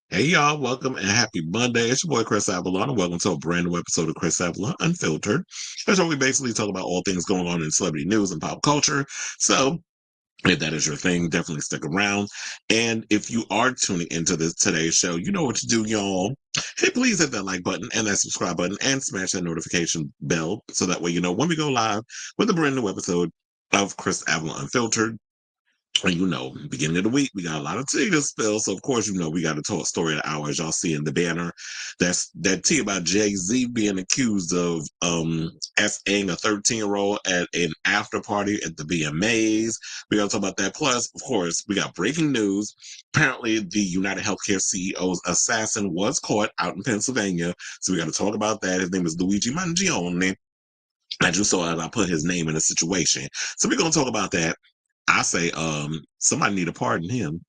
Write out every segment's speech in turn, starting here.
Hey y'all, welcome and happy Monday. It's your boy Chris Avalon, and welcome to a brand new episode of Chris Avalon Unfiltered. That's where we basically talk about all things going on in celebrity news and pop culture. So if that is your thing, definitely stick around. And if you are tuning into this today's show, you know what to do, y'all. Hey, please hit that like button and that subscribe button and smash that notification bell so that way you know when we go live with a brand new episode of Chris Avalon Unfiltered. And beginning of the week, we got a lot of tea to spill. So, of course, we got to talk story of the hour, as y'all see in the banner. That's that tea about Jay-Z being accused of S-ing a 13-year-old at an after party at the VMAs. We got to talk about that. Plus, of course, we got breaking news. Apparently, the UnitedHealthcare CEO's assassin was caught out in Pennsylvania. So, we got to talk about that. His name is Luigi Mangione. I just saw it. I put his name in a situation. So, we're going to talk about that. I say, somebody need to pardon him.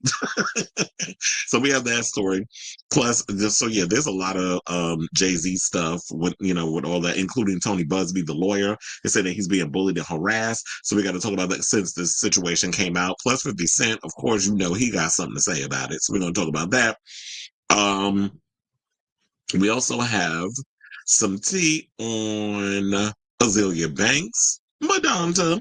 So we have that story. Plus, there's a lot of Jay-Z stuff with all that, including Tony Busby, the lawyer. They said that he's being bullied and harassed. So we got to talk about that since this situation came out. Plus, 50 Cent, of course, he got something to say about it. So we're going to talk about that. We also have some tea on Azealia Banks, Madonna.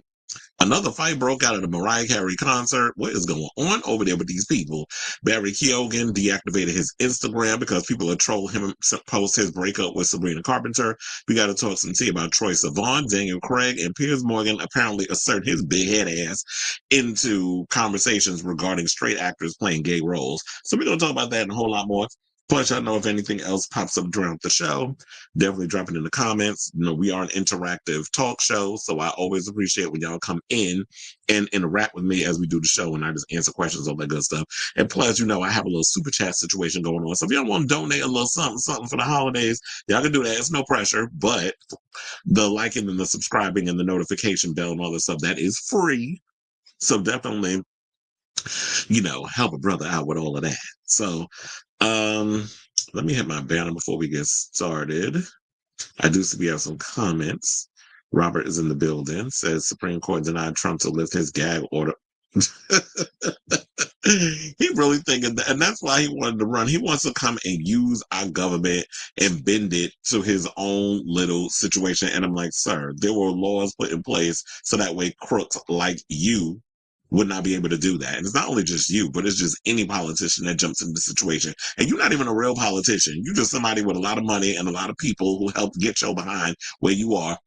Another fight broke out at a Mariah Carey concert. What is going on over there with these people? Barry Keoghan deactivated his Instagram because people are trolling him post his breakup with Sabrina Carpenter. We got to talk some tea about Troye Sivan, Daniel Craig, and Piers Morgan apparently assert his big head ass into conversations regarding straight actors playing gay roles. So we're going to talk about that and a whole lot more. Plus, I know if anything else pops up during the show, definitely drop it in the comments. We are an interactive talk show, so I always appreciate when y'all come in and interact with me as we do the show, and I just answer questions, all that good stuff. And plus, I have a little super chat situation going on. So if y'all want to donate a little something for the holidays, y'all can do that. It's no pressure, but the liking and the subscribing and the notification bell and all this stuff, that is free. So definitely, help a brother out with all of that. So let me hit my banner before we get started. I do see we have some comments. Robert is in the building, says Supreme Court denied Trump to lift his gag order. He really thinking that, and that's why he wanted to run. He wants to come and use our government and bend it to his own little situation. And I'm like, sir, there were laws put in place so that way crooks like you would not be able to do that. And it's not only just you, but it's just any politician that jumps into the situation. And you're not even a real politician. You're just somebody with a lot of money and a lot of people who helped get you behind where you are.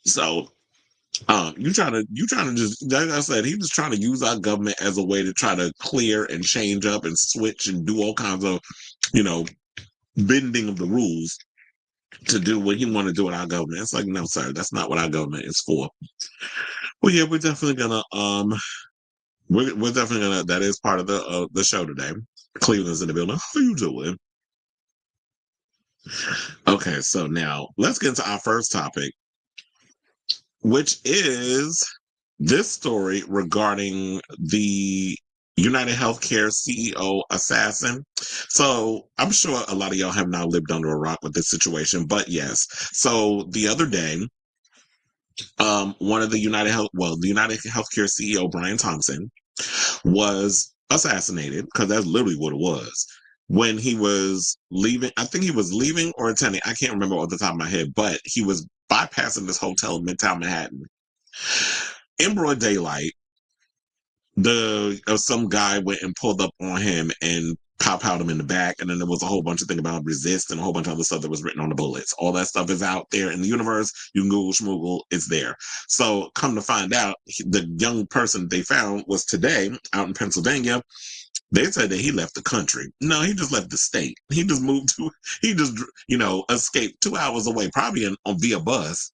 So you trying to just, like I said, he was trying to use our government as a way to try to clear and change up and switch and do all kinds of, bending of the rules to do what he wanted to do with our government. It's like, no, sir, that's not what our government is for. Well, yeah, we're definitely gonna we're definitely gonna, that is part of the show today. Cleveland's in the building. How you doing? Okay, so now let's get into our first topic, which is this story regarding the UnitedHealthcare CEO assassin. So I'm sure a lot of y'all have now lived under a rock with this situation, but yes. So the other day, one of the the United Healthcare CEO, Brian Thompson, was assassinated, because that's literally what it was. When he was leaving, I think he was leaving or attending, I can't remember off the top of my head, but he was bypassing this hotel in Midtown Manhattan. In broad daylight, some guy went and pulled up on him and pop out him in the back, and then there was a whole bunch of things about resist and a whole bunch of other stuff that was written on the bullets. All that stuff is out there in the universe. You can Google schmoogle, it's there. So come to find out, the young person they found was today out in Pennsylvania. They said that he left the country. No, he just left the state. He just moved to, he just, escaped 2 hours away, probably via bus.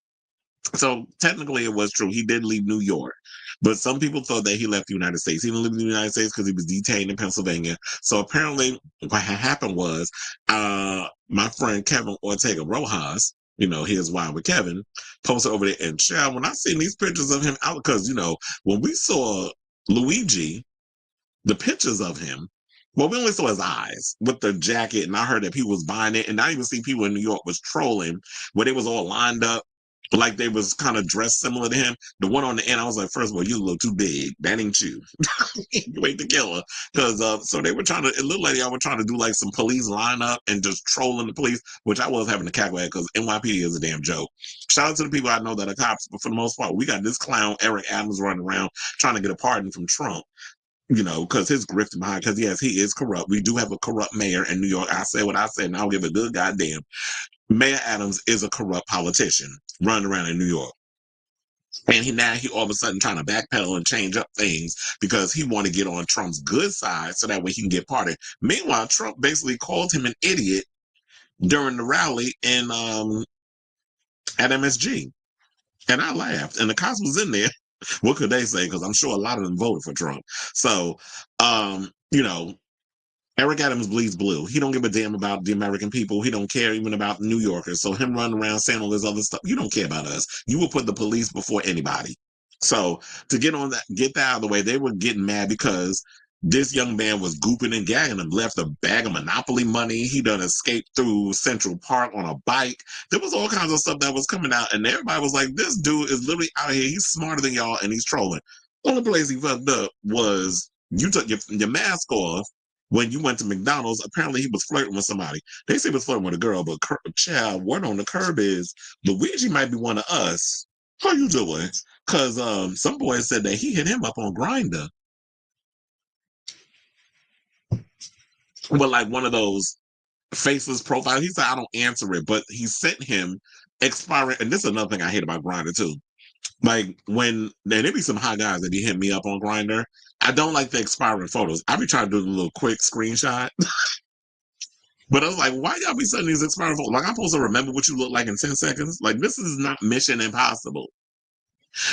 So technically it was true. He did leave New York, but some people thought that he left the United States. He didn't live in the United States because he was detained in Pennsylvania. So apparently what had happened was, my friend Kevin Ortega Rojas, his wild with Kevin, posted over there, and child, when I seen these pictures of him out, because, when we saw Luigi, the pictures of him, well, we only saw his eyes with the jacket, and I heard that people was buying it, and I even see people in New York was trolling where they was all lined up like they was kind of dressed similar to him. The one on the end, I was like, first of all, you a little too big. That ain't you. You ain't the killer. Because so they were trying to. It looked like y'all were trying to do like some police lineup and just trolling the police, which I was having to cackle at because NYPD is a damn joke. Shout out to the people I know that are cops, but for the most part, we got this clown Eric Adams running around trying to get a pardon from Trump. You know, because his grifting behind. Because yes, he is corrupt. We do have a corrupt mayor in New York. I say what I say, and I don't give a good goddamn. Mayor Adams is a corrupt politician running around in New York. And he all of a sudden trying to backpedal and change up things because he want to get on Trump's good side so that way he can get pardoned. Meanwhile, Trump basically called him an idiot during the rally in at MSG. And I laughed. And the cops was in there. What could they say? Because I'm sure a lot of them voted for Trump. So you know, Eric Adams bleeds blue. He don't give a damn about the American people. He don't care even about New Yorkers. So him running around saying all this other stuff, you don't care about us. You will put the police before anybody. So to get that out of the way, they were getting mad because this young man was gooping and gagging him, left a bag of Monopoly money. He done escaped through Central Park on a bike. There was all kinds of stuff that was coming out, and everybody was like, this dude is literally out of here. He's smarter than y'all, and he's trolling. Only place he fucked up was you took your mask off when you went to McDonald's. Apparently he was flirting with somebody. They say he was flirting with a girl, but child, word on the curb is Luigi might be one of us. How you doing? Because some boy said that he hit him up on Grindr. But like one of those faceless profiles. He said, I don't answer it, but he sent him expiring. And this is another thing I hate about Grindr too. Like when there be some hot guys that be hitting me up on Grindr. I don't like the expiring photos. I be trying to do a little quick screenshot. But I was like, why y'all be sending these expiring photos? Like I'm supposed to remember what you look like in 10 seconds? Like this is not Mission Impossible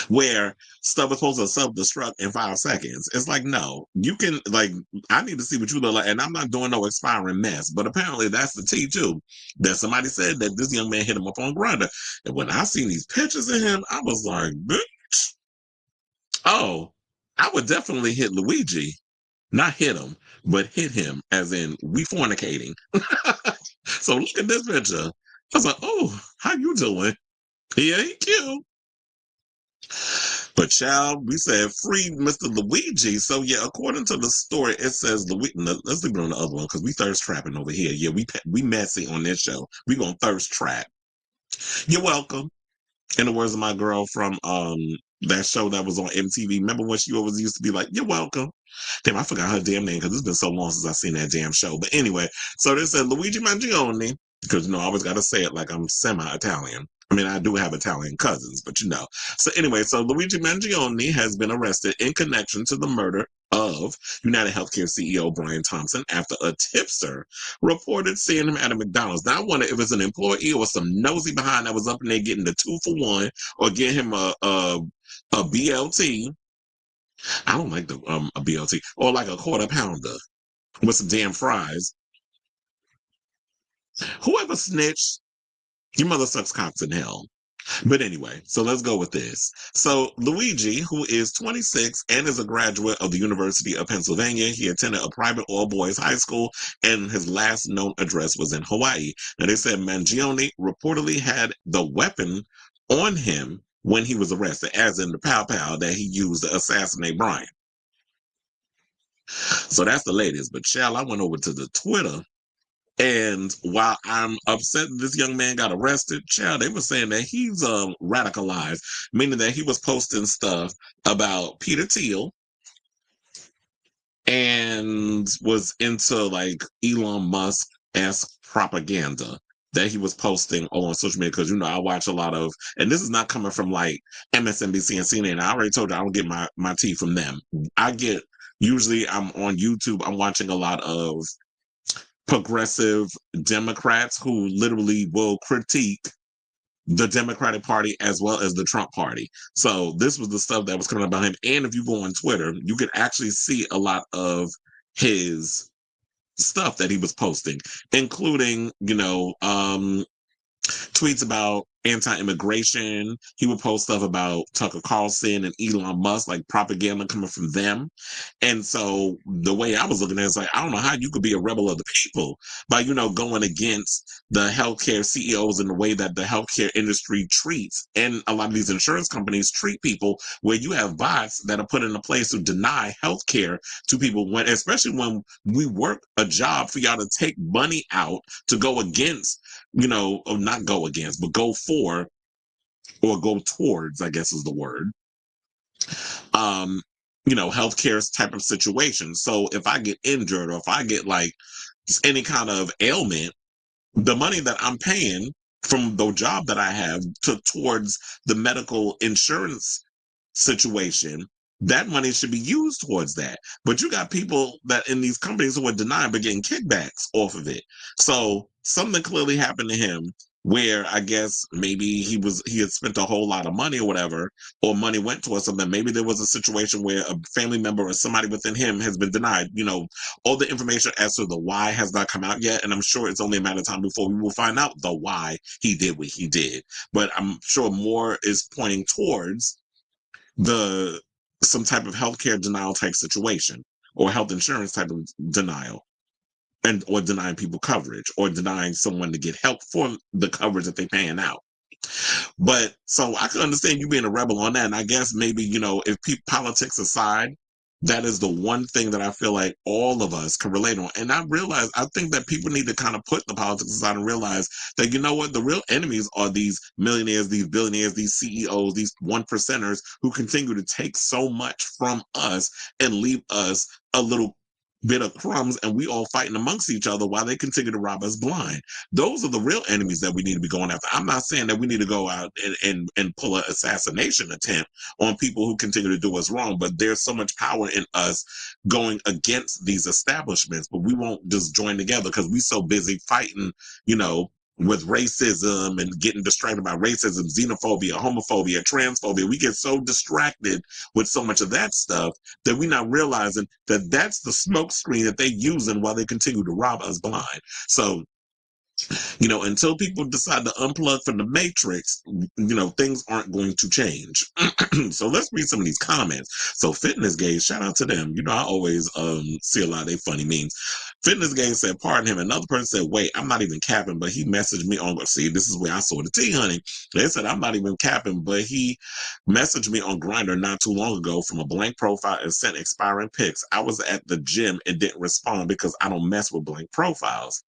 where stuff is supposed to self-destruct in 5 seconds. It's like, no, you can like I need to see what you look like, and I'm not doing no expiring mess. But apparently that's the tea too. That somebody said that this young man hit him up on Grindr. And when I seen these pictures of him, I was like, bitch, oh, I would definitely hit Luigi. Not hit him, but hit him as in we fornicating. So look at this picture. I was like, oh, how you doing? Yeah, he cute. But child, we said free Mr. Luigi. So yeah, according to the story, it says Luigi. Let's leave it on the other one because we thirst trapping over here. Yeah, we messy on this show. We gonna thirst trap. You're welcome. In the words of my girl from that show that was on MTV. Remember when she always used to be like, "You're welcome." Damn, I forgot her damn name because it's been so long since I've seen that damn show. But anyway, so they said Luigi Mangione because I always got to say it like I'm semi-Italian. I mean, I do have Italian cousins, but So anyway, so Luigi Mangione has been arrested in connection to the murder of UnitedHealthcare CEO Brian Thompson after a tipster reported seeing him at a McDonald's. Now I wonder if it was an employee or some nosy behind that was up in there getting the 2-for-1 or getting him a BLT. I don't like the a BLT or like a quarter pounder with some damn fries. Whoever snitched, your mother sucks cocks in hell. But anyway, so let's go with this. So Luigi, who is 26 and is a graduate of the University of Pennsylvania, he attended a private all-boys high school, and his last known address was in Hawaii. Now they said Mangione reportedly had the weapon on him when he was arrested, as in the pow that he used to assassinate Brian. So that's the latest. But child, I went over to the Twitter. And while I'm upset that this young man got arrested, child, they were saying that he's radicalized, meaning that he was posting stuff about Peter Thiel and was into like Elon Musk-esque propaganda that he was posting on social media. Because I watch a lot of, and this is not coming from like MSNBC and CNN. I already told you I don't get my tea from them. Usually I'm on YouTube, I'm watching a lot of progressive Democrats who literally will critique the Democratic Party as well as the Trump Party. So this was the stuff that was coming about him. And if you go on Twitter, you can actually see a lot of his stuff that he was posting, including, tweets about anti-immigration. He would post stuff about Tucker Carlson and Elon Musk, like propaganda coming from them. And so the way I was looking at it is like, I don't know how you could be a rebel of the people by, going against the healthcare CEOs and the way that the healthcare industry treats, and a lot of these insurance companies treat people, where you have bots that are put into place to deny healthcare to people, when, especially when we work a job for y'all to take money out to go against, or not go against, but go for, or go towards, I guess is the word, healthcare type of situation. So if I get injured, or if I get like any kind of ailment, the money that I'm paying from the job that I have towards the medical insurance situation, that money should be used towards that. But you got people that in these companies who are denying but getting kickbacks off of it. So something clearly happened to him, where I guess maybe he had spent a whole lot of money or whatever, or money went towards something. Maybe there was a situation where a family member or somebody within him has been denied. All the information as to the why has not come out yet, and I'm sure it's only a matter of time before we will find out the why he did what he did. But I'm sure more is pointing towards some type of healthcare denial type situation, or health insurance type of denial, or denying people coverage, or denying someone to get help for the coverage that they're paying out. But so I can understand you being a rebel on that. And I guess maybe, if politics aside, that is the one thing that I feel like all of us can relate on. And I think that people need to kind of put the politics aside and realize that, what, the real enemies are these millionaires, these billionaires, these CEOs, these one percenters who continue to take so much from us and leave us a little bit of crumbs, and we all fighting amongst each other while they continue to rob us blind. Those are the real enemies that we need to be going after. I'm not saying that we need to go out and pull an assassination attempt on people who continue to do us wrong, but there's so much power in us going against these establishments. But we won't just join together because we're so busy fighting, with racism and getting distracted by racism, xenophobia, homophobia, transphobia. We get so distracted with so much of that stuff that we're not realizing that that's the smoke screen that they're using while they continue to rob us blind. So, until people decide to unplug from the matrix, things aren't going to change. So let's read some of these comments. So Fitness Gaze, shout out to them. I always see a lot of their funny memes. Fitness Gaze said, pardon him. Another person said, wait, I'm not even capping, but he messaged me on, see, this is where I saw the tea, honey. They said, I'm not even capping, but he messaged me on Grindr not too long ago from a blank profile and sent expiring pics. I was at the gym and didn't respond because I don't mess with blank profiles.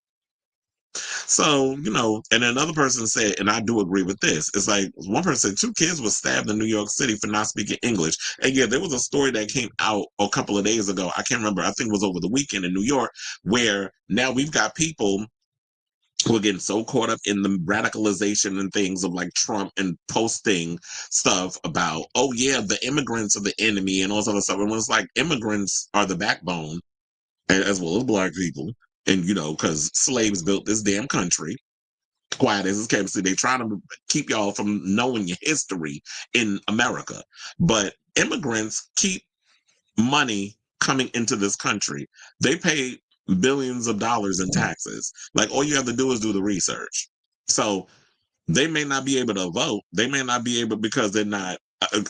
So, and another person said, and I do agree with this, it's like one person said 2 kids were stabbed in New York City for not speaking English. And yeah, there was a story that came out a couple of days ago. I can't remember. I think it was over the weekend in New York, where now we've got people who are getting so caught up in the radicalization and things of like Trump and posting stuff about, oh yeah, the immigrants are the enemy and all this other stuff. And when it's like immigrants are the backbone, as well as Black people. And, because slaves built this damn country, quiet as it's kept. They try to keep y'all from knowing your history in America. But immigrants keep money coming into this country. They pay billions of dollars in taxes. Like, all you have to do is do the research. So they may not be able to vote. They may not be able, because they're not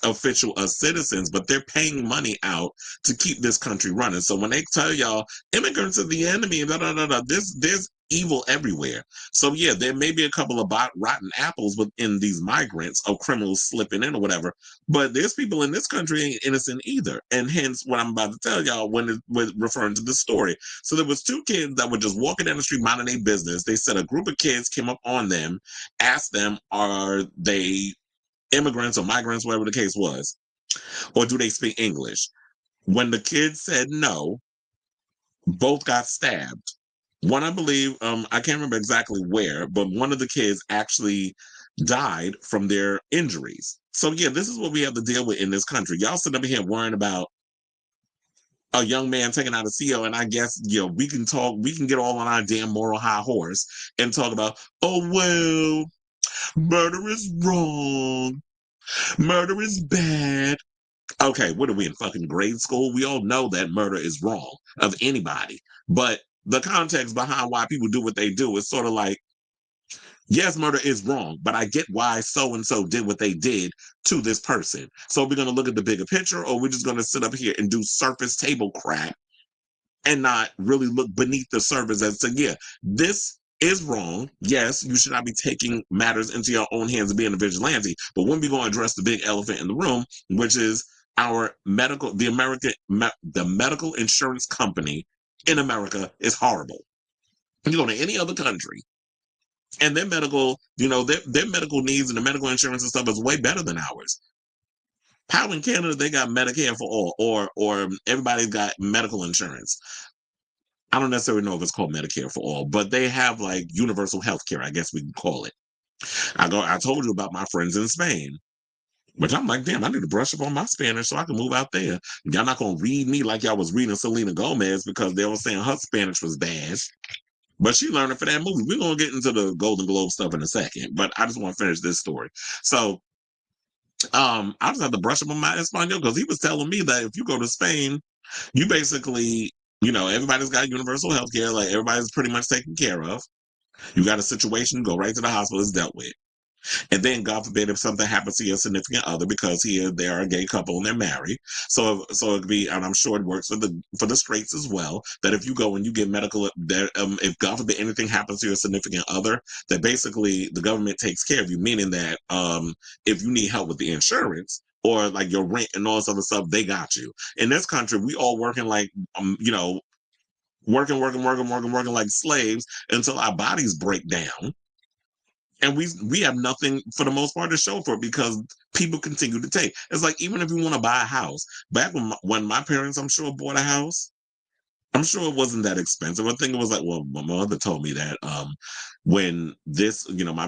official citizens, but they're paying money out to keep this country running. So when they tell y'all immigrants are the enemy, there's evil everywhere. So yeah, there may be a couple of rotten apples within these migrants or criminals slipping in or whatever, but there's people in this country ain't innocent either. And hence what I'm about to tell y'all when we're referring to the story. So there was 2 kids that were just walking down the street minding their business. They said a group of kids came up on them, asked them, are they immigrants or migrants, whatever the case was, or do they speak English? When the kids said no, both got stabbed. One, I believe, I can't remember exactly where, but one of the kids actually died from their injuries. So yeah, this is what we have to deal with in this country. Y'all sit up here worrying about a young man taking out a CEO, and I guess, we can get all on our damn moral high horse and talk about, oh well, murder is wrong. Murder is bad. Okay, what are we in fucking grade school? We all know that murder is wrong of anybody. But the context behind why people do what they do is sort of like, Yes, murder is wrong, but I get why so-and-so did what they did to this person. So we're going to look at the bigger picture, or we're just going to sit up here and do surface table crap and not really look beneath the surface and say, yeah, this is wrong. Yes, you should not be taking matters into your own hands and being a vigilante. But when we go and address the big elephant in the room, which is our the medical insurance company in America is horrible. You go to any other country, and their medical, their medical needs and the medical insurance and stuff is way better than ours. How in Canada they got Medicare for all, or everybody's got medical insurance. I don't necessarily know if it's called Medicare for all, but they have like universal health care, I guess we can call it. I told you about my friends in Spain, which I'm like, damn, I need to brush up on my Spanish so I can move out there. Y'all not gonna read me like y'all was reading Selena Gomez because they were saying her Spanish was bad. But she learned it for that movie. We're gonna get into the Golden Globe stuff in a second, but I just want to finish this story. So I just have to brush up on my Espanol because he was telling me that if you go to Spain, you basically, everybody's got universal health care, like everybody's pretty much taken care of. You got a situation, go right to the hospital, it's dealt with. And then, God forbid, if something happens to your significant other, because here they are a gay couple and they're married, so it could be, and I'm sure it works for the straights as well. That if you go and you get medical, that if God forbid anything happens to your significant other, that basically the government takes care of you. Meaning that if you need help with the insurance or like your rent and all this other stuff, they got you. In this country, we all working like working like slaves until our bodies break down, and we have nothing for the most part to show for it because people continue to take. It's like, even if you want to buy a house, back when my parents, I'm sure, bought a house, I'm sure it wasn't that expensive. I think it was like, well, my mother told me that when this, my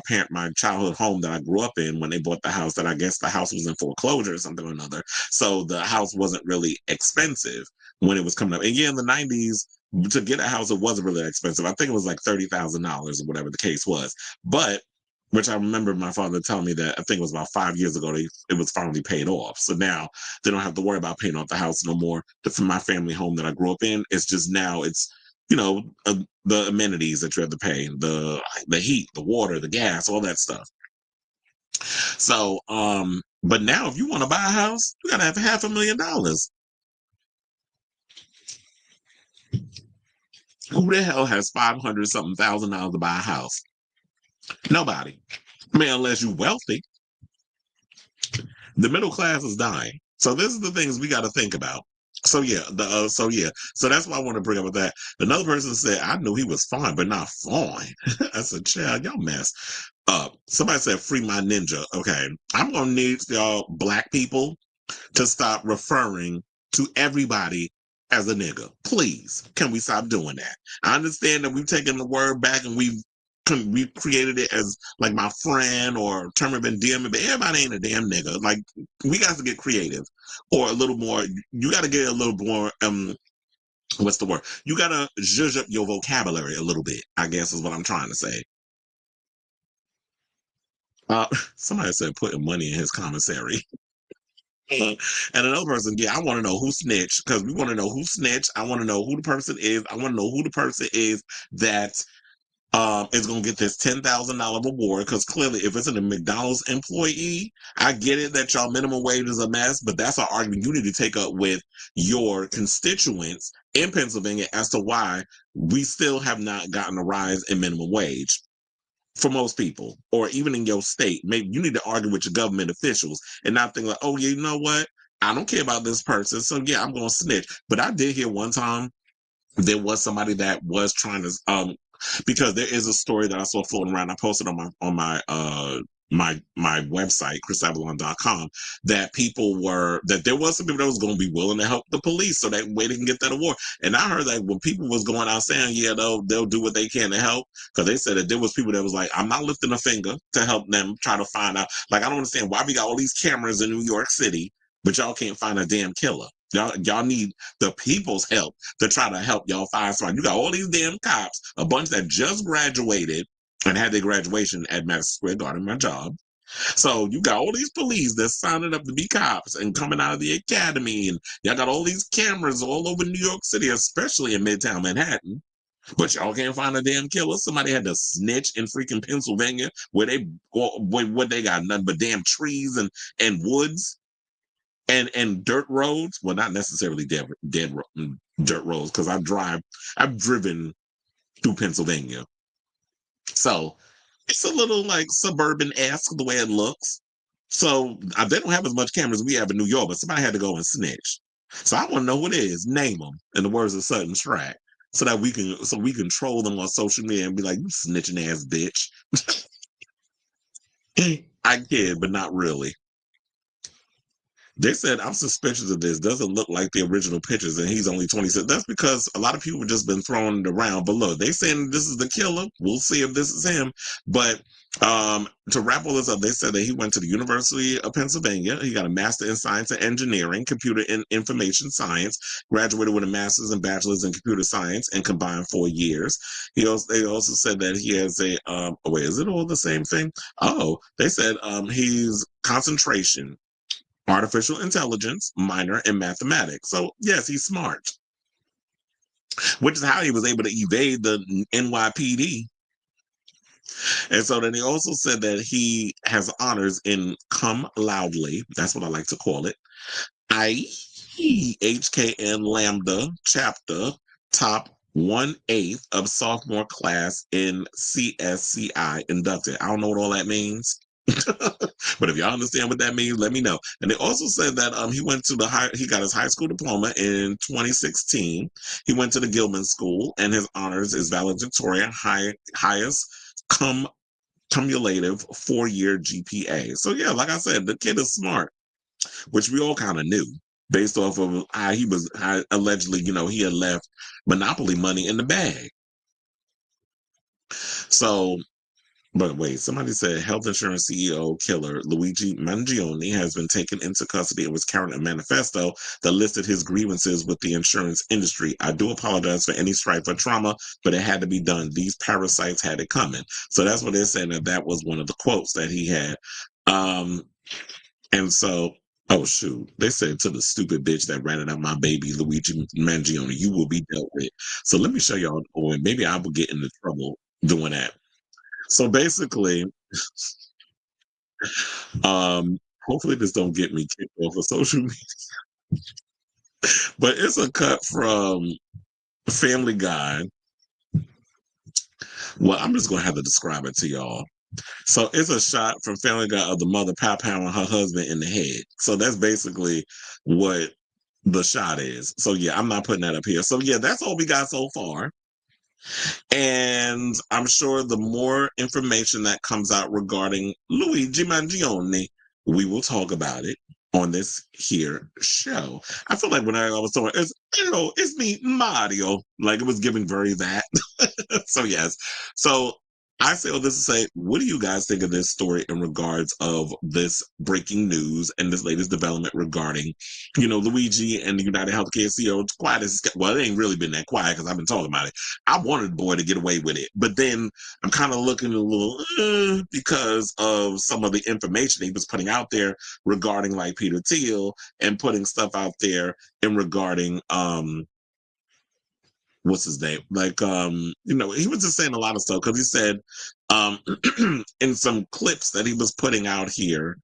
childhood home that I grew up in, when they bought the house, that I guess the house was in foreclosure or something or another. So the house wasn't really expensive when it was coming up. And yeah, in the 90s, to get a house, it wasn't really expensive. I think it was like $30,000 or whatever the case was. But which I remember my father telling me that I think it was about 5 years ago, it was finally paid off. So now they don't have to worry about paying off the house no more. For my family home that I grew up in, it's just now it's, the amenities that you have to pay, the heat, the water, the gas, all that stuff. So, but now if you want to buy a house, you gotta have $500,000. Who the hell has 500 something thousand dollars to buy a house? Nobody. I mean, unless you're wealthy. The middle class is dying. So this is the things we got to think about. So yeah, so that's why I want to bring up with that. Another person said, I knew he was fine, but not fine. I said, child, y'all mess up. Somebody said, free my ninja. Okay, I'm gonna need y'all black people to stop referring to everybody as a nigga. Please, can we stop doing that? I understand that we've taken the word back and we've created it as like my friend or term of endearment, but everybody ain't a damn nigga. Like, we got to get creative, or a little more. You got to get a little more. What's the word? You got to zhuzh up your vocabulary a little bit, I guess is what I'm trying to say. Somebody said putting money in his commissary. And another person, yeah, I want to know who snitched, because we want to know who snitched. I want to know who the person is. I want to know who the person is that is going to get this $10,000 reward, because clearly if it's a McDonald's employee, I get it that y'all minimum wage is a mess, but that's an argument you need to take up with your constituents in Pennsylvania as to why we still have not gotten a rise in minimum wage for most people, or even in your state. Maybe you need to argue with your government officials and not think like, oh, yeah, you know what? I don't care about this person, so yeah, I'm going to snitch. But I did hear one time there was somebody that was trying to because there is a story that I saw floating around. I posted on my website, chrisavalon.com, that there was some people that was going to be willing to help the police so that way they can get that award. And I heard that when people was going out saying, yeah, they'll do what they can to help, because they said that there was people that was like, I'm not lifting a finger to help them try to find out. Like, I don't understand why we got all these cameras in New York City, but y'all can't find a damn killer. Y'all need the people's help to try to help y'all find somebody. You got all these damn cops, a bunch that just graduated and had their graduation at Madison Square Garden, my job. So you got all these police that's signing up to be cops and coming out of the academy, and y'all got all these cameras all over New York City, especially in Midtown Manhattan. But y'all can't find a damn killer. Somebody had to snitch in freaking Pennsylvania where what they got nothing but damn trees and woods and dirt roads. Well, not necessarily dirt roads because I've driven through Pennsylvania, so it's a little like suburban-esque the way it looks. So they don't have as much cameras as we have in New York, but somebody had to go and snitch. So I want to know what it is. Name them in the words of Sutton Strack, so that we can troll them on social media and be like, "You snitching ass bitch." I kid, but not really. They said, I'm suspicious of this. Doesn't look like the original pictures, and he's only 26. That's because a lot of people have just been throwing it around. But look, they saying this is the killer. We'll see if this is him. But to wrap all this up, they said that he went to the University of Pennsylvania. He got a master in science and engineering, computer and information science, graduated with a master's and bachelor's in computer science, and combined 4 years. They also said that he has a wait, is it all the same thing? Oh, they said he's concentration artificial intelligence minor in mathematics. So yes, he's smart, which is how he was able to evade the NYPD. And so then he also said that he has honors in cum loudly. That's what I like to call it. HKN Lambda chapter top 1/8 of sophomore class in CSCI inducted. I don't know what all that means. But if y'all understand what that means, let me know. And they also said that he got his high school diploma in 2016. He went to the Gilman School, and his honors is valedictorian, highest cumulative 4-year GPA. So yeah, like I said, the kid is smart, which we all kind of knew based off of how allegedly, he had left Monopoly money in the bag. So, but wait, somebody said health insurance CEO killer Luigi Mangione has been taken into custody and was carrying a manifesto that listed his grievances with the insurance industry. I do apologize for any strife or trauma, but it had to be done. These parasites had it coming. So that's what they're saying, that was one of the quotes that he had. And so, oh shoot, they said to the stupid bitch that ratted out my baby, Luigi Mangione, you will be dealt with. So let me show y'all, or maybe I will get into trouble doing that. So basically, hopefully this don't get me kicked off of social media, but it's a cut from Family Guy. Well, I'm just gonna have to describe it to y'all. So it's a shot from Family Guy of the mother pounding her husband in the head. So that's basically what the shot is. So yeah, I'm not putting that up here. So yeah, that's all we got so far. And I'm sure the more information that comes out regarding Luigi Mangione, we will talk about it on this here show. I feel like when I was talking, it's me, Mario. Like it was giving very that. So yes. So I say all this to say, what do you guys think of this story in regards of this breaking news and this latest development regarding, Luigi and the UnitedHealthcare CEO? It's quiet as well, it ain't really been that quiet because I've been talking about it. I wanted the boy to get away with it, but then I'm kind of looking a little because of some of the information he was putting out there regarding like Peter Thiel and putting stuff out there in regarding what's his name? Like, he was just saying a lot of stuff because he said, in some clips that he was putting out here,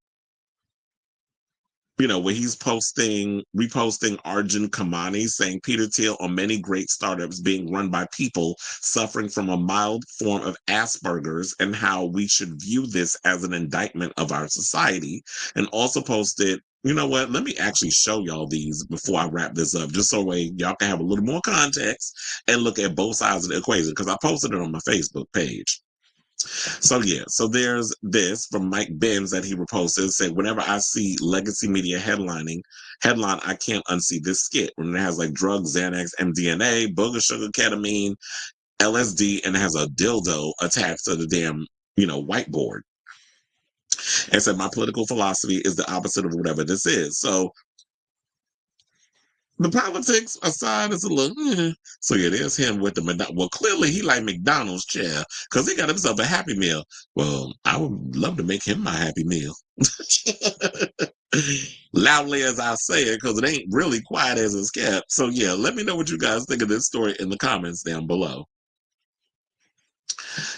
where he's reposting Arjun Kamani saying Peter Thiel on many great startups being run by people suffering from a mild form of Asperger's and how we should view this as an indictment of our society. And also posted, you know what, let me actually show y'all these before I wrap this up, just so y'all can have a little more context and look at both sides of the equation, because I posted it on my Facebook page. So yeah, so there's this from Mike Benz that he reposted, said, whenever I see legacy media headline, I can't unsee this skit. When it has like drugs, Xanax, MDMA, booger sugar, ketamine, LSD, and it has a dildo attached to the damn, whiteboard. And said, my political philosophy is the opposite of whatever this is. So the politics aside is a little, So yeah, there's him with the McDonald's. Well, clearly he like McDonald's chair because he got himself a Happy Meal. Well, I would love to make him my Happy Meal. Loudly as I say it, because it ain't really quiet as it's kept. So yeah, let me know what you guys think of this story in the comments down below.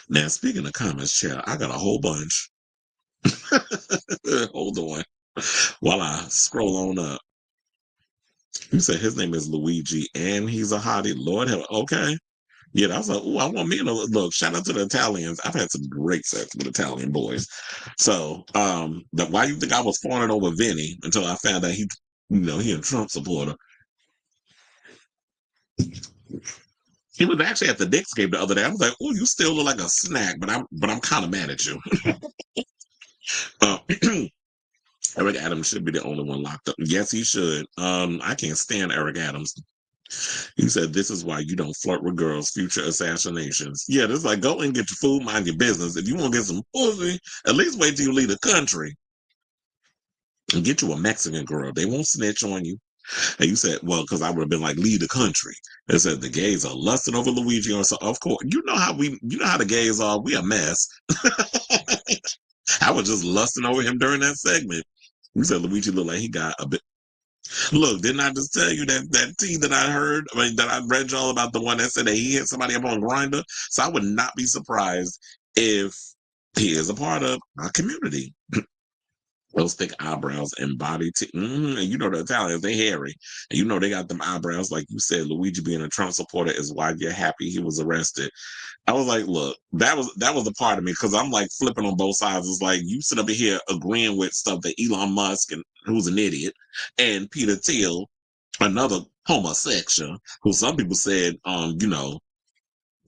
Now, speaking of comments, chat, I got a whole bunch. Hold on while I scroll on up. You said his name is Luigi and he's a hottie. Lord help. Okay. Yeah, I was like, oh, I want me to look. Shout out to the Italians. I've had some great sex with Italian boys. So, why you think I was fawning over Vinny until I found out he a Trump supporter. He was actually at the Knicks game the other day. I was like, oh, you still look like a snack, but I'm kind of mad at you. uh, Eric Adams should be the only one locked up. Yes, he should. I can't stand Eric Adams. He said, this is why you don't flirt with girls, future assassinations. Yeah, this is like, go and get your food, mind your business. If you want to get some pussy, at least wait till you leave the country and get you a Mexican girl. They won't snitch on you. And you said, well, because I would have been like, leave the country. It said the gays are lusting over Luigi or so. Of course, you know how the gays are. We a mess. I was just lusting over him during that segment. You said Luigi looked like he got a bit. Look, didn't I just tell you that tea that I heard? I mean, that I read y'all about the one that said that he hit somebody up on Grindr. So I would not be surprised if he is a part of our community. Those thick eyebrows and body. And you know the Italians, they hairy. And you know they got them eyebrows. Like you said, Luigi being a Trump supporter is why you're happy he was arrested. I was like, look, that was a part of me because I'm like flipping on both sides. It's like you sit up here agreeing with stuff that Elon Musk, and who's an idiot, and Peter Thiel, another homosexual, who some people said,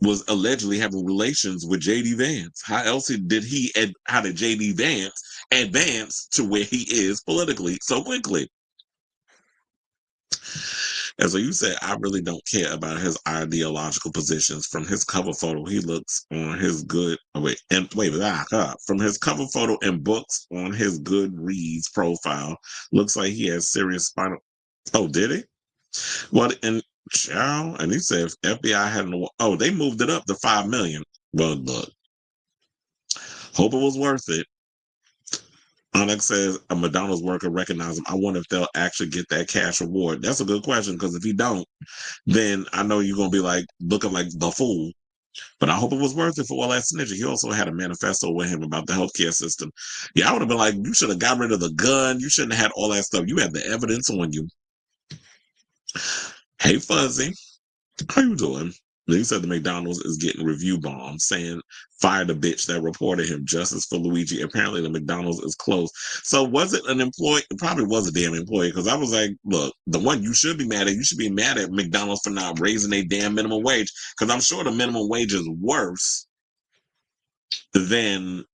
was allegedly having relations with JD Vance. How did JD Vance advance to where he is politically so quickly? And so you said, I really don't care about his ideological positions. From his cover photo, he looks on his from his cover photo and books on his Goodreads profile, looks like he has serious spinal. Oh, did he? Well, and he said if FBI hadn't. Oh, they moved it up to $5 million. Well, look, hope it was worth it. Onyx says a McDonald's worker recognized him. I wonder if they'll actually get that cash reward. That's a good question because if he don't, then I know you're gonna be like looking like the fool. But I hope it was worth it for all that snitching. He also had a manifesto with him about the healthcare system. Yeah, I would have been like, you should have got rid of the gun. You shouldn't have had all that stuff. You had the evidence on you. Hey, Fuzzy, how you doing? He said the McDonald's is getting review bombs, saying fire the bitch that reported him. Justice for Luigi. Apparently, the McDonald's is closed. So was it an employee? It probably was a damn employee because I was like, look, the one you should be mad at, you should be mad at McDonald's for not raising their damn minimum wage because I'm sure the minimum wage is worse than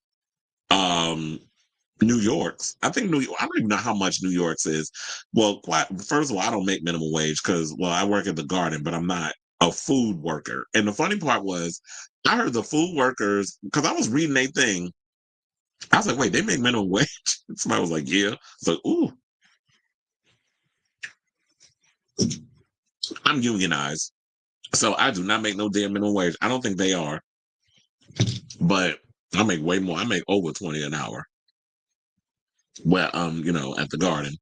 New York's. I think I don't even know how much New York's is. Well, first of all, I don't make minimum wage because, well, I work at the Garden, but I'm not a food worker. And the funny part was, I heard the food workers, because I was reading their thing. I was like, wait, they make minimum wage? Somebody was like, yeah. So, ooh. I'm unionized. So I do not make no damn minimum wage. I don't think they are. But I make way more. I make over 20 an hour. Well, at the Garden.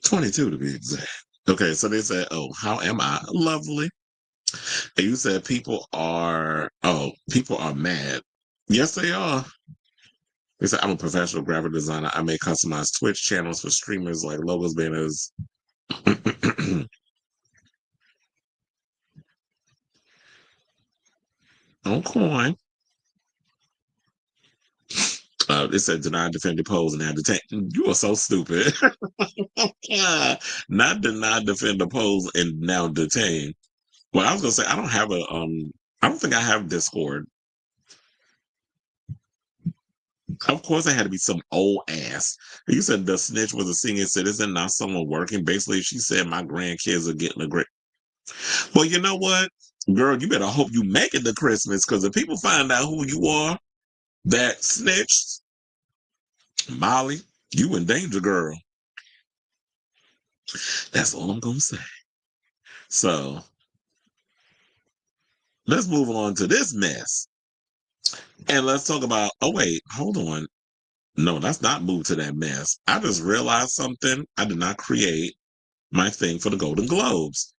22 to be exact. Okay, so they said, oh, how am I? Lovely. And you said people are mad. Yes, they are. They said, I'm a professional graphic designer. I make customized Twitch channels for streamers like logos, banners. Okay. It said, deny, defend, depose, and now detain. You are so stupid. Not deny, defend, depose, and now detain. Well, I was gonna say I don't have I don't think I have Discord. Of course, it had to be some old ass. You said the snitch was a senior citizen, not someone working. Basically, she said my grandkids are getting a great. Well, you know what, girl, you better hope you make it to Christmas because if people find out who you are, that snitched, Molly, you in danger, girl. That's all I'm gonna say. So let's move on to this mess. And let's talk about, oh, wait, hold on. No, let's not move to that mess. I just realized something. I did not create my thing for the Golden Globes.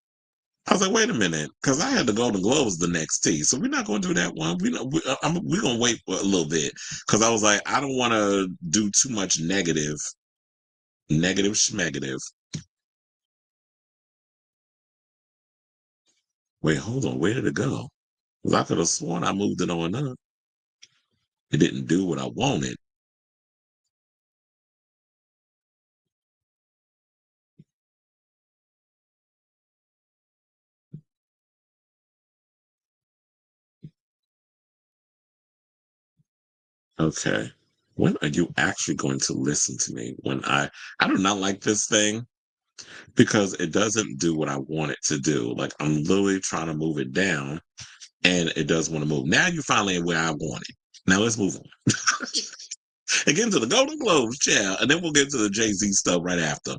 I was like, wait a minute, because I had the Golden Globes the next T, so we're not going to do that one. We're going to wait for a little bit because I was like, I don't want to do too much negative schmegative. Wait, hold on, where did it go? Because I could have sworn I moved it on up. It didn't do what I wanted. Okay. When are you actually going to listen to me? I do not like this thing because it doesn't do what I want it to do. Like I'm literally trying to move it down and it does want to move. Now you're finally where I want it. Now let's move on. And get into the Golden Globes, yeah, and then we'll get to the Jay-Z stuff right after.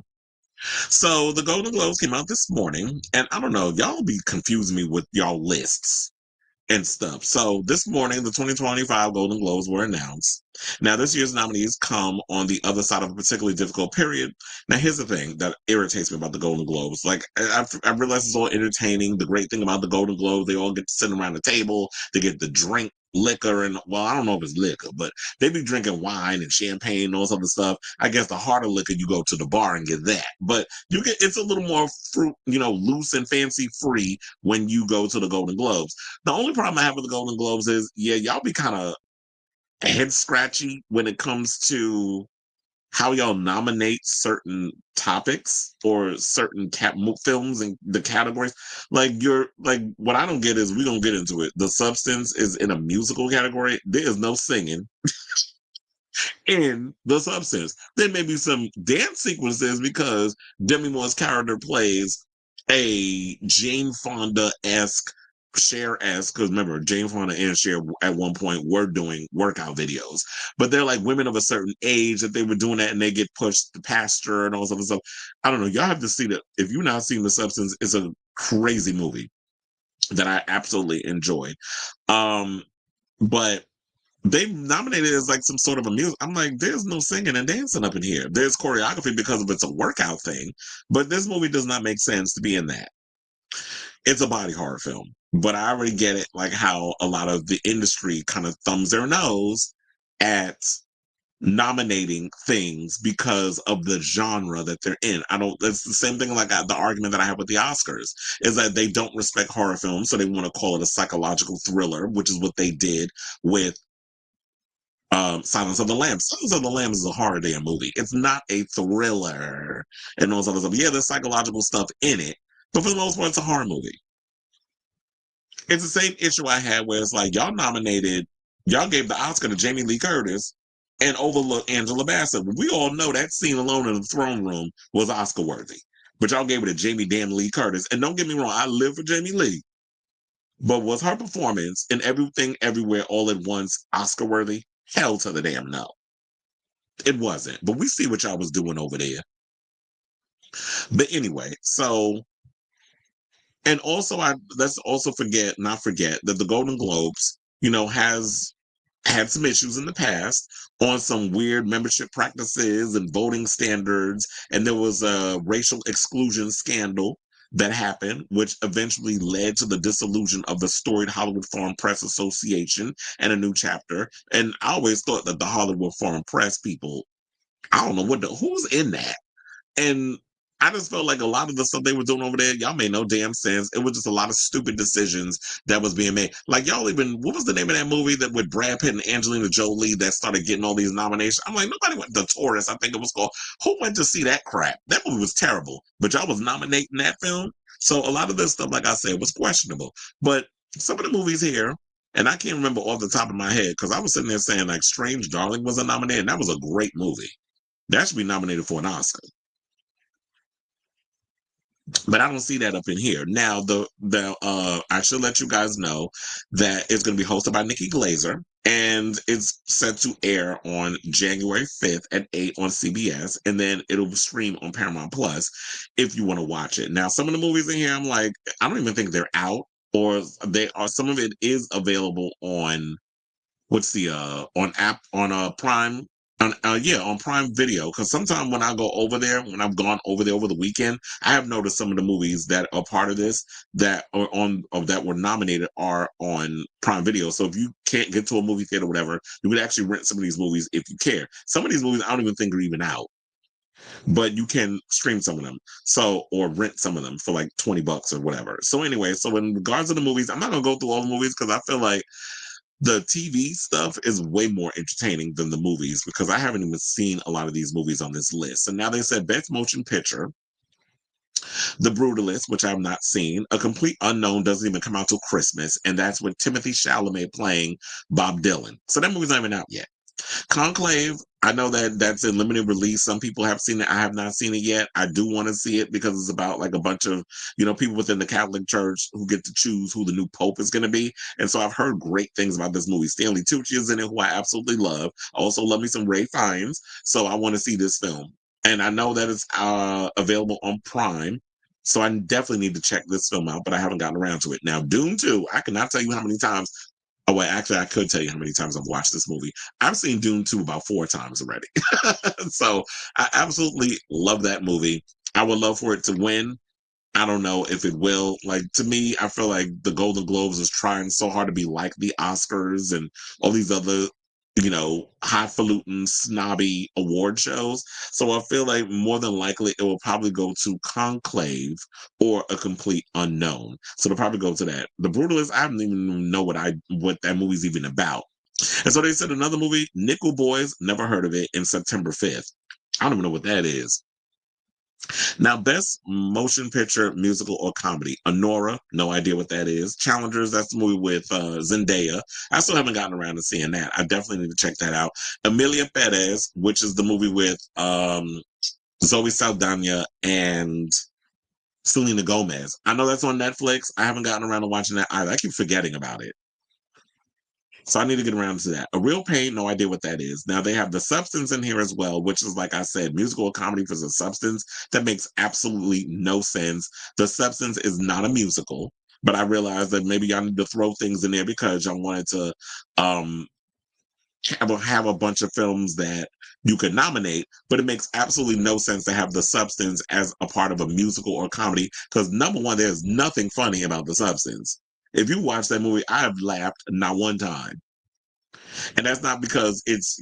So the Golden Globes came out this morning, and I don't know, y'all be confusing me with y'all lists and stuff. So this morning, the 2025 Golden Globes were announced. Now, this year's nominees come on the other side of a particularly difficult period. Now, here's the thing that irritates me about the Golden Globes. Like, I realize it's all entertaining. The great thing about the Golden Globes, they all get to sit around the table. They get to drink liquor and, well, I don't know if it's liquor, but they be drinking wine and champagne and all this other stuff. I guess the harder liquor, you go to the bar and get that. But it's a little more fruit, loose and fancy free when you go to the Golden Globes. The only problem I have with the Golden Globes is, yeah, y'all be kind of head scratchy when it comes to how y'all nominate certain topics or certain films and the categories. Like what I don't get is we don't get into it. The Substance is in a musical category. There is no singing in The Substance. There may be some dance sequences because Demi Moore's character plays a Jane Fonda esque, Cher-esque, because remember, Jane Fonda and Cher at one point were doing workout videos, but they're like women of a certain age that they were doing that and they get pushed to pasture and all this other stuff. I don't know. Y'all have to see that. If you've not seen The Substance, it's a crazy movie that I absolutely enjoyed. Um, but they nominated it as like some sort of a music. I'm like, there's no singing and dancing up in here. There's choreography because of it's a workout thing, but this movie does not make sense to be in that. It's a body horror film, but I already get it, like how a lot of the industry kind of thumbs their nose at nominating things because of the genre that they're in. I don't. It's the same thing like the argument that I have with the Oscars is that they don't respect horror films, so they want to call it a psychological thriller, which is what they did with Silence of the Lambs. Silence of the Lambs is a horror damn movie. It's not a thriller and all this other stuff. Yeah, there's psychological stuff in it, but for the most part, it's a horror movie. It's the same issue I had where it's like y'all gave the Oscar to Jamie Lee Curtis and overlooked Angela Bassett. We all know that scene alone in the throne room was Oscar worthy, but y'all gave it to Jamie damn Lee Curtis. And don't get me wrong, I live for Jamie Lee, but was her performance in Everything Everywhere All at Once Oscar worthy? Hell to the damn no. It wasn't. But we see what y'all was doing over there. But anyway, so and also let's also not forget that the Golden Globes, has had some issues in the past on some weird membership practices and voting standards, and there was a racial exclusion scandal that happened, which eventually led to the dissolution of the storied Hollywood Foreign Press Association and a new chapter. And I always thought that the Hollywood Foreign Press people, I don't know who's in that. And I just felt like a lot of the stuff they were doing over there, y'all made no damn sense. It was just a lot of stupid decisions that was being made. Like y'all even, what was the name of that movie that with Brad Pitt and Angelina Jolie that started getting all these nominations? I'm like, nobody went to Taurus, I think it was called. Who went to see that crap? That movie was terrible, but y'all was nominating that film. So a lot of this stuff, like I said, was questionable. But some of the movies here, and I can't remember off the top of my head because I was sitting there saying like Strange Darling was a nominee, and that was a great movie. That should be nominated for an Oscar, but I don't see that up in here. Now, the I should let you guys know that it's going to be hosted by Nikki Glazer, and it's set to air on January 5th at 8 on CBS, and then it'll stream on Paramount Plus if you want to watch it. Now, some of the movies in here, I'm like, I don't even think they're out, or they are. Some of it is available on what's the on Prime. Yeah, on Prime Video. Because sometimes when I go over there, when I've gone over there over the weekend, I have noticed some of the movies that are part of this that are on or that were nominated are on Prime Video. So if you can't get to a movie theater or whatever, you would actually rent some of these movies if you care. Some of these movies I don't even think are even out, but you can stream some of them. So or rent some of them for like $20 or whatever. So anyway, so in regards to the movies, I'm not gonna go through all the movies because I feel like the TV stuff is way more entertaining than the movies because I haven't even seen a lot of these movies on this list. And now they said Best Motion Picture, The Brutalist, which I've not seen. A Complete Unknown doesn't even come out till Christmas, and that's with Timothy Chalamet playing Bob Dylan. So that movie's not even out yet. Conclave, I know that that's in limited release. Some people have seen it. I have not seen it yet. I do want to see it because it's about like a bunch of, people within the Catholic Church who get to choose who the new Pope is going to be. And so I've heard great things about this movie. Stanley Tucci is in it, who I absolutely love. I also love me some Ray Fiennes. So I want to see this film. And I know that it's available on Prime. So I definitely need to check this film out, but I haven't gotten around to it. Now, Dune 2, I cannot tell you how many times. Oh, wait, actually, I could tell you how many times I've watched this movie. I've seen Dune 2 about 4 times already. So I absolutely love that movie. I would love for it to win. I don't know if it will. Like, to me, I feel like the Golden Globes is trying so hard to be like the Oscars and all these other, highfalutin, snobby award shows. So I feel like more than likely it will probably go to Conclave or A Complete Unknown. So they'll probably go to that. The Brutalist, I don't even know what that movie's even about. And so they said another movie, Nickel Boys, never heard of it, in September 5th. I don't even know what that is. Now, Best Motion Picture, Musical, or Comedy. Honora, no idea what that is. Challengers, that's the movie with Zendaya. I still haven't gotten around to seeing that. I definitely need to check that out. Amelia Perez, which is the movie with Zoe Saldana and Selena Gomez. I know that's on Netflix. I haven't gotten around to watching that either. I keep forgetting about it. So I need to get around to that. A Real Pain, no idea what that is. Now they have The Substance in here as well, which is, like I said, musical or comedy for The Substance. That makes absolutely no sense. The Substance is not a musical, but I realized that maybe I need to throw things in there because I wanted to have a bunch of films that you could nominate, but it makes absolutely no sense to have The Substance as a part of a musical or comedy because, number one, there's nothing funny about The Substance. If you watch that movie, I have laughed not one time. And that's not because it's,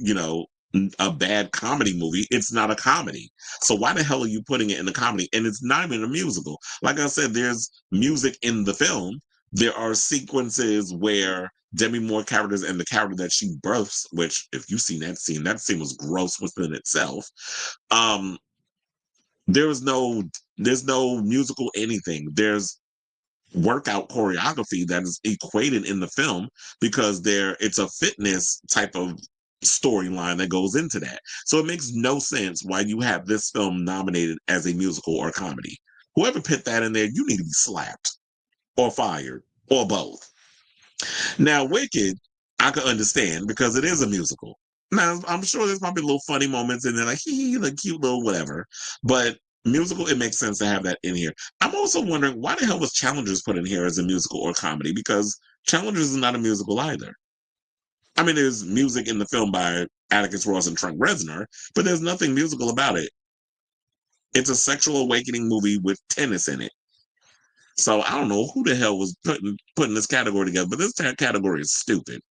a bad comedy movie. It's not a comedy. So why the hell are you putting it in a comedy? And it's not even a musical. Like I said, there's music in the film. There are sequences where Demi Moore characters and the character that she births, which if you've seen that scene was gross within itself. Um, there's no musical anything. There's workout choreography that is equated in the film because it's a fitness type of storyline that goes into that. So it makes no sense why you have this film nominated as a musical or comedy. Whoever put that in there, you need to be slapped or fired or both. Now, Wicked, I can understand because it is a musical. Now, I'm sure there's probably little funny moments in there, like like cute little whatever. But musical, it makes sense to have that in here. I'm also wondering why the hell was Challengers put in here as a musical or comedy? Because Challengers is not a musical either. I mean, there's music in the film by Atticus Ross and Trent Reznor, but there's nothing musical about it. It's a sexual awakening movie with tennis in it. So I don't know who the hell was putting this category together, but this category is stupid.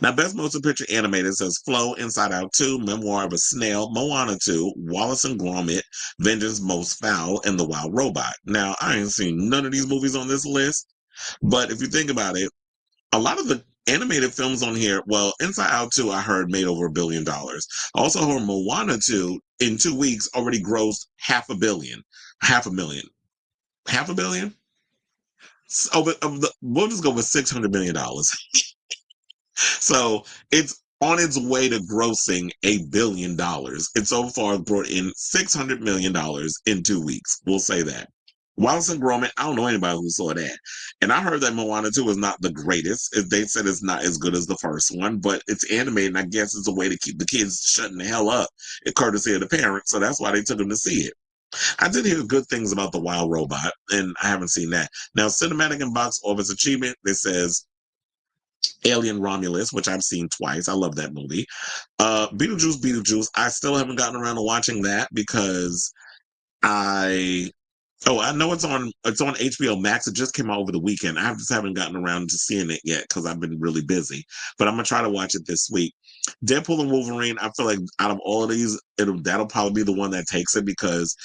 Now, Best Motion Picture Animated says Flow, Inside Out 2, Memoir of a Snail, Moana 2, Wallace and Gromit, Vengeance Most Foul, and The Wild Robot. Now, I ain't seen none of these movies on this list, but if you think about it, a lot of the animated films on here, well, Inside Out 2, I heard made over $1 billion. I also heard Moana 2 in 2 weeks already grossed $500 million. $500 million? So, we'll just go with $600 million. So it's on its way to grossing $1 billion. It so far brought in $600 million in 2 weeks. We'll say that. Wallace and Gromit, I don't know anybody who saw that. And I heard that Moana 2 is not the greatest. They said it's not as good as the first one, but it's animated, and I guess it's a way to keep the kids shutting the hell up, courtesy of the parents. So that's why they took them to see it. I did hear good things about The Wild Robot, and I haven't seen that. Now, cinematic and box office achievement, it says Alien Romulus, which I've seen twice. I love that movie. Beetlejuice. I still haven't gotten around to watching that because I I know it's on HBO Max. It just came out over the weekend. I just haven't gotten around to seeing it yet because I've been really busy. But I'm gonna try to watch it this week. Deadpool and Wolverine, I feel like out of all of these, that'll probably be the one that takes it because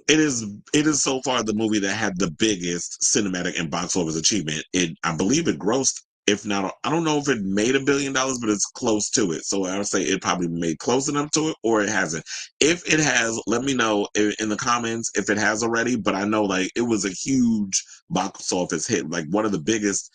it is so far the movie that had the biggest cinematic and box office achievement. I believe it grossed, if not, I don't know if it made $1 billion, but it's close to it. So I would say it probably made close enough to it, or it hasn't. If it has, let me know in the comments if it has already. But I know like it was a huge box office hit, like one of the biggest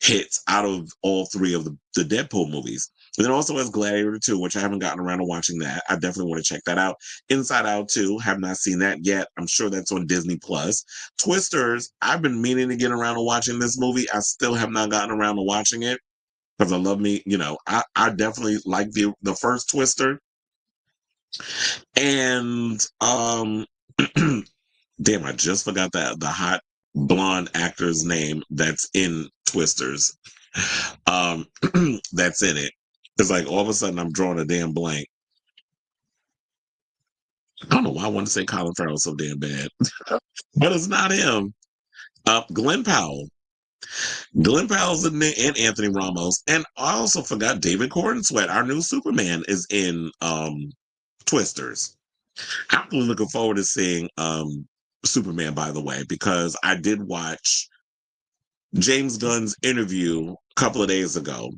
hits out of all three of the Deadpool movies. And then also has Gladiator 2, which I haven't gotten around to watching that. I definitely want to check that out. Inside Out 2, have not seen that yet. I'm sure that's on Disney Plus. Twisters, I've been meaning to get around to watching this movie. I still have not gotten around to watching it because I love me, I definitely like the first Twister. And damn, I just forgot that the hot blonde actor's name that's in Twisters. That's in it. It's like all of a sudden I'm drawing a damn blank. I don't know why I want to say Colin Farrell so damn bad, but it's not him. Glenn Powell. Glenn Powell's in there, and Anthony Ramos. And I also forgot David Cornsweet, our new Superman, is in Twisters. I'm really looking forward to seeing Superman, by the way, because I did watch James Gunn's interview a couple of days ago,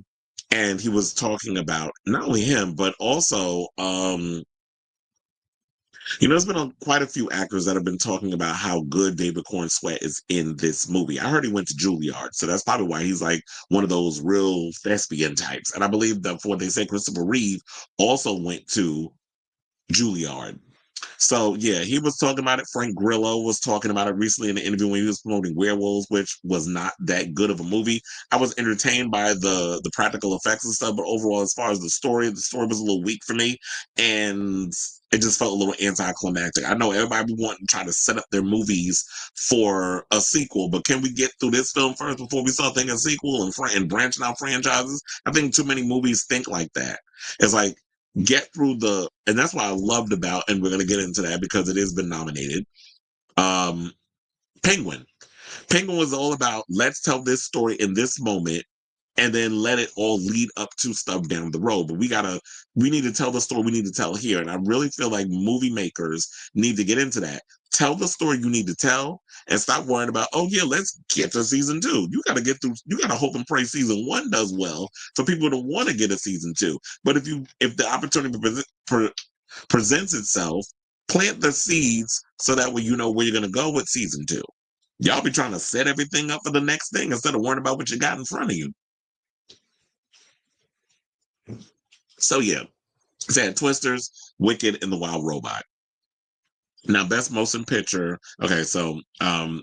and he was talking about not only him, but also there's been quite a few actors that have been talking about how good David Cornsweet is in this movie. I heard he went to Juilliard, so that's probably why he's like one of those real thespian types. And I believe that for what they say, Christopher Reeve also went to Juilliard. So yeah, he was talking about it. Frank Grillo was talking about it recently in an interview when he was promoting Werewolves, which was not that good of a movie. I was entertained by the practical effects and stuff, but overall, as far as the story was a little weak for me, and it just felt a little anticlimactic. I know everybody be wanting to try to set up their movies for a sequel, but can we get through this film first before we start thinking sequel and branching out franchises? I think too many movies think like that. It's like get through and that's what I loved about, and we're going to get into that because it has been nominated. Penguin. Penguin was all about let's tell this story in this moment and then let it all lead up to stuff down the road. But we need to tell the story we need to tell here. And I really feel like movie makers need to get into that. Tell the story you need to tell and stop worrying about, oh yeah, let's get to season 2. You got to get through, you got to hope and pray season 1 does well for people to want to get a season 2. But if the opportunity presents itself, plant the seeds so that way you know where you're going to go with season 2. Y'all be trying to set everything up for the next thing instead of worrying about what you got in front of you. So yeah, it's had Twisters, Wicked, and The Wild Robot. Now, best motion picture. So let's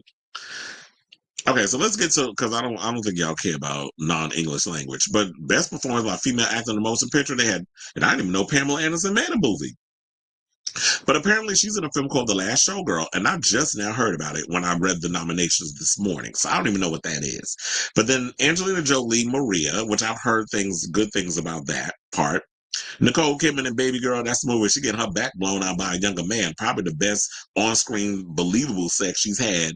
get to, because I don't think y'all care about non-English language, but best performance by female actor in the motion picture. And I didn't even know Pamela Anderson made a movie. But apparently she's in a film called The Last Showgirl, and I just now heard about it when I read the nominations this morning. So I don't even know what that is. But then Angelina Jolie, Maria, which I've heard good things about that part. Nicole Kidman and Baby Girl, that's the movie where she getting her back blown out by a younger man. Probably the best on-screen believable sex she's had,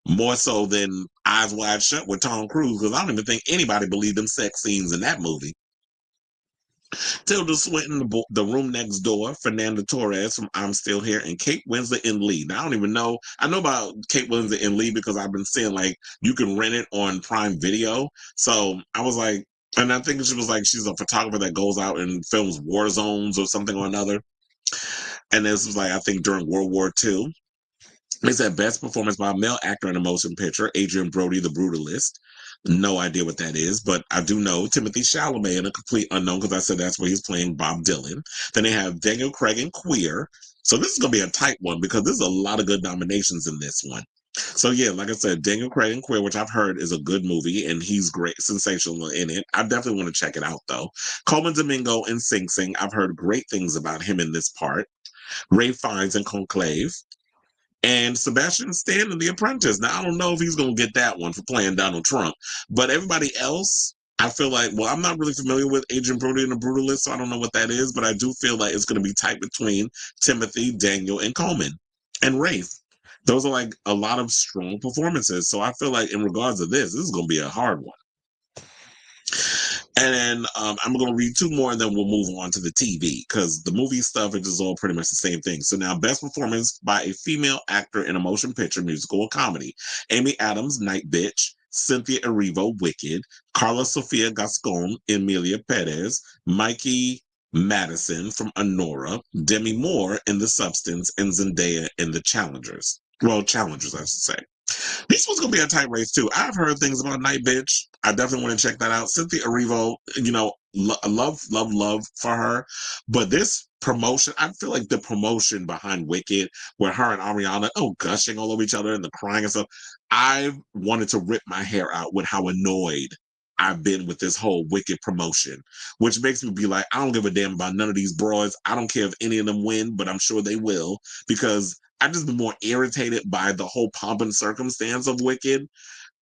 more so than Eyes Wide Shut with Tom Cruise, because I don't even think anybody believed them sex scenes in that movie. Tilda Swinton, The Room Next Door, Fernanda Torres from I'm Still Here, and Kate Winslet in Lead. Now, I don't even know. I know about Kate Winslet in Lead because I've been seeing like you can rent it on Prime Video. So I was like, and I think she was like, she's a photographer that goes out and films war zones or something or another. And this was like, I think during World War II. It's at best performance by a male actor in a motion picture, Adrian Brody, The Brutalist. No idea what that is, but I do know Timothy Chalamet in A Complete Unknown because I said that's where he's playing Bob Dylan. Then they have Daniel Craig in Queer. So this is going to be a tight one because there's a lot of good nominations in this one. So yeah, like I said, Daniel Craig in Queer, which I've heard is a good movie, and he's great, sensational in it. I definitely want to check it out though. Coleman Domingo in Sing Sing. I've heard great things about him in this part. Ray Fiennes in Conclave. and Sebastian Stan in The Apprentice. Now, I don't know if he's going to get that one for playing Donald Trump, but everybody else, I feel like, well, I'm not really familiar with Agent Brody and the Brutalist, so I don't know what that is, but I do feel like it's going to be tight between Timothy, Daniel, and Coleman, and Rafe. Those are like a lot of strong performances. So I feel like in regards to this is going to be a hard one. And then I'm going to read two more and then we'll move on to the TV because the movie stuff is just all pretty much the same thing. So now, best performance by a female actor in a motion picture, musical, or comedy. Amy Adams, Night Bitch. Cynthia Erivo, Wicked. Carla Sofia Gascon, Emilia Perez. Mikey Madison from Honora. Demi Moore in The Substance. And Zendaya in The Challengers. Well, Challengers, I should say. This one's gonna be a tight race too. I've heard things about Night Bitch. I definitely want to check that out. Cynthia Erivo, love for her. But this promotion, I feel like the promotion behind Wicked, where her and Ariana, gushing all over each other and the crying and stuff. I've wanted to rip my hair out with how annoyed I've been with this whole Wicked promotion, which makes me be like, I don't give a damn about none of these broads. I don't care if any of them win, but I'm sure they will because I've just been more irritated by the whole pomp and circumstance of Wicked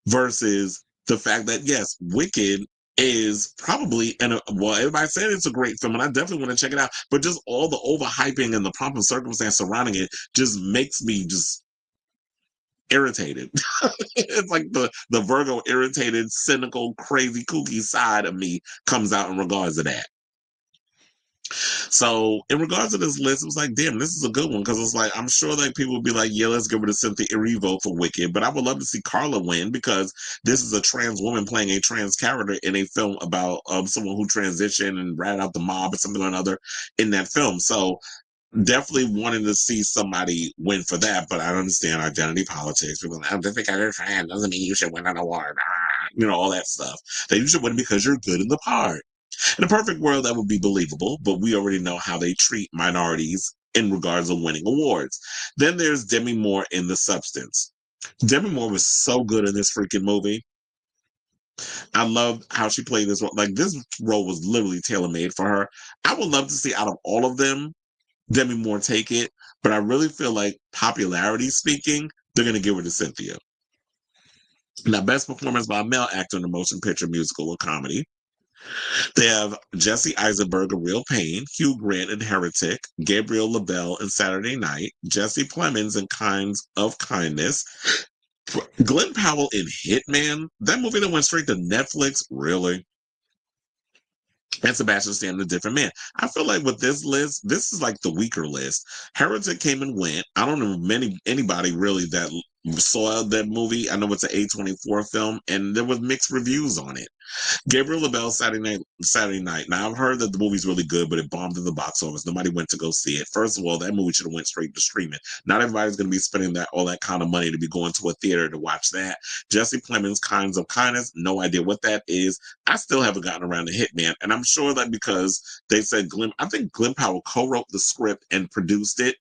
versus the fact that, yes, Wicked is probably, well, everybody said it's a great film, and I definitely want to check it out, but just all the overhyping and the pomp and circumstance surrounding it just makes me just irritated. It's like the Virgo irritated, cynical, crazy, kooky side of me comes out in regards to that. So in regards to this list, it was like, damn, this is a good one because it's like I'm sure like people would be like, yeah, let's give it to Cynthia Erivo for Wicked, but I would love to see Carla win because this is a trans woman playing a trans character in a film about someone who transitioned and ratted out the mob or something or another in that film. So definitely wanting to see somebody win for that, but I understand identity politics. People like, just because you're trans doesn't mean you should win an award. All that stuff. That you should win because you're good in the part. In a perfect world, that would be believable, but we already know how they treat minorities in regards of winning awards. Then there's Demi Moore in The Substance. Demi Moore was so good in this freaking movie. I love how she played this role. Like, this role was literally tailor-made for her. I would love to see out of all of them, Demi Moore take it, but I really feel like popularity speaking, they're going to give it to Cynthia. Now, best performance by a male actor in a motion picture, musical, or comedy. They have Jesse Eisenberg in Real Pain, Hugh Grant in Heretic, Gabriel LaBelle in Saturday Night, Jesse Plemons in Kinds of Kindness, Glenn Powell in Hitman. That movie that went straight to Netflix, really? And Sebastian Stan in A Different Man. I feel like with this list, this is like the weaker list. Heretic came and went. I don't know anybody really that saw that movie. I know it's an A24 film, and there was mixed reviews on it. Gabriel LaBelle, Saturday Night. Now, I've heard that the movie's really good, but it bombed in the box office. Nobody went to go see it. First of all, that movie should have went straight to streaming. Not everybody's going to be spending all that kind of money to be going to a theater to watch that. Jesse Plemons, Kinds of Kindness. No idea what that is. I still haven't gotten around to Hitman, and I'm sure that because they said I think Glenn Powell co-wrote the script and produced it,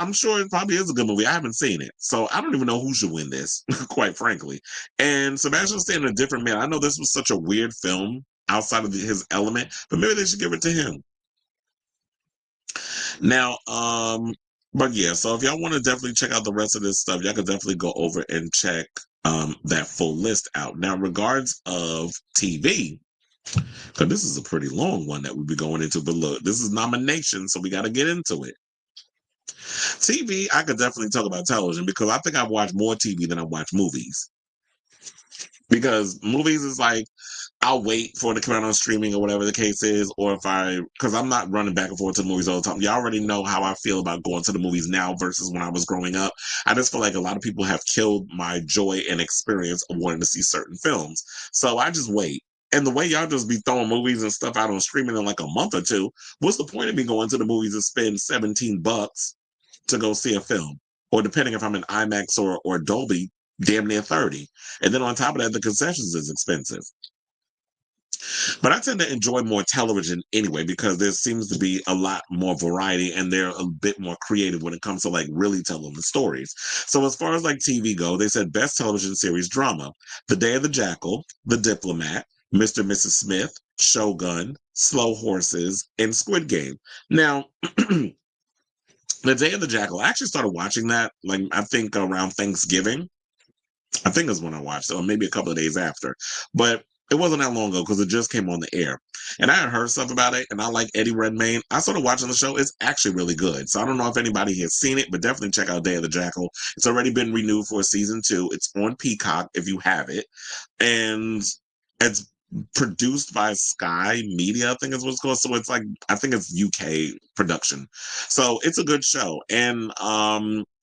I'm sure it probably is a good movie. I haven't seen it. So I don't even know who should win this, quite frankly. And Sebastian Stan, A Different Man. I know this was such a weird film outside of his element, but maybe they should give it to him. Now, but yeah, so if y'all want to definitely check out the rest of this stuff, y'all can definitely go over and check that full list out. Now, regards of TV, because this is a pretty long one that we'll be going into, but look, this is nomination, so we got to get into it. TV, I could definitely talk about television because I think I watch more TV than I watch movies. Because movies is like, I'll wait for it to come out on streaming or whatever the case is, or because I'm not running back and forth to the movies all the time. Y'all already know how I feel about going to the movies now versus when I was growing up. I just feel like a lot of people have killed my joy and experience of wanting to see certain films. So I just wait. And the way y'all just be throwing movies and stuff out on streaming in like a month or two, what's the point of me going to the movies and spend $17 to go see a film? Or depending if I'm in IMAX or Dolby, damn near 30. And then on top of that, the concessions is expensive. But I tend to enjoy more television anyway because there seems to be a lot more variety and they're a bit more creative when it comes to like really telling the stories. So as far as like TV go, they said best television series drama: The Day of the Jackal, The Diplomat, Mr. and Mrs. Smith, Shogun, Slow Horses, and Squid Game. Now, The Day of the Jackal. I actually started watching that, like, I think around Thanksgiving. I think is when I watched it, or maybe a couple of days after. But it wasn't that long ago because it just came on the air. And I had heard stuff about it, and I like Eddie Redmayne. I started watching the show. It's actually really good. So I don't know if anybody has seen it, but definitely check out Day of the Jackal. It's already been renewed for season 2. It's on Peacock if you have it. And it's produced by Sky Media, I think is what it's called. So it's like, I think it's UK production. So it's a good show. And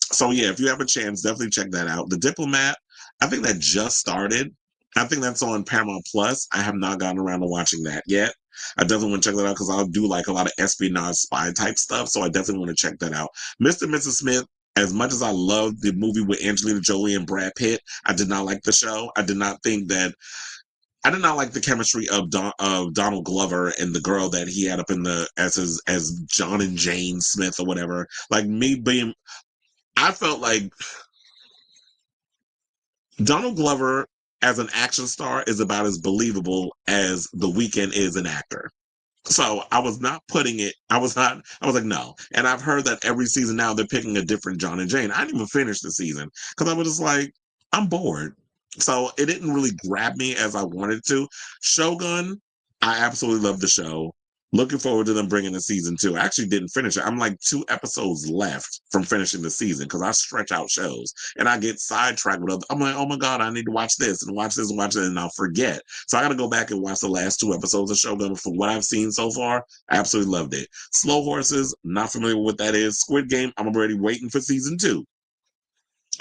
so yeah, if you have a chance, definitely check that out. The Diplomat, I think that just started. I think that's on Paramount Plus. I have not gotten around to watching that yet. I definitely want to check that out because I do like a lot of espionage spy type stuff. So I definitely want to check that out. Mr. and Mrs. Smith, as much as I love the movie with Angelina Jolie and Brad Pitt, I did not like the show. I did not like the chemistry of Donald Glover and the girl that he had up in the as John and Jane Smith or whatever. Like me being, I felt like Donald Glover as an action star is about as believable as The Weeknd is an actor. So I was not putting it, I was like, no. And I've heard that every season now they're picking a different John and Jane. I didn't even finish the season because I was just like, I'm bored. So it didn't really grab me as I wanted to. Shogun, I absolutely love the show. Looking forward to them bringing a season 2. I actually didn't finish it. I'm like 2 episodes left from finishing the season because I stretch out shows and I get sidetracked with other. I'm like, oh my God, I need to watch this and watch this and watch it, and I'll forget. So I got to go back and watch the last 2 episodes of Shogun. From what I've seen so far, I absolutely loved it. Slow Horses, not familiar with what that is. Squid Game, I'm already waiting for season 2.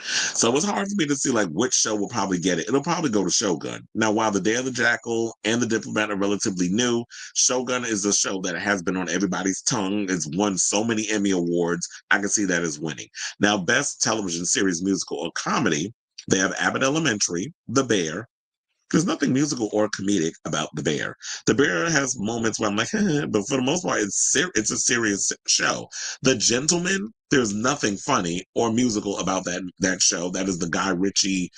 So it's hard for me to see like which show will probably get it. It'll probably go to Shogun. Now, while The Day of the Jackal and The Diplomat are relatively new, Shogun is a show that has been on everybody's tongue. It's won so many Emmy Awards. I can see that as winning. Now, Best Television Series, Musical or Comedy, they have Abbott Elementary, The Bear. There's nothing musical or comedic about The Bear. The Bear has moments where I'm like, but for the most part, it's a serious show. The Gentleman, there's nothing funny or musical about that show. That is the Guy Ritchie,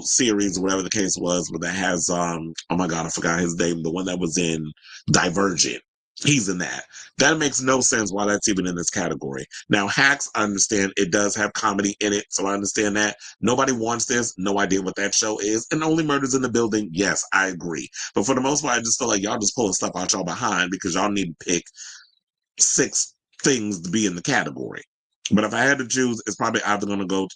series, whatever the case was, but that has oh my God, I forgot his name, the one that was in Divergent. He's in that. That makes no sense why that's even in this category. Now, Hacks, I understand it does have comedy in it, so I understand that. Nobody wants this. No idea what that show is. And Only Murders in the Building, yes, I agree. But for the most part, I just feel like y'all just pulling stuff out y'all behind because y'all need to pick 6 things to be in the category. But if I had to choose, it's probably either going to go to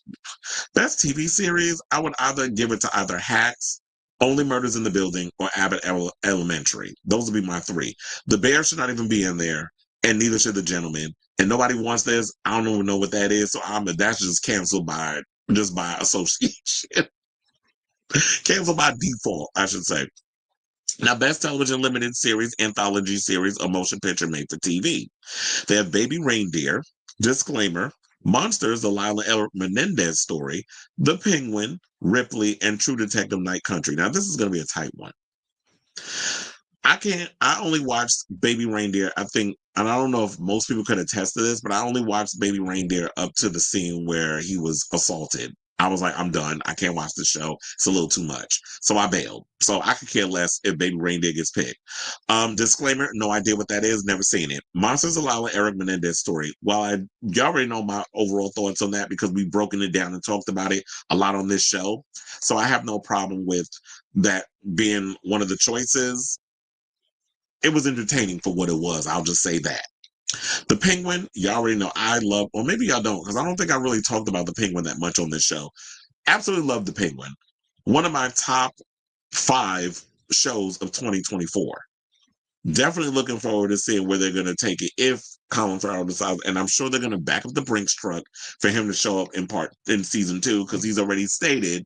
Best TV Series. I would either give it to either Hacks, Only Murders in the Building, or Abbott Elementary. Those would be my 3. The Bear should not even be in there, and neither should The Gentleman. And nobody wants this. I don't even know what that is, so that's just canceled by association. Canceled by default, I should say. Now, Best Television Limited Series, Anthology Series, or Motion Picture Made for TV. They have Baby Reindeer, Disclaimer, Monsters, the Lila L. Menendez story, The Penguin, Ripley, and True Detective Night Country. Now, this is going to be a tight one. I only watched Baby Reindeer, I think, and I don't know if most people could attest to this, but I only watched Baby Reindeer up to the scene where he was assaulted. I was like, I'm done. I can't watch this show. It's a little too much. So I bailed. So I could care less if Baby Reindeer gets picked. Disclaimer, no idea what that is. Never seen it. Monsters of Lila Eric Menendez story. While you already know my overall thoughts on that because we've broken it down and talked about it a lot on this show. So I have no problem with that being one of the choices. It was entertaining for what it was. I'll just say that. The Penguin, you already know I love, or maybe y'all don't, because I don't think I really talked about the Penguin that much on this show. Absolutely love the Penguin. One of my top 5 shows of 2024. Definitely looking forward to seeing where they're going to take it if Colin Farrell decides, and I'm sure they're going to back up the Brinks truck for him to show up in season 2 because he's already stated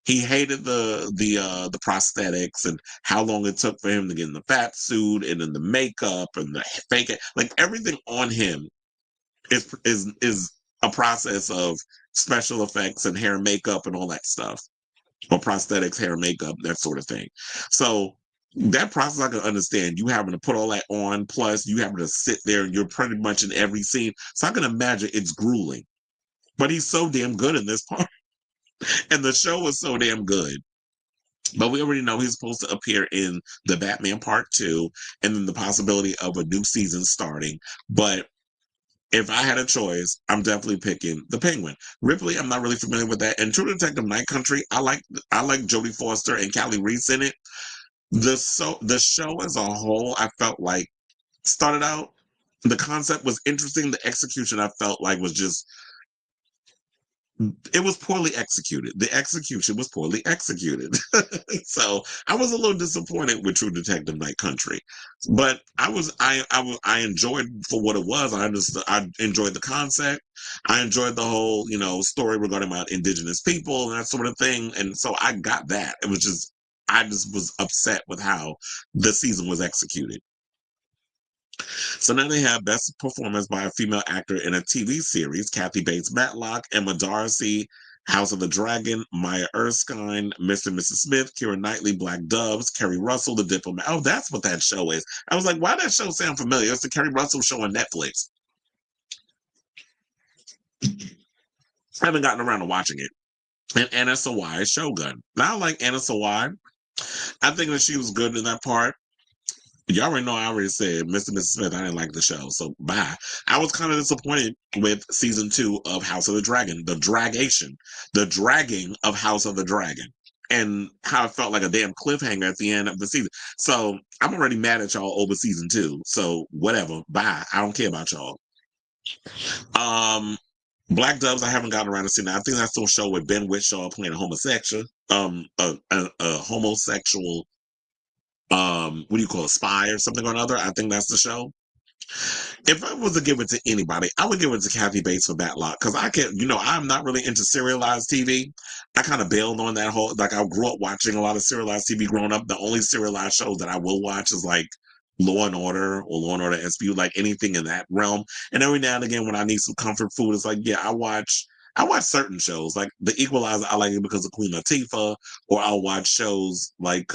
he hated the prosthetics and how long it took for him to get in the fat suit and in the makeup and the fake it. Like everything on him is a process of special effects and hair and makeup and all that stuff, or prosthetics, hair, makeup, that sort of thing. So that process I can understand. You having to put all that on, plus you having to sit there and you're pretty much in every scene. So I can imagine it's grueling. But he's so damn good in this part. And the show was so damn good. But we already know he's supposed to appear in the Batman Part 2 and then the possibility of a new season starting. But if I had a choice, I'm definitely picking the Penguin. Ripley, I'm not really familiar with that. And True Detective Night Country, I like Jodie Foster and Callie Reese in it. The show as a whole, I felt like started out. The concept was interesting. The execution, I felt like, was just it was poorly executed. The execution was poorly executed. So I was a little disappointed with True Detective Night Country, but I enjoyed for what it was. I understood. I enjoyed the concept. I enjoyed the whole story regarding about indigenous people and that sort of thing. And so I got that. It was just I just was upset with how the season was executed. So now they have best performance by a female actor in a TV series: Kathy Bates Matlock, Emma Darcy, House of the Dragon, Maya Erskine, Mr. and Mrs. Smith, Keira Knightley, Black Doves, Kerry Russell, The Diplomat. Oh, that's what that show is. I was like, why does that show sound familiar? It's the Kerry Russell show on Netflix. I haven't gotten around to watching it. And Anna Sawai, Shogun. Now I like Anna Sawai. I think that she was good in that part. You already know I already said Mr. and Mrs. Smith, I didn't like the show, so bye. I was kind of disappointed with season 2 of House of the Dragon, the dragging of House of the Dragon, and how it felt like a damn cliffhanger at the end of the season. So I'm already mad at y'all over season 2. So whatever, bye. I don't care about y'all. Um, Black Doves, I haven't gotten around to seeing that. I think that's some show with Ben Whishaw playing a homosexual, a homosexual what do you call it, spy or something or another. I think that's the show. If I was to give it to anybody, I would give it to Kathy Bates for Matlock, because I can, I'm not really into serialized TV. I kind of bailed on that whole, like, I grew up watching a lot of serialized TV growing up. The only serialized shows that I will watch is like Law and Order or Law and Order SVU, like anything in that realm. And every now and again, when I need some comfort food, it's like, yeah, I watch certain shows like The Equalizer. I like it because of Queen Latifah, or I'll watch shows like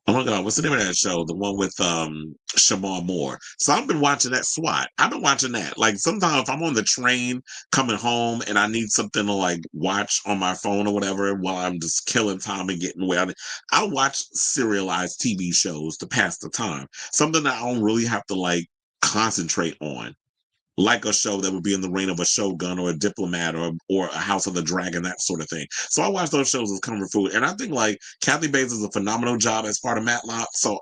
oh my God, what's the name of that show? The one with Shamar Moore. So I've been watching that. SWAT. I've been watching that. Like sometimes if I'm on the train coming home and I need something to like watch on my phone or whatever while I'm just killing time and getting away, I'll watch serialized TV shows to pass the time. Something that I don't really have to like concentrate on, like a show that would be in the reign of a Shogun or a Diplomat or a House of the Dragon, that sort of thing. So I watch those shows as comfort food, and I think like Kathy Bates does a phenomenal job as part of Matlock. So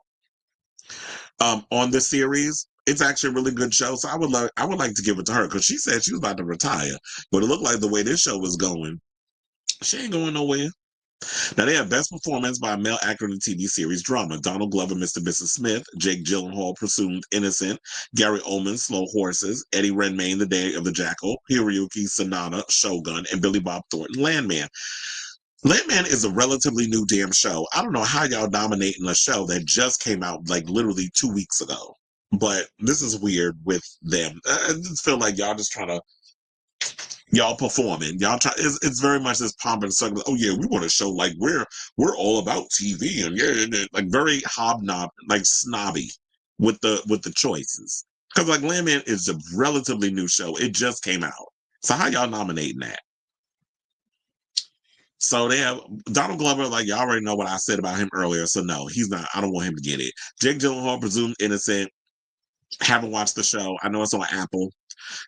on this series, it's actually a really good show. So I would like to give it to her because she said she was about to retire, but it looked like the way this show was going, she ain't going nowhere. Now they have best performance by a male actor in the TV series drama: Donald Glover, Mr. and Mrs. Smith; Jake Gyllenhaal, Presumed Innocent; Gary Oldman, Slow Horses; Eddie Redmayne, The Day of the Jackal; Hiroyuki Sanada, Shogun; and Billy Bob Thornton, Landman. Landman is a relatively new damn show. I don't know how y'all dominating a show that just came out like literally 2 weeks ago. But this is weird with them. I just feel like y'all just trying to y'all performing. Y'all try. It's very much this pomp and circumstance. Oh yeah, we want to show like we're all about TV and yeah, like very hobnob, like snobby with the choices. Because like Landman is a relatively new show. It just came out. So how y'all nominating that? So they have Donald Glover. Like y'all already know what I said about him earlier. So no, he's not. I don't want him to get it. Jake Gyllenhaal, Presumed Innocent. Haven't watched the show. I know it's on Apple.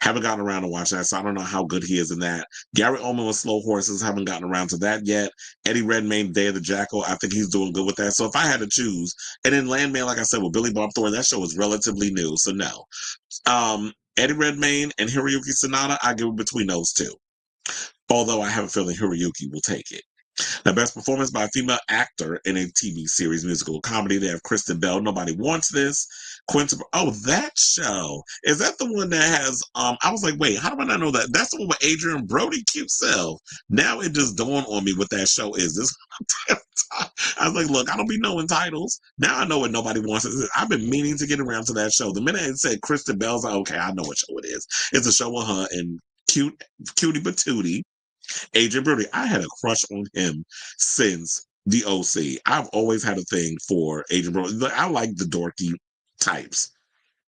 Haven't gotten around to watch that, so I don't know how good he is in that. Gary Oldman with Slow Horses. Haven't gotten around to that yet. Eddie Redmayne, Day of the Jackal. I think he's doing good with that. So if I had to choose, and then Landman, like I said, with Billy Bob Thornton, that show is relatively new, so no. Eddie Redmayne and Hiroyuki Sanada, I give it between those two. Although I have a feeling Hiroyuki will take it. The best performance by a female actor in a TV series, musical, comedy. They have Kristen Bell, Nobody Wants This. Quentin, oh, that show. Is that the one that has, I was like, wait, how do I not know that? That's the one with Adrian Brody, cute self. Now it just dawned on me what that show is. This I was like, look, I don't be knowing titles. Now I know what Nobody Wants This. I've been meaning to get around to that show. The minute it said Kristen Bell's, like, okay, I know what show it is. It's a show with her and cutie patootie. Adrian Brody, I had a crush on him since the OC. I've always had a thing for Adrian Brody. I like the dorky types.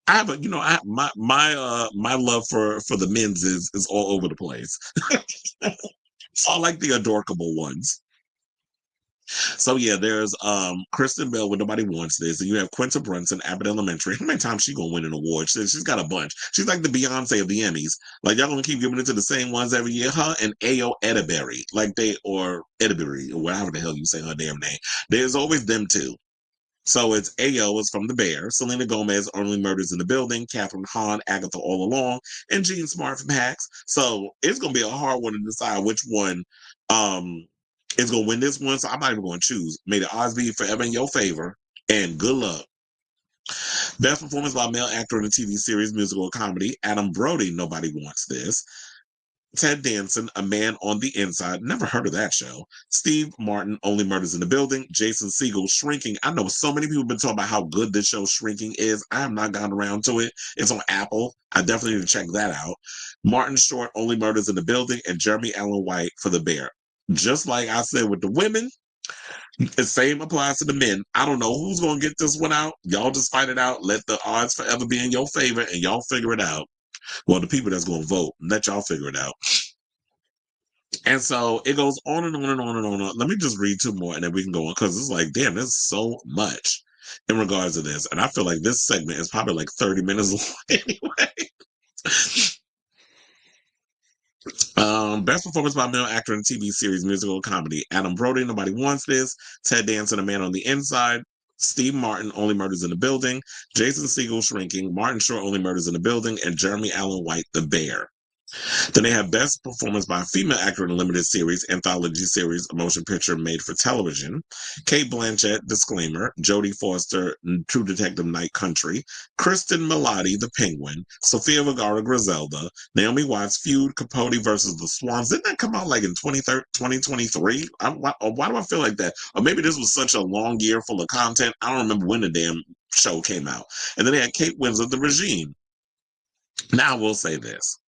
I have a, my love for the men's is all over the place. So I like the adorkable ones. So yeah, there's Kristen Bell with Nobody Wants This, and you have Quinta Brunson, Abbott Elementary. How many times she gonna win an award? She's got a bunch. She's like the Beyonce of the Emmys. Like y'all gonna keep giving it to the same ones every year. Her and Ayo Edeberry, like they or Edeberry, or whatever the hell you say her damn name. There's always them two. So it's Ayo is from The Bear, Selena Gomez, Only Murders in the Building, Catherine Hahn, Agatha All Along, and Jean Smart from Hacks. So it's gonna be a hard one to decide which one um is gonna win this one. So I'm not even gonna choose. May the odds be forever in your favor, and good luck. Best performance by male actor in a TV series, musical, or comedy. Adam Brody, Nobody Wants This. Ted Danson, A Man on the Inside. Never heard of that show. Steve Martin, Only Murders in the Building. Jason Segel, Shrinking. I know so many people have been talking about how good this show Shrinking is. I have not gotten around to it. It's on Apple. I definitely need to check that out. Martin Short, Only Murders in the Building, and Jeremy Allen White for The Bear. Just like I said with the women, the same applies to the men. I don't know who's going to get this one out. Y'all just fight it out. Let the odds forever be in your favor, and y'all figure it out. Well, the people that's going to vote, let y'all figure it out. And so it goes on and on and on and on. Let me just read two more and then we can go on because it's like, damn, there's so much in regards to this. And I feel like this segment is probably like 30 minutes long anyway. Best performance by male actor in TV series, musical, comedy. Adam Brody, Nobody Wants This. Ted Danson, A Man on the Inside. Steve Martin, Only Murders in the Building. Jason Segel, Shrinking. Martin Short, Only Murders in the Building. And Jeremy Allen White, The Bear. Then they have Best Performance by a Female Actor in a Limited Series, Anthology Series, a Motion Picture Made for Television. Kate Blanchett, Disclaimer. Jodie Foster, True Detective Night Country. Kristen Milotti, The Penguin. Sofia Vergara, Griselda. Naomi Watts, Feud, Capote versus the Swans. Didn't that come out like in 2023? Why do I feel like that? Or maybe this was such a long year full of content. I don't remember when the damn show came out. And then they had Kate Winslet, The Regime. Now I will say this.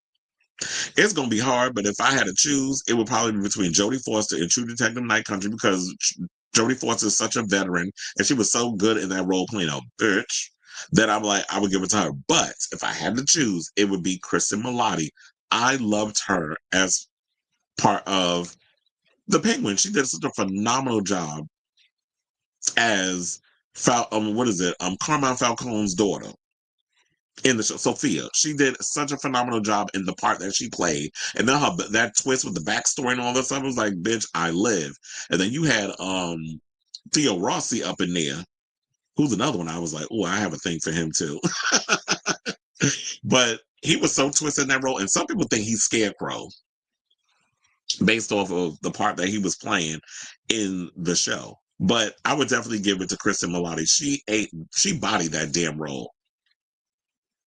It's gonna be hard, but if I had to choose, it would probably be between Jodie Foster and True Detective Night Country because Jodie Foster is such a veteran and she was so good in that role playing a bitch that I'm like, I would give it to her. But if I had to choose, it would be Kristen Milotti. I loved her as part of The Penguin. She did such a phenomenal job as Carmine Falcone's daughter in the show, Sophia. She did such a phenomenal job in the part that she played. And then that twist with the backstory and all this stuff, I was like, bitch, I live. And then you had Theo Rossi up in there, who's another one I was like, oh, I have a thing for him too. But he was so twisted in that role. And some people think he's Scarecrow based off of the part that he was playing in the show. But I would definitely give it to Kristen Milotti. She bodied that damn role.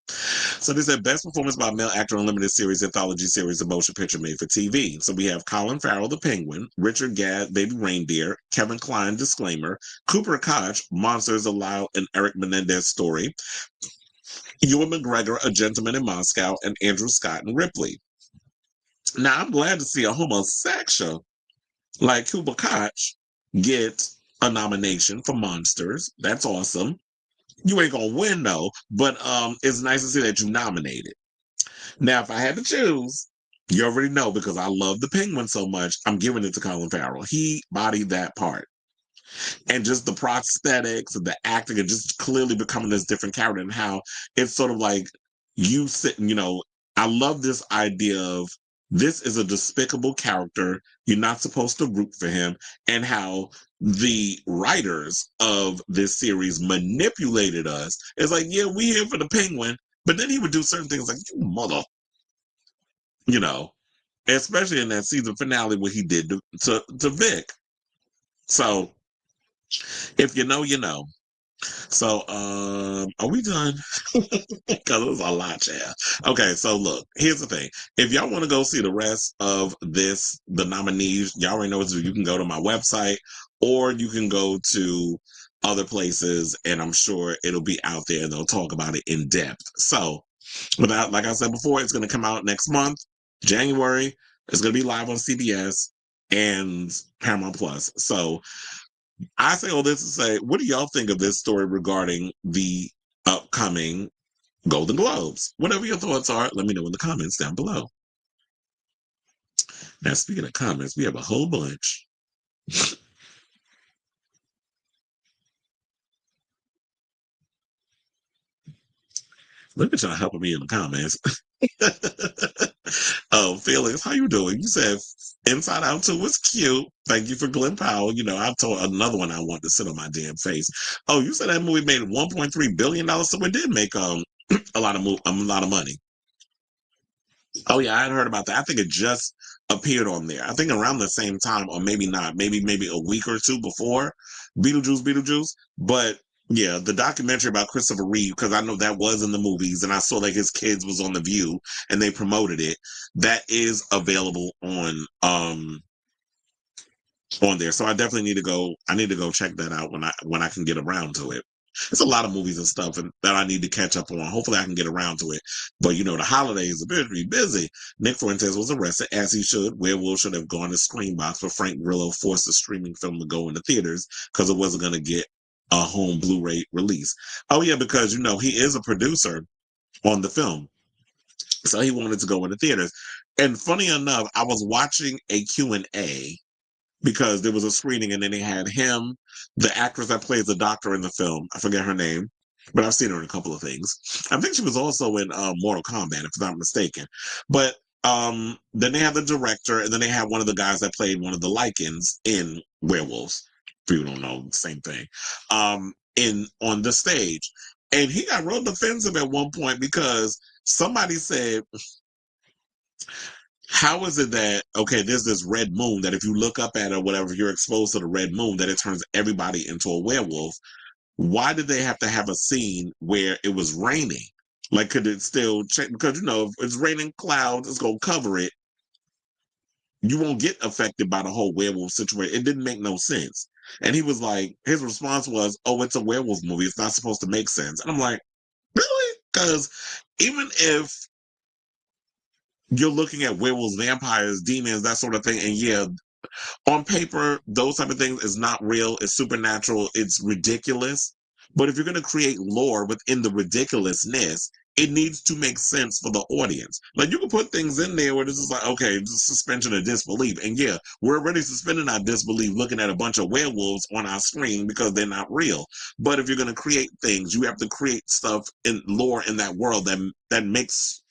So they said Best Performance by Male Actor in Limited Series, Anthology Series, a Motion Picture Made for TV. So we have Colin Farrell, The Penguin, Richard Gadd, Baby Reindeer, Kevin Kline, Disclaimer, Cooper Koch, Monsters Aloud, and Eric Menendez Story, Ewan McGregor, A Gentleman in Moscow, and Andrew Scott and Ripley. Now I'm glad to see a homosexual like Cooper Koch get a nomination for Monsters. That's awesome. You ain't gonna win though, but it's nice to see that you nominated. Now, if I had to choose, you already know because I love the Penguin so much, I'm giving it to Colin Farrell. He bodied that part. And just the prosthetics and the acting and just clearly becoming this different character and how it's sort of like you sitting, I love this idea of this is a despicable character. You're not supposed to root for him. And how the writers of this series manipulated us. It's like, yeah, we here for the Penguin. But then he would do certain things like, you mother, you know, especially in that season finale what he did to Vic. So if you know, you know. So are we done? Because it was a lot, yeah. Okay, so look, here's the thing. If y'all want to go see the rest of the nominees, y'all already know what to do. You can go to my website or you can go to other places and I'm sure it'll be out there and they'll talk about it in depth. So without, like I said before, it's going to come out next month, January. It's going to be live on CBS and Paramount Plus. So I say all this to say, what do y'all think of this story regarding the upcoming Golden Globes? Whatever your thoughts are, let me know in the comments down below. Now, speaking of comments, we have a whole bunch. Look at y'all helping me in the comments. Oh, Felix, how you doing? You said Inside Out 2 was cute. Thank you for Glenn Powell. You know, I told another one I wanted to sit on my damn face. Oh, you said that movie made $1.3 billion, so it did make a lot of money. Oh yeah, I had heard about that. I think it just appeared on there. I think around the same time, or maybe not, maybe a week or two before Beetlejuice. But yeah, the documentary about Christopher Reeve, because I know that was in the movies, and I saw like his kids was on The View, and they promoted it. That is available on there. So I definitely need to go. I need to go check that out when I can get around to it. It's a lot of movies and stuff that I need to catch up on. Hopefully, I can get around to it. But you know, the holidays are very busy. Nick Fuentes was arrested, as he should. Werewolf should have gone to Screenbox, but Frank Grillo forced the streaming film to go into theaters because it wasn't going to get a home Blu-ray release. Oh yeah, because you know he is a producer on the film, so he wanted to go into theaters. And funny enough, I was watching a Q&A because there was a screening and then they had him, the actress that plays the doctor in the film. I forget her name, but I've seen her in a couple of things. I think she was also in Mortal Kombat, if I'm not mistaken. But then they had the director, and then they had one of the guys that played one of the Lycans in Werewolves. If you don't know, same thing. In on the stage. And he got real defensive at one point because somebody said, how is it that, okay, there's this red moon that if you look up at it or whatever, you're exposed to the red moon, that it turns everybody into a werewolf? Why did they have to have a scene where it was raining? Like, could it still change? Because, you know, if it's raining clouds, it's going to cover it. You won't get affected by the whole werewolf situation. It didn't make no sense. And he was like, his response was, oh, it's a werewolf movie. It's not supposed to make sense. And I'm like, really? Because even if you're looking at werewolves, vampires, demons, that sort of thing. And yeah, on paper, those type of things is not real. It's supernatural. It's ridiculous. But if you're going to create lore within the ridiculousness, it needs to make sense for the audience. Like you can put things in there where this is like, okay, suspension of disbelief. And yeah, we're already suspending our disbelief looking at a bunch of werewolves on our screen because they're not real. But if you're going to create things, you have to create stuff in lore in that world that makes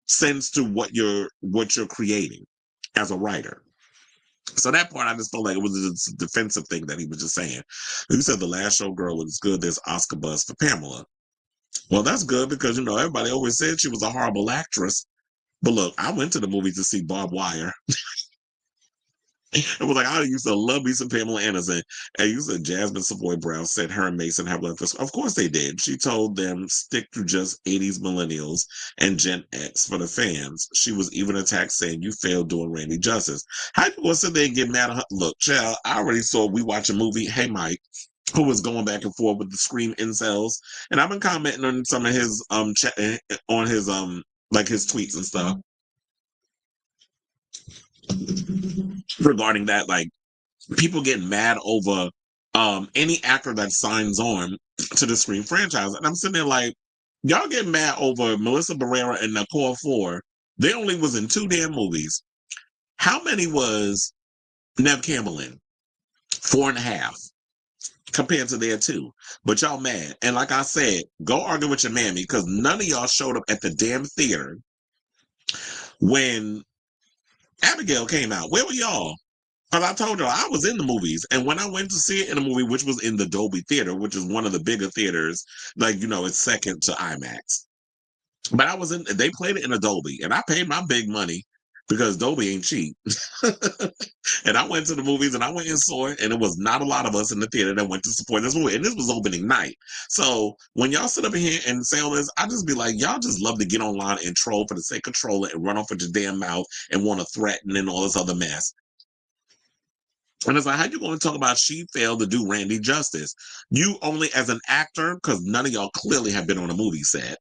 sense to what you're creating as a writer. So that part, I just felt like it was a defensive thing that he was just saying. He said the last show girl was good. There's Oscar buzz for Pamela. Well, that's good because, you know, everybody always said she was a horrible actress. But look, I went to the movie to see Bob Wire. It was like, I used to love me some Pamela Anderson. And you said Jasmine Savoy Brown said her and Mason have left us. Of course they did. She told them stick to just 80s millennials and Gen X for the fans. She was even attacked saying you failed doing Randy justice. How you gonna sit there and get mad at her? Look, child, I already saw we watch a movie. Hey Mike, who was going back and forth with the Scream incels. And I've been commenting on some of his on his like his tweets and stuff regarding that, like people get mad over any actor that signs on to the Scream franchise. And I'm sitting there like, y'all get mad over Melissa Barrera and Nicole Ford. They only was in 2 damn movies. How many was Nev Campbell in? 4.5 compared to their 2. But y'all mad. And like I said, go argue with your mammy because none of y'all showed up at the damn theater when Abigail came out. Where were y'all? Because I told you I was in the movies, and when I went to see it in a movie, which was in the Dolby Theater, which is one of the bigger theaters, like you know, it's second to IMAX. But I was in. They played it in a Dolby, and I paid my big money because Dolby ain't cheap. And I went to the movies, and I went and saw it, and it was not a lot of us in the theater that went to support this movie, and this was opening night. So when y'all sit up here and say all this, I just be like, y'all just love to get online and troll for the sake of trolling and run off with your damn mouth and want to threaten and all this other mess. And it's like, how you going to talk about she failed to do Randy justice? You only as an actor, because none of y'all clearly have been on a movie set.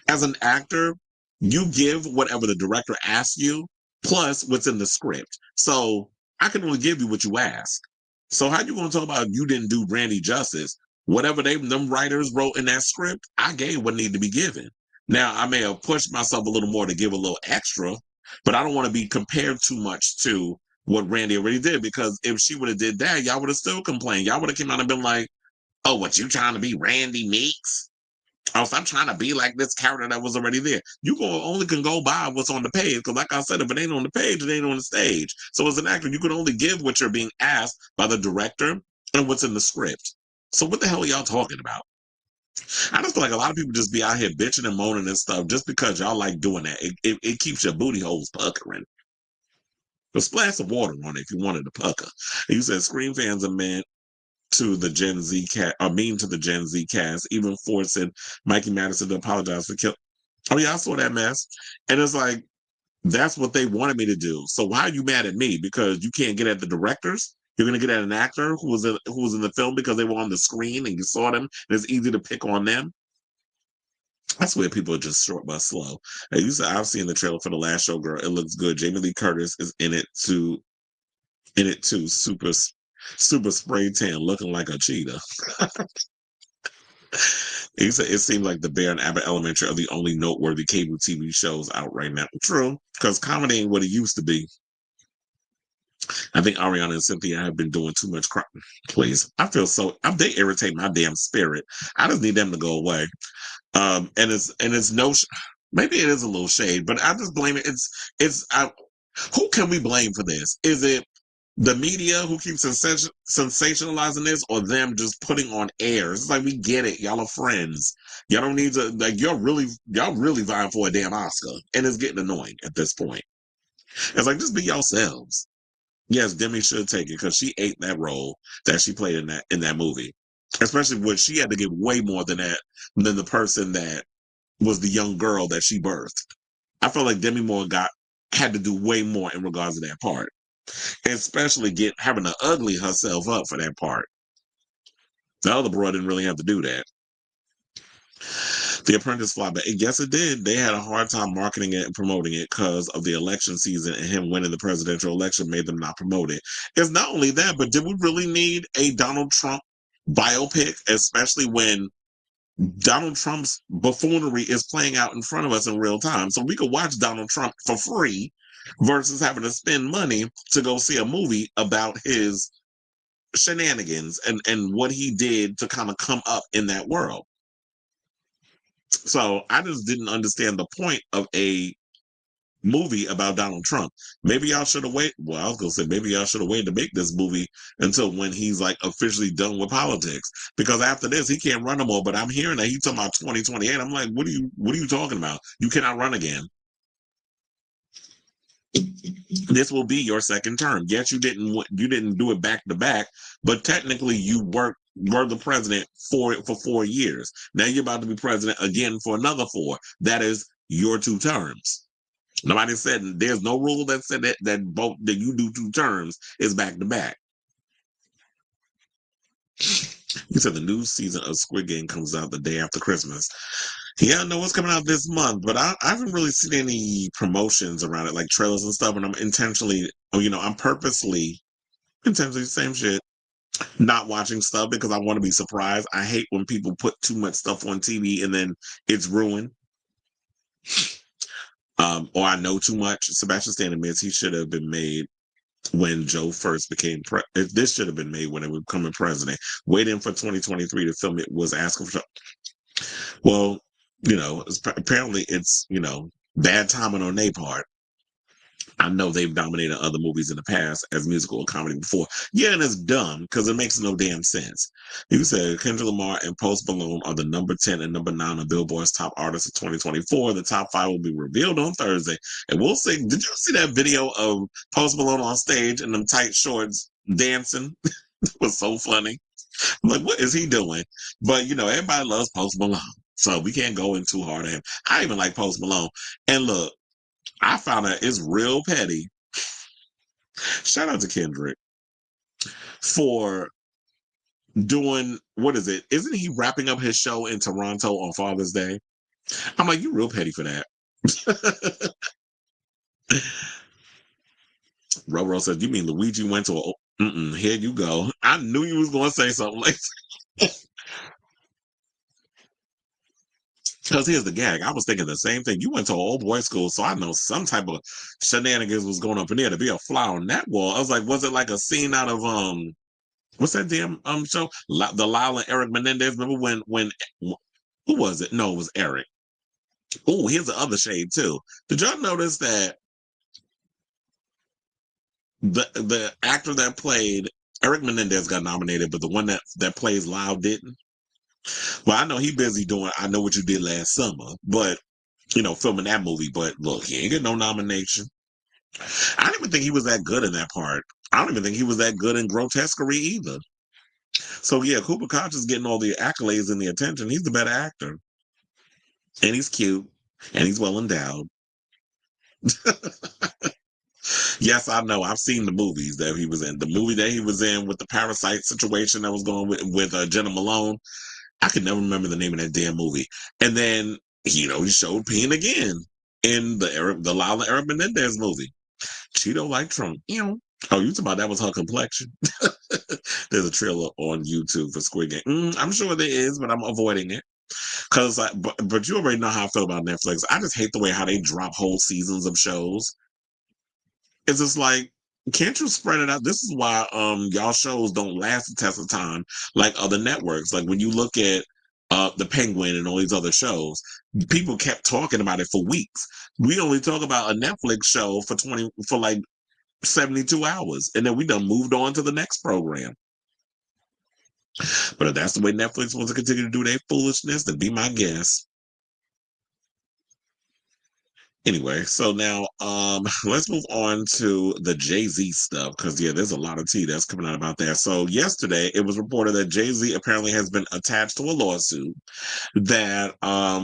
As an actor, you give whatever the director asks you, plus what's in the script. So I can only give you what you ask. So how you going to talk about you didn't do Randy justice? Whatever them writers wrote in that script, I gave what needed to be given. Now, I may have pushed myself a little more to give a little extra, but I don't want to be compared too much to what Randy already did, because if she would have did that, y'all would have still complained. Y'all would have came out and been like, oh, what, you trying to be Randy Meeks? Oh, stop trying to be like this character that was already there. You only can go by what's on the page. Because like I said, if it ain't on the page, it ain't on the stage. So as an actor, you can only give what you're being asked by the director and what's in the script. So what the hell are y'all talking about? I just feel like a lot of people just be out here bitching and moaning and stuff just because y'all like doing that. It keeps your booty holes puckering. So splash some water on it if you wanted to pucker. And you said Scream fans are meant to the Gen Z cat, or mean to the Gen Z cast, even forcing Mikey Madison to apologize for kill. Oh yeah, I saw that mess, and it's like that's what they wanted me to do. So why are you mad at me? Because you can't get at the directors? You're gonna get at an actor who was in the film because they were on the screen and you saw them, and it's easy to pick on them. That's where people are just short but slow. And you said I've seen the trailer for the last show, girl. It looks good. Jamie Lee Curtis is in it too. Super spray tan, looking like a cheetah. He said it seems like the Bear and Abbott Elementary are the only noteworthy cable TV shows out right now. True, because comedy ain't what it used to be. I think Ariana and Cynthia have been doing too much crap. Please, I feel so. They irritate my damn spirit. I just need them to go away. And it's no. Maybe it is a little shade, but I just blame it. Who can we blame for this? Is it the media who keeps sensationalizing this, or them just putting on airs? It's like, we get it. Y'all are friends. Y'all don't need to, like, y'all really vying for a damn Oscar. And it's getting annoying at this point. It's like, just be yourselves. Yes, Demi should take it because she ate that role that she played in that movie. Especially when she had to give way more than that, than the person that was the young girl that she birthed. I felt like Demi Moore had to do way more in regards to that part. Especially having to ugly herself up for that part. The other bro didn't really have to do that. The Apprentice flopped, but yes, it did. They had a hard time marketing it and promoting it because of the election season, and him winning the presidential election made them not promote it. It's not only that, but did we really need a Donald Trump biopic, especially when Donald Trump's buffoonery is playing out in front of us in real time? So we could watch Donald Trump for free versus having to spend money to go see a movie about his shenanigans and what he did to kind of come up in that world. So I just didn't understand the point of a movie about Donald Trump. Maybe y'all should have waited. Well, I was gonna say maybe y'all should have waited to make this movie until when he's like officially done with politics. Because after this, he can't run no more. But I'm hearing that he's talking about 2028. I'm like, what are you talking about? You cannot run again. This will be your second term. Yes, you didn't do it back to back, but technically you were the president for 4 years. Now you're about to be president again for another 4. That is your 2 terms. Nobody said, there's no rule that said that you do 2 terms is back to back. He said the new season of Squid Game comes out the day after Christmas. Yeah, I know what's coming out this month, but I haven't really seen any promotions around it, like trailers and stuff. And I'm purposely, intentionally, same shit, not watching stuff because I want to be surprised. I hate when people put too much stuff on TV and then it's ruined. Or I know too much. Sebastian Stan admits he should have been made when Joe first became this should have been made when it was becoming president. Waiting for 2023 to film it was asking for. Well, apparently it's bad timing on their part. I know they've dominated other movies in the past as musical or comedy before. Yeah, and it's dumb because it makes no damn sense. You said Kendrick Lamar and Post Malone are the number 10 and number 9 on Billboard's top artists of 2024. The top 5 will be revealed on Thursday, and we'll see. Did you see that video of Post Malone on stage in them tight shorts dancing? It was so funny. I'm like, what is he doing? But everybody loves Post Malone, so we can't go in too hard at him. I even like Post Malone, and look. I found out it's real petty. Shout out to Kendrick for doing, what is it? Isn't he wrapping up his show in Toronto on Father's Day? I'm like, you real petty for that. Roro said, you mean Luigi went to here you go. I knew you was going to say something like that. Because here's the gag. I was thinking the same thing. You went to an old boy school, so I know some type of shenanigans was going up in there to be a fly on that wall. I was like, was it like a scene out of what's that damn show? The Lyle and Eric Menendez. Remember when Who was it? No, it was Eric. Oh, here's the other shade too. Did y'all notice that the actor that played Eric Menendez got nominated, but the one that plays Loud didn't? Well, I know he busy doing I Know What You Did Last Summer, but filming that movie. But look, he ain't get no nomination. I don't even think he was that good in that part. I don't even think he was that good in Grotesquerie either. So yeah, Cooper Koch is getting all the accolades and the attention. He's the better actor. And he's cute. And he's well endowed. Yes, I know. I've seen the movies that he was in. The movie that he was in with the parasite situation that was going with Jenna Malone. I can never remember the name of that damn movie. And then, he showed Peen again in the Lala Eric Menendez movie. Cheeto like Trump. Oh, you talking about that was her complexion? There's a trailer on YouTube for Squid Game. I'm sure there is, but I'm avoiding it. Cause but you already know how I feel about Netflix. I just hate the way how they drop whole seasons of shows. It's just like, can't you spread it out? This is why y'all shows don't last the test of time like other networks. Like when you look at the Penguin and all these other shows, people kept talking about it for weeks. We only talk about a Netflix show for like 72 hours, and then we done moved on to the next program. But if that's the way Netflix wants to continue to do their foolishness, then be my guest. Anyway, so now let's move on to the Jay-Z stuff, because there's a lot of tea that's coming out about that. So yesterday it was reported that Jay-Z apparently has been attached to a lawsuit that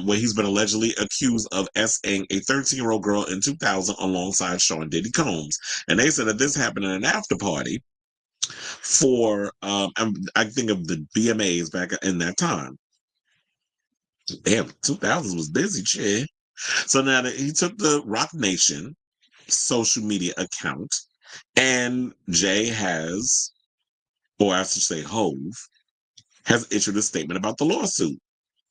where he's been allegedly accused of S-ing a 13-year-old girl in 2000 alongside Sean Diddy Combs. And they said that this happened in an after party for I think of the BMAs back in that time. Damn, 2000s was busy, shit. So now that he took the Rock Nation social media account, and Jay has, or I should say Hove, has issued a statement about the lawsuit.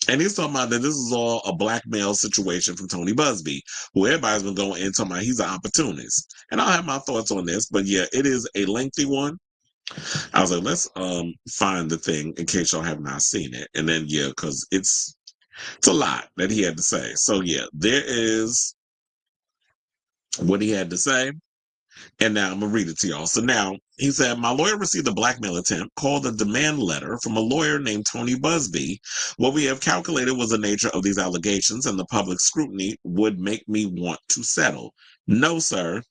And he's talking about that this is all a blackmail situation from Tony Busby, who everybody's been going in talking about he's an opportunist. And I'll have my thoughts on this, but yeah, it is a lengthy one. I was like, let's find the thing in case y'all have not seen it. And then because it's a lot that he had to say. So yeah, there is what he had to say. And now I'm going to read it to y'all. So now he said, my lawyer received a blackmail attempt called a demand letter from a lawyer named Tony Busby. What we have calculated was the nature of these allegations, and the public scrutiny would make me want to settle. No, sir.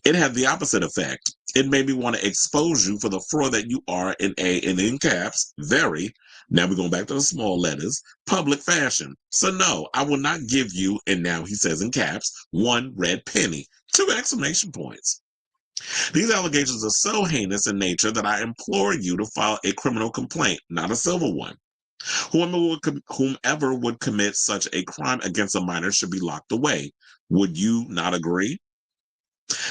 It had the opposite effect. It made me want to expose you for the fraud that you are in and in caps, very, now we're going back to the small letters, public fashion. So no, I will not give you, and now he says in caps, one red penny, 2 exclamation points. These allegations are so heinous in nature that I implore you to file a criminal complaint, not a civil one. Whomever would commit such a crime against a minor should be locked away. Would you not agree?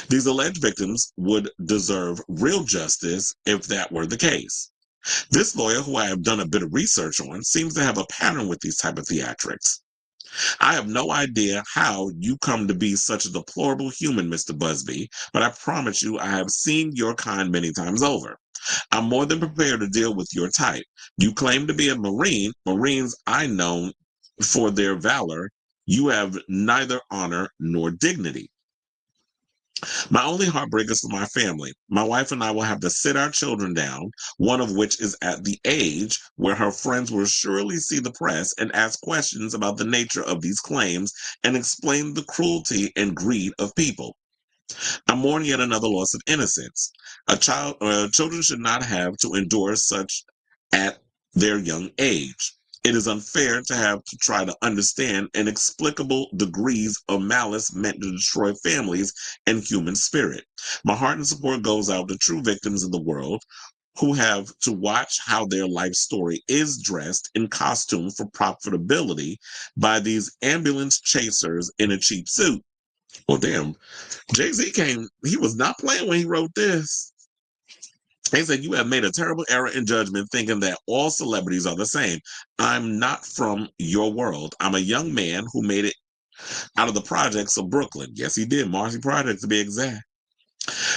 These alleged victims would deserve real justice if that were the case. This lawyer, who I have done a bit of research on, seems to have a pattern with these type of theatrics. I have no idea how you come to be such a deplorable human, Mr. Busby, but I promise you I have seen your kind many times over. I'm more than prepared to deal with your type. You claim to be a Marine. Marines I know for their valor. You have neither honor nor dignity. My only heartbreak is for my family. My wife and I will have to sit our children down, one of which is at the age where her friends will surely see the press and ask questions about the nature of these claims and explain the cruelty and greed of people. I mourn yet another loss of innocence. Children should not have to endure such at their young age. It is unfair to have to try to understand inexplicable degrees of malice meant to destroy families and human spirit. My heart and support goes out to true victims in the world who have to watch how their life story is dressed in costume for profitability by these ambulance chasers in a cheap suit. Well, damn, Jay-Z he was not playing when he wrote this. He said, you have made a terrible error in judgment thinking that all celebrities are the same. I'm not from your world. I'm a young man who made it out of the projects of Brooklyn. Yes, he did. Marcy Projects, to be exact.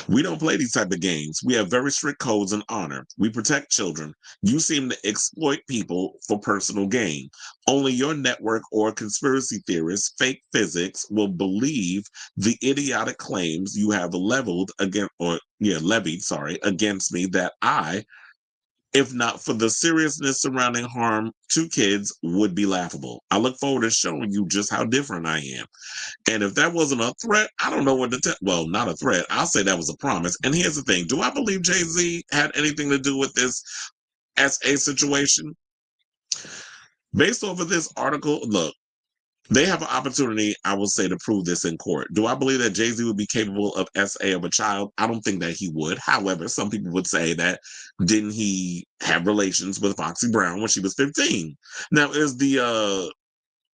We don't play these type of games. We have very strict codes and honor. We protect children. You seem to exploit people for personal gain. Only your network or conspiracy theorists, fake physics, will believe the idiotic claims you have levied, against me that I, if not for the seriousness surrounding harm to kids, would be laughable. I look forward to showing you just how different I am. And if that wasn't a threat, I don't know what to tell. Well, not a threat. I'll say that was a promise. And here's the thing. Do I believe Jay-Z had anything to do with this SA situation? Based off of this article, look, they have an opportunity, I will say, to prove this in court. Do I believe that Jay-Z would be capable of SA of a child? I don't think that he would. However, some people would say that didn't he have relations with Foxy Brown when she was 15? Now, is the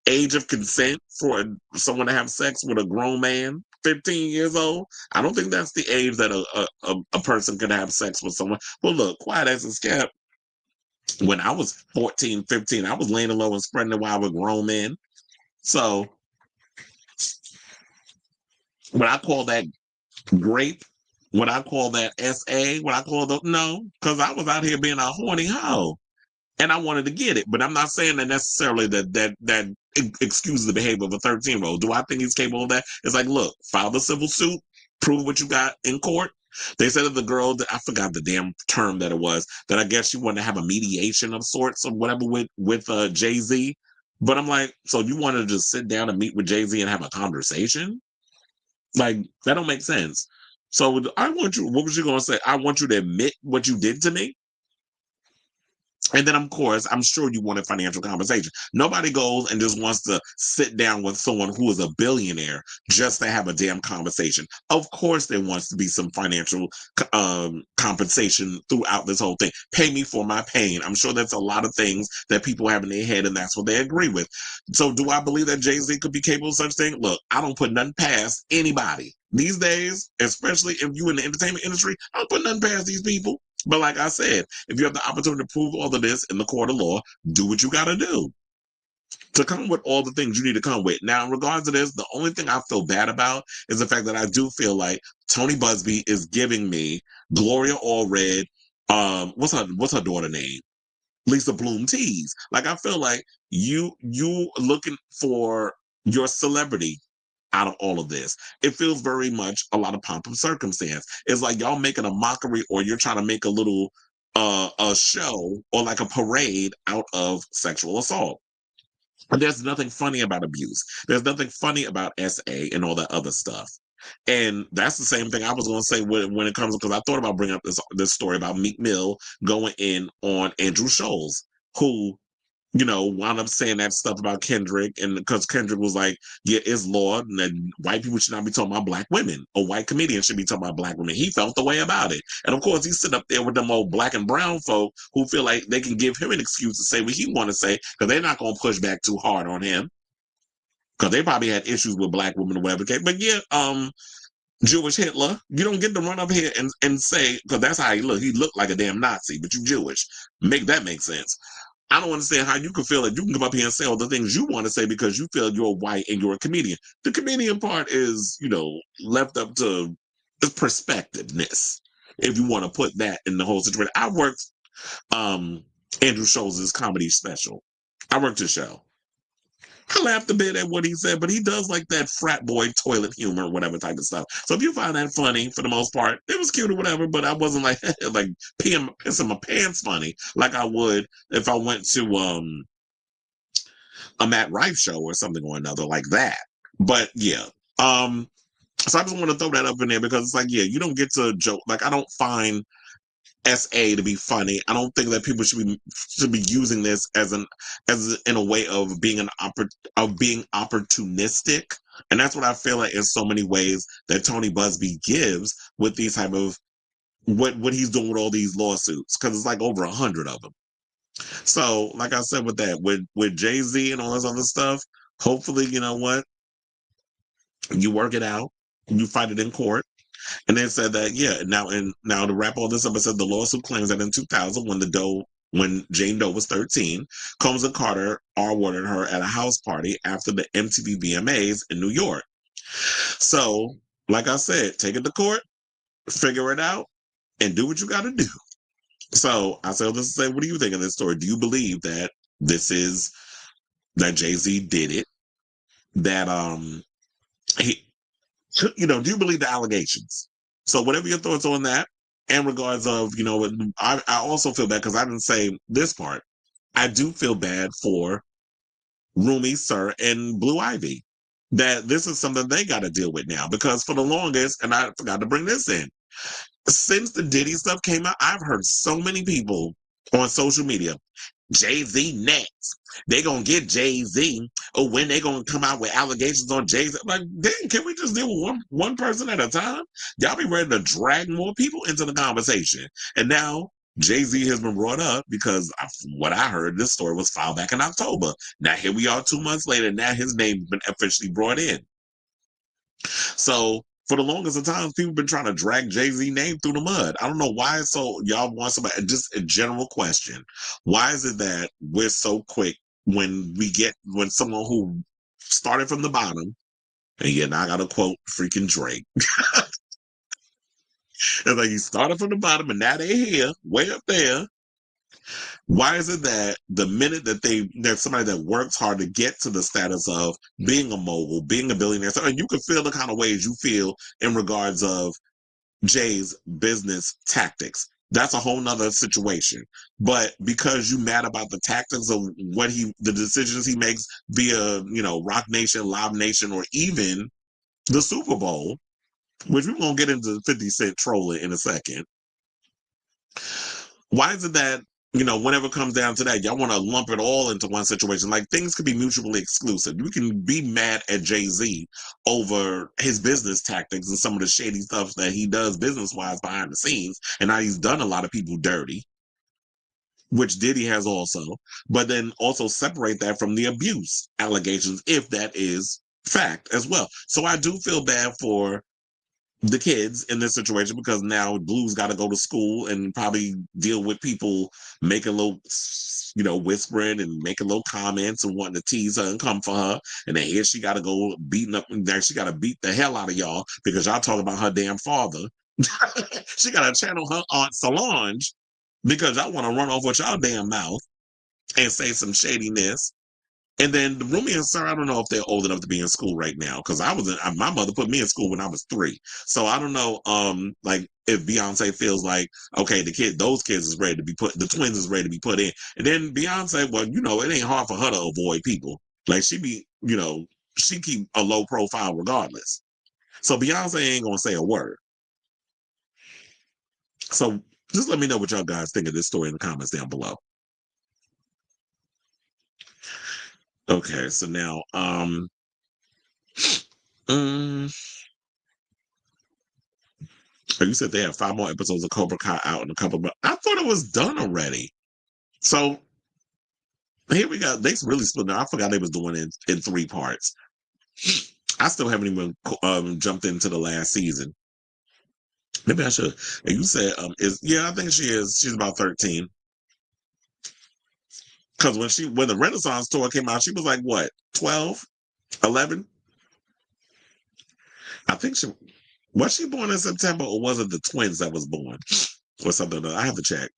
age of consent for someone to have sex with a grown man 15 years old? I don't think that's the age that a person could have sex with someone. Well, look, quiet as it's kept. When I was 14, 15, I was laying low and spreading the wild with grown men. So when I call that grape, when I call that SA, when I call the no, because I was out here being a horny hoe. And I wanted to get it, but I'm not saying that necessarily that excuses the behavior of a 13-year-old. Do I think he's capable of that? It's like, look, file the civil suit, prove what you got in court. They said that the girl, I forgot the damn term that it was, that I guess she wanted to have a mediation of sorts or whatever with Jay-Z. But I'm like, so you wanted to just sit down and meet with Jay-Z and have a conversation? Like, that don't make sense. So I want you, what was you going to say? I want you to admit what you did to me. And then, of course, I'm sure you wanted financial compensation. Nobody goes and just wants to sit down with someone who is a billionaire just to have a damn conversation. Of course, there wants to be some financial compensation throughout this whole thing. Pay me for my pain. I'm sure that's a lot of things that people have in their head, and that's what they agree with. So do I believe that Jay-Z could be capable of such thing? Look, I don't put nothing past anybody. These days, especially if you in the entertainment industry, I don't put nothing past these people. But like I said, if you have the opportunity to prove all of this in the court of law, do what you got to do to come with all the things you need to come with. Now, in regards to this, the only thing I feel bad about is the fact that I do feel like Tony Busby is giving me Gloria Allred. What's her daughter name? Lisa Bloom tease. Like, I feel like you looking for your celebrity out of all of this. It feels very much a lot of pomp and circumstance. It's like y'all making a mockery, or you're trying to make a little a show or like a parade out of sexual assault. And there's nothing funny about abuse. There's nothing funny about SA and all that other stuff. And that's the same thing I was going to say when it comes, because I thought about bringing up this story about Meek Mill going in on Andrew Scholes, who wound up saying that stuff about Kendrick, and because Kendrick was like, yeah, it's law, and that white people should not be talking about black women, or white comedians should be talking about black women. He felt the way about it. And of course, he's sitting up there with them old black and brown folk who feel like they can give him an excuse to say what he want to say, because they're not going to push back too hard on him, because they probably had issues with black women or whatever. But yeah, Jewish Hitler, you don't get to run up here and say, because that's how he looked. He looked like a damn Nazi, but you Jewish. Make that make sense. I don't understand how you can feel that you can come up here and say all the things you want to say because you feel you're white and you're a comedian. The comedian part is, left up to the perspectiveness, if you want to put that in the whole situation. I worked Andrew Schultz's comedy special. I worked his show. I laughed a bit at what he said, but he does like that frat boy toilet humor, whatever type of stuff. So if you find that funny, for the most part, it was cute or whatever, but I wasn't like like pissing my pants funny like I would if I went to a Matt Rife show or something or another like that. But yeah. So I just want to throw that up in there because it's like, yeah, you don't get to joke. Like, I don't find SA to be funny. I don't think that people should be using this as in a way of being being opportunistic. And that's what I feel like in so many ways that Tony Busby gives with these type of what he's doing with all these lawsuits, because it's like over 100 of them. So, like I said, with that, with Jay-Z and all this other stuff, hopefully, you know what, you work it out, you fight it in court. And then said that, yeah, now to wrap all this up, it said the lawsuit claims that in 2000, when Jane Doe was 13, Combs and Carter R-worded her at a house party after the MTV VMAs in New York. So, like I said, take it to court. figure it out and do what you got to do. So I say all this to say, what do you think of this story? Do you believe that that Jay-Z did it? That he, do you believe the allegations? So whatever your thoughts on that, in regards of, I also feel bad because I didn't say this part. I do feel bad for Rumi, Sir, and Blue Ivy. That this is something they got to deal with now because for the longest, and I forgot to bring this in, since the Diddy stuff came out, I've heard so many people on social media, Jay-Z next. They gonna get Jay-Z, or when they gonna come out with allegations on Jay-Z. Like, dang, can we just deal with one person at a time? Y'all be ready to drag more people into the conversation. And now Jay-Z has been brought up because what I heard, this story was filed back in October. Now here we are 2 months later. Now his name's been officially brought in. So for the longest of times, people been trying to drag Jay-Z name through the mud. I don't know why. So y'all want somebody, just a general question. Why is it that we're so quick when someone who started from the bottom, and yeah, now I got to quote freaking Drake. It's like he started from the bottom and now they're here, way up there. Why is it that the minute that there's somebody that works hard to get to the status of being a mogul, being a billionaire, and you can feel the kind of ways you feel in regards of Jay's business tactics. That's a whole nother situation. But because you mad about the tactics of the decisions he makes via, Rock Nation, Live Nation, or even the Super Bowl, which we're going to get into 50 Cent trolling in a second. Why is it that, whenever it comes down to that, y'all want to lump it all into one situation? Like, things could be mutually exclusive. You can be mad at Jay-Z over his business tactics and some of the shady stuff that he does business-wise behind the scenes, and how he's done a lot of people dirty, which Diddy has also, but then also separate that from the abuse allegations, if that is fact as well. So I do feel bad for the kids in this situation because now Blue's got to go to school and probably deal with people making little, whispering and making little comments and wanting to tease her and come for her. And then here she got to go beating up, and then she got to beat the hell out of y'all because y'all talk about her damn father. She got to channel her aunt Solange because y'all want to run off with y'all damn mouth and say some shadiness. And then the Rumi and Sir, I don't know if they're old enough to be in school right now because my mother put me in school when I was 3. So I don't know, like if Beyonce feels like, okay, those kids is ready to be the twins is ready to be put in. And then Beyonce, well, it ain't hard for her to avoid people. Like she keep a low profile regardless. So Beyonce ain't gonna say a word. So just let me know what y'all guys think of this story in the comments down below. Okay, so now, you said they have 5 more episodes of Cobra Kai out in a couple, but I thought it was done already. So here we go. They really split it. I forgot they was doing it in 3 parts. I still haven't even jumped into the last season. Maybe I should. And you said, I think she is. She's about 13. Because when the Renaissance tour came out, she was like, what, 12, 11? I think was she born in September, or was it the twins that was born or something? I have to check.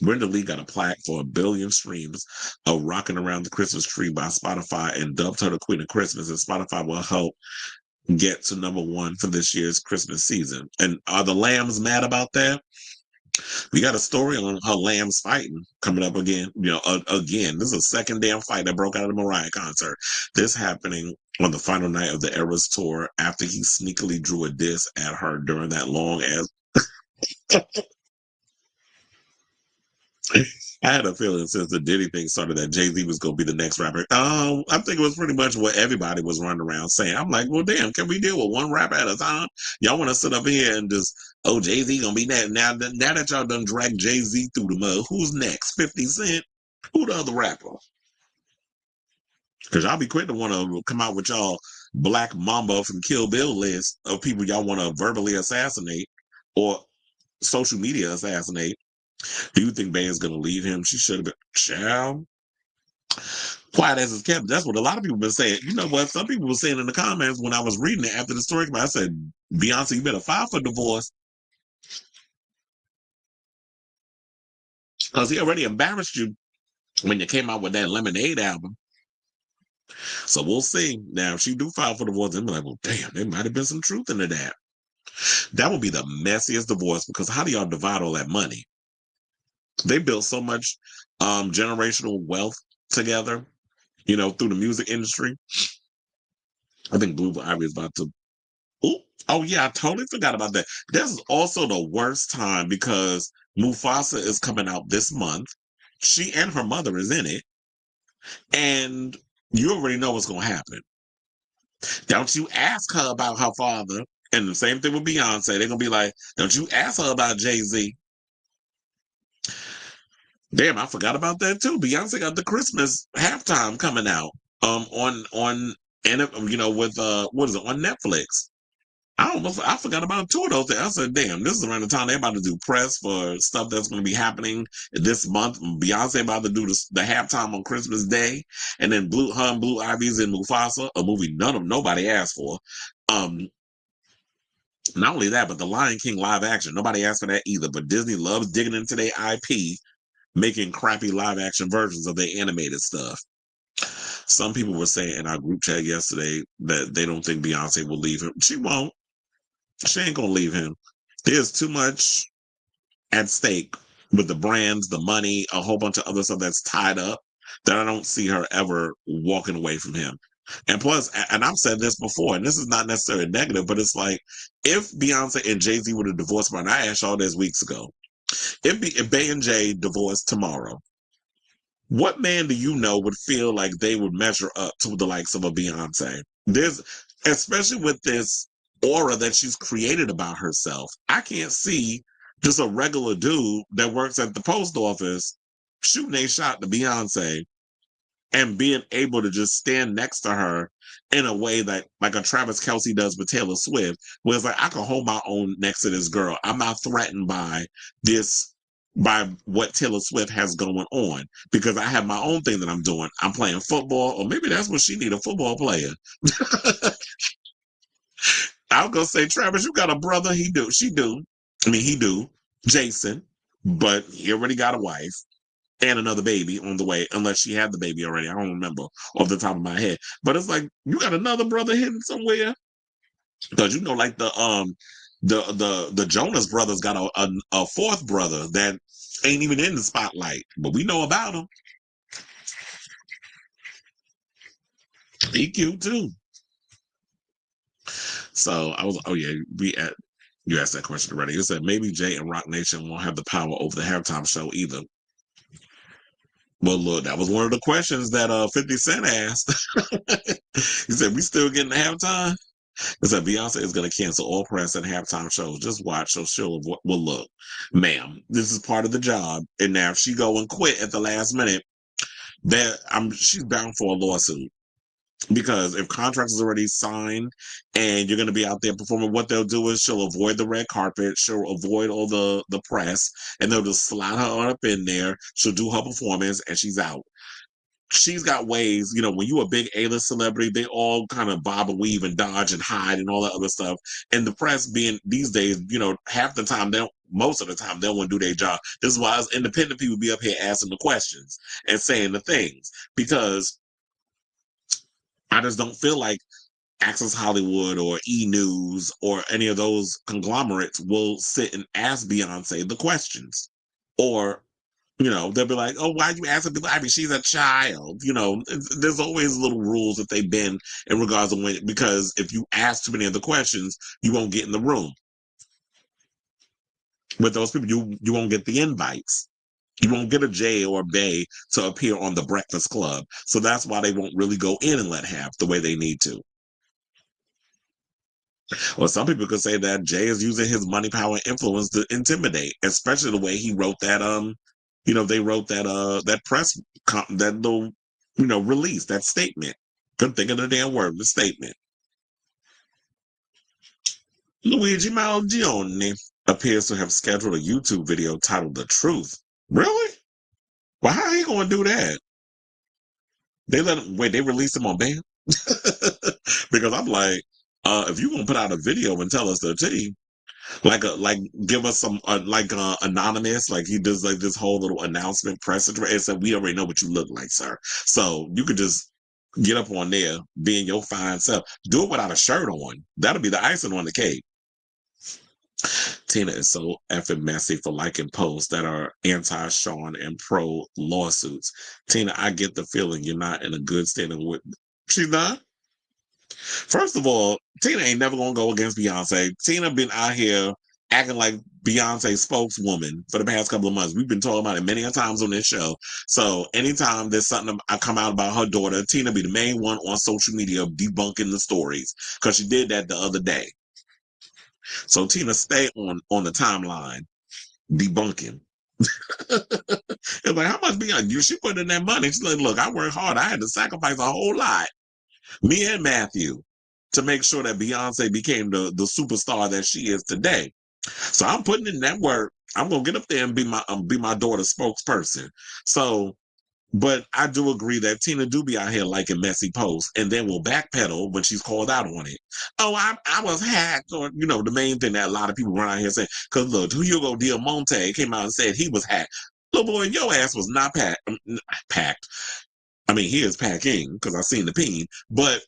Brenda Lee got a plaque for 1 billion streams of Rocking Around the Christmas Tree by Spotify and dubbed her the Queen of Christmas, and Spotify will help get to #1 for this year's Christmas season. And are the Lambs mad about that? We got a story on her Lambs fighting coming up again. Again, this is a second damn fight that broke out of the Mariah concert. This happening on the final night of the Eras tour after he sneakily drew a diss at her during that long ass. I had a feeling since the Diddy thing started that Jay-Z was going to be the next rapper. I think it was pretty much what everybody was running around saying. I'm like, well, damn, can we deal with one rapper at a time? Y'all want to sit up here and just, Jay-Z going to be next. Now that y'all done dragged Jay-Z through the mud, who's next? 50 Cent? Who the other rapper? Because y'all be quick to want to come out with y'all Black Mamba from Kill Bill list of people y'all want to verbally assassinate or social media assassinate. Do you think Beyonce's going to leave him? She should have been. Child. Quiet as it's kept. That's what a lot of people been saying. You know what? Some people were saying in the comments when I was reading it after the story came out, I said, Beyonce, you better file for divorce because he already embarrassed you when you came out with that Lemonade album. So we'll see. Now, if she do file for divorce, they'll be like, well, damn, there might have been some truth into that. That would be the messiest divorce because how do y'all divide all that money? They built so much generational wealth together, through the music industry. I think Blue Ivy is about to. Ooh, oh, yeah, I totally forgot about that. This is also the worst time because Mufasa is coming out this month. She and her mother is in it. And you already know what's going to happen. Don't you ask her about her father. And the same thing with Beyonce. They're going to be like, don't you ask her about Jay-Z. Damn, I forgot about that too. Beyonce got the Christmas halftime coming out and with what is it on Netflix? I forgot about two of those things. I said, damn, this is around the time they're about to do press for stuff that's going to be happening this month. Beyonce about to do the halftime on Christmas Day, and then Blue Ivy's in Mufasa, a movie nobody asked for. Not only that, but the Lion King live action, nobody asked for that either. But Disney loves digging into their IP, making crappy live action versions of their animated stuff. Some people were saying in our group chat yesterday that they don't think Beyonce will leave him. She won't. She ain't gonna leave him. There's too much at stake with the brands, the money, a whole bunch of other stuff that's tied up that I don't see her ever walking away from him. And plus, and I've said this before, and this is not necessarily negative, but it's like if Beyonce and Jay-Z would have divorced, and I asked y'all this weeks ago, if Bey and Jay divorced tomorrow, what man do you know would feel like they would measure up to the likes of a Beyonce? There's, especially with this aura that she's created about herself. I can't see just a regular dude that works at the post office shooting a shot to Beyonce and being able to just stand next to her in a way that like a Travis Kelce does with Taylor Swift, where it's like I can hold my own next to this girl. I'm not threatened by what Taylor Swift has going on because I have my own thing that I'm doing. I'm playing football, or maybe that's what she need, a football player. I was gonna say, Travis, you got a brother? He do. She do. I mean, he do. Jason, but he already got a wife and another baby on the way, unless she had the baby already. I don't remember off the top of my head. But it's like you got another brother hidden somewhere. Because like the Jonas brothers got a fourth brother that ain't even in the spotlight, but we know about him. He cute too. So I was, oh yeah, you asked that question already. You said maybe Jay and Rock Nation won't have the power over the halftime show either. Well, look, that was one of the questions that 50 Cent asked. He said, we still getting the halftime? He said, Beyonce is going to cancel all press and halftime shows. Just watch. So she'll avoid. Well, look, ma'am, this is part of the job. And now if she go and quit at the last minute, she's bound for a lawsuit. Because if contracts is already signed and you're going to be out there performing, what they'll do is she'll avoid the red carpet, she'll avoid all the press, and they'll just slide her up in there. She'll do her performance, and she's out. She's got ways, when you a big A-list celebrity, they all kind of bob and weave and dodge and hide and all that other stuff. And the press being these days, half the time most of the time they don't want to do their job. This is why us independent people be up here asking the questions and saying the things because I just don't feel like Access Hollywood or E! News or any of those conglomerates will sit and ask Beyonce the questions. Or, they'll be like, oh, why you asking people? I mean, she's a child. There's always little rules that they've been in regards to because if you ask too many of the questions, you won't get in the room. With those people, you won't get the invites. You won't get a Jay or a Bay to appear on the Breakfast Club. So that's why they won't really go in and let half the way they need to. Well, some people could say that Jay is using his money, power, and influence to intimidate, especially the way he wrote that. They wrote that press that little release, that statement. Couldn't think of the damn word, the statement. Luigi Mangione appears to have scheduled a YouTube video titled "The Truth." Really? Well, how are you going to do that? They let him wait. They released him on bail because I'm like, if you gonna put out a video and tell us the tea, like give us some anonymous, like he does like this whole little announcement press and said we already know what you look like, sir. So you could just get up on there, being your fine self. Do it without a shirt on. That'll be the icing on the cake. Tina is so effing messy for liking posts that are anti-Sean and pro lawsuits. Tina, I get the feeling you're not in a good standing with. She's not. First of all, Tina ain't never gonna go against Beyonce. Tina been out here acting like Beyonce's spokeswoman for the past couple of months. We've been talking about it many times on this show. So anytime there's something I come out about her daughter, Tina be the main one on social media debunking the stories because she did that the other day. So Tina stay on the timeline debunking. It's like, how much Beyonce? She put in that money. She's like, look, I worked hard. I had to sacrifice a whole lot, me and Matthew, to make sure that Beyonce became the superstar that she is today. So I'm putting in that work. I'm gonna get up there and be my daughter's spokesperson. So, but I do agree that Tina do be out here liking messy posts and then will backpedal when she's called out on it. Oh, I was hacked, or the main thing that a lot of people run out here saying, because look, Hugo Diamante came out and said he was hacked. Little boy, your ass was not packed. I mean, he is packing because I seen the peen, but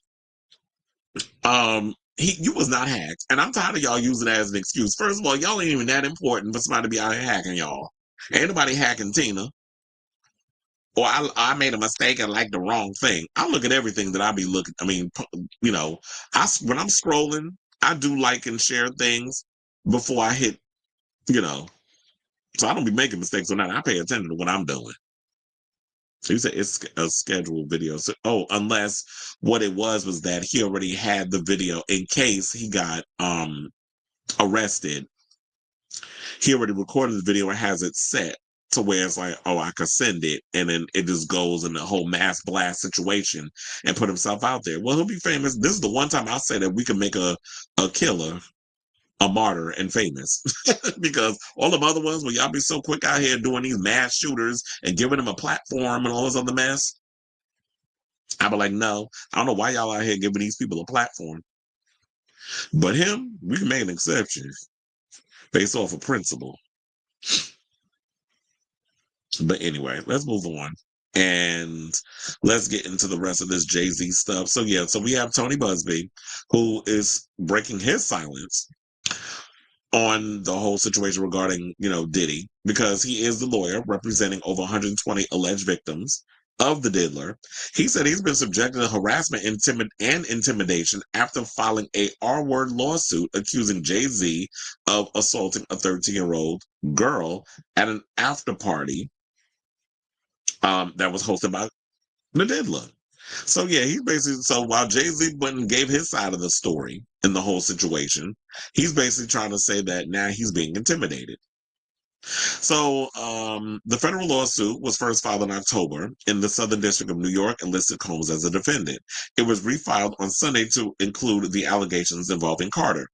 you was not hacked, and I'm tired of y'all using that as an excuse. First of all, y'all ain't even that important for somebody to be out here hacking y'all. Ain't nobody hacking Tina. Or I made a mistake and liked the wrong thing. I look at everything that I be looking. I mean, when I'm scrolling, I do like and share things before I hit. So I don't be making mistakes on that. I pay attention to what I'm doing. So you said it's a scheduled video. So, unless what it was that he already had the video in case he got arrested. He already recorded the video and has it set to where it's like, I could send it, and then it just goes in the whole mass blast situation and put himself out there. Well, he'll be famous. This is the one time I'll say that we can make a killer a martyr and famous because all them other ones where y'all be so quick out here doing these mass shooters and giving them a platform and all this other mess, I be like, no, I don't know why y'all out here giving these people a platform. But him, we can make an exception based off of principle. But anyway, let's move on and let's get into the rest of this Jay-Z stuff. So yeah, so we have Tony Busby, who is breaking his silence on the whole situation regarding, Diddy, because he is the lawyer representing over 120 alleged victims of the diddler. He said he's been subjected to harassment and intimidation after filing a R-word lawsuit accusing Jay-Z of assaulting a 13-year-old girl at an after party that was hosted by the diddler. So yeah, he's basically, so while Jay-Z went and gave his side of the story in the whole situation, he's basically trying to say that now he's being intimidated. So the federal lawsuit was first filed in October in the Southern District of New York and listed Combs as a defendant. It was refiled on Sunday to include the allegations involving Carter.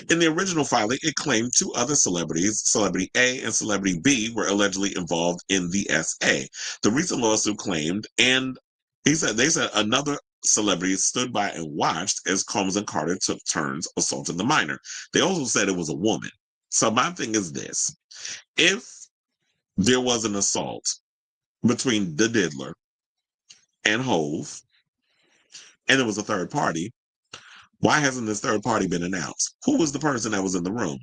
In the original filing, it claimed two other celebrities, Celebrity A and Celebrity B, were allegedly involved in the SA. The recent lawsuit claimed, and they said another celebrity stood by and watched as Combs and Carter took turns assaulting the minor. They also said it was a woman. So my thing is this: if there was an assault between the diddler and Hove, and there was a third party, why hasn't this third party been announced? Who was the person that was in the room?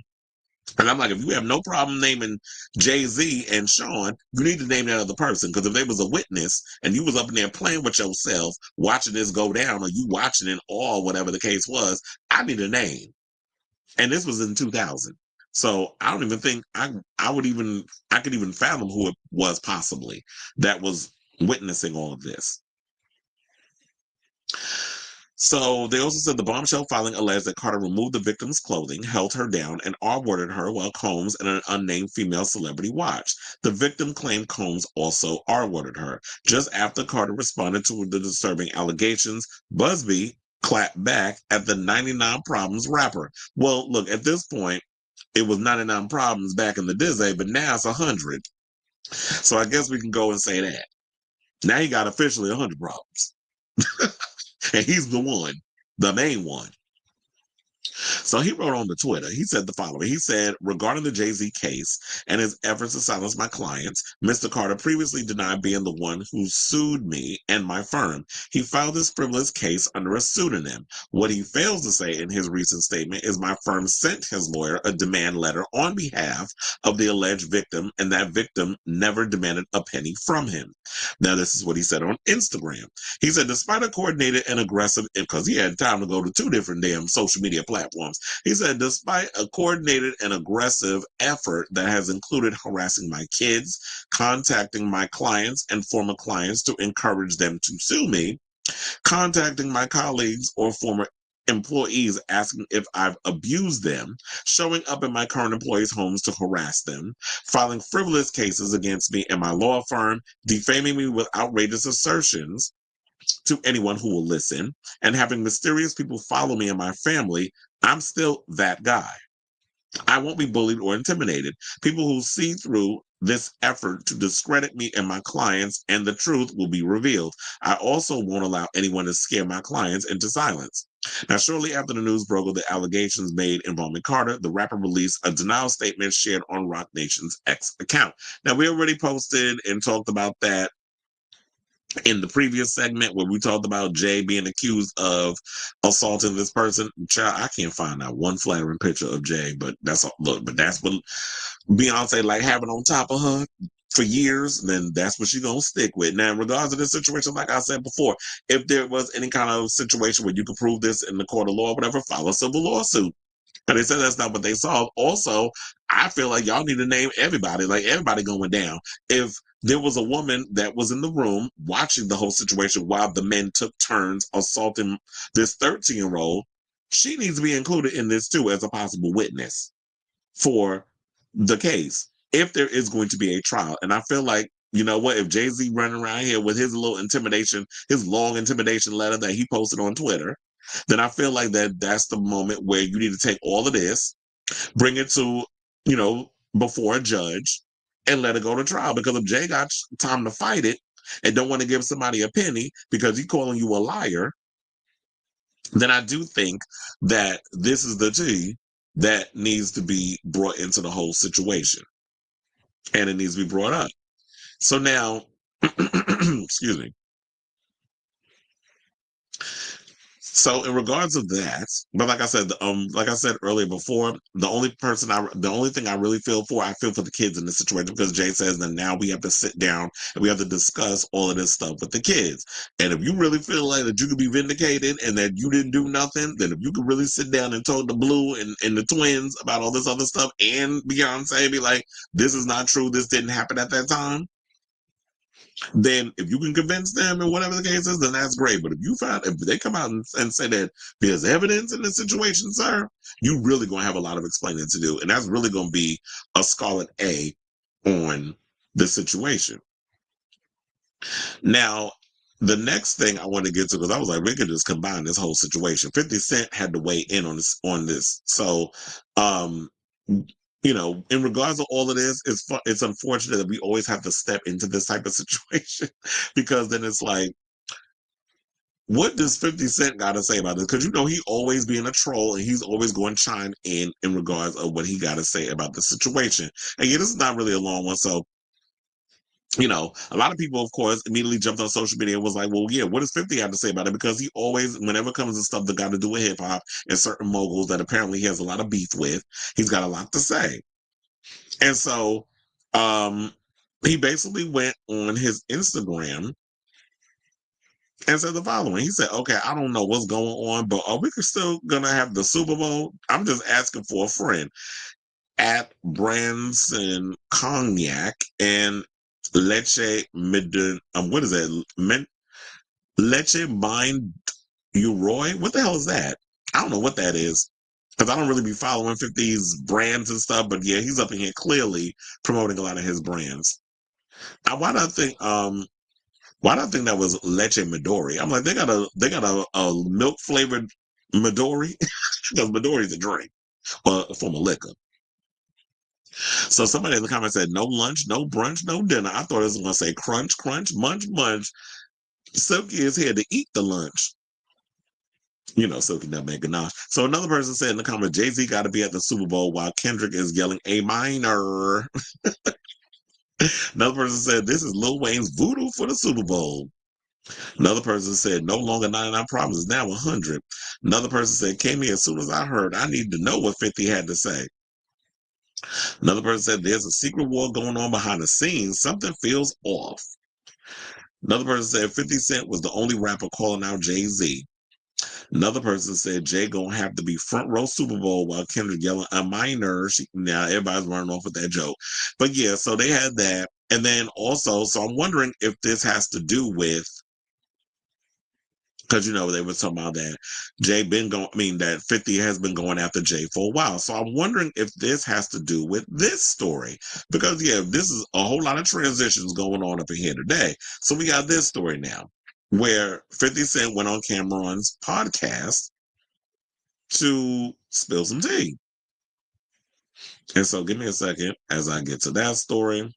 And I'm like, if you have no problem naming Jay-Z and Sean, you need to name that other person. Because if they was a witness and you was up in there playing with yourself, watching this go down, or you watching it all, whatever the case was, I need a name. And this was in 2000. So I don't even think I could even fathom who it was possibly that was witnessing all of this. So they also said the bombshell filing alleged that Carter removed the victim's clothing, held her down, and R-worded her while Combs and an unnamed female celebrity watched. The victim claimed Combs also R-worded her. Just after Carter responded to the disturbing allegations, Busby clapped back at the 99 Problems rapper. Well, look, at this point, it was 99 Problems back in the day, but now it's 100. So I guess we can go and say that. Now he got officially 100 problems. And he's the main one. So he wrote on the Twitter, he said the following. He said, regarding the Jay-Z case and his efforts to silence my clients, Mr. Carter previously denied being the one who sued me and my firm. He filed this frivolous case under a pseudonym. What he fails to say in his recent statement is my firm sent his lawyer a demand letter on behalf of the alleged victim, and that victim never demanded a penny from him. Now, this is what he said on Instagram. He said, despite a coordinated and aggressive, because he had time to go to 2 different damn social media platforms, he said, despite a coordinated and aggressive effort that has included harassing my kids, contacting my clients and former clients to encourage them to sue me, contacting my colleagues or former employees asking if I've abused them, showing up in my current employees' homes to harass them, filing frivolous cases against me and my law firm, defaming me with outrageous assertions to anyone who will listen, and having mysterious people follow me and my family, I'm still that guy. I won't be bullied or intimidated. People who see through this effort to discredit me and my clients, and the truth will be revealed. I also won't allow anyone to scare my clients into silence. Now, shortly after the news broke of the allegations made involving Carter, the rapper released a denial statement shared on Roc Nation's X account. Now, we already posted and talked about that in the previous segment where we talked about Jay being accused of assaulting this person. Child, I can't find that one flattering picture of Jay, but that's what Beyonce like having on top of her for years, then that's what she's gonna stick with. Now, in regards to this situation, like I said before, if there was any kind of situation where you could prove this in the court of law or whatever, file a civil lawsuit. And they said that's not what they saw. Also, I feel like y'all need to name everybody, like everybody going down. If there was a woman that was in the room watching the whole situation while the men took turns assaulting this 13-year-old, she needs to be included in this too as a possible witness for the case if there is going to be a trial. And I feel like, you know what, if Jay-Z running around here with his little intimidation, his long intimidation letter that he posted on Twitter, then I feel like that's the moment where you need to take all of this, bring it to, before a judge and let it go to trial. Because if Jay got time to fight it and don't want to give somebody a penny because he's calling you a liar, then I do think that this is the tea that needs to be brought into the whole situation. And it needs to be brought up. So now, excuse me. So in regards of that, but like I said earlier before, the only thing I really feel for, I feel for the kids in this situation, because Jay says that now we have to sit down and we have to discuss all of this stuff with the kids. And if you really feel like that you could be vindicated and that you didn't do nothing, then if you could really sit down and talk to Blue and the twins about all this other stuff, and Beyonce be like, this is not true, this didn't happen at that time, then if you can convince them and whatever the case is, then that's great. But if they come out and say that there's evidence in the situation, sir, you really going to have a lot of explaining to do. And that's really going to be a scarlet A on the situation. Now, the next thing I want to get to, because I was like, we could just combine this whole situation. 50 Cent had to weigh in on this. So, in regards to all of this, it's unfortunate that we always have to step into this type of situation, because then it's like, what does 50 Cent got to say about this? Because he always being a troll, and he's always going to chime in regards of what he got to say about the situation. And yeah, this is not really a long one, so a lot of people, of course, immediately jumped on social media and was like, well, yeah, what does 50 have to say about it? Because he always, whenever it comes to stuff that got to do with hip hop and certain moguls that apparently he has a lot of beef with, he's got a lot to say. And so he basically went on his Instagram and said the following. He said, okay, I don't know what's going on, but are we still going to have the Super Bowl? I'm just asking for a friend. At Branson Cognac and Leche what is that? Leche Mind Uroy? What the hell is that? I don't know what that is, because I don't really be following 50's brands and stuff, but yeah, he's up in here clearly promoting a lot of his brands. Why do I think that was Leche Midori? I'm like, they got a milk flavored Midori, because Midori is a drink or a form of liquor. So somebody in the comments said, no lunch, no brunch, no dinner. I thought it was going to say crunch, crunch, munch, munch. Silky is here to eat the lunch. You know, Silky Nutmeg Ganache. So another person said in the comments, Jay-Z got to be at the Super Bowl while Kendrick is yelling A minor. Another person said, this is Lil Wayne's voodoo for the Super Bowl. Another person said, no longer 99 Problems, now 100. Another person said, came here as soon as I heard. I need to know what 50 had to say. Another person said, there's a secret war going on behind the scenes. Something feels off. Another person said, 50 Cent was the only rapper calling out Jay-Z. Another person said, Jay gonna have to be front row Super Bowl while Kendrick yelling a minor. Now everybody's running off with that joke. But yeah, so they had that. And then also, so I'm wondering if this has to do with, because you know they were talking about that that 50 has been going after Jay for a while. So I'm wondering if this has to do with this story. Because yeah, this is a whole lot of transitions going on up in here today. So we got this story now, where 50 Cent went on Cameron's podcast to spill some tea. And so give me a second as I get to that story.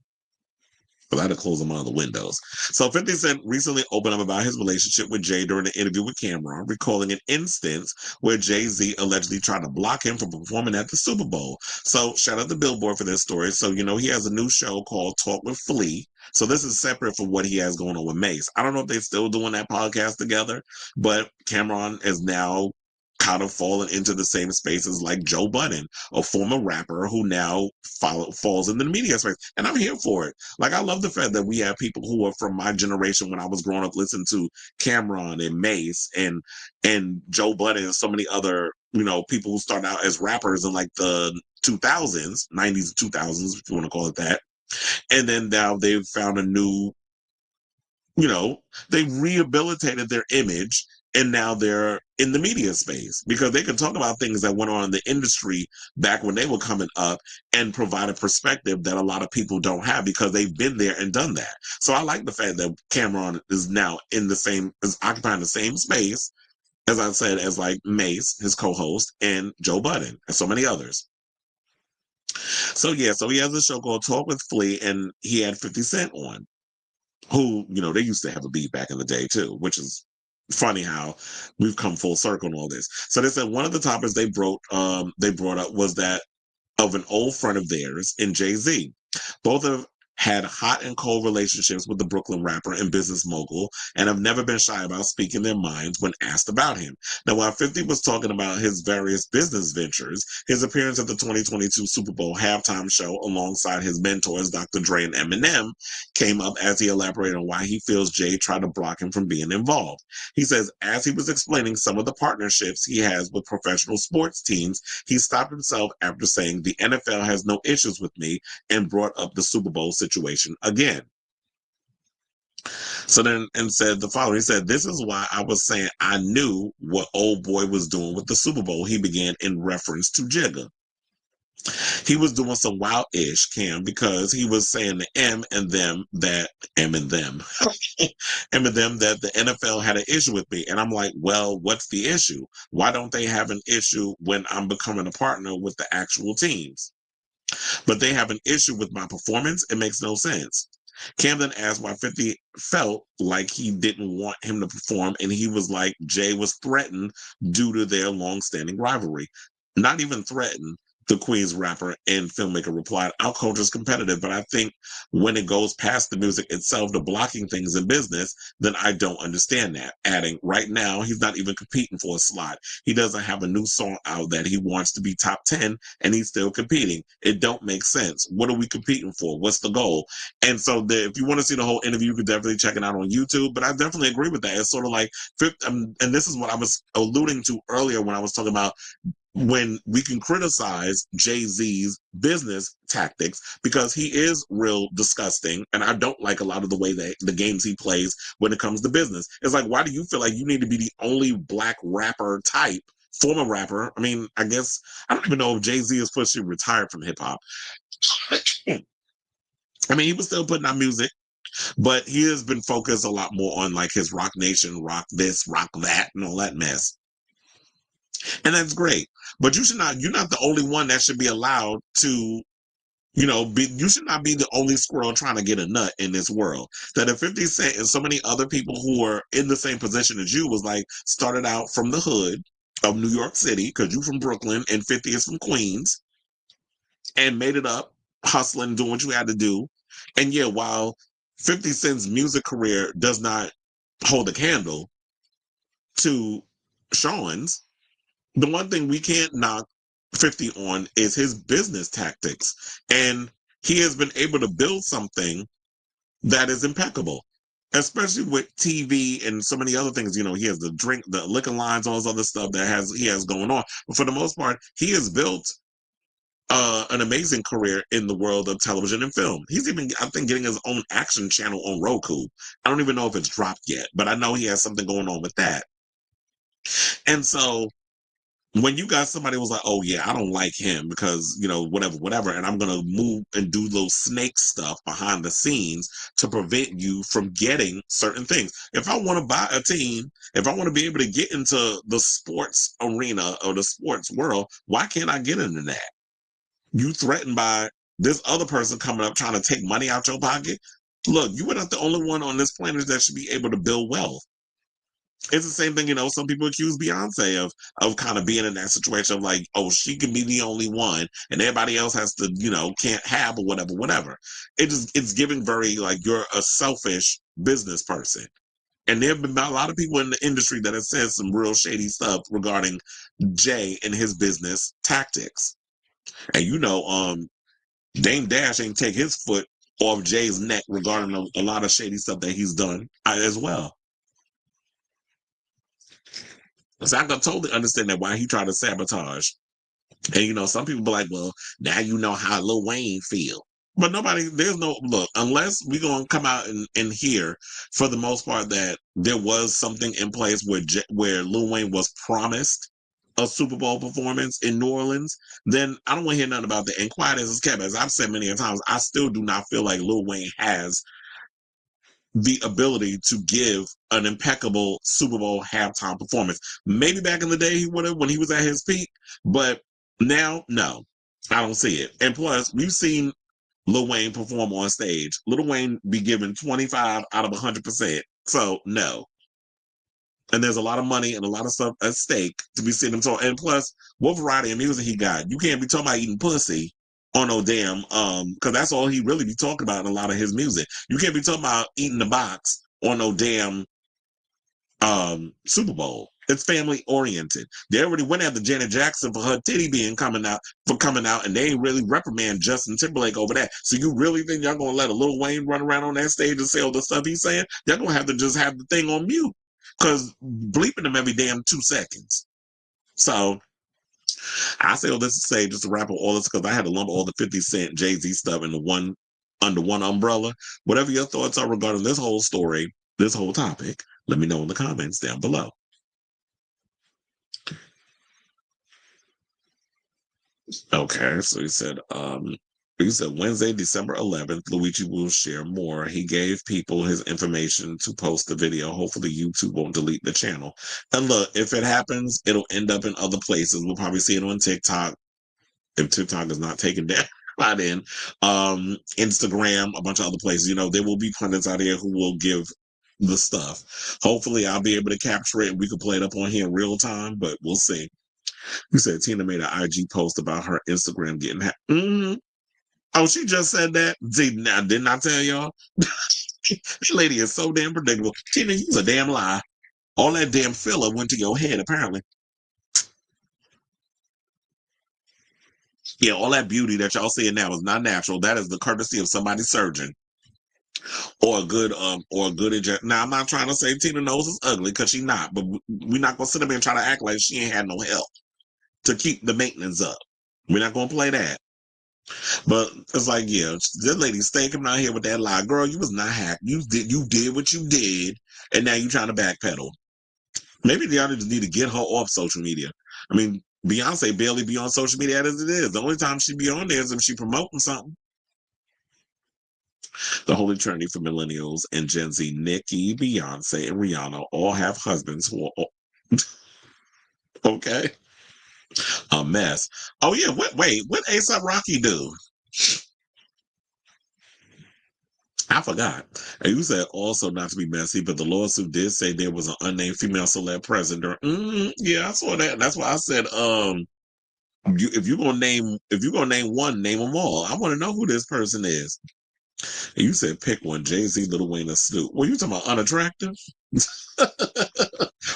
But I had to close them on the windows. So 50 Cent recently opened up about his relationship with Jay during an interview with Cameron, recalling an instance where Jay-Z allegedly tried to block him from performing at the Super Bowl. So shout out to Billboard for this story. So, you know, he has a new show called Talk with Flea. So this is separate from what he has going on with Mace. I don't know if they're still doing that podcast together, but Cameron is now kind of fallen into the same spaces like Joe Budden, a former rapper who now falls into the media space. And I'm here for it. Like, I love the fact that we have people who are from my generation when I was growing up listening to Cameron and Mace and Joe Budden and so many other, you know, people who started out as rappers in like the 2000s, 90s, 2000s, if you want to call it that. And then now they've found a new, you know, they rehabilitated their image and now they're in the media space because they can talk about things that went on in the industry back when they were coming up and provide a perspective that a lot of people don't have because they've been there and done that. So I like the fact that Cameron is now is occupying the same space, as I said, as like Mace, his co-host, and Joe Budden, and so many others. So yeah, so he has a show called Talk with Flea, and he had 50 Cent on, who, you know, they used to have a beat back in the day too, which is funny how we've come full circle on all this. So they said one of the topics they brought up was that of an old friend of theirs in Jay-Z. Both have had hot and cold relationships with the Brooklyn rapper and business mogul and have never been shy about speaking their minds when asked about him. Now, while 50 was talking about his various business ventures, his appearance at the 2022 Super Bowl halftime show alongside his mentors, Dr. Dre and Eminem, came up as he elaborated on why he feels Jay tried to block him from being involved. He says, as he was explaining some of the partnerships he has with professional sports teams, he stopped himself after saying, the NFL has no issues with me, and brought up the Super Bowl situation again. So then, and said the following, he said, this is why I was saying I knew what old boy was doing with the Super Bowl. He began in reference to Jigga. He was doing some wild-ish, Cam, because he was saying to M and them that M and them that the NFL had an issue with me. And I'm like, well, what's the issue? Why don't they have an issue when I'm becoming a partner with the actual teams? But they have an issue with my performance. It makes no sense. Camden asked why 50 felt like he didn't want him to perform, and he was like, Jay was threatened due to their long-standing rivalry. Not even threatened, the Queen's rapper and filmmaker replied, our culture is competitive, but I think when it goes past the music itself to blocking things in business, then I don't understand that. Adding, right now, he's not even competing for a slot. He doesn't have a new song out that he wants to be top 10, and he's still competing. It don't make sense. What are we competing for? What's the goal? And so if you want to see the whole interview, you can definitely check it out on YouTube, but I definitely agree with that. It's sort of like, and this is what I was alluding to earlier when I was talking about when we can criticize Jay-Z's business tactics because he is real disgusting, and I don't like a lot of the way that the games he plays when it comes to business. It's like, why do you feel like you need to be the only black rapper type, former rapper? I mean, I guess, I don't even know if Jay-Z is officially retired from hip-hop. I mean, he was still putting out music, but he has been focused a lot more on like his Rock Nation, rock this, rock that, and all that mess. And that's great. But you're not the only one that should be allowed to You should not be the only squirrel trying to get a nut in this world. That if 50 Cent and so many other people who are in the same position as you was like started out from the hood of New York City, because you from Brooklyn and 50 is from Queens, and made it up, hustling, doing what you had to do. And yeah, while 50 Cent's music career does not hold a candle to Sean's, the one thing we can't knock 50 on is his business tactics. And he has been able to build something that is impeccable, especially with TV and so many other things. He has the liquor lines, all this other stuff he has going on. But for the most part, he has built an amazing career in the world of television and film. He's even, I think, getting his own action channel on Roku. I don't even know if it's dropped yet, but I know he has something going on with that. And so when you got somebody who was like, oh yeah, I don't like him because, whatever, and I'm going to move and do those snake stuff behind the scenes to prevent you from getting certain things. If I want to buy a team, if I want to be able to get into the sports arena or the sports world, why can't I get into that? You threatened by this other person coming up trying to take money out your pocket. Look, you are not the only one on this planet that should be able to build wealth. It's the same thing, some people accuse Beyonce of kind of being in that situation of like, oh, she can be the only one and everybody else has to, can't have or whatever. It's giving very like you're a selfish business person. And there have been a lot of people in the industry that have said some real shady stuff regarding Jay and his business tactics. And Dame Dash ain't take his foot off Jay's neck regarding a lot of shady stuff that he's done as well. So I can totally understand that why he tried to sabotage. And some people be like, well, now you know how Lil Wayne feel. But there's no look, unless we're gonna come out and hear for the most part that there was something in place where Lil Wayne was promised a Super Bowl performance in New Orleans, then I don't want to hear nothing about that. And quiet as it's kept, as I've said many times, I still do not feel like Lil Wayne has the ability to give an impeccable Super Bowl halftime performance. Maybe back in the day he would have when he was at his peak, but now, no, I don't see it. And plus, we've seen Lil Wayne perform on stage. Lil Wayne be given 25 out of 100%. So, no. And there's a lot of money and a lot of stuff at stake to be seen him talk. And plus, what variety of music he got? You can't be talking about eating pussy on no damn because that's all he really be talking about in a lot of his music. You can't be talking about eating the box on no damn Super Bowl. It's family oriented. They already went after Janet Jackson for her titty being coming out, and they ain't really reprimand Justin Timberlake over that. So you really think y'all gonna let a Lil Wayne run around on that stage and say all the stuff he's saying? Y'all gonna have to just have the thing on mute because bleeping them every damn 2 seconds. So I say all this to say, just to wrap up all this, because I had to lump all the 50 Cent Jay-Z stuff under one umbrella. Whatever your thoughts are regarding this whole story, this whole topic, let me know in the comments down below. Okay, so he said Wednesday, December 11th, Luigi will share more. He gave people his information to post the video. Hopefully YouTube won't delete the channel. And look, if it happens, it'll end up in other places. We'll probably see it on TikTok. If TikTok is not taken down by then. Instagram, a bunch of other places. There will be pundits out here who will give the stuff. Hopefully I'll be able to capture it and we can play it up on here in real time, but we'll see. You said Tina made an IG post about her Instagram getting hacked. Mm-hmm. Oh, she just said that? See, now, didn't I tell y'all? This lady is so damn predictable. Tina, you's a damn lie. All that damn filler went to your head, apparently. Yeah, all that beauty that y'all seeing now is not natural. That is the courtesy of somebody's surgeon. Or a good Now I'm not trying to say Tina nose is ugly because she's not, but we're not gonna sit up here and try to act like she ain't had no help to keep the maintenance up. We're not gonna play that. But it's like, yeah, this lady stay coming out here with that lie. Girl, you was not hacked. You did what you did, and now you trying to backpedal. Maybe the others just need to get her off social media. I mean, Beyonce barely be on social media as it is. The only time she be on there is if she promoting something. The Holy Trinity for millennials and Gen Z, Nicki, Beyonce, and Rihanna all have husbands who are okay. A mess. Oh yeah, what A$AP Rocky do? I forgot. And you said also not to be messy, but the lawsuit did say there was an unnamed female celeb present. Yeah, I saw that. That's why I said, if you're gonna name one, name them all. I want to know who this person is. And you said pick one: Jay-Z, Lil Wayne, or Snoop. Were you talking about unattractive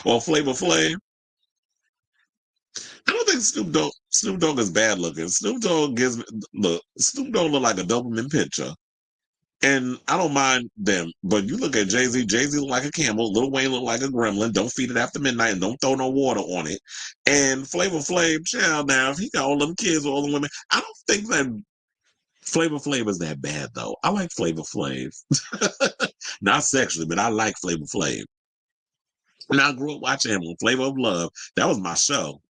or Flavor Flav? I don't think Snoop Dogg is bad looking. Snoop Dogg look like a Doberman picture. And I don't mind them, but you look at Jay-Z, Jay-Z look like a camel, Lil Wayne look like a gremlin, don't feed it after midnight and don't throw no water on it. And Flavor Flav, child, now, if he got all them kids, all the women, I don't think that Flavor Flav is that bad, though. I like Flavor Flav. Not sexually, but I like Flavor Flav. And I grew up watching him on Flavor of Love. That was my show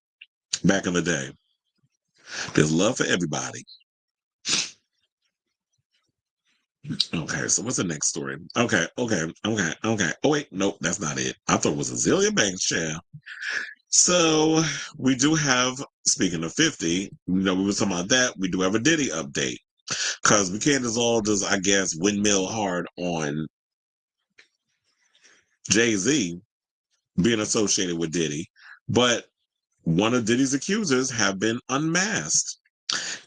back in the day. There's love for everybody. Okay, so what's the next story? Okay. Oh wait, nope, that's not it. I thought it was Azealia Banks, child. So we do have, speaking of 50, we were talking about that. We do have a Diddy update. Because we can't just, I guess, windmill hard on Jay-Z being associated with Diddy. But one of Diddy's accusers have been unmasked.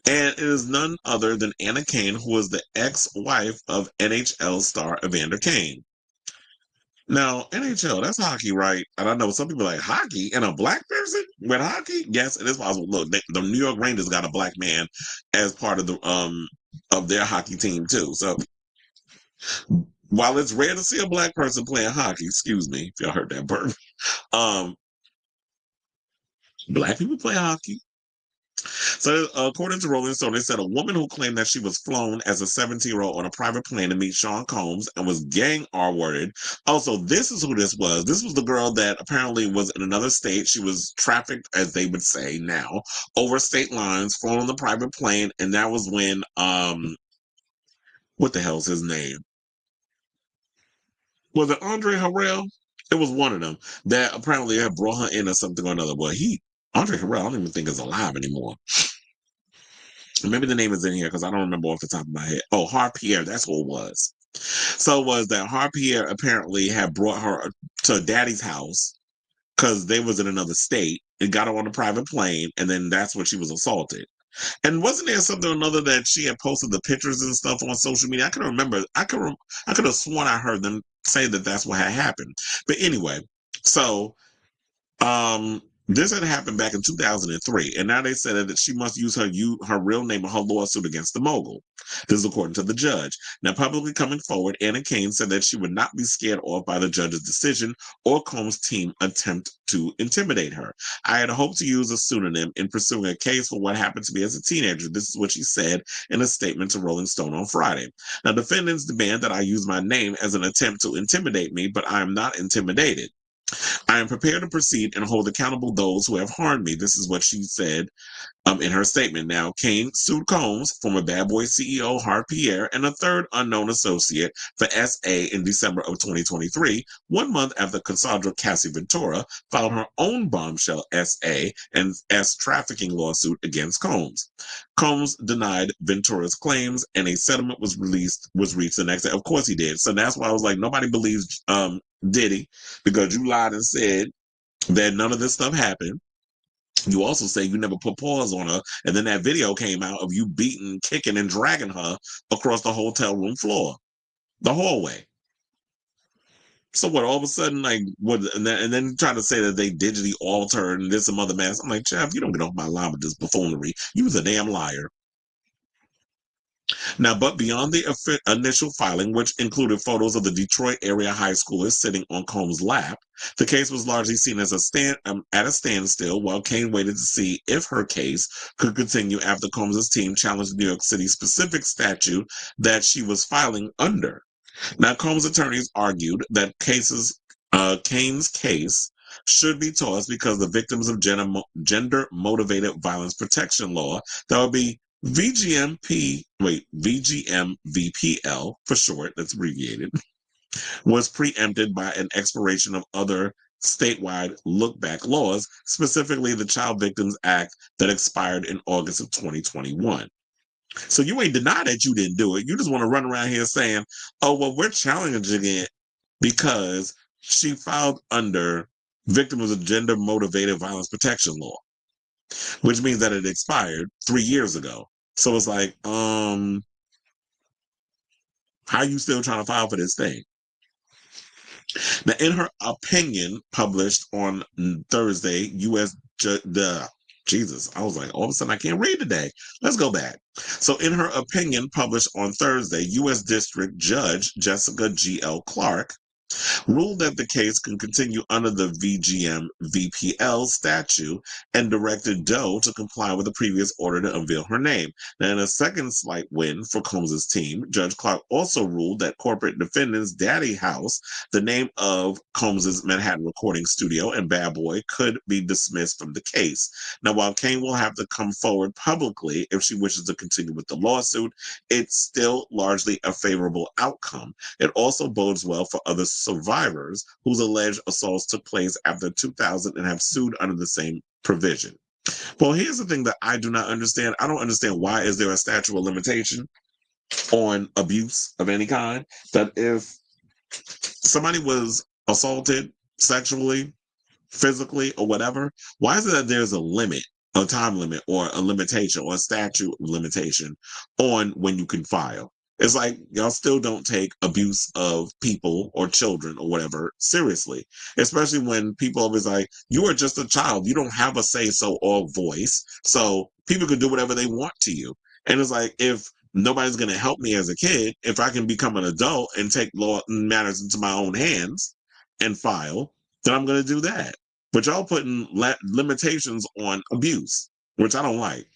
And it is none other than Anna Kane, who is the ex-wife of NHL star Evander Kane. Now, NHL, that's hockey, right? And I know some people are like, hockey and a black person with hockey? Yes, it is possible. Look, the New York Rangers got a black man as part of their hockey team too. So while it's rare to see a black person playing hockey, excuse me if y'all heard that burp, um, black people play hockey. So, according to Rolling Stone, they said a woman who claimed that she was flown as a 17-year-old on a private plane to meet Sean Combs and was gang R-worded. Also, this is who this was. This was the girl that apparently was in another state. She was trafficked, as they would say now, over state lines, flown on the private plane, and that was when, what the hell's his name? Was it Andre Harrell? It was one of them that apparently had brought her in or something or another. Well, Andre Harrell, I don't even think is alive anymore. Maybe the name is in here because I don't remember off the top of my head. Oh, Pierre, that's who it was. So it was that Pierre apparently had brought her to Daddy's house because they was in another state and got her on a private plane, and then that's when she was assaulted. And wasn't there something or another that she had posted the pictures and stuff on social media? I can remember. I could have sworn I heard them say that that's what had happened. But anyway, so this had happened back in 2003, and now they said that she must use her real name in her lawsuit against the mogul. This is according to the judge. Now, publicly coming forward, Anna Kane said that she would not be scared off by the judge's decision or Combs' team attempt to intimidate her. I had hoped to use a pseudonym in pursuing a case for what happened to me as a teenager. This is what she said in a statement to Rolling Stone on Friday. Now, defendants demand that I use my name as an attempt to intimidate me, but I am not intimidated. I am prepared to proceed and hold accountable those who have harmed me. This is what she said in her statement. Now, Kane sued Combs, former Bad Boy CEO Pierre, and a third unknown associate for SA in December of 2023, 1 month after Cassandra Cassie Ventura filed her own bombshell SA and S trafficking lawsuit against Combs. Combs denied Ventura's claims, and a settlement was reached the next day. Of course he did. So that's why I was like, nobody believes Diddy because you lied and said that none of this stuff happened. You also say you never put paws on her, and then that video came out of you beating, kicking, and dragging her across the hotel room floor, the hallway. So what? All of a sudden, like what? And then trying to say that they digitally altered and did some other mess. I'm like, Jeff, you don't get off my line with this buffoonery. You was a damn liar. Now, but beyond the initial filing, which included photos of the Detroit area high schoolers sitting on Combs' lap, the case was largely seen as at a standstill while Kane waited to see if her case could continue after Combs' team challenged New York City's specific statute that she was filing under. Now, Combs' attorneys argued that Kane's case should be tossed because the Victims of Gender Motivated Violence Protection Law, that would be VGMVPL for short, that's abbreviated, was preempted by an expiration of other statewide look-back laws, specifically the Child Victims Act that expired in August of 2021. So you ain't deny that you didn't do it. You just want to run around here saying, oh, well, we're challenging it because she filed under victims of gender motivated violence protection law, which means that it expired 3 years ago. So it's like, how are you still trying to file for this thing? Now, in her opinion published on Thursday, Jesus, I was like, all of a sudden I can't read today. Let's go back. So, in her opinion published on Thursday, U.S. District Judge Jessica G.L. Clark ruled that the case can continue under the VGM VPL statute and directed Doe to comply with the previous order to unveil her name. Now, in a second slight win for Combs' team, Judge Clark also ruled that corporate defendants Daddy House, the name of Combs' Manhattan recording studio, and Bad Boy could be dismissed from the case. Now, while Kane will have to come forward publicly if she wishes to continue with the lawsuit, it's still largely a favorable outcome. It also bodes well for other survivors whose alleged assaults took place after 2000 and have sued under the same provision. Well, here's the thing that I do not understand. I don't understand why is there a statute of limitation on abuse of any kind, that if somebody was assaulted sexually, physically, or whatever, why is it that there's a limit, a time limit, or a limitation, or a statute limitation on when you can file? It's like y'all still don't take abuse of people or children or whatever seriously, especially when people always like, you are just a child. You don't have a say so or voice. So people can do whatever they want to you. And it's like, if nobody's going to help me as a kid, if I can become an adult and take law matters into my own hands and file, then I'm going to do that. But y'all putting limitations on abuse, which I don't like.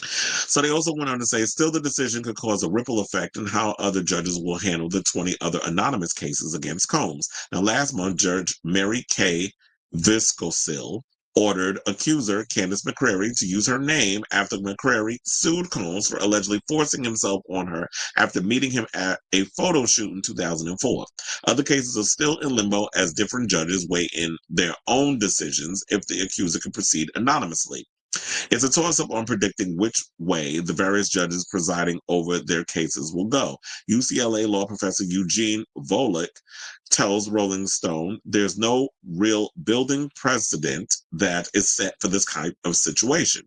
So they also went on to say, still the decision could cause a ripple effect in how other judges will handle the 20 other anonymous cases against Combs. Now, last month, Judge Mary K. Viscosil ordered accuser Candace McCrary to use her name after McCrary sued Combs for allegedly forcing himself on her after meeting him at a photo shoot in 2004. Other cases are still in limbo as different judges weigh in their own decisions if the accuser can proceed anonymously. It's a toss-up on predicting which way the various judges presiding over their cases will go. UCLA law professor Eugene Volokh tells Rolling Stone there's no real building precedent that is set for this kind of situation.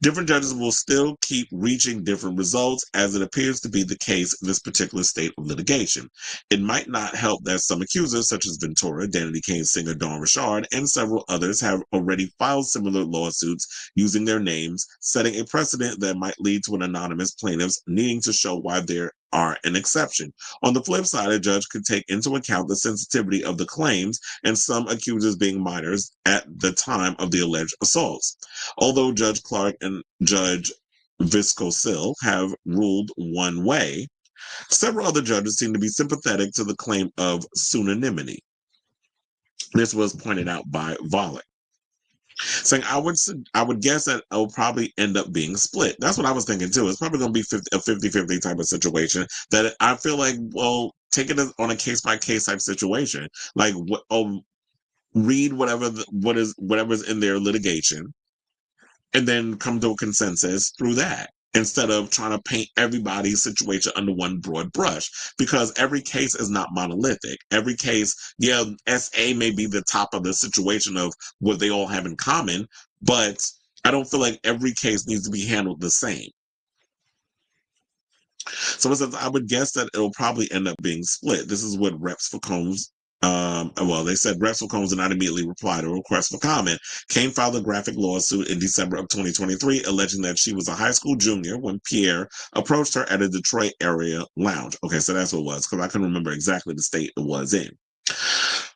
Different judges will still keep reaching different results, as it appears to be the case in this particular state of litigation. It might not help that some accusers, such as Ventura, Danity Kane singer Dawn Richard, and several others have already filed similar lawsuits using their names, setting a precedent that might lead to an anonymous plaintiffs needing to show why there are an exception. On the flip side, a judge could take into account the sensitivity of the claims and some accusers being minors at the time of the alleged assaults. Although Judge Clark and Judge Viscosil have ruled one way, several other judges seem to be sympathetic to the claim of pseudonymity. This was pointed out by Volokh, saying, I would guess that it'll probably end up being split. That's what I was thinking too. It's probably going to be a 50-50 type of situation that I feel like, well, take it on a case-by-case type situation. Like, read whatever's in their litigation and then come to a consensus through that, instead of trying to paint everybody's situation under one broad brush, because every case is not monolithic. Every case, yeah, SA may be the top of the situation of what they all have in common, but I don't feel like every case needs to be handled the same. So it says, I would guess that it'll probably end up being split. This is what reps for Combs. They said reps for Combs did not immediately reply to a request for comment. Kane filed a graphic lawsuit in December of 2023, alleging that she was a high school junior when Pierre approached her at a Detroit area lounge. Okay, so that's what it was, because I couldn't remember exactly the state it was in.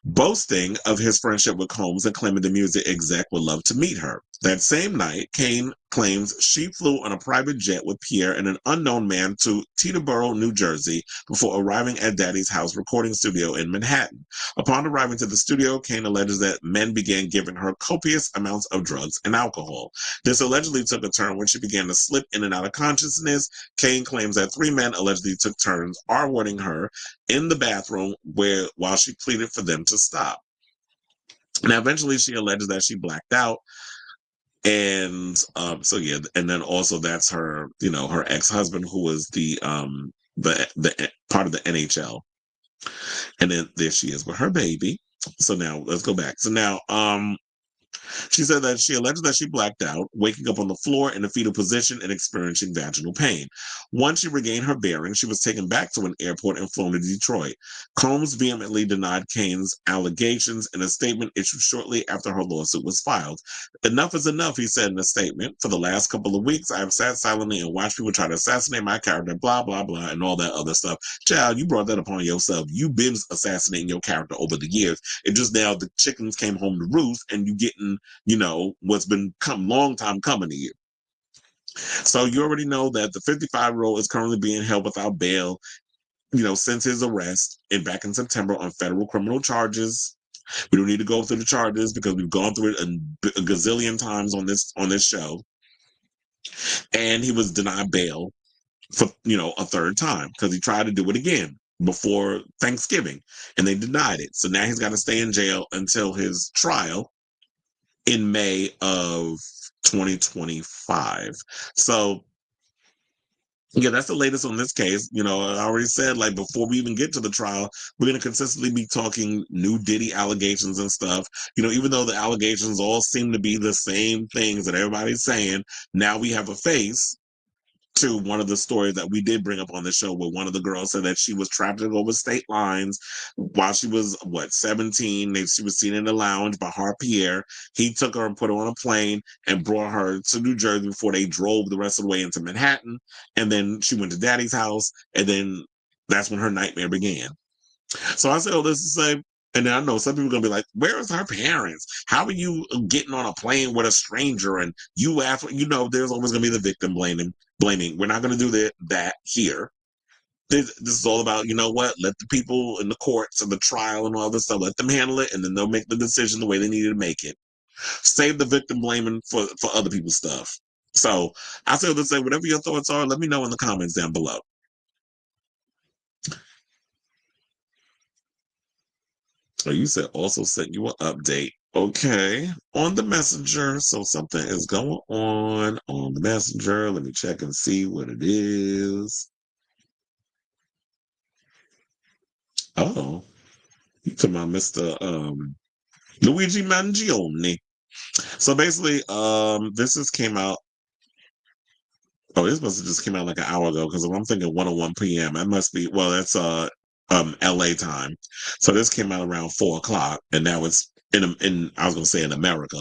Boasting of his friendship with Combs and claiming the music exec would love to meet her. That same night, Kane claims she flew on a private jet with Pierre and an unknown man to Teterboro, New Jersey, before arriving at Daddy's house recording studio in Manhattan. Upon arriving to the studio, Kane alleges that men began giving her copious amounts of drugs and alcohol. This allegedly took a turn when she began to slip in and out of consciousness. Kane claims that 3 men allegedly took turns R-wording her in the bathroom while she pleaded for them to stop. Now, eventually, she alleges that she blacked out So yeah, and then also that's her, her ex-husband who was the part of the NHL. And then there she is with her baby. So now let's go back. So now she said that she alleged that she blacked out, waking up on the floor in a fetal position and experiencing vaginal pain. Once she regained her bearings, she was taken back to an airport and flown to Detroit. Combs vehemently denied Kane's allegations in a statement issued shortly after her lawsuit was filed. Enough is enough, he said in a statement. For the last couple of weeks, I have sat silently and watched people try to assassinate my character, blah, blah, blah, and all that other stuff. Child, you brought that upon yourself. You've been assassinating your character over the years. It just now the chickens came home to roost and you getting what's been long time coming to you. So you already know that the 55-year-old is currently being held without bail, since his arrest back in September on federal criminal charges. We don't need to go through the charges because we've gone through it a gazillion times on this show. And he was denied bail for, a third time because he tried to do it again before Thanksgiving and they denied it. So now he's got to stay in jail until his trial in May of 2025. So, yeah, that's the latest on this case. I already said, like, before we even get to the trial, we're going to consistently be talking new Diddy allegations and stuff. Even though the allegations all seem to be the same things that everybody's saying, now we have a face to one of the stories that we did bring up on the show where one of the girls said that she was traveling over state lines while she was 17. She was seen in the lounge by Piers. He took her and put her on a plane and brought her to New Jersey before they drove the rest of the way into Manhattan. And then she went to Daddy's house, and then that's when her nightmare began. So I said, this is the same. And then I know some people are going to be like, where is her parents? How are you getting on a plane with a stranger? And you ask, there's always going to be the victim blaming. We're not going to do that here. This is all about, let the people in the courts and the trial and all this stuff, let them handle it. And then they'll make the decision the way they need to make it. Save the victim blaming for other people's stuff. So I say, let's say, whatever your thoughts are, let me know in the comments down below. Oh, you said also sent you an update. Okay. On the messenger. So something is going on the messenger. Let me check and see what it is. Oh, you talking about Mr. Luigi Mangione. So basically, this just came out. Oh, this must have just came out like an hour ago because I'm thinking 1:01 p.m. That must be that's LA time. So this came out around 4:00, and now it's in I was gonna say in America.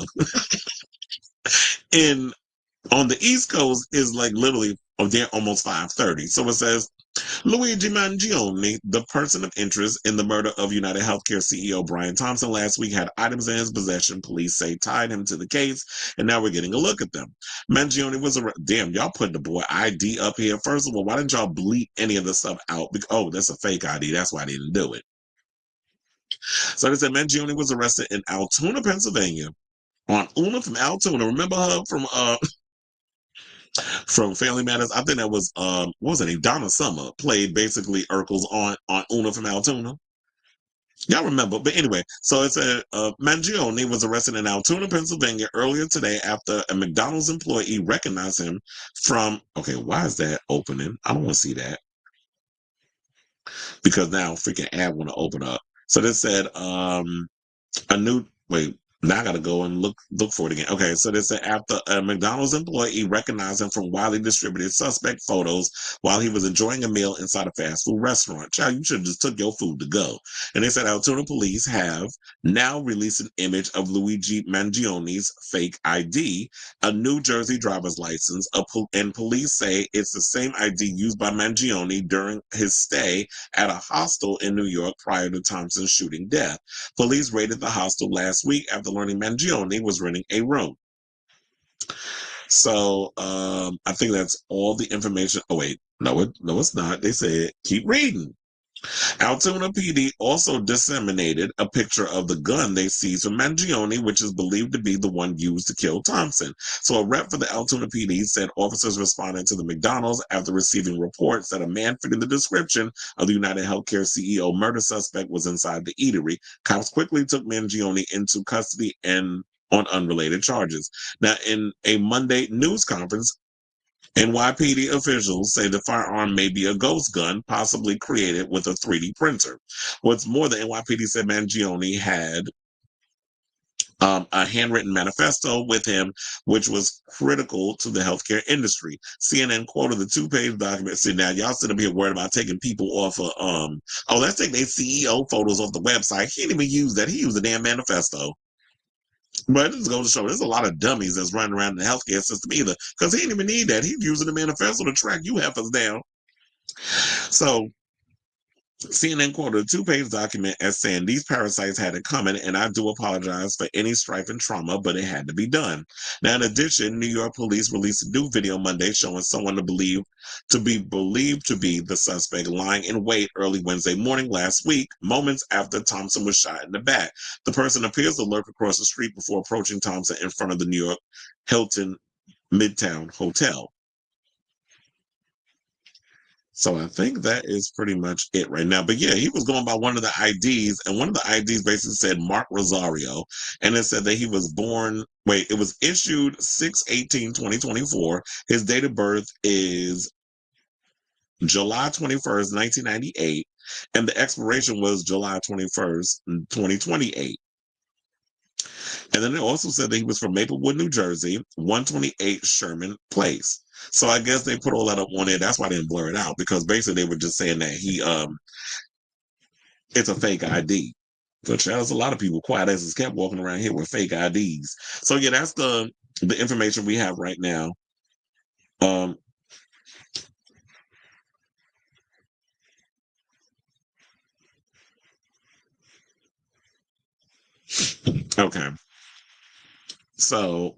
On the East Coast is like literally they're almost 5:30. So it says Luigi Mangione, the person of interest in the murder of UnitedHealthcare CEO Brian Thompson last week, had items in his possession police say tied him to the case, and now we're getting a look at them. Mangione was damn, y'all put the boy ID up here. First of all, why didn't y'all bleep any of the stuff out? Oh, that's a fake ID. That's why I didn't do it. So they said Mangione was arrested in Altoona, Pennsylvania. On Una from Altoona. Remember her from Family Matters? I think that was what was her name? Donna Summer played basically Urkel's on Una from Altoona. Y'all remember, but anyway, so it said Mangione was arrested in Altoona, Pennsylvania earlier today after a McDonald's employee recognized him from. Okay, why is that opening? I don't want to see that because now freaking ad want to open up. So they said a new wait. Now I gotta go and look for it again. Okay, so they said after a McDonald's employee recognized him from widely distributed suspect photos while he was enjoying a meal inside a fast food restaurant. Child, you should have just took your food to go. And they said Altoona police have now released an image of Luigi Mangione's fake ID, a New Jersey driver's license, and police say it's the same ID used by Mangione during his stay at a hostel in New York prior to Thompson's shooting death. Police raided the hostel last week after learning Mangione was renting a room. So I think that's all the information. Oh wait, no, it's not. They said keep reading. Altoona PD also disseminated a picture of the gun they seized from Mangione, which is believed to be the one used to kill Thompson. So a rep for the Altoona PD said officers responded to the McDonald's after receiving reports that a man fitting the description of the UnitedHealthcare CEO murder suspect was inside the eatery. Cops quickly took Mangione into custody and on unrelated charges. Now, in a Monday news conference, NYPD officials say the firearm may be a ghost gun, possibly created with a 3D printer. What's more, the NYPD said Mangione had a handwritten manifesto with him, which was critical to the healthcare industry. CNN quoted the two-page document, said, now y'all sit up here worried about taking people off of, let's take their CEO photos off the website. He didn't even use that. He used a damn manifesto. But it just goes to show there's a lot of dummies that's running around in the healthcare system either, because he didn't even need that. He's using the manifesto to track you heifers down. So CNN quoted a two-page document as saying these parasites had it coming, and I do apologize for any strife and trauma, but it had to be done. Now, in addition, New York police released a new video Monday showing someone to be believed to be the suspect lying in wait early Wednesday morning last week, moments after Thompson was shot in the back. The person appears to lurk across the street before approaching Thompson in front of the New York Hilton Midtown Hotel. So I think that is pretty much it right now. But yeah, he was going by one of the IDs, and one of the IDs basically said Mark Rosario, and it said that he was born, it was issued 6/18/2024. His date of birth is July 21st, 1998, and the expiration was July 21st, 2028. And then it also said that he was from Maplewood, New Jersey, 128 Sherman Place. So I guess they put all that up on it. That's why they didn't blur it out, because basically they were just saying that it's a fake ID. But there's a lot of people quiet as it's kept walking around here with fake IDs. So yeah, that's the information we have right now. Okay. So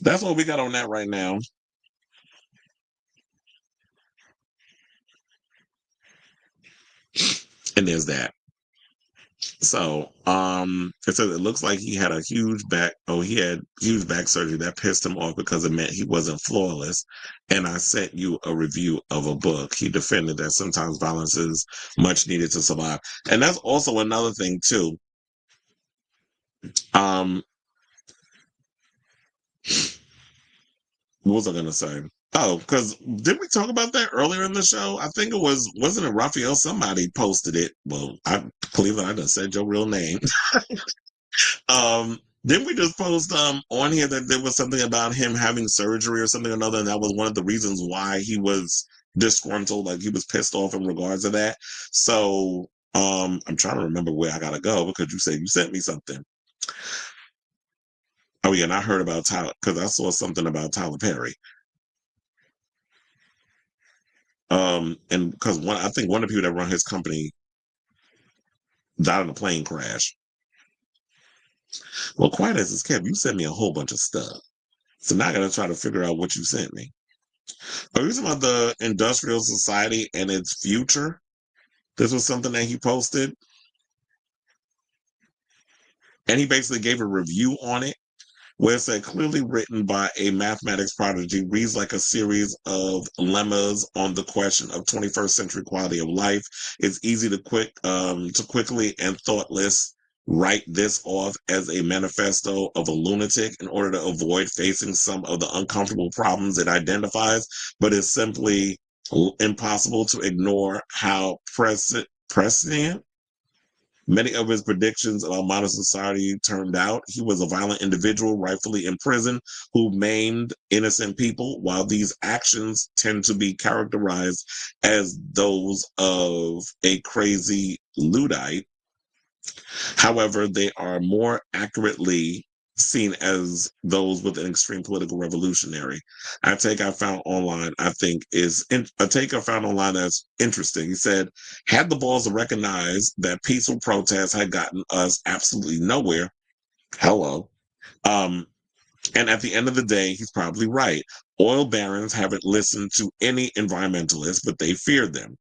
that's what we got on that right now. And there's that. So it says it looks like he had huge back surgery that pissed him off because it meant he wasn't flawless. And I sent you a review of a book. He defended that sometimes violence is much needed to survive. And that's also another thing too. What was I gonna say? Oh, because did we talk about that earlier in the show? I think wasn't it Raphael? Somebody posted it. Well, I believe I just said your real name. Didn't we just post on here that there was something about him having surgery or something or another, and that was one of the reasons why he was disgruntled, like he was pissed off in regards to that. So I'm trying to remember where I gotta go, because you said you sent me something. Oh yeah, and I heard about Tyler, because I saw something about Tyler Perry. And because I think one of the people that run his company died in a plane crash. Well, quiet as it's kept, you sent me a whole bunch of stuff. So now I gotta try to figure out what you sent me. Are you talking about the industrial society and its future? This was something that he posted. And he basically gave a review on it, where it said clearly written by a mathematics prodigy, reads like a series of lemmas on the question of 21st century quality of life. It's easy to quickly and thoughtless write this off as a manifesto of a lunatic in order to avoid facing some of the uncomfortable problems it identifies, but it's simply impossible to ignore how prescient many of his predictions about modern society turned out. He was a violent individual, rightfully in prison, who maimed innocent people, while these actions tend to be characterized as those of a crazy Luddite. However, they are more accurately seen as those with an extreme political revolutionary. A take I found online that's interesting. He said, had the balls to recognize that peaceful protests had gotten us absolutely nowhere. Hello. And at the end of the day, he's probably right. Oil barons haven't listened to any environmentalists, but they feared them.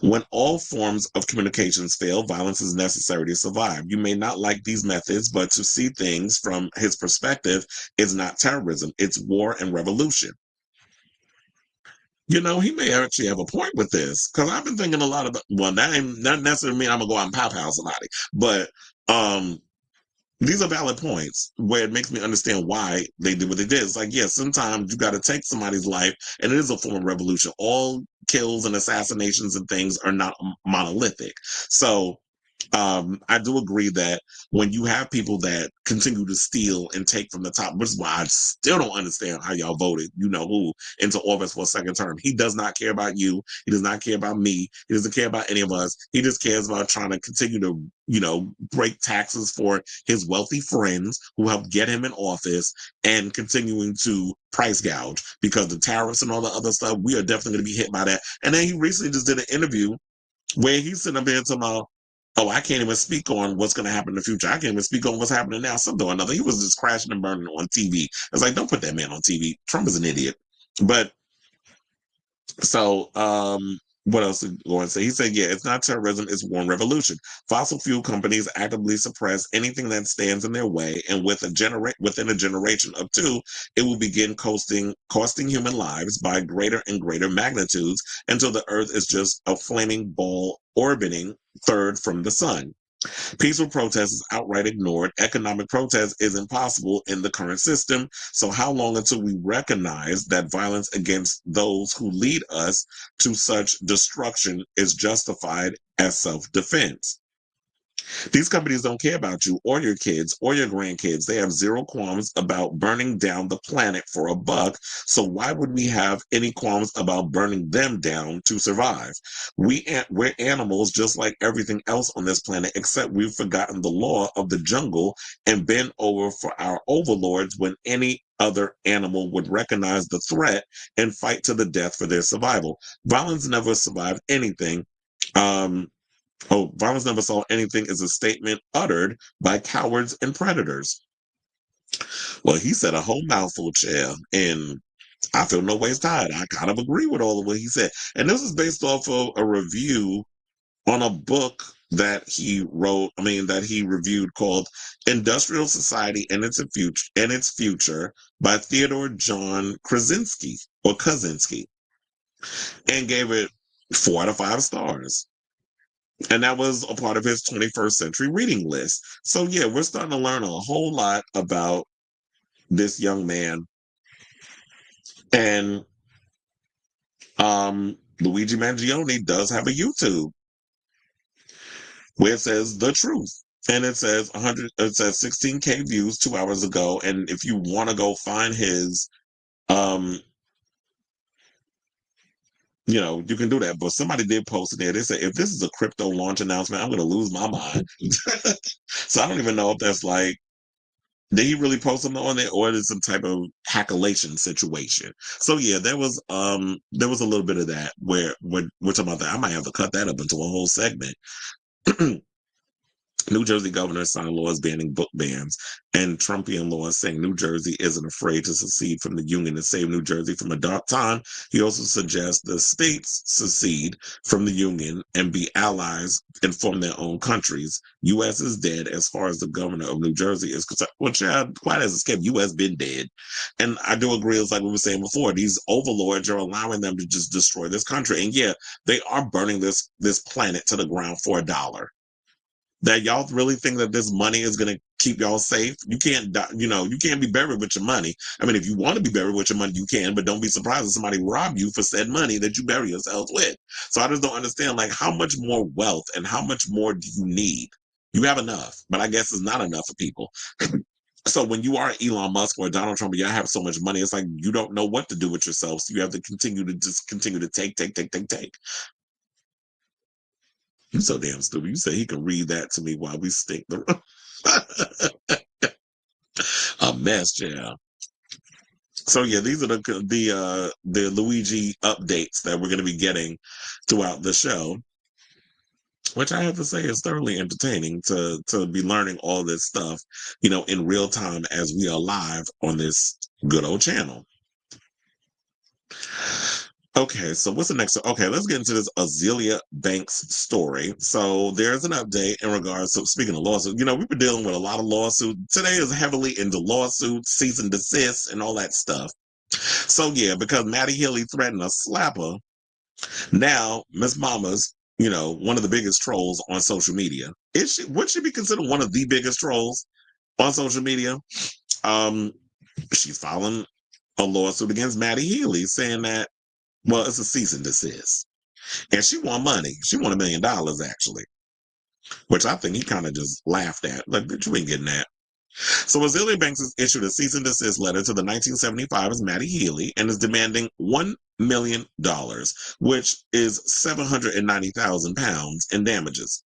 When all forms of communications fail, violence is necessary to survive. You may not like these methods, but to see things from his perspective is not terrorism, it's war and revolution. You know, he may actually have a point with this, because I've been thinking a lot about, well, that ain't not necessarily mean I'm gonna go out and pop out somebody, but these are valid points where it makes me understand why they did what they did. It's like, yeah, sometimes you got to take somebody's life, and it is a form of revolution. All kills and assassinations and things are not monolithic. So I do agree that when you have people that continue to steal and take from the top, which is why I still don't understand how y'all voted, you know who, into office for a second term. He does not care about you. He does not care about me. He doesn't care about any of us. He just cares about trying to continue to, you know, break taxes for his wealthy friends who helped get him in office and continuing to price gouge because the tariffs and all the other stuff, we are definitely going to be hit by that. And then he recently just did an interview where he's sitting up here talking about, oh, I can't even speak on what's going to happen in the future. I can't even speak on what's happening now. Something or another. He was just crashing and burning on TV. It's like, don't put that man on TV. Trump is an idiot. But so, what else did he go and say? He said, yeah, it's not terrorism, it's one revolution. Fossil fuel companies actively suppress anything that stands in their way, and within a generation of two, it will begin costing human lives by greater and greater magnitudes until the earth is just a flaming ball orbiting third from the sun. Peaceful protest is outright ignored. Economic protest is impossible in the current system. So how long until we recognize that violence against those who lead us to such destruction is justified as self-defense? These companies don't care about you or your kids or your grandkids. They have zero qualms about burning down the planet for a buck. So why would we have any qualms about burning them down to survive? We're animals just like everything else on this planet, except we've forgotten the law of the jungle and bend over for our overlords when any other animal would recognize the threat and fight to the death for their survival. Violence never survived anything. Violence never saw anything is a statement uttered by cowards and predators. Well, he said a whole mouthful, chair, and I feel no ways tired. I kind of agree with all of what he said. And this is based off of a review on a book that he wrote, that he reviewed called Industrial Society and Its Future by Theodore John Krasinski, and gave it 4 out of 5 stars. And that was a part of his 21st century reading list. So yeah, we're starting to learn a whole lot about this young man. And Luigi Mangione does have a YouTube where it says the truth. And it says 16K views 2 hours ago. And if you want to go find his you can do that. But somebody did post it there. They said, if this is a crypto launch announcement, I'm going to lose my mind. So I don't even know if that's like, did he really post something on it, or is it some type of hackalation situation? So yeah, there was a little bit of that where we're talking about that. I might have to cut that up into a whole segment. New Jersey governor signed laws banning book bans and Trumpian laws saying New Jersey isn't afraid to secede from the union and save New Jersey from a dark time. He also suggests the states secede from the union and be allies and form their own countries. U.S. is dead as far as the governor of New Jersey is concerned. Well, child, quite as a skip, U.S. been dead. And I do agree, it's like we were saying before, these overlords are allowing them to just destroy this country. And yeah, they are burning this planet to the ground for $1. That y'all really think that this money is going to keep y'all safe? You can't, you can't be buried with your money. If you want to be buried with your money, you can, but don't be surprised if somebody robbed you for said money that you bury yourselves with. So I just don't understand, like, how much more wealth and how much more do you need? You have enough, but I guess it's not enough for people. So when you are Elon Musk or Donald Trump, and you have so much money, it's like you don't know what to do with yourself. So you have to continue to take. You so damn stupid. You say he can read that to me while we stink the room. A mess, yeah. So yeah, these are the Luigi updates that we're going to be getting throughout the show, which I have to say is thoroughly entertaining to be learning all this stuff, in real time as we are live on this good old channel. Okay, so what's the next? Okay, let's get into this Azealia Banks story. So there's an update in regards to, speaking of lawsuits, we've been dealing with a lot of lawsuits. Today is heavily into lawsuits, cease and desist, and all that stuff. So yeah, because Matty Healy threatened to slap her, now Miss Mama's, one of the biggest trolls on social media. Would she be considered one of the biggest trolls? on social media. Um, she's filing a lawsuit against Matty Healy, saying that, well, it's a cease and desist. And she won money. She won $1 million, actually, which I think he kind of just laughed at. Like, bitch, you ain't getting that. So Azealia Banks has issued a cease and desist letter to the 1975's Matty Healy and is demanding $1 million, which is £790,000 in damages.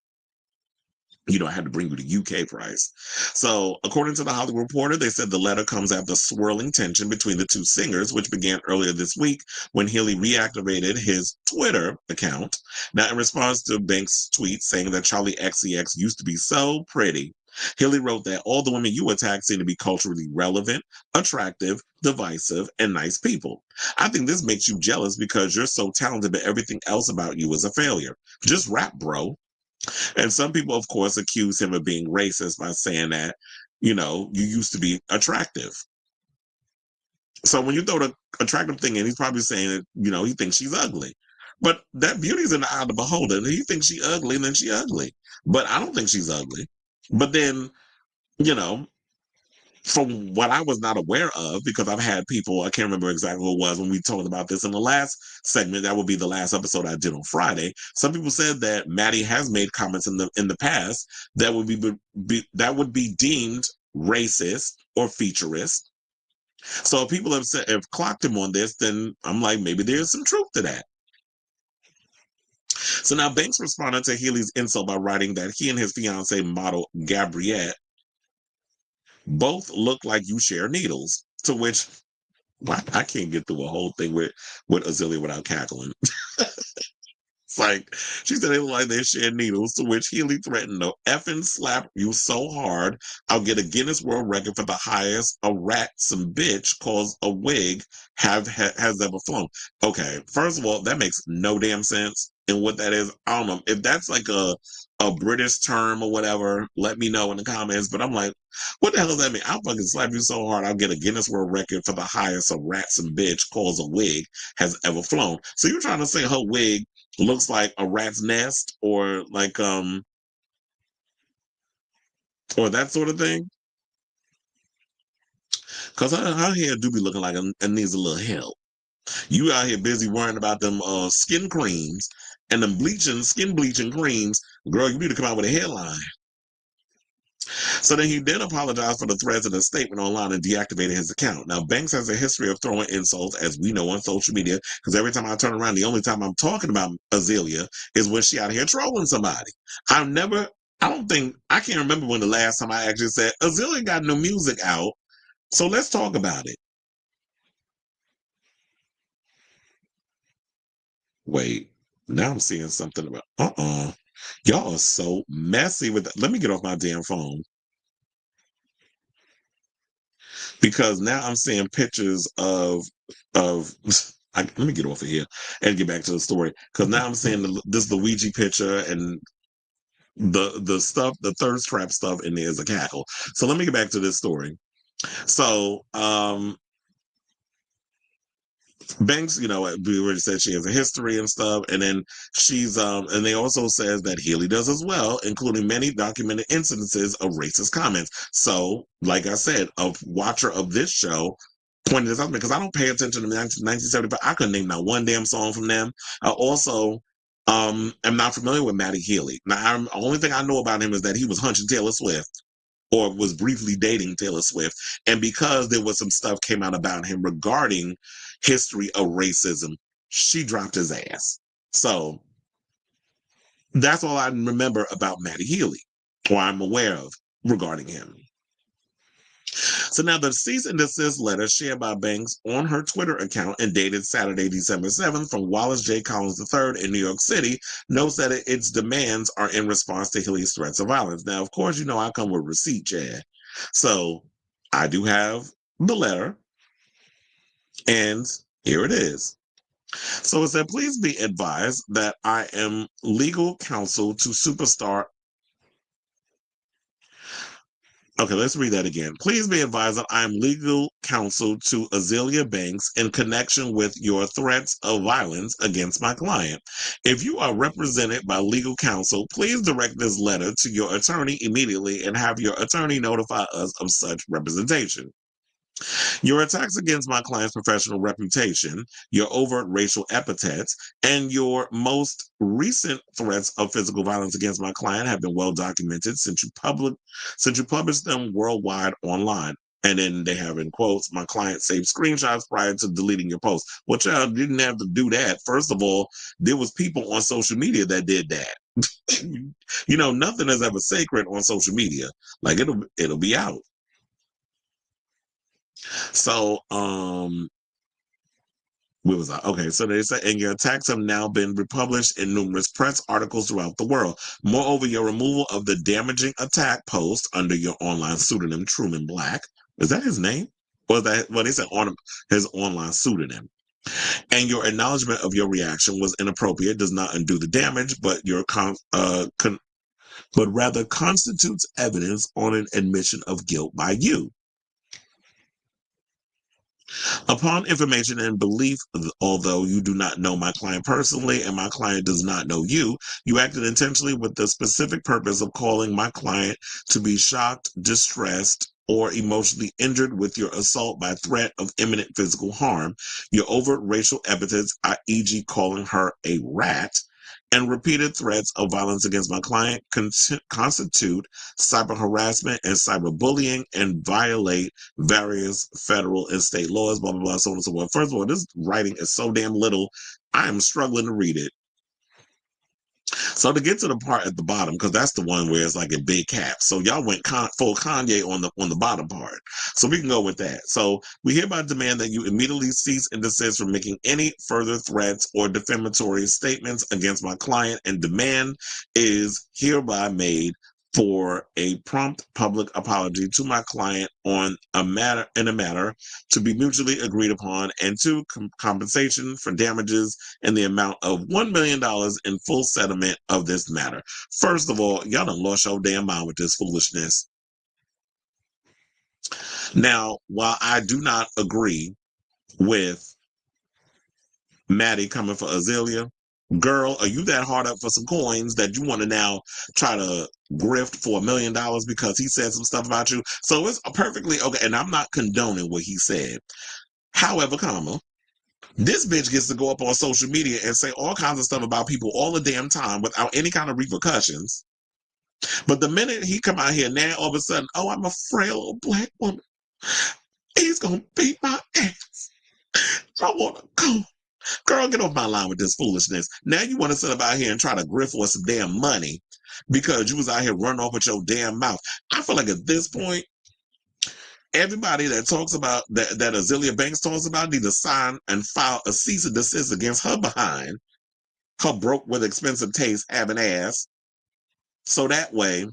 I had to bring you the UK price. So, according to the Hollywood Reporter, they said the letter comes after swirling tension between the two singers, which began earlier this week when Healy reactivated his Twitter account. Now, in response to Banks' tweet saying that Charlie XCX used to be so pretty, Healy wrote that all the women you attack seem to be culturally relevant, attractive, divisive, and nice people. I think this makes you jealous because you're so talented, but everything else about you is a failure. Just rap, bro. And some people, of course, accuse him of being racist by saying that, you used to be attractive. So when you throw the attractive thing in, he's probably saying that, he thinks she's ugly. But that beauty's in the eye of the beholder. He thinks she's ugly, and then she's ugly. But I don't think she's ugly. But then, you know, from what I was not aware of, because I've had people, I can't remember exactly who it was when we talked about this in the last segment. That would be the last episode I did on Friday. Some people said that Matty has made comments in the past that would be deemed racist or featurist. So if people have clocked him on this, then I'm like, maybe there's some truth to that. So now Banks responded to Healy's insult by writing that he and his fiancee model Gabriette both look like you share needles. To which I can't get through a whole thing with Azealia without cackling. It's like she said they look like they share needles, to which Healy threatened to effing slap you so hard I'll get a Guinness World Record for the highest a rat some bitch calls a wig has ever flown. Okay, first of all, that makes no damn sense. And what that is, I don't know. If that's like a British term or whatever, let me know in the comments. But I'm like, what the hell does that mean? I'll fucking slap you so hard I'll get a Guinness World Record for the highest a rat some bitch calls a wig has ever flown. So you're trying to say her wig looks like a rat's nest or like or that sort of thing, because her hair do be looking like it needs a little help. You out here busy worrying about them skin creams and them skin bleaching creams. Girl, you need to come out with a hairline. So then he did apologize for the threads in a statement online and deactivated his account. Now, Banks has a history of throwing insults, as we know, on social media, because every time I turn around, the only time I'm talking about Azealia is when she out here trolling somebody. I can't remember when the last time I actually said, Azealia got new music out, so let's talk about it. Wait, now I'm seeing something about, y'all are so messy with that. Let me get off my damn phone. Because now I'm seeing pictures of let me get off of here and get back to the story, because now I'm seeing this Luigi picture and the stuff, the thirst trap stuff in there is a cackle. So let me get back to this story. So Banks, we already said she has a history and stuff, and then and they also says that Healy does as well, including many documented incidences of racist comments. So, like I said, a watcher of this show pointed this out because I don't pay attention to 1975. I couldn't name not one damn song from them. I also am not familiar with Matty Healy. Now, the only thing I know about him is that he was hunching Taylor Swift, or was briefly dating Taylor Swift. And because there was some stuff came out about him regarding history of racism, she dropped his ass. So that's all I remember about Matty Healy, or I'm aware of regarding him. So now the cease and desist letter shared by Banks on her Twitter account and dated Saturday, December 7th from Wallace J. Collins III in New York City notes that its demands are in response to Healy's threats of violence. Now, of course, I come with receipt, Chad. So I do have the letter, and here it is. So it said, please be advised that I am legal counsel to superstar. Okay, let's read that again. Please be advised that I am legal counsel to Azealia Banks in connection with your threats of violence against my client. If you are represented by legal counsel, please direct this letter to your attorney immediately and have your attorney notify us of such representation. Your attacks against my client's professional reputation, your overt racial epithets, and your most recent threats of physical violence against my client have been well documented since you published them worldwide online. And then they have in quotes, my client saved screenshots prior to deleting your post. Well, child didn't have to do that. First of all, there was people on social media that did that. You know, nothing is ever sacred on social media. Like it'll be out. So, where was I? Okay, so they say, and your attacks have now been republished in numerous press articles throughout the world. Moreover, your removal of the damaging attack post under your online pseudonym, Truman Black, is that his name? Or is that, well, they said on his online pseudonym. And your acknowledgement of your reaction was inappropriate, does not undo the damage, but but rather constitutes evidence on an admission of guilt by you. Upon information and belief, although you do not know my client personally and my client does not know you, you acted intentionally with the specific purpose of causing my client to be shocked, distressed, or emotionally injured with your assault by threat of imminent physical harm. Your overt racial epithets, e.g., calling her a rat, and repeated threats of violence against my client constitute cyber harassment and cyberbullying and violate various federal and state laws, blah, blah, blah, so on and so forth. First of all, this writing is so damn little, I am struggling to read it. So to get to the part at the bottom, because that's the one where it's like a big cap. So y'all went full Kanye on the bottom part. So we can go with that. So we hereby demand that you immediately cease and desist from making any further threats or defamatory statements against my client, and demand is hereby made for a prompt public apology to my client on a matter to be mutually agreed upon, and to compensation for damages in the amount of $1 million in full settlement of this matter. First of all, y'all done lost your damn mind with this foolishness. Now, while I do not agree with Matty coming for Azealia, girl, are you that hard up for some coins that you want to now try to grift for $1 million because he said some stuff about you? So it's perfectly okay, and I'm not condoning what he said. However, this bitch gets to go up on social media and say all kinds of stuff about people all the damn time without any kind of repercussions. But the minute he come out here now, all of a sudden, oh, I'm a frail old black woman. He's gonna beat my ass. I wanna go. Girl, get off my line with this foolishness. Now you want to sit up out here and try to grift for some damn money because you was out here running off with your damn mouth. I feel like at this point, everybody that talks about that Azealia Banks talks about need to sign and file a cease and desist against her behind, her broke with expensive taste having ass. So that way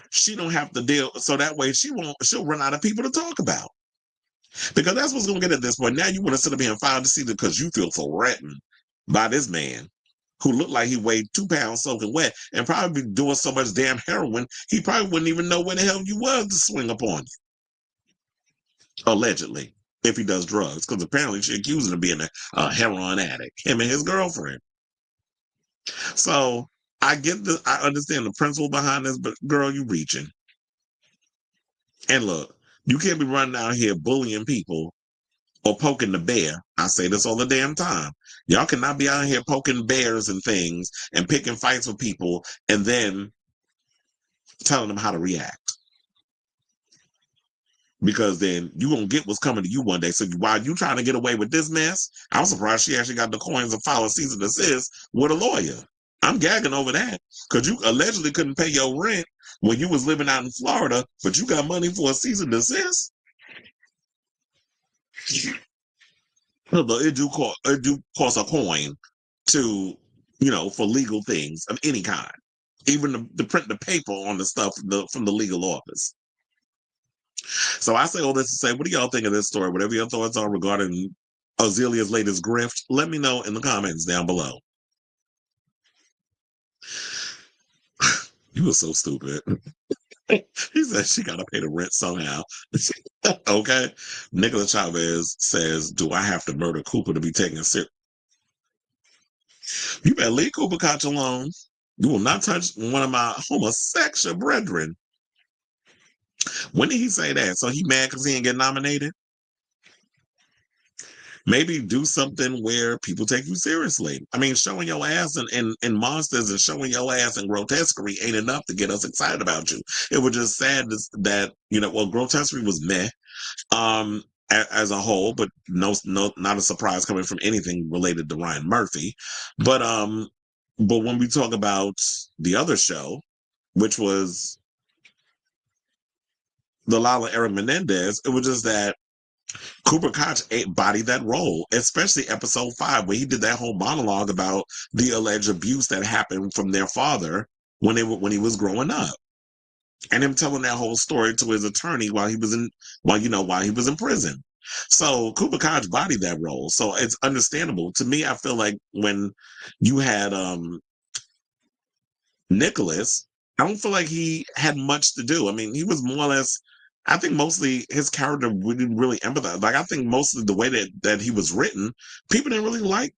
she don't have to deal. So that way she'll run out of people to talk about. Because that's what's gonna get at this point. Now you want to sit up here and file the cease because you feel threatened by this man who looked like he weighed 2 pounds soaking wet and probably doing so much damn heroin, he probably wouldn't even know where the hell you was to swing upon you. Allegedly, if he does drugs, because apparently she accused him of being a heroin addict, him and his girlfriend. So I understand the principle behind this, but girl, you reaching. And look, you can't be running out here bullying people or poking the bear. I say this all the damn time. Y'all cannot be out here poking bears and things and picking fights with people and then telling them how to react. Because then you gonna get what's coming to you one day. So while you trying to get away with this mess, I'm surprised she actually got the coins of file a cease and desist with a lawyer. I'm gagging over that because you allegedly couldn't pay your rent when you was living out in Florida, but you got money for a cease and desist. It do cost a coin to, for legal things of any kind, even to print the paper on the stuff from the legal office. So I say all this to say, what do y'all think of this story? Whatever your thoughts are regarding Azealia's latest grift, let me know in the comments down below. You were so stupid. He said she got to pay the rent somehow. Okay. Nicholas Chavez says, do I have to murder Cooper to be taken serious? You better leave Cooper Koch alone. You will not touch one of my homosexual brethren. When did he say that? So he mad because he didn't get nominated? Maybe do something where people take you seriously. I mean, showing your ass in Monsters and showing your ass in Grotesquerie ain't enough to get us excited about you. It was just sad that, well, Grotesquerie was meh as a whole, but no, not a surprise coming from anything related to Ryan Murphy. But when we talk about the other show, which was the Lala Eric Menendez, it was just that Cooper Koch bodied that role, especially episode 5, where he did that whole monologue about the alleged abuse that happened from their father when he was growing up, and him telling that whole story to his attorney while he was in prison. So Cooper Koch bodied that role, so it's understandable. To me, I feel like when you had Nicholas, I don't feel like he had much to do. I mean, he was more or less, I think mostly his character, we didn't really empathize. Like, I think mostly the way that he was written, people didn't really like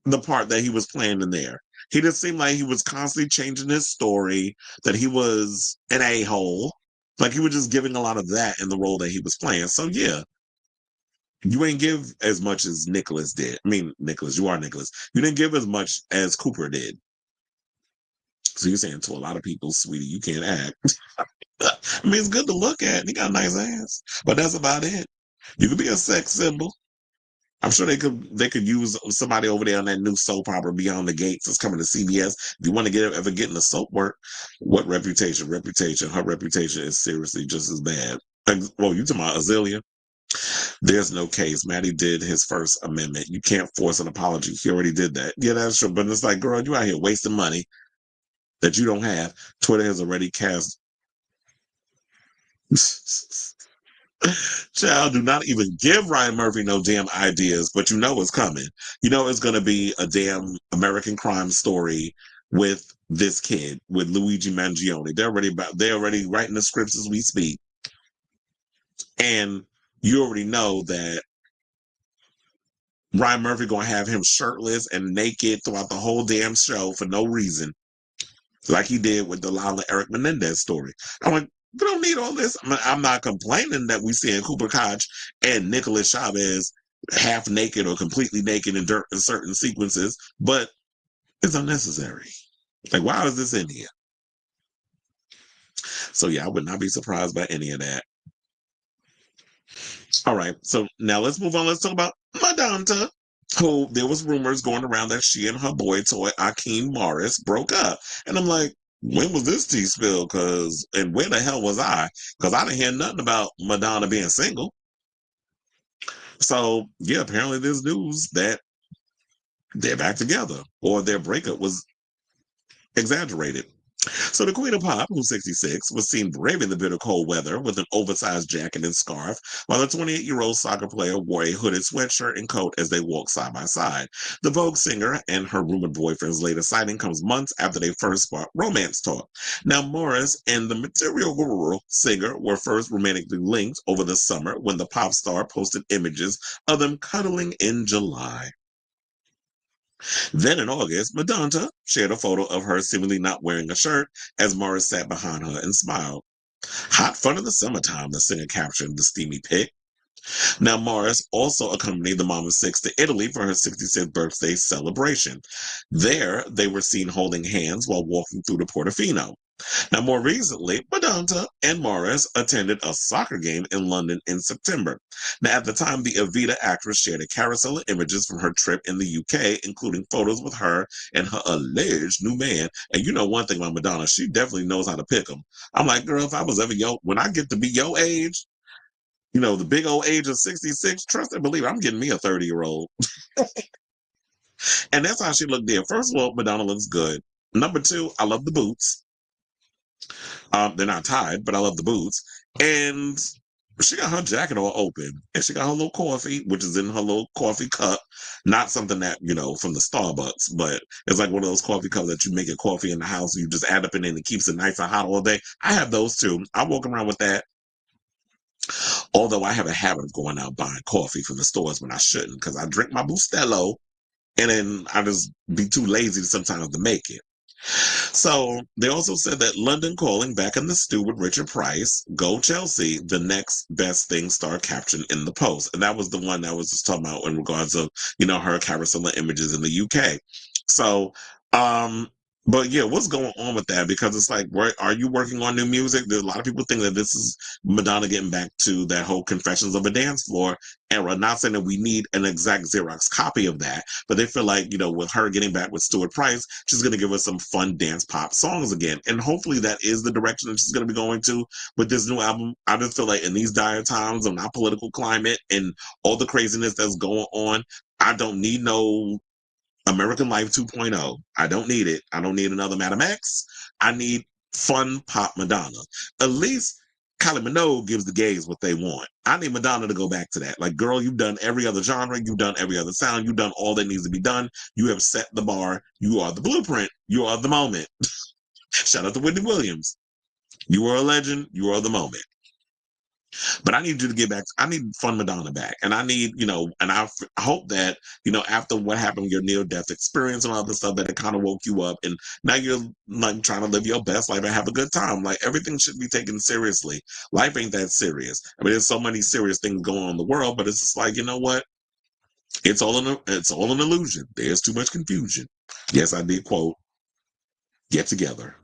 the part that he was playing in there. He just seemed like he was constantly changing his story, that he was an a-hole. Like, he was just giving a lot of that in the role that he was playing. So, yeah, you ain't give as much as Nicholas did. I mean, Nicholas, you are Nicholas. You didn't give as much as Cooper did. So you're saying to a lot of people, sweetie, you can't act. I mean, it's good to look at. He got a nice ass, but that's about it. You could be a sex symbol. I'm sure they could use somebody over there on that new soap opera Beyond the Gates that's coming to CBS. If you want to ever get into soap work, what reputation? Reputation. Her reputation is seriously just as bad. Well, you talking about Azealia? There's no case. Matty did his first amendment. You can't force an apology. He already did that. Yeah, that's true. But it's like, girl, you out here wasting money that you don't have. Twitter has already cast. Child, do not even give Ryan Murphy no damn ideas, but you know it's coming. You know it's going to be a damn American crime story with this kid, with Luigi Mangione. They're already writing the scripts as we speak. And you already know that Ryan Murphy going to have him shirtless and naked throughout the whole damn show for no reason, like he did with the Lala Eric Menendez story. I'm like, we don't need all this. I'm not complaining that we seeing Cooper Koch and Nicholas Chavez half naked or completely naked in certain sequences, but it's unnecessary. Like, why is this in here? So yeah, I would not be surprised by any of that. All right, so now let's move on. Let's talk about Madonna, who there was rumors going around that she and her Boytoy Akeem Morris broke up, and I'm like, when was this tea spilled? And where the hell was I? Because I didn't hear nothing about Madonna being single. So yeah, apparently there's news that they're back together, or their breakup was exaggerated. So the Queen of Pop, who's 66, was seen braving the bitter cold weather with an oversized jacket and scarf, while the 28-year-old soccer player wore a hooded sweatshirt and coat as they walked side by side. The Vogue singer and her rumored boyfriend's latest sighting comes months after they first sparked romance talk. Now, Morris and the Material Girl singer were first romantically linked over the summer when the pop star posted images of them cuddling in July. Then in August, Madonna shared a photo of her seemingly not wearing a shirt as Morris sat behind her and smiled. Hot fun of the summertime, the singer captioned the steamy pic. Now, Morris also accompanied the mom of six to Italy for her 66th birthday celebration. There, they were seen holding hands while walking through the Portofino. Now, more recently, Madonna and Morris attended a soccer game in London in September. Now, at the time, the Evita actress shared a carousel of images from her trip in the UK, including photos with her and her alleged new man. And you know one thing about Madonna, she definitely knows how to pick them. I'm like, girl, if I was ever when I get to be your age, the big old age of 66, trust and believe I'm getting me a 30-year-old. And that's how she looked there. First of all, Madonna looks good. Number two, I love the boots. They're not tied, but I love the boots. And she got her jacket all open, and she got her little coffee, which is in her little coffee cup. Not something that, from the Starbucks, but it's like one of those coffee cups that you make your coffee in the house. You just add up in it and it keeps it nice and hot all day. I have those too. I walk around with that. Although I have a habit of going out buying coffee from the stores when I shouldn't, because I drink my Bustelo and then I just be too lazy sometimes to make it. So they also said that London Calling back in the stew with Richard Price, Go Chelsea, the next best thing star caption in the post. And that was the one that was just talking about in regards of, her carousel of images in the UK. So, but yeah, what's going on with that? Because it's like, are you working on new music? There's a lot of people think that this is Madonna getting back to that whole Confessions of a Dance Floor era. Not saying that we need an exact Xerox copy of that, but they feel like, with her getting back with Stuart Price, she's going to give us some fun dance pop songs again. And hopefully that is the direction that she's going to be going to with this new album. I just feel like in these dire times of our political climate and all the craziness that's going on, I don't need no American Life 2.0. I don't need it. I don't need another Madam X. I need fun pop Madonna. At least Kylie Minogue gives the gays what they want. I need Madonna to go back to that. Like, girl, you've done every other genre. You've done every other sound. You've done all that needs to be done. You have set the bar. You are the blueprint. You are the moment. Shout out to Whitney Williams. You are a legend. You are the moment. But I need you to get back. I need fun Madonna back. And I need, and I hope that, after what happened with your near-death experience and all this stuff, that it kind of woke you up. And now you're like trying to live your best life and have a good time. Like, everything should be taken seriously. Life ain't that serious. I mean, there's so many serious things going on in the world, but it's just like, you know what? It's all an illusion. There's too much confusion. Yes, I did quote, get together.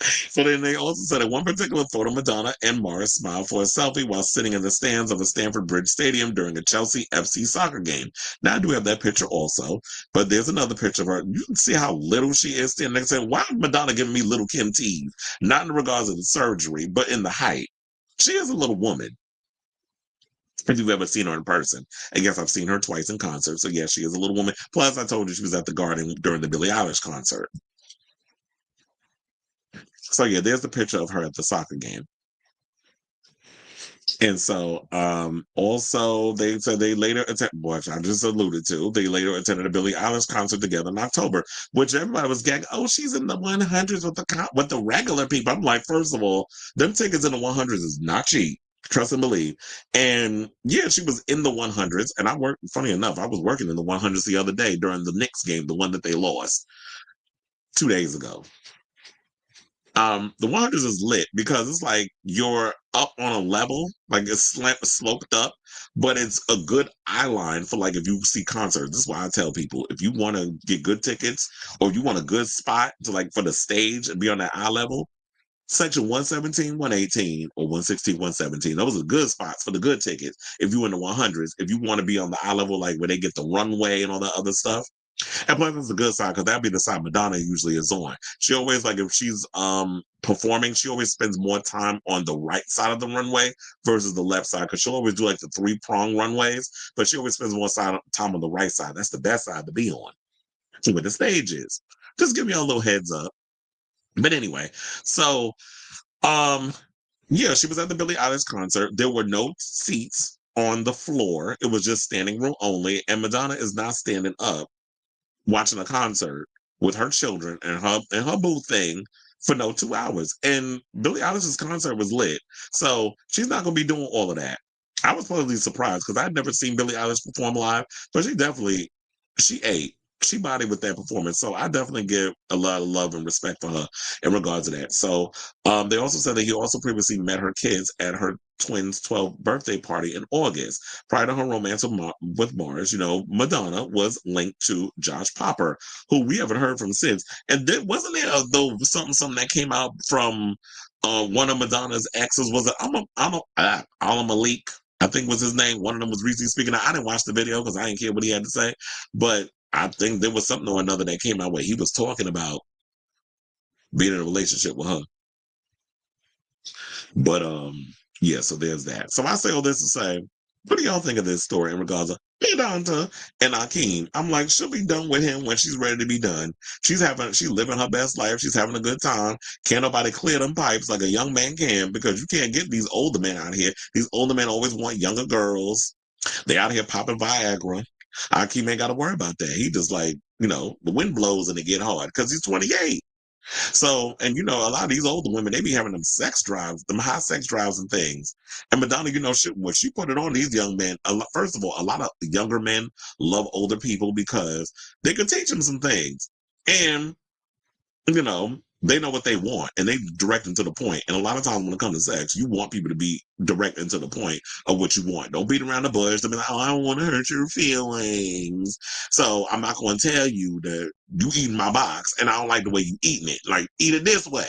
So then they also said at one particular photo, Madonna and Morris smiled for a selfie while sitting in the stands of the Stamford Bridge Stadium during a Chelsea FC soccer game. Now, I do have that picture also, but there's another picture of her. You can see how little she is standing next to him. Why is Madonna giving me little Kim Tees? Not in regards to the surgery, but in the height. She is a little woman. If you've ever seen her in person. I guess I've seen her twice in concert. So, yeah, she is a little woman. Plus, I told you she was at the Garden during the Billie Eilish concert. So, yeah, there's the picture of her at the soccer game. And so, also they said they later attended, which I just alluded to, they later attended a Billie Eilish concert together in October, which everybody was gagging. Oh, she's in the 100s with the regular people. I'm like, first of all, them tickets in the 100s is not cheap. Trust and believe. And yeah, she was in the 100s. And I worked, funny enough, I was working in the 100s the other day during the Knicks game, the one that they lost 2 days ago. The 100s is lit because it's like you're up on a level, like it's sloped up, but it's a good eye line for like if you see concerts. This is why I tell people if you want to get good tickets or you want a good spot to like for the stage and be on that eye level, section 117, 118, or 116, 117. Those are good spots for the good tickets. If you're in the 100s, if you want to be on the eye level, like where they get the runway and all that other stuff. And plus, it's a good side because that'd be the side Madonna usually is on. She always like if she's performing, she always spends more time on the right side of the runway versus the left side because she'll always do like the 3-prong runways, but she always spends more time on the right side. That's the best side to be on. So where the stage is. Just give me a little heads up. But anyway, so yeah, she was at the Billie Eilish concert. There were no seats on the floor. It was just standing room only, and Madonna is not standing up watching a concert with her children and her boo thing for no 2 hours. And Billie Eilish's concert was lit. So she's not gonna be doing all of that. I was pleasantly surprised because I'd never seen Billie Eilish perform live, but she ate. She bodied with that performance. So I definitely give a lot of love and respect for her in regards to that. So they also said that he also previously met her kids at her twins' 12th birthday party in August. Prior to her romance with Mars, Madonna was linked to Josh Popper, who we haven't heard from since. And wasn't there though something that came out from one of Madonna's exes? Was it Alam Malik? I think was his name. One of them was recently speaking. I didn't watch the video because I didn't care what he had to say, but I think there was something or another that came out where he was talking about being in a relationship with her. But yeah, so there's that. So I say all this to say, what do y'all think of this story in regards to Donta and Akeem. I'm like, she'll be done with him when she's ready to be done. She's living her best life. She's having a good time. Can't nobody clear them pipes like a young man can, because you can't get these older men out here. These older men always want younger girls. They out here popping Viagra. Akeem ain't got to worry about that. He just like, the wind blows and it get hard because he's 28. So, and a lot of these older women, they be having them sex drives, them high sex drives and things. And Madonna, when she put it on these young men, first of all, a lot of younger men love older people because they can teach them some things. And, they know what they want and they direct them to the point. And a lot of times when it comes to sex, you want people to be direct and to the point of what you want. Don't beat around the bush. They'll be like, oh, I don't want to hurt your feelings. So I'm not going to tell you that you eating my box and I don't like the way you eating it. Like, eat it this way.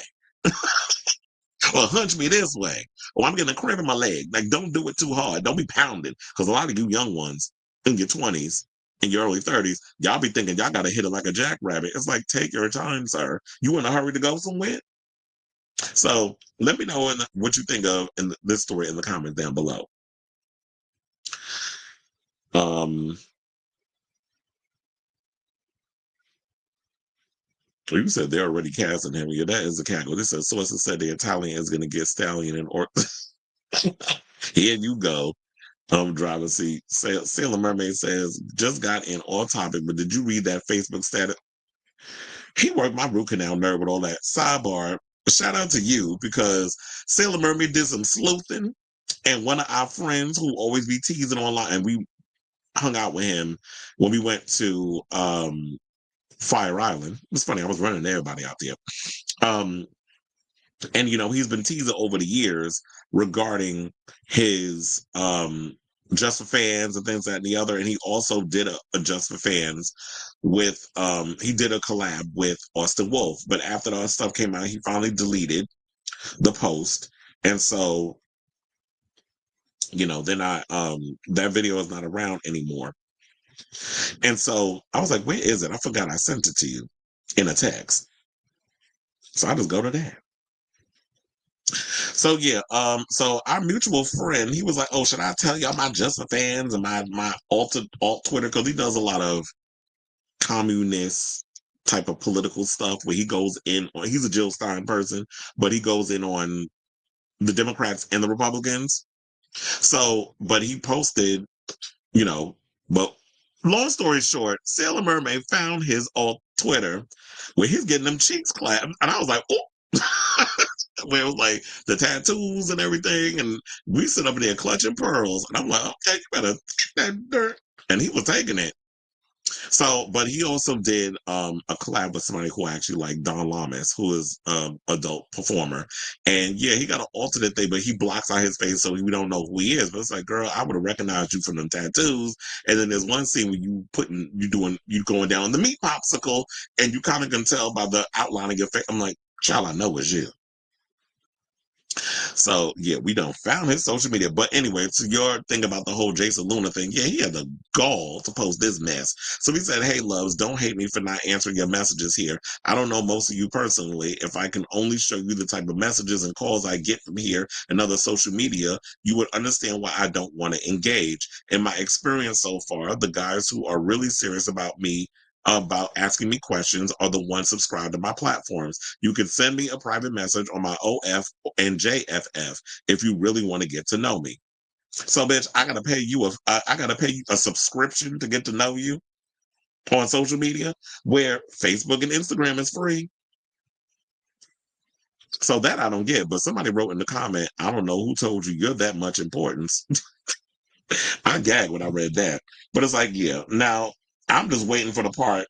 Or hunch me this way. Or I'm getting a cramp in my leg. Like, don't do it too hard. Don't be pounding. Because a lot of you young ones in your 20s, in your early 30s, y'all be thinking y'all got to hit it like a jackrabbit. It's like, take your time, sir. You in a hurry to go somewhere? So let me know what you think of this story in the comments down below. You said they're already casting him. Yeah, that is a cackle. This says sources said the Italian is going to get Stallion and here you go. Driver seat. Sailor Mermaid says, just got in all topic, but did you read that Facebook status? He worked my root canal nerve with all that. Sidebar, shout out to you, because Sailor Mermaid did some sleuthing, and one of our friends who always be teasing online, and we hung out with him when we went to Fire Island. It was funny, I was running everybody out there. And he's been teasing over the years regarding his Just for Fans and things, that and the other. And he also did a Just for Fans with he did a collab with Austin Wolf. But after that stuff came out, he finally deleted the post. And so, then that video is not around anymore. And so I was like, where is it? I forgot I sent it to you in a text. So I just go to that. So yeah, so our mutual friend, he was like, oh, should I tell y'all my Just for Fans and my alt Twitter? Because he does a lot of communist type of political stuff where he goes in on, he's a Jill Stein person, but he goes in on the Democrats and the Republicans. So, but he posted, but long story short, Sailor Mermaid found his alt Twitter where he's getting them cheeks clapped. And I was like, oh. Where it was like the tattoos and everything, and we sit up there clutching pearls, and I'm like, okay, you better take that dirt. And he was taking it. So, but he also did a collab with somebody who actually like Don Lamas, who is adult performer. And yeah, he got an alternate thing, but he blocks out his face so we don't know who he is. But it's like, girl, I would have recognized you from them tattoos. And then there's one scene where you going down the meat popsicle, and you kind of can tell by the outline of your face. I'm like, child, I know it's you. So yeah, we done found his social media. But anyway, to your thing about the whole Jason Luna thing, yeah, he had the gall to post this mess. So he said, hey loves, don't hate me for not answering your messages here. I don't know most of you personally. If I can only show you the type of messages and calls I get from here and other social media, you would understand why I don't want to engage. In my experience so far, the guys who are really serious about asking me questions are the ones subscribed to my platforms. You can send me a private message on my OF and JFF if you really want to get to know me. So, bitch, I gotta pay you a subscription to get to know you on social media, where Facebook and Instagram is free. So that I don't get. But somebody wrote in the comment, I don't know who told you you're that much importance. I gagged when I read that. But it's like, yeah. Now I'm just waiting for the part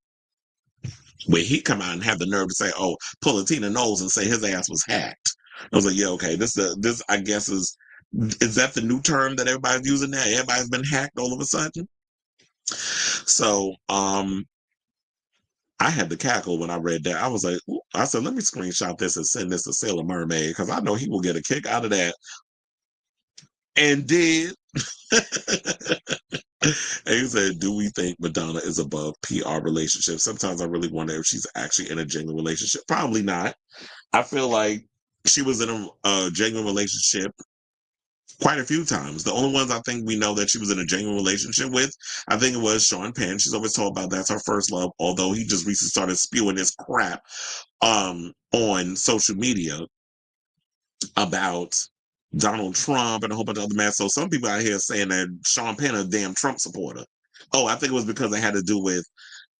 where he come out and have the nerve to say, oh, pull a Tina Knowles and say his ass was hacked. I was like, yeah, okay, this I guess is that the new term that everybody's using now? Everybody's been hacked all of a sudden. So I had to cackle when I read that. I was like, ooh. I said, let me screenshot this and send this to Sailor Mermaid, because I know he will get a kick out of that. And did. And he said, do we think Madonna is above PR relationships? Sometimes I really wonder if she's actually in a genuine relationship. Probably not. I feel like she was in a genuine relationship quite a few times. The only ones I think we know that she was in a genuine relationship with, I think it was Sean Penn. She's always told about that's her first love, although he just recently started spewing this crap on social media about Donald Trump and a whole bunch of other mess. So some people out here saying that Sean Penn a damn Trump supporter. Oh, I think it was because they had to do with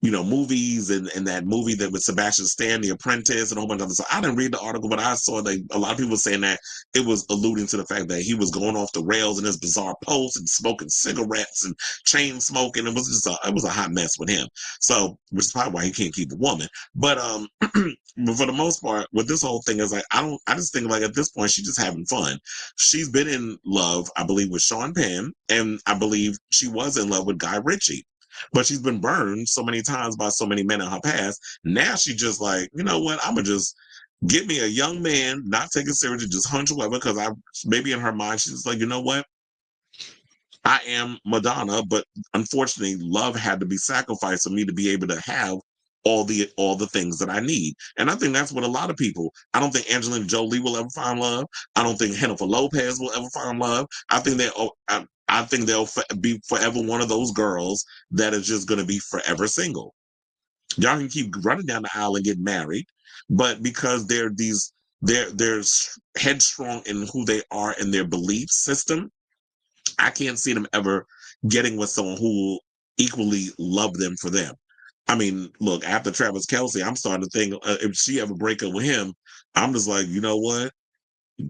movies and that movie that with Sebastian Stan, The Apprentice, and a whole bunch of other stuff. I didn't read the article, but I saw that a lot of people saying that it was alluding to the fact that he was going off the rails in his bizarre posts and smoking cigarettes and chain smoking. It was just it was a hot mess with him. So, which is probably why he can't keep a woman. But but for the most part, with this whole thing is like I just think like at this point she's just having fun. She's been in love, I believe, with Sean Penn, and I believe she was in love with Guy Ritchie. But she's been burned so many times by so many men in her past. Now she just like, you know what? I'm gonna just get me a young man, not take it seriously, just hunch whoever. Because I maybe in her mind she's like, you know what? I am Madonna, but unfortunately, love had to be sacrificed for me to be able to have all the things that I need. And I think that's what a lot of people. I don't think Angelina Jolie will ever find love. I don't think Jennifer Lopez will ever find love. I think I think they'll be forever one of those girls that is just going to be forever single. Y'all can keep running down the aisle and get married, but because they're headstrong in who they are in their belief system, I can't see them ever getting with someone who will equally love them for them. I mean, look, after Travis Kelce, I'm starting to think if she ever break up with him, I'm just like, you know what?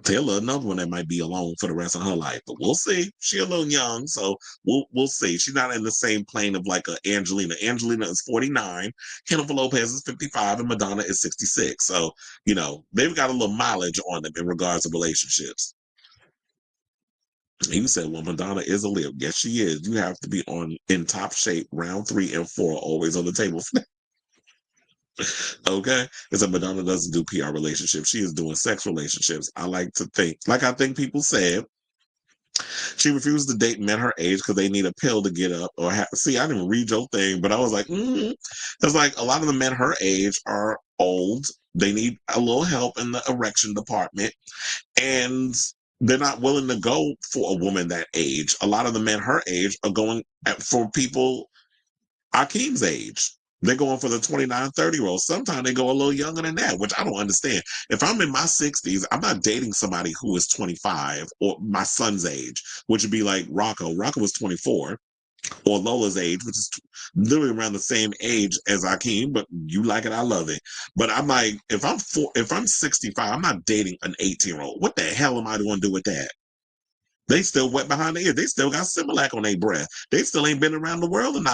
Tell her another one that might be alone for the rest of her life. But we'll see. She's a little young, so we'll see. She's not in the same plane of like a Angelina. Angelina is 49, Jennifer Lopez is 55, and Madonna is 66. So, they've got a little mileage on them in regards to relationships. You said, well, Madonna is a lib. Yes, she is. You have to be in top shape. Round 3 and 4 always on the table. Okay? It's like Madonna doesn't do PR relationships. She is doing sex relationships. I like to think, like I think people said, she refused to date men her age because they need a pill to get up. See, I didn't read your thing, but I was like, It's like a lot of the men her age are old. They need a little help in the erection department. And they're not willing to go for a woman that age. A lot of the men her age are going for people Akeem's age. They're going for the 29, 30-year-olds. Sometimes they go a little younger than that, which I don't understand. If I'm in my 60s, I'm not dating somebody who is 25 or my son's age, which would be like Rocco. Rocco was 24, or Lola's age, which is literally around the same age as Akeem, but you like it, I love it. But I'm like, if I'm 65, I'm not dating an 18-year-old. What the hell am I going to do with that? They still wet behind the ear. They still got Similac on their breath. They still ain't been around the world and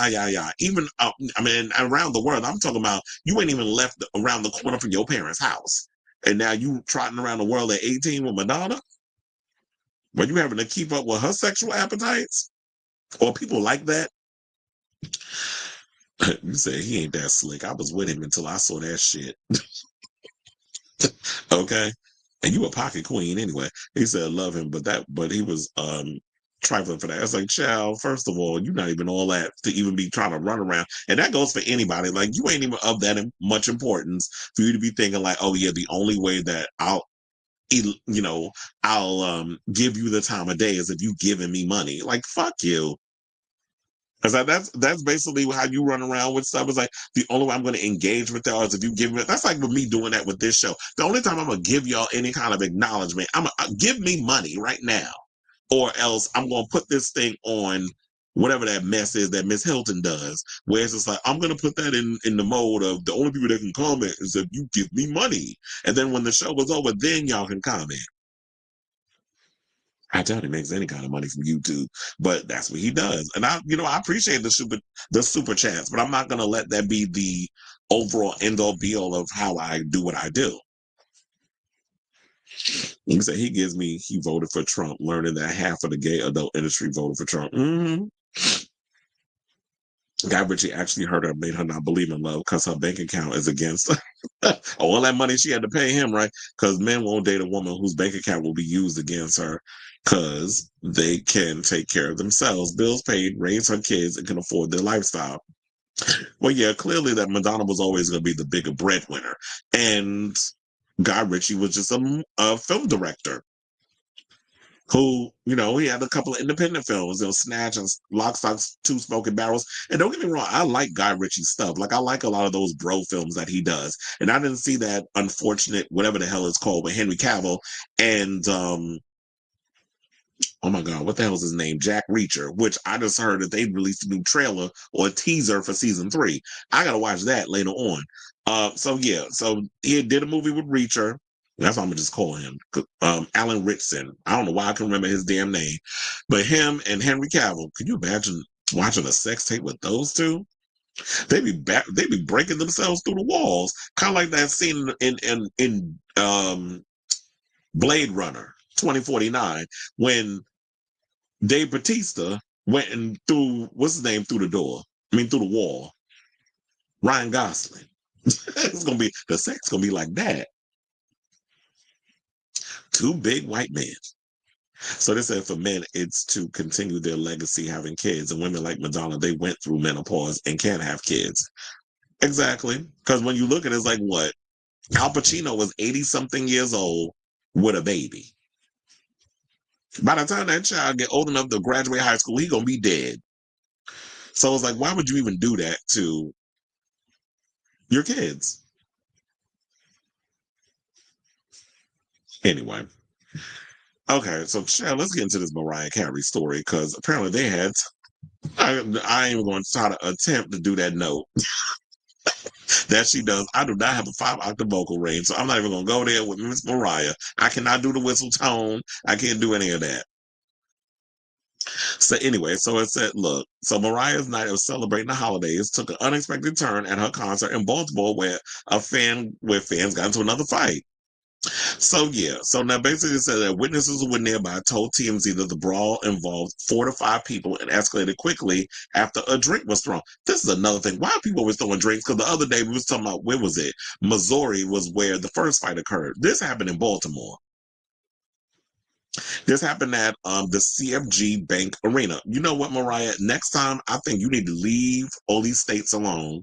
even around the world. I'm talking about you ain't even left around the corner from your parents' house, and now you trotting around the world at 18 with Madonna. But you having to keep up with her sexual appetites, or people like that. You said he ain't that slick. I was with him until I saw that shit. Okay. And you a pocket queen anyway. He said love him, but he was trifling for that. It's like, child, first of all, you're not even all that to even be trying to run around. And that goes for anybody. Like you ain't even of that much importance for you to be thinking like, oh yeah, the only way that I'll give you the time of day is if you giving me money. Like fuck you. Cause that's basically how you run around with stuff. It's like the only way I'm going to engage with y'all is if you give me. That's like with me doing that with this show. The only time I'm going to give y'all any kind of acknowledgement, give me money right now, or else I'm going to put this thing on whatever that mess is that Miss Hilton does. Where it's just like I'm going to put that in the mode of the only people that can comment is if you give me money, and then when the show is over, then y'all can comment. I doubt he makes any kind of money from YouTube, but that's what he does. And I appreciate the super chats, but I'm not gonna let that be the overall end all be all of how I do what I do. He said he voted for Trump, learning that half of the gay adult industry voted for Trump. Mm-hmm. Guy Ritchie actually hurt her, made her not believe in love because her bank account is against all that money she had to pay him, right? Because men won't date a woman whose bank account will be used against her because they can take care of themselves, bills paid, raise her kids, and can afford their lifestyle. Well, yeah, clearly that Madonna was always going to be the bigger breadwinner. And Guy Ritchie was just a film director. who, he had a couple of independent films, Snatch and Lock, Stock, Two Smoking Barrels. And don't get me wrong, I like Guy Ritchie's stuff. Like, I like a lot of those bro films that he does. And I didn't see that unfortunate, whatever the hell it's called, with Henry Cavill and, oh my God, what the hell is his name? Jack Reacher, which I just heard that they released a new trailer or a teaser for season 3. I got to watch that later on. So he did a movie with Reacher. That's what I'm gonna just call him. Alan Ritson. I don't know why I can remember his damn name, but him and Henry Cavill. Can you imagine watching a sex tape with those two? They be breaking themselves through the walls, kind of like that scene in Blade Runner 2049 when Dave Bautista went and threw what's his name through the door. I mean through the wall. Ryan Gosling. It's gonna be the sex gonna be like that. Two big white men. So they said for men, it's to continue their legacy having kids. And women like Madonna, they went through menopause and can't have kids. Exactly. Because when you look at it, it's like what? Al Pacino was 80 something years old with a baby. By the time that child get old enough to graduate high school, he gonna be dead. So it's like, why would you even do that to your kids? Anyway. Okay, so child, let's get into this Mariah Carey story because apparently they had. I ain't even going to try to attempt to do that note that she does. I do not have a 5-octave vocal range, so I'm not even going to go there with Miss Mariah. I cannot do the whistle tone. I can't do any of that. So anyway, so it said, look, so Mariah's night of celebrating the holidays took an unexpected turn at her concert in Baltimore where fans got into another fight. So yeah, so now basically it said that witnesses who were nearby told TMZ that the brawl involved 4 to 5 people and escalated quickly after a drink was thrown. This is another thing. Why people were throwing drinks? Because the other day we was talking about, where was it? Missouri was where the first fight occurred. This happened in Baltimore. This happened at the CFG Bank Arena. You know what, Mariah? Next time, I think you need to leave all these states alone,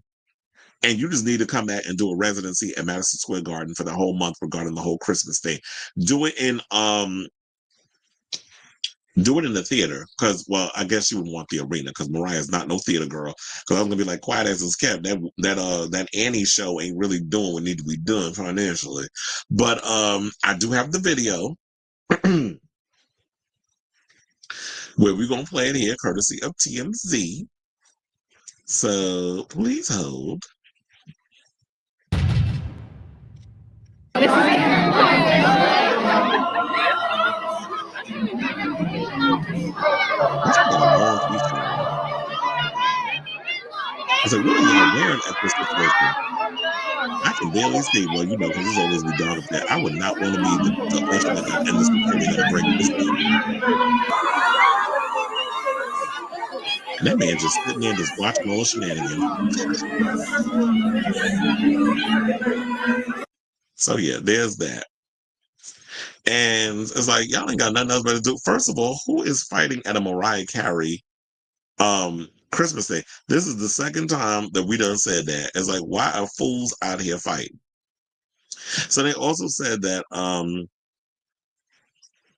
and you just need to come back and do a residency at Madison Square Garden for the whole month regarding the whole Christmas thing. Do it in the theater because, well, I guess you would want the arena because Mariah's not no theater girl. Because I'm gonna be like, quiet as it's kept. That Annie show ain't really doing what needs to be done financially. But I do have the video. Where we're gonna play it here, courtesy of TMZ. So please hold. It's got a long t-shirt on. I said, what are y'all wearing at this situation? I can barely see. Well, because it's always be dark up there. I would not want to be the usher and the security that break this up. And that man just sitting there just watching all the shenanigans. So yeah, there's that. And it's like, y'all ain't got nothing else better to do. First of all, who is fighting at a Mariah Carey Christmas Day? This is the second time that we done said that. It's like, why are fools out here fighting? So they also said that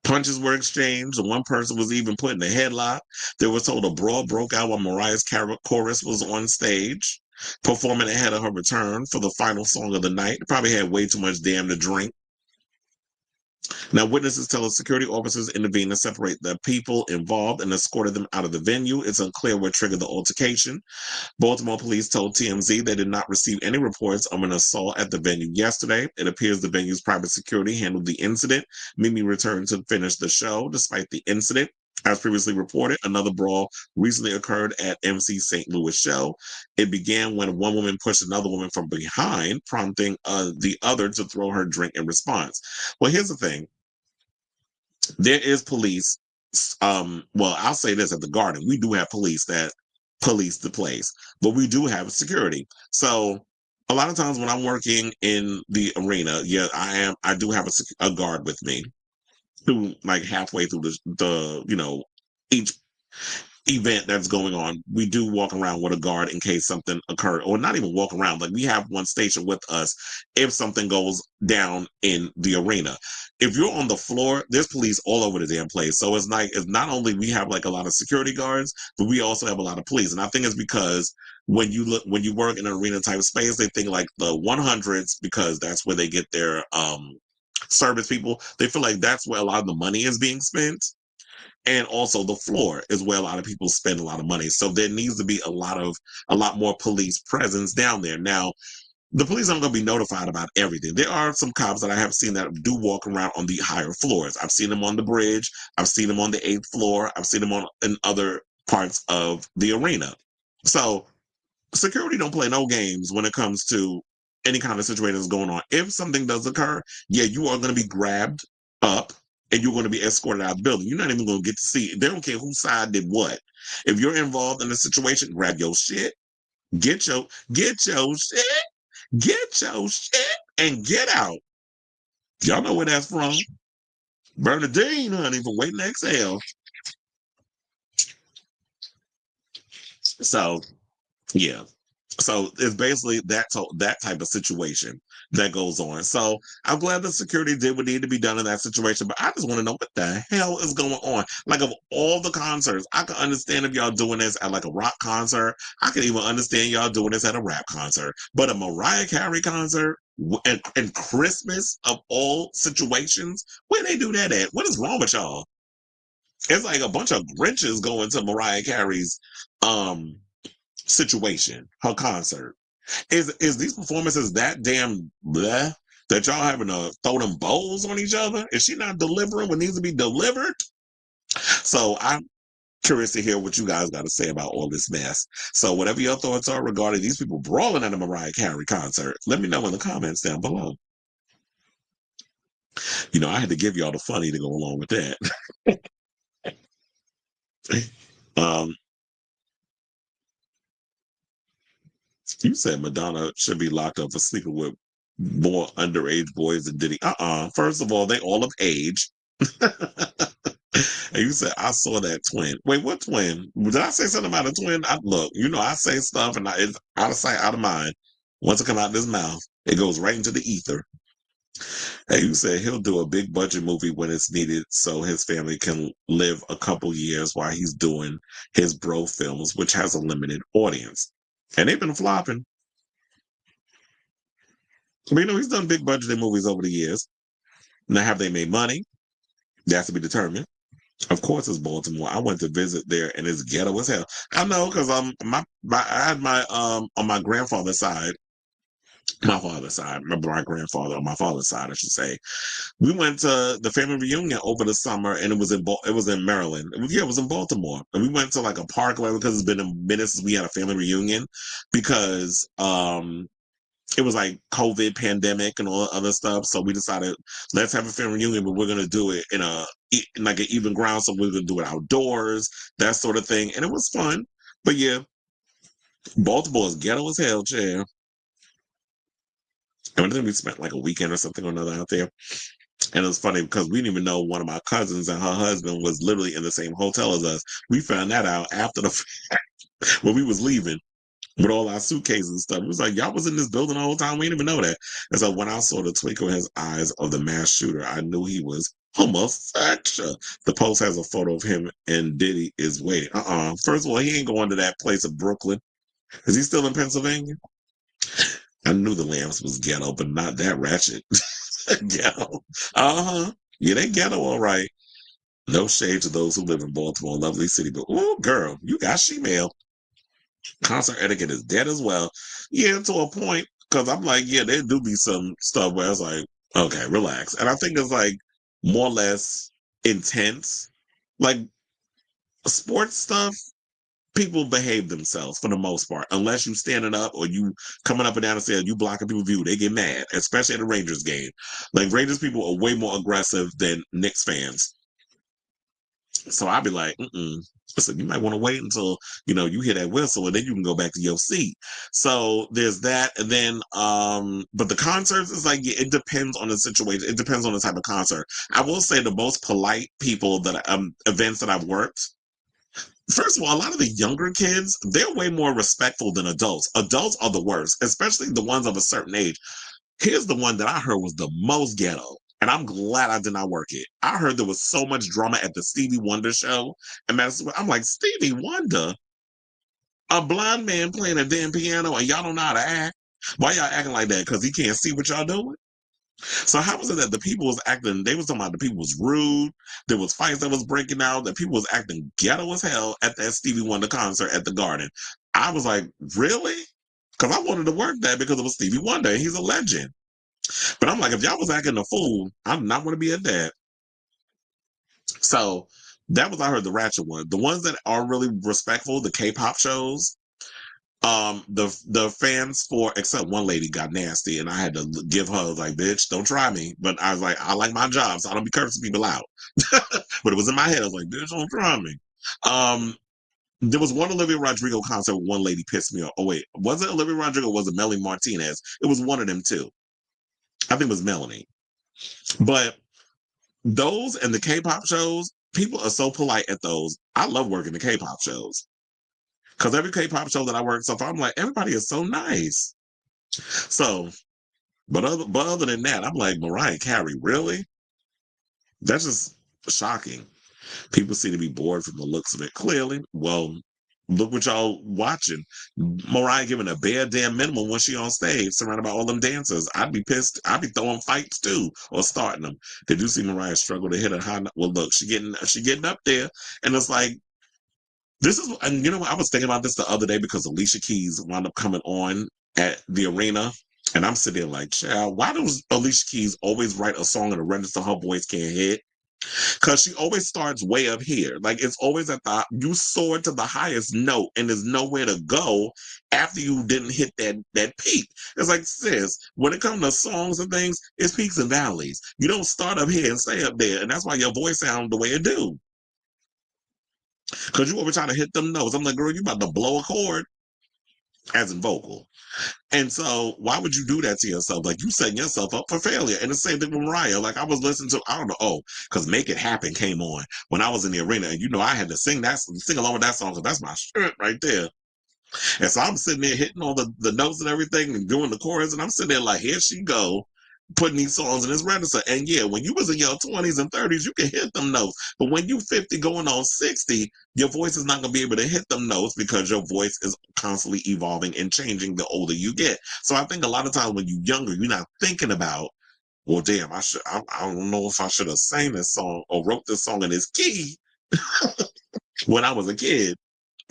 punches were exchanged, and one person was even put in a headlock. They were told a brawl broke out when Mariah's chorus was on stage, performing ahead of her return for the final song of the night. Probably had way too much damn to drink. Now, witnesses tell us security officers intervened to separate the people involved and escorted them out of the venue. It's unclear what triggered the altercation. Baltimore police told TMZ they did not receive any reports of an assault at the venue yesterday. It appears the venue's private security handled the incident. Mimi returned to finish the show despite the incident. As previously reported, another brawl recently occurred at MC St. Louis show. It began when one woman pushed another woman from behind, prompting the other to throw her drink in response. Well, here's the thing. There is police. Well, I'll say this: at the Garden, we do have police that police the place, but we do have security. So a lot of times when I'm working in the arena, yeah, I do have a guard with me, who like halfway through the each event that's going on, we do walk around with a guard in case something occurred, or not even walk around. Like we have one station with us if something goes down in the arena. If you're on the floor, there's police all over the damn place. So it's like it's not only we have like a lot of security guards, but we also have a lot of police. And I think it's because when you work in an arena type space, they think like the 100s because that's where they get their service people. They feel like that's where a lot of the money is being spent. And also the floor is where a lot of people spend a lot of money. So there needs to be a lot more police presence down there. Now, the police aren't going to be notified about everything. There are some cops that I have seen that do walk around on the higher floors. I've seen them on the bridge. I've seen them on the 8th floor. I've seen them in other parts of the arena. So security don't play no games when it comes to any kind of situation that's going on. If something does occur, yeah, you are going to be grabbed up and you're going to be escorted out of the building. You're not even going to get to see it. They don't care whose side did what. If you're involved in a situation, grab your shit, get your shit, and get out. Y'all know where that's from. Bernadine, honey, from Waiting to Exhale. So, yeah. So it's basically that type of situation that goes on. So I'm glad the security did what needed to be done in that situation, but I just want to know what the hell is going on. Like of all the concerts, I can understand if y'all doing this at like a rock concert. I can even understand y'all doing this at a rap concert, but a Mariah Carey concert and Christmas of all situations, where they do that at? What is wrong with y'all? It's like a bunch of Grinches going to Mariah Carey's situation, her concert. Is these performances that damn bleh that y'all having to throw them bowls on each other? Is she not delivering what needs to be delivered? So I'm curious to hear what you guys got to say about all this mess. So whatever your thoughts are regarding these people brawling at a Mariah Carey concert, let me know in the comments down below. You know, I had to give y'all the funny to go along with that. um, You said Madonna should be locked up for sleeping with more underage boys than Diddy. First of all, they all of age. And you said, I saw that twin. Wait, what twin? Did I say something about a twin? Look, you know, I say stuff and it's out of sight, out of mind. Once it come out of his mouth, it goes right into the ether. And you said he'll do a big budget movie when it's needed so his family can live a couple years while he's doing his bro films, which has a limited audience. And they've been flopping. But you know, he's done big budgeted movies over the years. Now, have they made money? That has to be determined. Of course, it's Baltimore. I went to visit there, and it's ghetto as hell. I know because I had my on my grandfather's side, my father's side, my grandfather on my father's side, I should say. We went to the family reunion over the summer, and it was in Maryland. It was in Baltimore, and we went to like a park because it's been a minute since we had a family reunion because it was like COVID pandemic and all the other stuff. So we decided let's have a family reunion, but we're gonna do it in like an even ground. So we're gonna do it outdoors, that sort of thing, and it was fun. But yeah, Baltimore is ghetto as hell, chair. And then we spent like a weekend or something or another out there. And it was funny because we didn't even know one of my cousins and her husband was literally in the same hotel as us. We found that out after the fact when we was leaving with all our suitcases and stuff. It was like, y'all was in this building the whole time. We didn't even know that. And so when I saw the twinkle in his eyes of the mass shooter, I knew he was homosexual. The post has a photo of him and Diddy is waiting. First of all, he ain't going to that place in Brooklyn. Is he still in Pennsylvania? I knew the Lambs was ghetto, but not that ratchet. Ghetto. Yeah, they ghetto, all right. No shade to those who live in Baltimore, lovely city, but oh, girl, you got shemale. Concert etiquette is dead as well. Yeah, to a point, because I'm like, yeah, there do be some stuff where it's like, okay, relax. And I think it's like more or less intense. Like sports stuff, people behave themselves for the most part, unless you standing up or you coming up and down the stairs, you blocking people's view, they get mad, especially at a Rangers game. Like Rangers people are way more aggressive than Knicks fans. So I'd be like, listen, you might want to wait until, you hear that whistle and then you can go back to your seat. So there's that. And then, but the concerts is like, yeah, it depends on the situation. It depends on the type of concert. I will say the most polite people events that I've worked, First of all, a lot of the younger kids, they're way more respectful than adults. Adults are the worst, especially the ones of a certain age. Here's the one that I heard was the most ghetto. And I'm glad I did not work it. I heard there was so much drama at the Stevie Wonder show. And I'm like, Stevie Wonder? A blind man playing a damn piano and y'all don't know how to act? Why y'all acting like that? Because he can't see what y'all doing? So how was it that the people was acting, they was talking about the people was rude, there was fights that was breaking out, that people was acting ghetto as hell at that Stevie Wonder concert at the Garden. I was like, really? Because I wanted to work that because it was Stevie Wonder. He's a legend. But I'm like, if y'all was acting a fool, I do not want to be at that. So that was, I heard, the ratchet one. The ones that are really respectful, the K-pop shows, the fans for, except one lady got nasty and I had to give her, like, bitch, don't try me. But I was like, I like my job, so I don't be cursing people out. But it was in my head. I was like, bitch, don't try me. There was one Olivia Rodrigo concert where one lady pissed me off. Oh wait, was it Olivia Rodrigo or was it Melanie Martinez? It was one of them too. I think it was Melanie. But those and the K-pop shows, people are so polite at those. I love working the K-pop shows. Because every K-pop show that I work so far, I'm like, everybody is so nice. So, but other than that, I'm like, Mariah Carey, really? That's just shocking. People seem to be bored from the looks of it. Clearly, well, look what y'all watching. Mariah giving a bare damn minimum when she on stage, surrounded by all them dancers. I'd be pissed. I'd be throwing fights too, or starting them. Did you see Mariah struggle to hit a high? Well, look, she getting up there, and it's like, this is, and you know what? I was thinking about this the other day because Alicia Keys wound up coming on at the arena. And I'm sitting there like, child, why does Alicia Keys always write a song in a register her voice can't hit? Because she always starts way up here. Like, it's always at the, you soar to the highest note and there's nowhere to go after you didn't hit that peak. It's like, sis, when it comes to songs and things, it's peaks and valleys. You don't start up here and stay up there. And that's why your voice sounds the way it do. Because you always trying to hit them notes. I'm like, girl, you about to blow a chord as in vocal. And so why would you do that to yourself? Like, you setting yourself up for failure. And the same thing with Mariah. Like, I was listening to, I don't know, because Make It Happen came on when I was in the arena. And I had to sing along with that song because that's my shirt right there. And so I'm sitting there hitting all the notes and everything and doing the chorus. And I'm sitting there like, here she go, putting these songs in this register. And yeah, when you was in your 20s and 30s, you can hit them notes. But when you 50 going on 60, your voice is not going to be able to hit them notes because your voice is constantly evolving and changing the older you get. So I think a lot of times when you're younger, you're not thinking about, well, damn, I don't know if I should have sang this song or wrote this song in this key when I was a kid.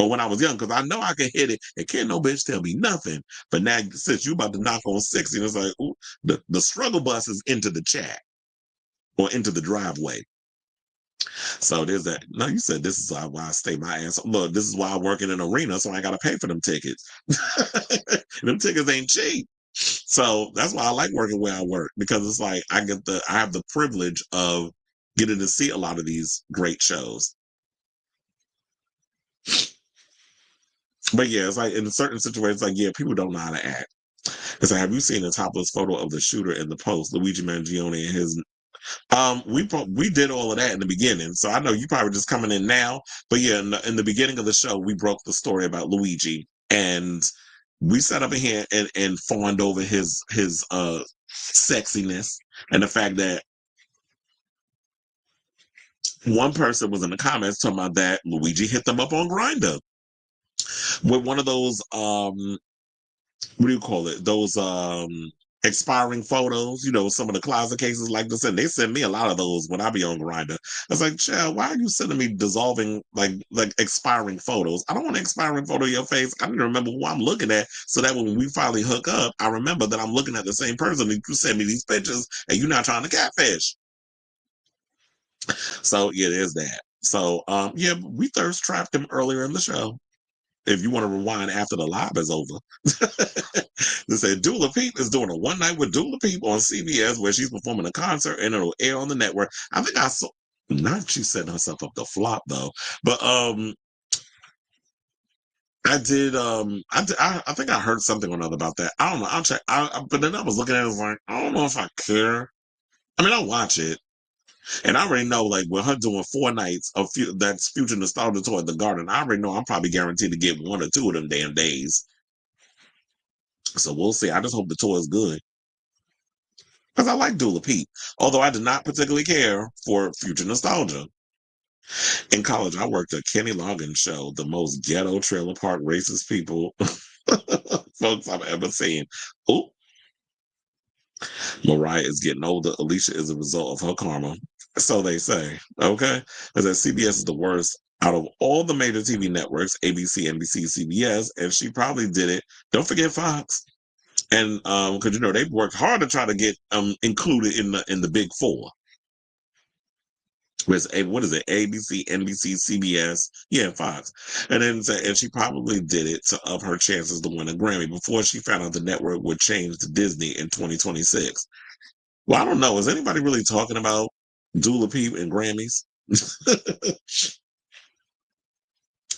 Or when I was young, because I know I can hit it, and can't no bitch tell me nothing. But now, since you about to knock on 60, it's like, ooh, the struggle bus is into the chat or into the driveway. So there's that. No, you said this is why I stay my ass. Look, this is why I work in an arena, so I got to pay for them tickets. Them tickets ain't cheap. So that's why I like working where I work, because it's like I have the privilege of getting to see a lot of these great shows. But yeah, it's like in certain situations, like, yeah, people don't know how to act. It's like, have you seen the topless photo of the shooter in the post, Luigi Mangione and his? We did all of that in the beginning, so I know you probably just coming in now. But yeah, in the beginning of the show, we broke the story about Luigi, and we sat up in here and fawned over his sexiness and the fact that one person was in the comments talking about that Luigi hit them up on Grindr with one of those what do you call it? Those expiring photos, some of the closet cases like this, and they send me a lot of those when I be on Grindr. I was like, child, why are you sending me dissolving like expiring photos? I don't want an expiring photo of your face. I need to remember who I'm looking at, so that when we finally hook up, I remember that I'm looking at the same person and you send me these pictures and you're not trying to catfish. So yeah, there's that. So yeah, we thirst trapped him earlier in the show. If you want to rewind after the live is over. They said Dula Peep is doing a one night with Dula Peep on CBS where she's performing a concert and it'll air on the network. I think I saw, not she's setting herself up to flop though, but I think I heard something or another about that. I don't know. I'll check. But then I was looking at it, like, I don't know if I care. I mean, I'll watch it, And I already know, like, with her doing 4 nights of that's Future Nostalgia Tour at the Garden, I already know I'm probably guaranteed to get 1 or 2 of them damn days. So we'll see. I just hope the tour is good. Because I like Dula Peep. Although I did not particularly care for Future Nostalgia. In college, I worked a Kenny Loggins show, the most ghetto trailer park racist people folks I've ever seen. Oh, Mariah is getting older. Alicia is a result of her karma. So they say. Okay. Because CBS is the worst out of all the major TV networks, ABC, NBC, CBS, and she probably did it. Don't forget Fox. And because they've worked hard to try to get included in the big four. What is it? ABC, NBC, CBS, yeah, Fox. And then and she probably did it to up her chances to win a Grammy before she found out the network would change to Disney in 2026. Well, I don't know. Is anybody really talking about Dula Peep and Grammys?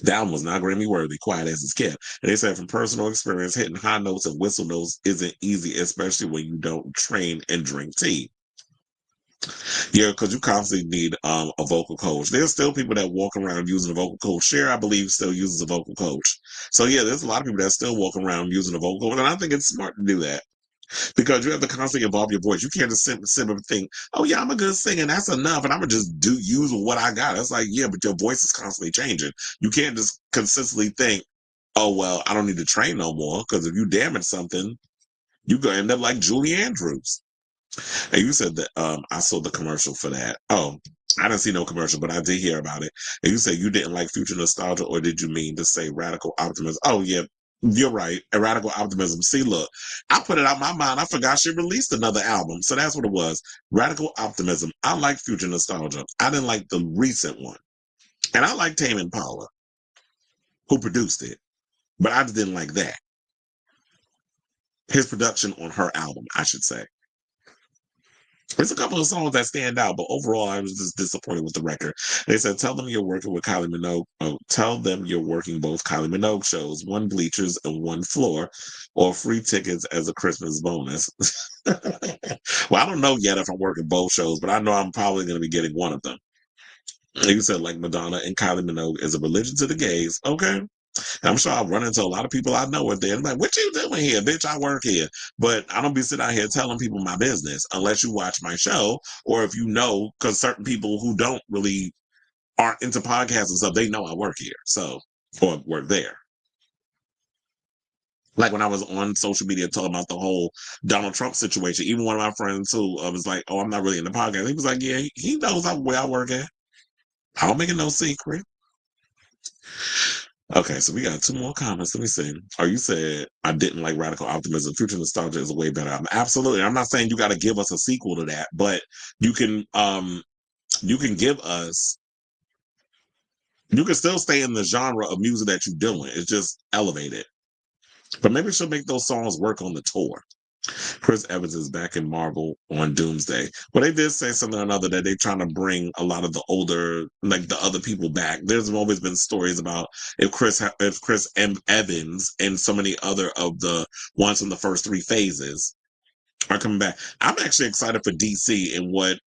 That one was not Grammy worthy, quiet as it's kept. And they said from personal experience, hitting high notes and whistle notes isn't easy, especially when you don't train and drink tea. Yeah, because you constantly need a vocal coach. There's still people that walk around using a vocal coach. Cher, I believe, still uses a vocal coach. So yeah, there's a lot of people that still walk around using a vocal coach, and I think it's smart to do that because you have to constantly evolve your voice. You can't just simply think, "Oh yeah, I'm a good singer, and that's enough," and I'm gonna just use what I got. It's like, yeah, but your voice is constantly changing. You can't just consistently think, "Oh well, I don't need to train no more," because if you damage something, you gonna end up like Julie Andrews. And you said that I saw the commercial for that. Oh, I didn't see no commercial, but I did hear about it. And you said you didn't like Future Nostalgia, or did you mean to say Radical Optimism? Oh yeah, you're right. Radical Optimism. See, look, I put it out my mind. I forgot she released another album, so that's what it was. Radical Optimism. I like Future Nostalgia. I didn't like the recent one, and I like Tame Impala, who produced it, but I just didn't like that. His production on her album, I should say. There's a couple of songs that stand out, but overall, I was just disappointed with the record. They said, "Tell them you're working with Kylie Minogue. Oh, tell them you're working both Kylie Minogue shows, one bleachers and one floor, or free tickets as a Christmas bonus." Well, I don't know yet if I'm working both shows, but I know I'm probably going to be getting one of them. You said like Madonna and Kylie Minogue is a religion to the gays. Okay. I'm sure I'll run into a lot of people I know out there. I'm like, "What you doing here, bitch? I work here." But I don't be sitting out here telling people my business unless you watch my show or if you know, because certain people who don't really aren't into podcasts and stuff, they know I work here, so or work there. Like when I was on social media talking about the whole Donald Trump situation, even one of my friends who was like, "Oh, I'm not really in the podcast." He was like, "Yeah, he knows where I work at. I don't make it no secret." Okay, so we got 2 more comments. Let me see. Oh, you said I didn't like Radical Optimism. Future Nostalgia is a way better album. Absolutely. I'm not saying you got to give us a sequel to that, but you can give us you can still stay in the genre of music that you're doing. It's just elevated. But maybe she'll make those songs work on the tour. Chris Evans is back in Marvel on Doomsday. Well, they did say something or another that they're trying to bring a lot of the older, like the other people back. There's always been stories about if Chris M. Evans and so many other of the ones from the first 3 phases are coming back. I'm actually excited for DC and what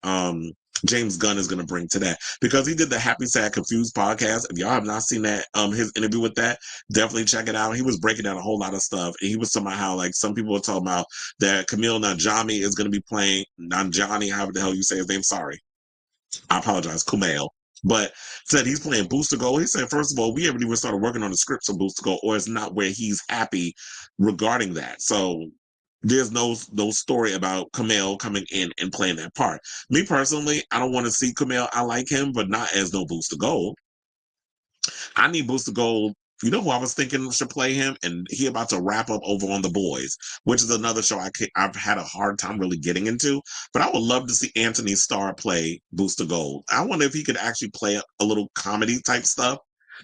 James Gunn is going to bring to that because he did the Happy Sad Confused podcast. If y'all have not seen that his interview with that, definitely check it out. He was breaking down a whole lot of stuff, and he was talking about how like some people were talking about that Camille Nanjiani is going to be playing Nanjiani, however the hell you say his name. Sorry, I apologize, Kumail. But said he's playing Booster Gold. He said, first of all, we haven't even started working on the scripts of Booster Gold, or it's not where he's happy regarding that. So there's no story about Kumail coming in and playing that part. Me personally, I don't want to see Kumail. I like him, but not as no Booster Gold. I need Booster Gold. You know who I was thinking should play him, and he about to wrap up over on The Boys, which is another show I've had a hard time really getting into. But I would love to see Anthony Starr play Booster Gold. I wonder if he could actually play a little comedy type stuff.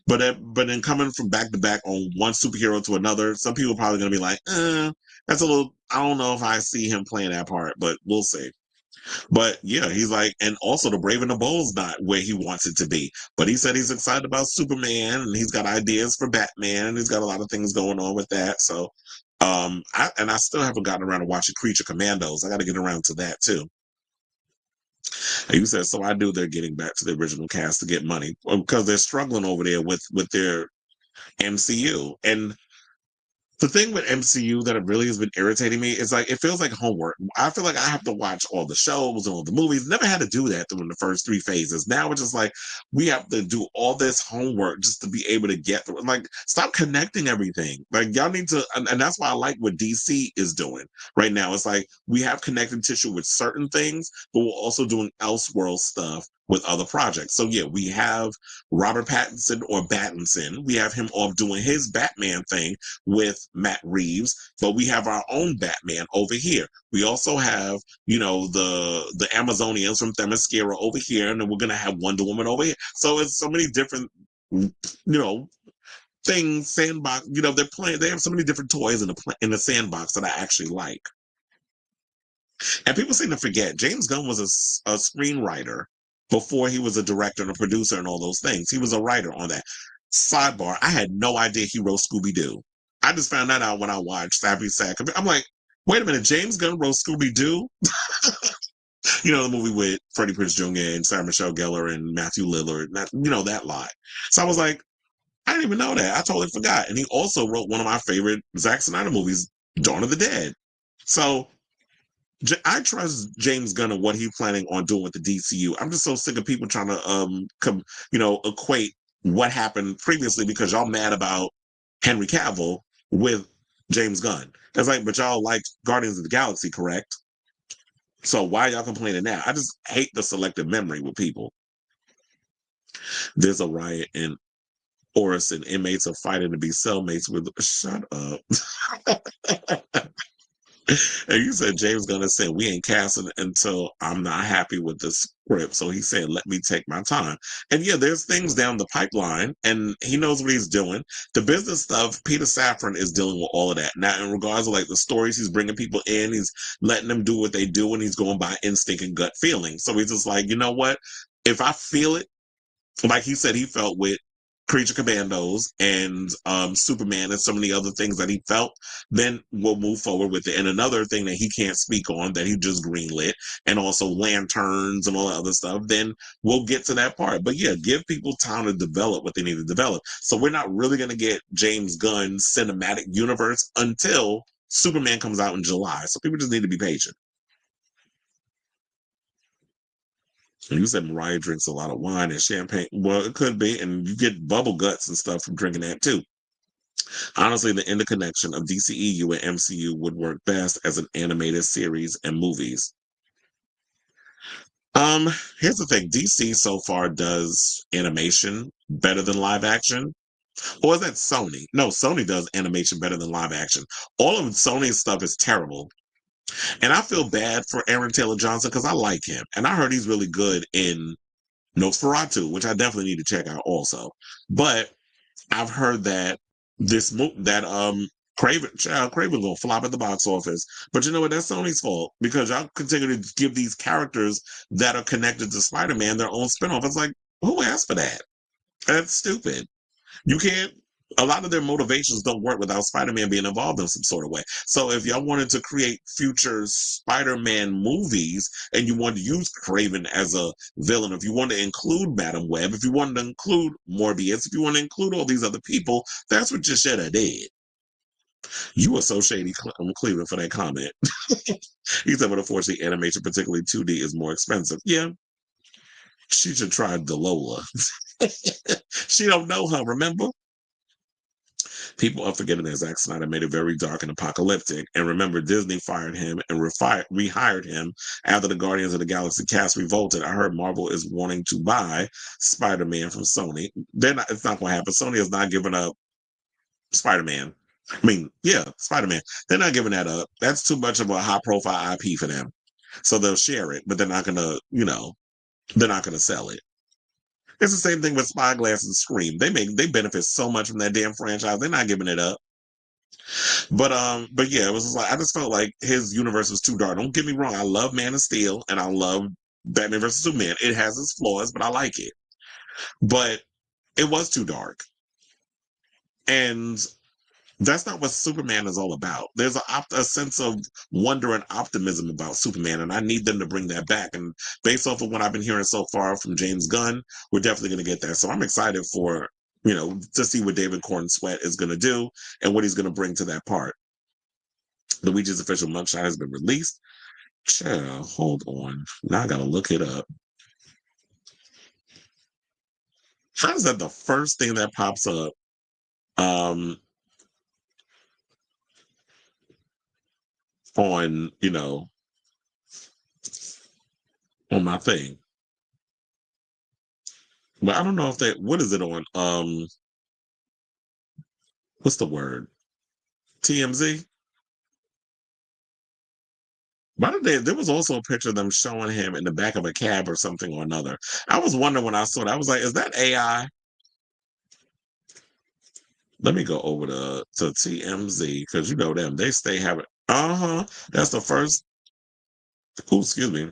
But then coming from back to back on one superhero to another, some people are probably gonna be like, that's a little. I don't know if I see him playing that part, but we'll see. But yeah, he's like, and also the Brave and the Bold's not where he wants it to be. But he said he's excited about Superman and he's got ideas for Batman and he's got a lot of things going on with that. So, I still haven't gotten around to watching Creature Commandos. I got to get around to that too. And you said, so I knew they're getting back to the original cast to get money because they're struggling over there with their MCU. And the thing with MCU that it really has been irritating me is like it feels like homework. I feel like I have to watch all the shows and all the movies. Never had to do that during the first three phases. Now it's just like we have to do all this homework just to be able to get through. Like, stop connecting everything. Like, y'all need to, and that's why I like what DC is doing right now. It's like we have connective tissue with certain things, but we're also doing elseworld stuff with other projects. So yeah, we have Robert Pattinson or Battinson. We have him off doing his Batman thing with Matt Reeves, but we have our own Batman over here. We also have, the Amazonians from Themyscira over here, and then we're gonna have Wonder Woman over here. So it's so many different, things. Sandbox. They're playing. They have so many different toys in the sandbox that I actually like. And people seem to forget James Gunn was a screenwriter before he was a director and a producer and all those things. He was a writer on that. Sidebar: I had no idea he wrote Scooby Doo. I just found that out when I watched Happy Sad. I'm like, wait a minute, James Gunn wrote Scooby Doo? The movie with Freddie Prinze Jr. and Sarah Michelle Gellar and Matthew Lillard, that lot. So I was like, I didn't even know that. I totally forgot. And he also wrote one of my favorite Zack Snyder movies, Dawn of the Dead. So I trust James Gunn and what he's planning on doing with the DCU. I'm just so sick of people trying to, equate what happened previously because y'all mad about Henry Cavill with James Gunn. It's like, but y'all like Guardians of the Galaxy, correct? So why y'all complaining now? I just hate the selective memory with people. There's a riot in Orison. Inmates are fighting to be cellmates with. Shut up. And you said James Gunn said we ain't casting until I'm not happy with the script. So he said, let me take my time. And yeah, there's things down the pipeline and he knows what he's doing. The business stuff, Peter Safran is dealing with all of that. Now, in regards to like the stories, he's bringing people in, he's letting them do what they do, and he's going by instinct and gut feeling. So he's just like, you know what? If I feel it, like he said he felt with Creature Commandos and Superman and so many other things that he felt, then we'll move forward with it. And another thing that he can't speak on that he just greenlit, and also Lanterns and all that other stuff, then we'll get to that part. But yeah, give people time to develop what they need to develop. So we're not really going to get James Gunn's cinematic universe until Superman comes out in July. So people just need to be patient. And you said Mariah drinks a lot of wine and champagne. Well, it could be, and you get bubble guts and stuff from drinking that too. Honestly, the interconnection of DCEU and MCU would work best as an animated series and movies. Here's the thing: DC so far does animation better than live action. Or is that Sony? No, Sony does animation better than live action. All of Sony's stuff is terrible. And I feel bad for Aaron Taylor Johnson because I like him. And I heard he's really good in Nosferatu, which I definitely need to check out also. But I've heard that Craven gonna flop at the box office. But you know what? That's Sony's fault because y'all continue to give these characters that are connected to Spider-Man their own spinoff. It's like, who asked for that? That's stupid. You can't. A lot of their motivations don't work without Spider-Man being involved in some sort of way. So if y'all wanted to create future Spider-Man movies and you wanted to use Craven as a villain, if you wanted to include Madam Web, if you wanted to include Morbius, if you want to include all these other people, that's what you should have did. You were so shady, Cleveland, for that comment. He said, but unfortunately, animation, particularly 2D, is more expensive. Yeah, she should try Dalola. She don't know her, remember? People are forgetting that Zack Snyder made it very dark and apocalyptic. And remember, Disney fired him and rehired him after the Guardians of the Galaxy cast revolted. I heard Marvel is wanting to buy Spider-Man from Sony. It's not going to happen. Sony has not given up Spider-Man. I mean, yeah, Spider-Man. They're not giving that up. That's too much of a high-profile IP for them. So they'll share it, but they're not going to, they're not going to sell it. It's the same thing with Spyglass and Scream. They benefit so much from that damn franchise. They're not giving it up. But yeah, it was just like I just felt like his universe was too dark. Don't get me wrong, I love Man of Steel and I love Batman vs Superman. It has its flaws, but I like it. But it was too dark. And That's not what Superman is all about. There's a sense of wonder and optimism about Superman, and I need them to bring that back. And based off of what I've been hearing so far from James Gunn, we're definitely going to get that. So I'm excited for, to see what David Corn Sweat is going to do and what he's going to bring to that part. Luigi's official mugshot has been released. Chill, hold on. Now I got to look it up. How is that the first thing that pops up? On on my thing. But I don't know if what is it on? What's the word? TMZ? By the day, there was also a picture of them showing him in the back of a cab or something or another. I was wondering when I saw that. I was like, is that AI? Let me go over to TMZ because you know them. They stay having That's the first. Oh, excuse me.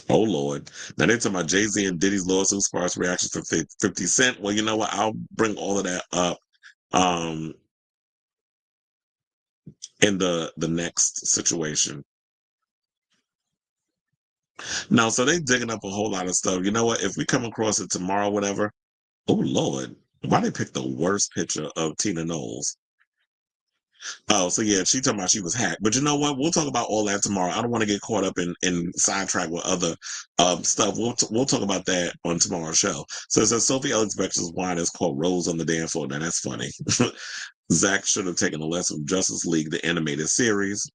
Oh Lord. Now they're talking about Jay-Z and Diddy's lawsuit sparks reactions from 50 Cent. Well, you know what? I'll bring all of that up um in the next situation. No, so they digging up a whole lot of stuff. You know what? If we come across it tomorrow, whatever. Oh Lord, why they pick the worst picture of Tina Knowles? Oh, so yeah, she talking about she was hacked. But you know what? We'll talk about all that tomorrow. I don't want to get caught up in sidetrack with other stuff. We'll talk about that on tomorrow's show. So it says Sophie Ellis Bextor's wine is called Rose on the Dance Floor. Now that's funny. Zach should have taken a lesson from Justice League, the animated series.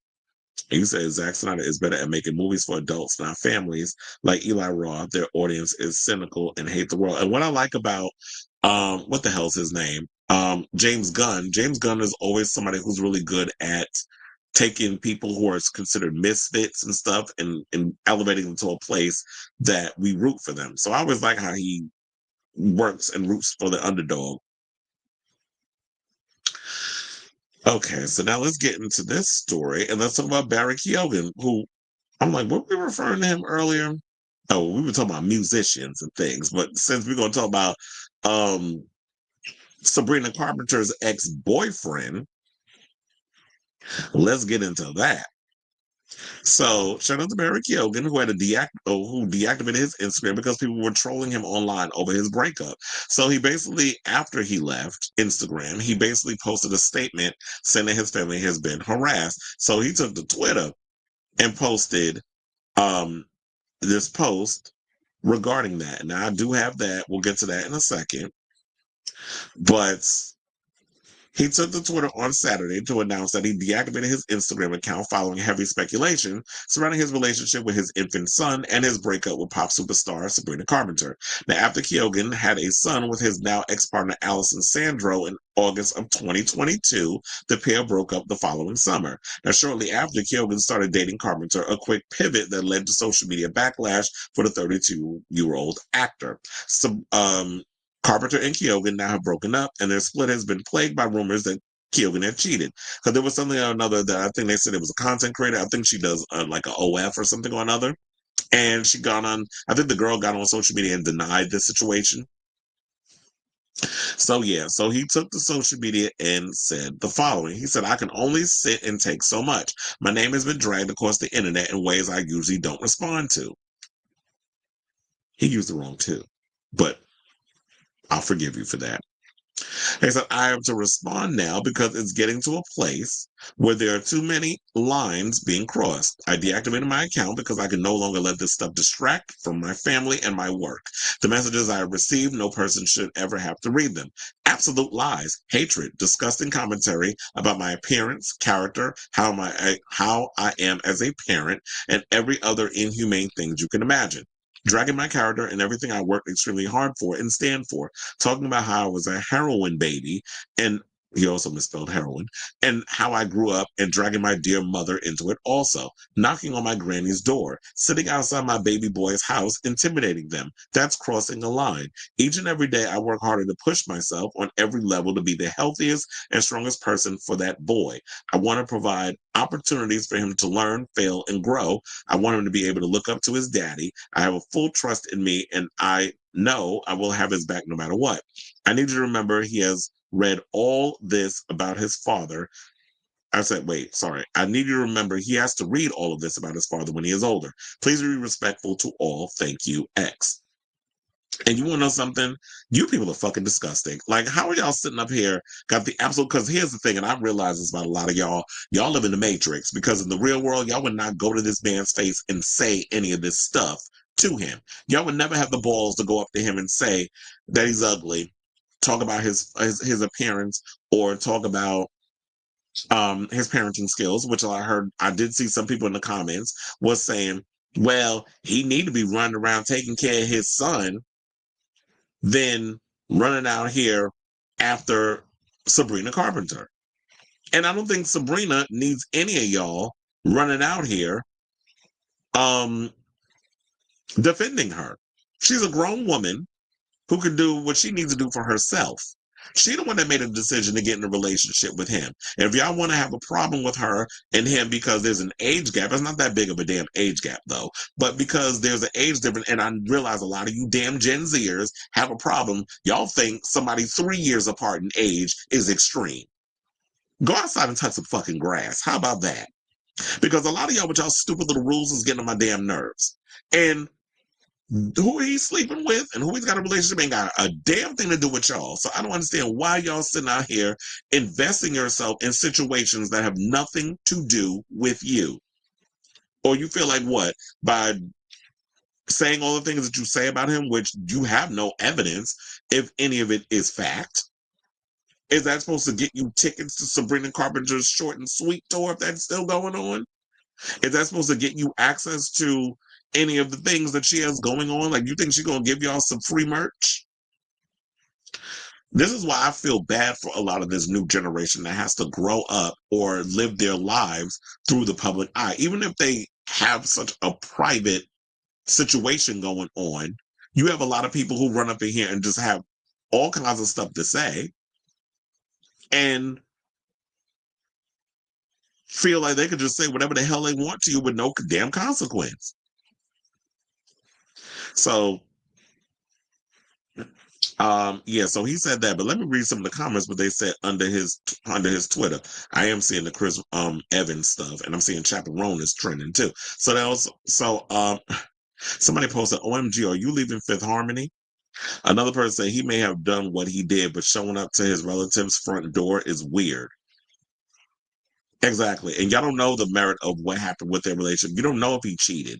You said Zack Snyder is better at making movies for adults, not families. Like Eli Roth, their audience is cynical and hate the world. And what I like about what the hell's his name? James Gunn. James Gunn is always somebody who's really good at taking people who are considered misfits and stuff and elevating them to a place that we root for them. So I always like how he works and roots for the underdog. Okay, so now let's get into this story and let's talk about Barry Keoghan, who I'm like, what were we referring to him earlier? Oh, we were talking about musicians and things, but since we're going to talk about um, Sabrina Carpenter's ex-boyfriend, let's get into that. So, shout out to Barry Keoghan, who had who deactivated his Instagram because people were trolling him online over his breakup. So he basically, after he left Instagram, he basically posted a statement saying that his family has been harassed. So he took to Twitter and posted um, this post regarding that. Now, I do have that. We'll get to that in a second. But he took to Twitter on Saturday to announce that he deactivated his Instagram account following heavy speculation surrounding his relationship with his infant son and his breakup with pop superstar Sabrina Carpenter. Now, after Keoghan had a son with his now ex-partner Allison Sandro in August of 2022, the pair broke up the following summer. Now, shortly after, Keoghan started dating Carpenter, a quick pivot that led to social media backlash for the 32-year-old actor. So, Carpenter and Keoghan now have broken up, and their split has been plagued by rumors that Keoghan had cheated. Because there was something or another that I think they said it was a content creator. I think she does like an OF or something or another. And she got on, I think the girl got on social media and denied the situation. So yeah, so he took to social media and said the following. He said, I can only sit and take so much. My name has been dragged across the internet in ways I usually don't respond to. He used the wrong too, but I'll forgive you for that. He said, I have to respond now because it's getting to a place where there are too many lines being crossed. I deactivated my account because I can no longer let this stuff distract from my family and my work. The messages I received, no person should ever have to read them. Absolute lies, hatred, disgusting commentary about my appearance, character, how I am as a parent, and every other inhumane thing you can imagine. Dragging my character and everything I worked extremely hard for and stand for, talking about how I was a heroin baby, and he also misspelled heroin, and how I grew up, and dragging my dear mother into it also, knocking on my granny's door, sitting outside my baby boy's house, intimidating them. That's crossing a line. Each and every day I work harder to push myself on every level to be the healthiest and strongest person for that boy. I want to provide opportunities for him to learn, fail, and grow. I want him to be able to look up to his daddy. I have a full trust in me, and I know I will have his back no matter what. I need you to remember he has read all this about his father. I said, wait, sorry. I need you to remember he has to read all of this about his father when he is older. Please be respectful to all. Thank you, X. And you want to know something? You people are fucking disgusting. Like, how are y'all sitting up here, got the absolute, because here's the thing, and I realize this about a lot of y'all. Y'all live in the Matrix, because in the real world, y'all would not go to this man's face and say any of this stuff to him. Y'all would never have the balls to go up to him and say that he's ugly, talk about his appearance, or talk about his parenting skills, which I did see some people in the comments was saying, well, he need to be running around taking care of his son than running out here after Sabrina Carpenter. And I don't think Sabrina needs any of y'all running out here defending her. She's a grown woman who can do what she needs to do for herself. She the one that made a decision to get in a relationship with him. And if y'all want to have a problem with her and him because there's an age gap, it's not that big of a damn age gap though, but because there's an age difference, and I realize a lot of you damn Gen Zers have a problem. Y'all think somebody 3 years apart in age is extreme. Go outside and touch some fucking grass. How about that? Because a lot of y'all with y'all stupid little rules is getting on my damn nerves. And who he's sleeping with and who he's got a relationship ain't got a damn thing to do with y'all. So I don't understand why y'all sitting out here investing yourself in situations that have nothing to do with you. Or you feel like what? By saying all the things that you say about him, which you have no evidence if any of it is fact. Is that supposed to get you tickets to Sabrina Carpenter's short and sweet tour if that's still going on? Is that supposed to get you access to any of the things that she has going on? Like, you think she's going to give y'all some free merch? This is why I feel bad for a lot of this new generation that has to grow up or live their lives through the public eye. Even if they have such a private situation going on, you have a lot of people who run up in here and just have all kinds of stuff to say and feel like they could just say whatever the hell they want to you with no damn consequence. So, yeah, so he said that, but let me read some of the comments what they said under his Twitter. I am seeing the Chris Evans stuff, and I'm seeing Chaperone is trending too. So that was somebody posted, OMG, are you leaving Fifth Harmony? Another person said he may have done what he did, but showing up to his relative's front door is weird. Exactly. And y'all don't know the merit of what happened with their relationship. You don't know if he cheated.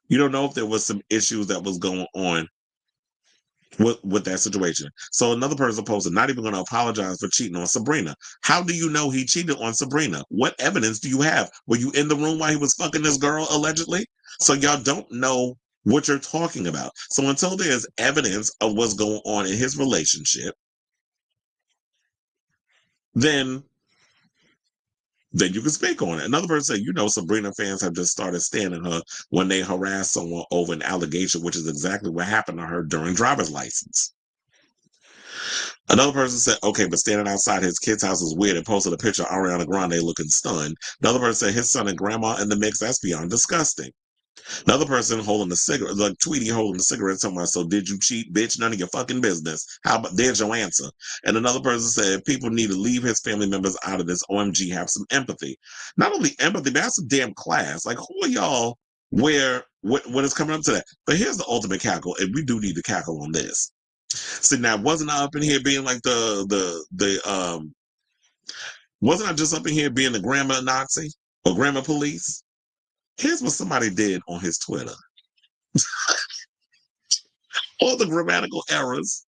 You don't know if there was some issues that was going on with that situation. So another person posted, not even going to apologize for cheating on Sabrina. How do you know he cheated on Sabrina? What evidence do you have? Were you in the room while he was fucking this girl, allegedly? So y'all don't know what you're talking about. So until there's evidence of what's going on in his relationship, then you can speak on it. Another person said, Sabrina fans have just started standing her when they harass someone over an allegation, which is exactly what happened to her during driver's license. Another person said, okay, but standing outside his kid's house is weird, and posted a picture of Ariana Grande looking stunned. Another person said his son and grandma in the mix, that's beyond disgusting. Another person holding a cigarette, like Tweety holding a cigarette, somewhere. So did you cheat, bitch? None of your fucking business. How about there's your answer? And another person said people need to leave his family members out of this. OMG, have some empathy. Not only empathy, but that's a damn class. Like, who are y'all? When it's coming up to that? But here's the ultimate cackle, and we do need to cackle on this. See, now wasn't I up in here being like wasn't I just up in here being the grammar Nazi or grammar police? Here's what somebody did on his Twitter. All the grammatical errors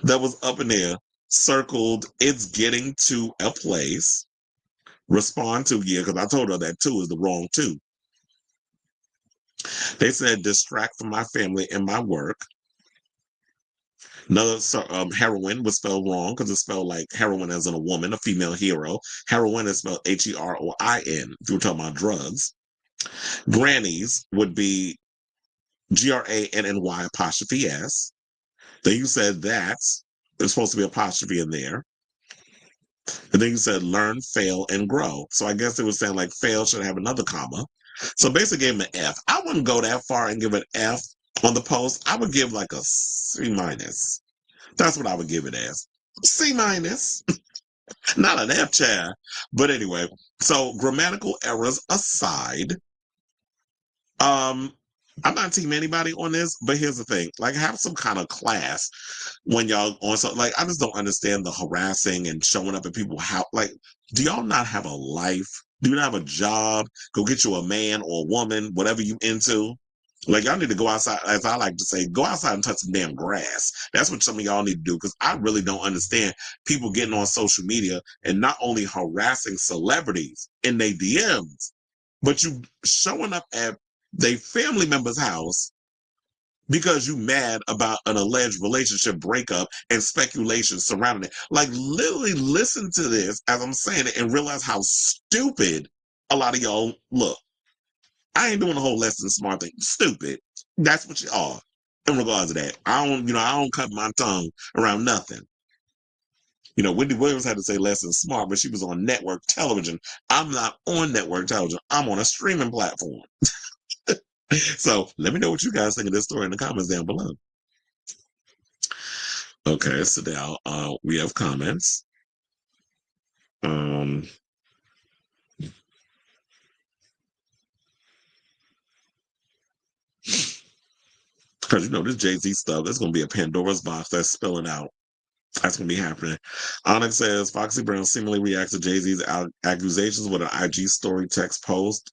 that was up in there circled, it's getting to a place. Respond to, yeah, because I told her that two is the wrong two. They said distract from my family and my work. Another heroine was spelled wrong because it's spelled like heroin as in a woman, a female hero. Heroin is spelled Heroin if you're talking about drugs. Grannies would be GRANNY apostrophe S. Then you said that's there's supposed to be apostrophe in there. And then you said learn, fail, and grow. So I guess it was saying like fail should have another comma. So basically gave him an F. I wouldn't go that far and give an F on the post. I would give like a C minus. That's what I would give it as. C minus. Not an F chair. But anyway, so grammatical errors aside, um, I'm not team anybody on this, but here's the thing. Like, have some kind of class when y'all on so like I just don't understand the harassing and showing up at people how like do y'all not have a life? Do you not have a job? Go get you a man or a woman, whatever you into. Like y'all need to go outside, as I like to say, go outside and touch some damn grass. That's what some of y'all need to do because I really don't understand people getting on social media and not only harassing celebrities in their DMs, but you showing up at their family member's house because you mad about an alleged relationship breakup and speculation surrounding it. Like literally listen to this as I'm saying it and realize how stupid a lot of y'all look. I ain't doing the whole less than smart thing. Stupid. That's what you are in regards to that. I don't cut my tongue around nothing. You know, Wendy Williams had to say less than smart, but she was on network television. I'm not on network television. I'm on a streaming platform. So let me know what you guys think of this story in the comments down below. Okay, so now we have comments. Because you know this Jay-Z stuff, there's gonna be a Pandora's box that's spilling out. That's gonna be happening. Onyx says Foxy Brown seemingly reacts to Jay-Z's accusations with an IG story text post.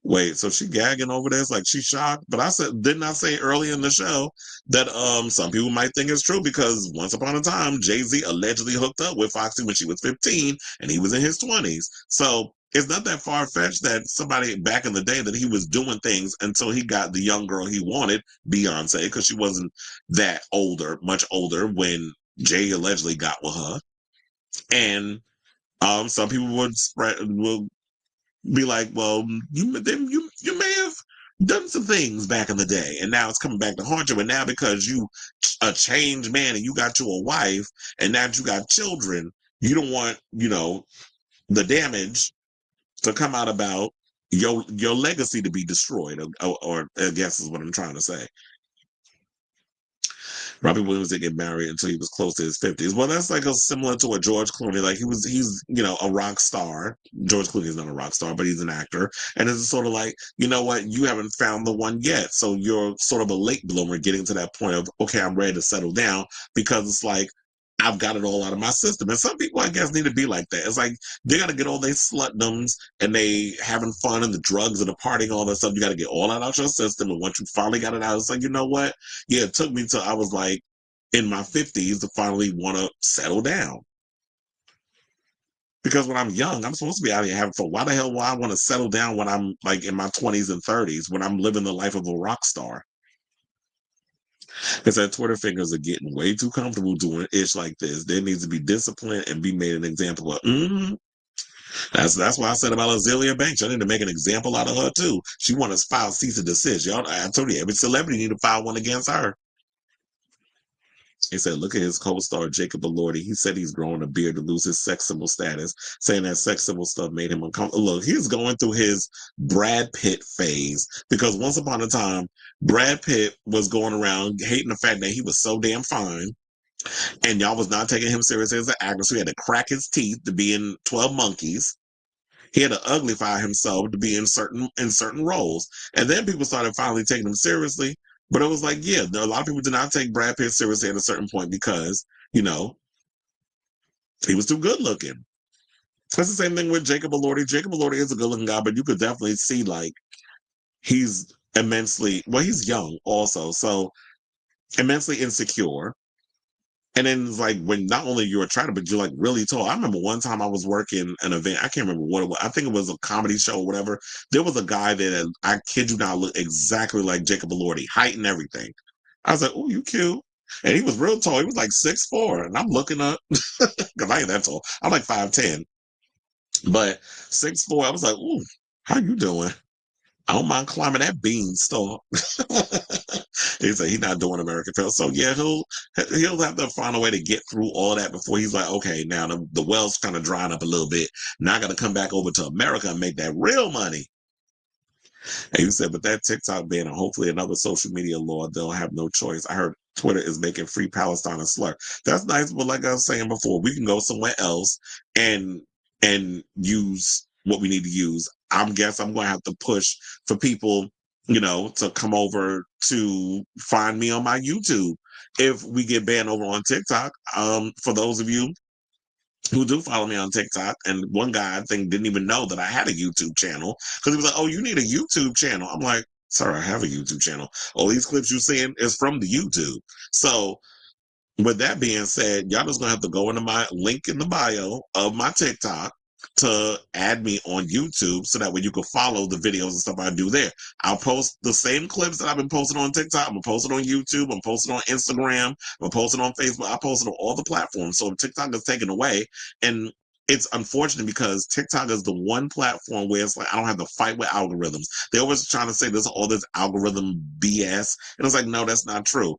Wait, so she gagging over this like she's shocked? But I said, didn't I say early in the show that some people might think it's true because once upon a time Jay-Z allegedly hooked up with Foxy when she was 15 and he was in his 20s. So it's not that far-fetched that somebody back in the day that he was doing things until he got the young girl he wanted, Beyonce, because she wasn't that older, much older when Jay allegedly got with her. And some people will be like, well, you may have done some things back in the day, and now it's coming back to haunt you. And now because you a changed man and you got you a wife, and now that you got children, you don't want the damage to come out about your legacy to be destroyed, or I guess is what I'm trying to say. Robbie Williams didn't get married until he was close to his 50s. Well, that's like similar to a George Clooney. Like he's a rock star. George Clooney is not a rock star, but he's an actor. And it's sort of like, you know what, you haven't found the one yet. So you're sort of a late bloomer getting to that point of, okay, I'm ready to settle down because it's like, I've got it all out of my system. And some people, I guess, need to be like that. It's like they got to get all their slutdoms and they having fun and the drugs and the partying, all that stuff. You got to get all that out your system. And once you finally got it out, it's like, you know what? Yeah, it took me till I was like in my 50s to finally want to settle down. Because when I'm young, I'm supposed to be out here having fun. Why the hell would I want to settle down when I'm like in my 20s and 30s when I'm living the life of a rock star? Because that Twitter fingers are getting way too comfortable doing ish like this. There needs to be discipline and be made an example of. That's why I said about Azealia Banks. I need to make an example out of her too. She want to file cease and desist. Y'all, I told you every celebrity need to file one against her. He said, look at his co-star, Jacob Elordi. He said he's growing a beard to lose his sex symbol status, saying that sex symbol stuff made him uncomfortable. Look, he's going through his Brad Pitt phase because once upon a time, Brad Pitt was going around hating the fact that he was so damn fine. And y'all was not taking him seriously as an actor. So he had to crack his teeth to be in 12 Monkeys. He had to uglify himself to be in certain roles. And then people started finally taking him seriously. But it was like, yeah, a lot of people did not take Brad Pitt seriously at a certain point because, he was too good looking. That's the same thing with Jacob Elordi. Jacob Elordi is a good looking guy, but you could definitely see like he's he's young also. So immensely insecure. And then it's like when not only you're attractive, but you're like really tall. I remember one time I was working an event. I can't remember what it was. I think it was a comedy show or whatever. There was a guy that I kid you not looked exactly like Jacob Elordi, height and everything. I was like, "Oh, you cute." And he was real tall. He was like 6'4". And I'm looking up because I ain't that tall. I'm like 5'10". But 6'4", I was like, "Ooh, how you doing?" I don't mind climbing that beanstalk. He said he's not doing American Film. So yeah, he'll have to find a way to get through all that before he's like, okay, now the well's kind of drying up a little bit. Now I got to come back over to America and make that real money. And he said, but that TikTok ban and hopefully another social media law, they'll have no choice. I heard Twitter is making free Palestine a slur. That's nice, but like I was saying before, we can go somewhere else and use what we need to use. I'm going to have to push for people, to come over to find me on my YouTube if we get banned over on TikTok. For those of you who do follow me on TikTok, and one guy I think didn't even know that I had a YouTube channel because he was like, "Oh, you need a YouTube channel." I'm like, "Sir, I have a YouTube channel. All these clips you're seeing is from the YouTube." So with that being said, y'all just gonna have to go into my link in the bio of my TikTok to add me on YouTube so that way you can follow the videos and stuff I do there. I'll post the same clips that I've been posting on TikTok. I'm gonna post it on YouTube. I'm posting on Instagram. I'm gonna post it on Facebook. I post it on all the platforms. So if TikTok is taken away, and it's unfortunate because TikTok is the one platform where it's like I don't have to fight with algorithms. They always trying to say there's all this algorithm BS, and it's like, no, that's not true.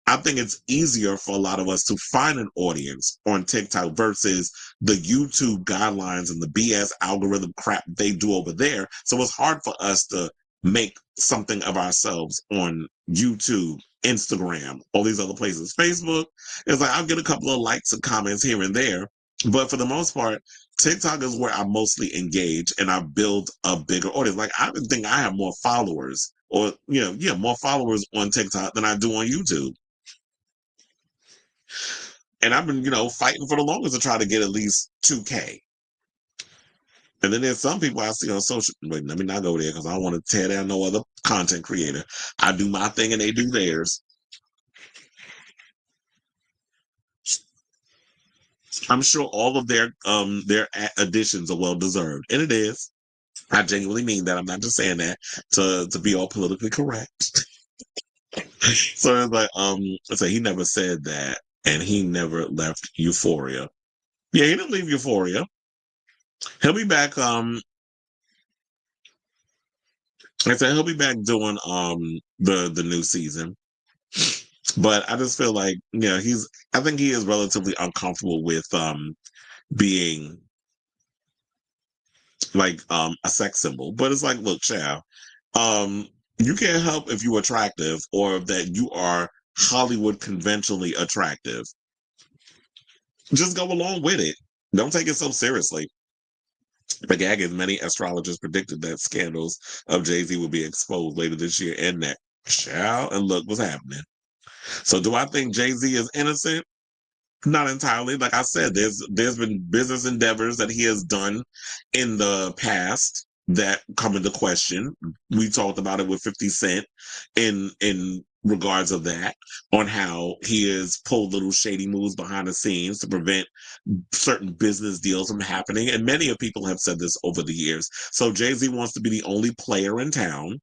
I think it's easier for a lot of us to find an audience on TikTok versus the YouTube guidelines and the BS algorithm crap they do over there. So it's hard for us to make something of ourselves on YouTube, Instagram, all these other places. Facebook is like I'll get a couple of likes and comments here and there. But for the most part, TikTok is where I mostly engage and I build a bigger audience. Like I think I have more followers or, more followers on TikTok than I do on YouTube. And I've been, fighting for the longest to try to get at least 2K. And then there's some people I see on social. Wait, let me not go there because I don't want to tear down no other content creator. I do my thing and they do theirs. I'm sure all of their additions are well deserved, and it is. I genuinely mean that. I'm not just saying that to be all politically correct. So it's like, so he never said that, and he never left Euphoria. Yeah, he didn't leave Euphoria. He'll be back. I said he'll be back doing the new season. But I just feel like, I think he is relatively uncomfortable with being like a sex symbol. But it's like, look, child, you can't help if you're attractive or that you are Hollywood conventionally attractive. Just go along with it. Don't take it so seriously. But as many astrologers predicted that scandals of Jay-Z will be exposed later this year and next. Child, and look what's happening. So do I think Jay-Z is innocent? Not entirely. Like I said, there's been business endeavors that he has done in the past that come into question. We talked about it with 50 Cent in regards of that, on how he has pulled little shady moves behind the scenes to prevent certain business deals from happening. And many of people have said this over the years. So Jay-Z wants to be the only player in town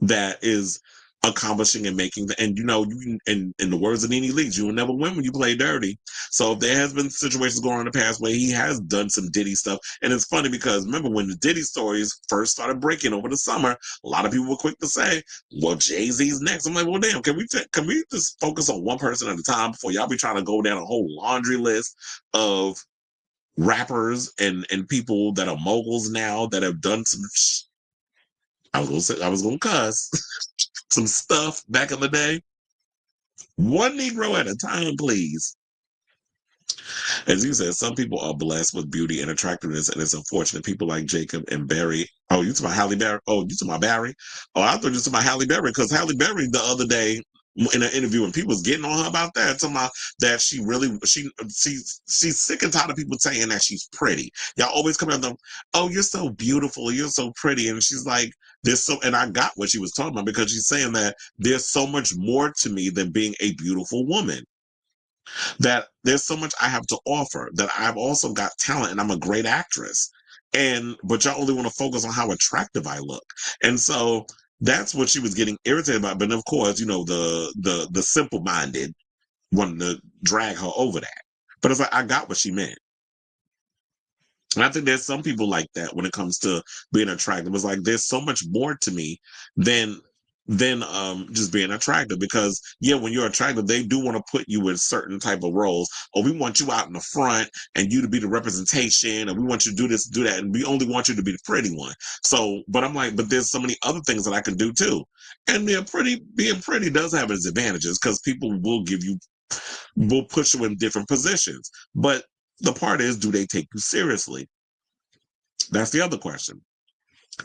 that is accomplishing and making and you in the words of Nene Leakes, you will never win when you play dirty. So if there has been situations going on in the past where he has done some Diddy stuff, and it's funny because remember when the Diddy stories first started breaking over the summer, a lot of people were quick to say, well, Jay-Z's next. I'm like, well, damn, can we just focus on one person at a time before y'all be trying to go down a whole laundry list of rappers and people that are moguls now that have done some I was gonna cuss some stuff back in the day. One Negro at a time, please. As you said, some people are blessed with beauty and attractiveness, and it's unfortunate people like Jacob and Barry. Oh, you talking about Halle Berry? Oh, you talking about Barry? Oh, I thought you talking about Halle Berry because Halle Berry the other day in an interview and people was getting on her about that, talking about that she's sick and tired of people saying that she's pretty. Y'all always come at them, oh, you're so beautiful, you're so pretty, and she's like, and I got what she was talking about because she's saying that there's so much more to me than being a beautiful woman. That there's so much I have to offer, that I've also got talent and I'm a great actress. But y'all only want to focus on how attractive I look. And so that's what she was getting irritated about. But of course, the simple minded wanted to drag her over that. But it's like, I got what she meant. And I think there's some people like that when it comes to being attractive. It's like, there's so much more to me than than just being attractive. Because yeah, when you're attractive, they do want to put you in certain type of roles. Or we want you out in the front and you to be the representation, and we want you to do this, do that, and we only want you to be the pretty one. So, but I'm like, but there's so many other things that I can do too. And being pretty does have its advantages, because people will push you in different positions. But the part is, do they take you seriously? That's the other question.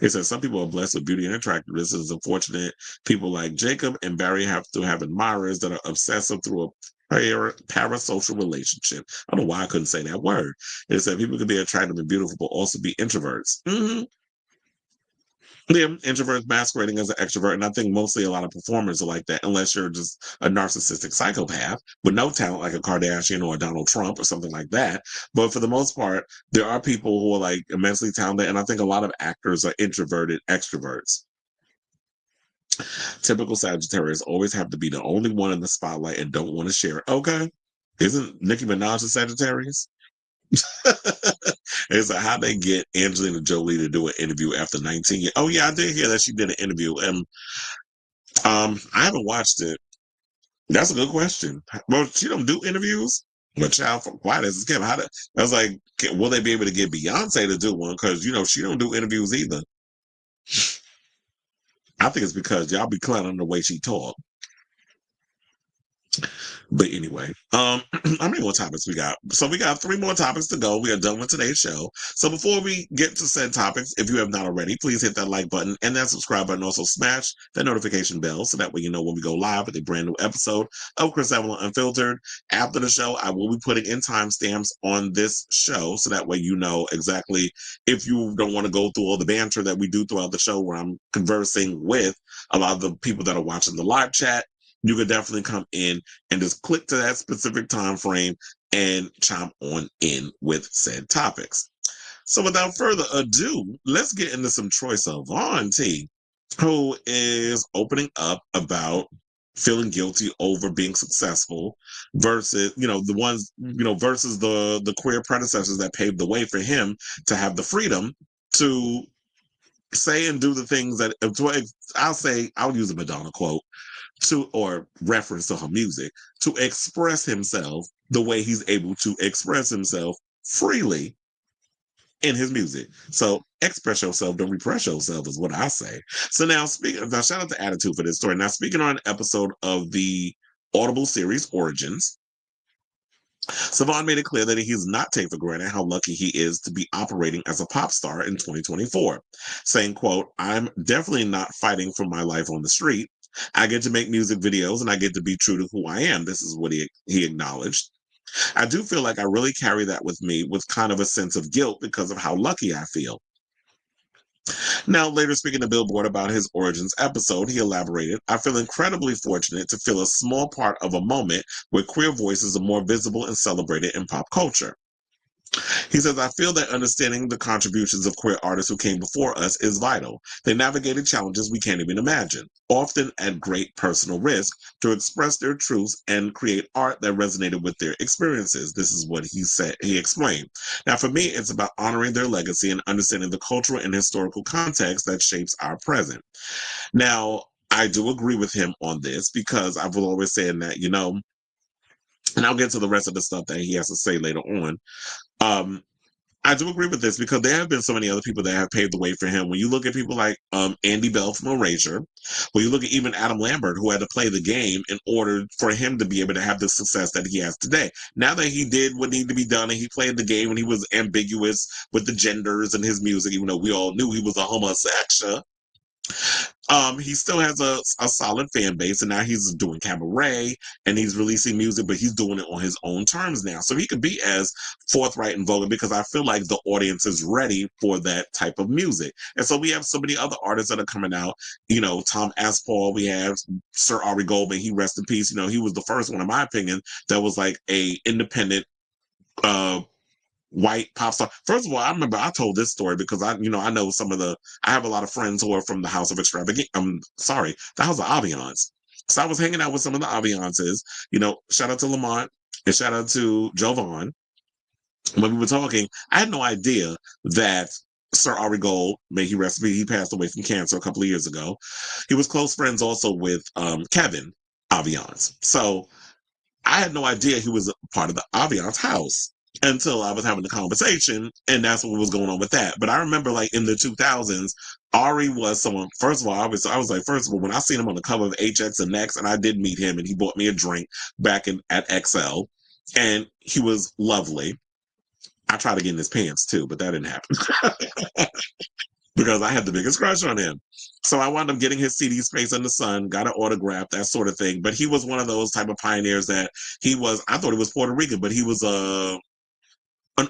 It says some people are blessed with beauty and attractiveness. It is unfortunate people like Jacob and Barry have to have admirers that are obsessive through a parasocial relationship. I don't know why I couldn't say that word. It said people can be attractive and beautiful, but also be introverts. Yeah, introverts masquerading as an extrovert, and I think mostly a lot of performers are like that, unless you're just a narcissistic psychopath with no talent, like a Kardashian or a Donald Trump or something like that. But for the most part, there are people who are like immensely talented, and I think a lot of actors are introverted extroverts. Typical Sagittarius always have to be the only one in the spotlight and don't want to share it. Okay, isn't Nicki Minaj a Sagittarius? It's like how they get Angelina Jolie to do an interview after 19 years. Oh yeah, I did hear that she did an interview. And I haven't watched it. That's a good question. Well, she don't do interviews. But child, why does this Kim? I was like, will they be able to get Beyonce to do one? Because she don't do interviews either. I think it's because y'all be clowning the way she talk. But anyway, how many more topics we got? So we got 3 more topics to go. We are done with today's show. So before we get to said topics, if you have not already, please hit that like button and that subscribe button. Also smash that notification bell so that way you know when we go live with a brand new episode of Chris Avalon Unfiltered. After the show, I will be putting in timestamps on this show so that way you know exactly, if you don't want to go through all the banter that we do throughout the show where I'm conversing with a lot of the people that are watching the live chat. You could definitely come in and just click to that specific time frame and chime on in with said topics. So without further ado, let's get into some Troye Sivan T, who is opening up about feeling guilty over being successful versus, the ones, versus the queer predecessors that paved the way for him to have the freedom to say and do the things that I'll use a Madonna quote or reference to her music, to express himself the way he's able to express himself freely in his music. So express yourself, don't repress yourself is what I say. So now shout out to Attitude for this story. Now speaking on an episode of the Audible series Origins, Sivan made it clear that he's not taking for granted how lucky he is to be operating as a pop star in 2024, saying, quote, "I'm definitely not fighting for my life on the street. I get to make music videos and I get to be true to who I am." This is what he acknowledged. "I do feel like I really carry that with me with kind of a sense of guilt because of how lucky I feel." Now, later speaking to Billboard about his Origins episode, he elaborated, "I feel incredibly fortunate to feel a small part of a moment where queer voices are more visible and celebrated in pop culture." He says, "I feel that understanding the contributions of queer artists who came before us is vital. They navigated challenges we can't even imagine, often at great personal risk, to express their truths and create art that resonated with their experiences." This is what he explained. "Now, for me, it's about honoring their legacy and understanding the cultural and historical context that shapes our present." Now, I do agree with him on this because I will always say that, and I'll get to the rest of the stuff that he has to say later on. I do agree with this because there have been so many other people that have paved the way for him. When you look at people like Andy Bell from Erasure, when you look at even Adam Lambert, who had to play the game in order for him to be able to have the success that he has today. Now that he did what needed to be done and he played the game and he was ambiguous with the genders and his music, even though we all knew he was a homosexual, he still has a solid fan base, and now he's doing cabaret and he's releasing music, but he's doing it on his own terms now. So he can be as forthright and vulgar because I feel like the audience is ready for that type of music. And so we have so many other artists that are coming out, Tom Aspall, we have Sir Ari Goldman, he rest in peace. He was the first one, in my opinion, that was like a independent white pop star. First of all, I remember I told this story because I know I have a lot of friends who are from the House of Extravagance. The House of Aviance. So I was hanging out with some of the Aviances. Shout out to Lamont and shout out to Jovan. When we were talking, I had no idea that Sir Ari Gold, may he rest be, he passed away from cancer a couple of years ago. He was close friends also with Kevin Aviance. So I had no idea he was a part of the Aviance house until I was having the conversation, and that's what was going on with that. But I remember, like in the 2000s, Ari was someone. First of all, I was like, first of all, when I seen him on the cover of HX and Next, and I did meet him, and he bought me a drink back at XL, and he was lovely. I tried to get in his pants too, but that didn't happen because I had the biggest crush on him. So I wound up getting his CD Space in the Sun, got an autograph, that sort of thing. But he was one of those type of pioneers that he was. I thought he was Puerto Rican, but he was an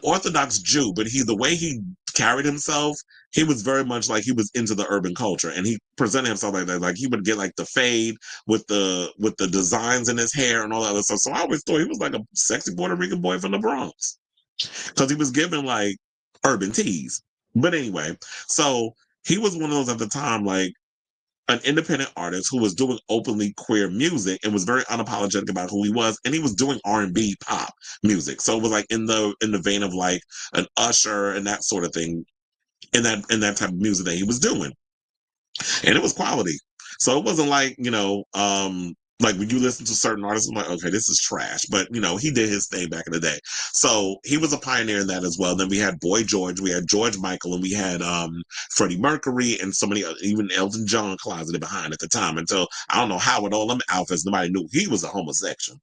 Orthodox Jew. But the way he carried himself, he was very much like he was into the urban culture, and he presented himself like that. Like he would get like the fade with the designs in his hair and all that other stuff. So I always thought he was like a sexy Puerto Rican boy from the Bronx because he was given like urban tease. But anyway, so he was one of those at the time, like an independent artist who was doing openly queer music and was very unapologetic about who he was, and he was doing R&B pop music. So it was like in the vein of like an Usher and that sort of thing, in that type of music that he was doing, and it was quality. So it wasn't like, like when you listen to certain artists, I'm like, okay, this is trash. But he did his thing back in the day. So he was a pioneer in that as well. Then we had Boy George, we had George Michael, and we had Freddie Mercury, and so many even Elton John closeted behind at the time. Until I don't know how with all them outfits, nobody knew he was a homosexual.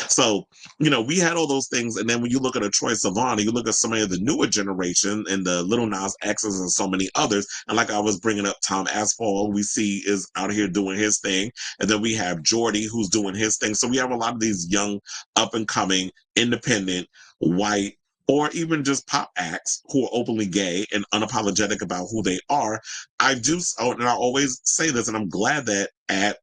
So, we had all those things. And then when you look at a Troye Sivan, you look at some of the newer generation and the Little Nas X's and so many others. And like I was bringing up, Tom Asphalt, we see is out here doing his thing. And then we have Jordy who's doing his thing. So we have a lot of these young, up and coming, independent, white, or even just pop acts who are openly gay and unapologetic about who they are. And I always say this, and I'm glad that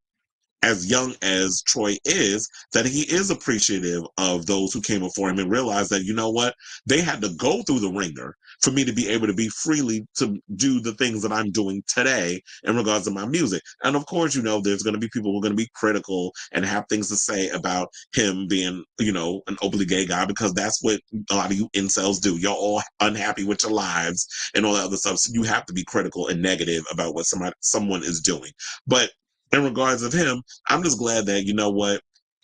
as young as Troye is, that he is appreciative of those who came before him and realized that, you know what, they had to go through the ringer for me to be able to be freely to do the things that I'm doing today in regards to my music. And of course, there's going to be people who are going to be critical and have things to say about him being, an openly gay guy, because that's what a lot of you incels do. You're all unhappy with your lives and all that other stuff. So you have to be critical and negative about what someone is doing. But in regards of him, I'm just glad that,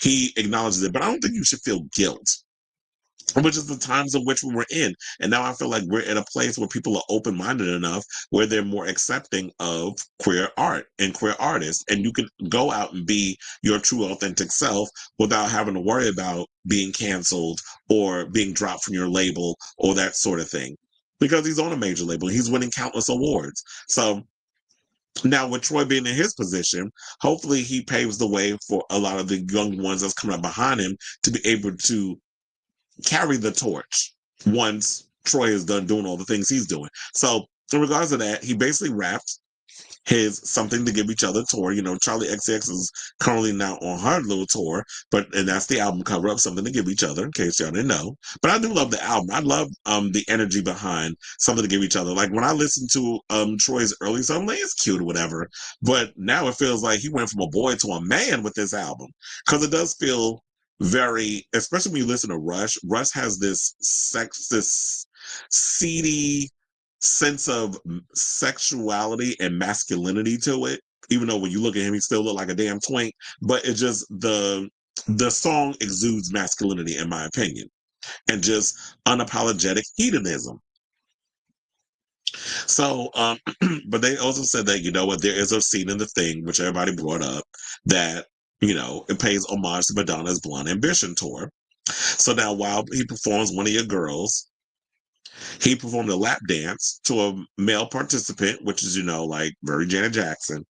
he acknowledges it. But I don't think you should feel guilt, which is the times of which we were in. And now I feel like we're at a place where people are open-minded enough where they're more accepting of queer art and queer artists. And you can go out and be your true, authentic self without having to worry about being canceled or being dropped from your label or that sort of thing. Because he's on a major label. He's winning countless awards. So now, with Troye being in his position, hopefully he paves the way for a lot of the young ones that's coming up behind him to be able to carry the torch once Troye is done doing all the things he's doing. So, in regards to that, he basically wrapped his Something to Give Each Other tour. Charlie XCX is currently now on her little tour, and that's the album cover of Something to Give Each Other, in case y'all didn't know. But I do love the album. I love the energy behind Something to Give Each Other. Like when I listen to Troye's early stuff, I'm like, it's cute or whatever. But now it feels like he went from a boy to a man with this album, because it does feel very, especially when you listen to Rush. Rush has this seedy sense of sexuality and masculinity to it, even though when you look at him he still look like a damn twink. But it's just the song exudes masculinity, in my opinion, and just unapologetic hedonism. So but they also said that, there is a scene in the thing which everybody brought up that it pays homage to Madonna's Blonde Ambition tour. So now while he performs One of Your Girls, he performed a lap dance to a male participant, which is, like very Janet Jackson.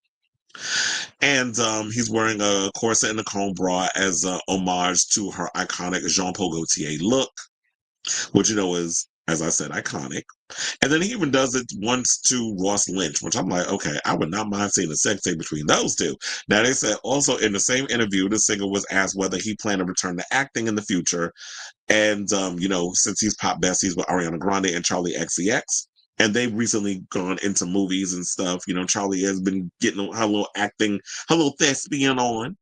And he's wearing a corset and a comb bra as a homage to her iconic Jean Paul Gaultier look, which, is, as I said, iconic. And then he even does it once to Ross Lynch, which I'm like, okay, I would not mind seeing a sex tape between those two. Now, they said also in the same interview, the singer was asked whether he planned to return to acting in the future. And, since he's pop besties with Ariana Grande and Charlie XCX, and they've recently gone into movies and stuff, Charlie has been getting her little acting, her little thespian on.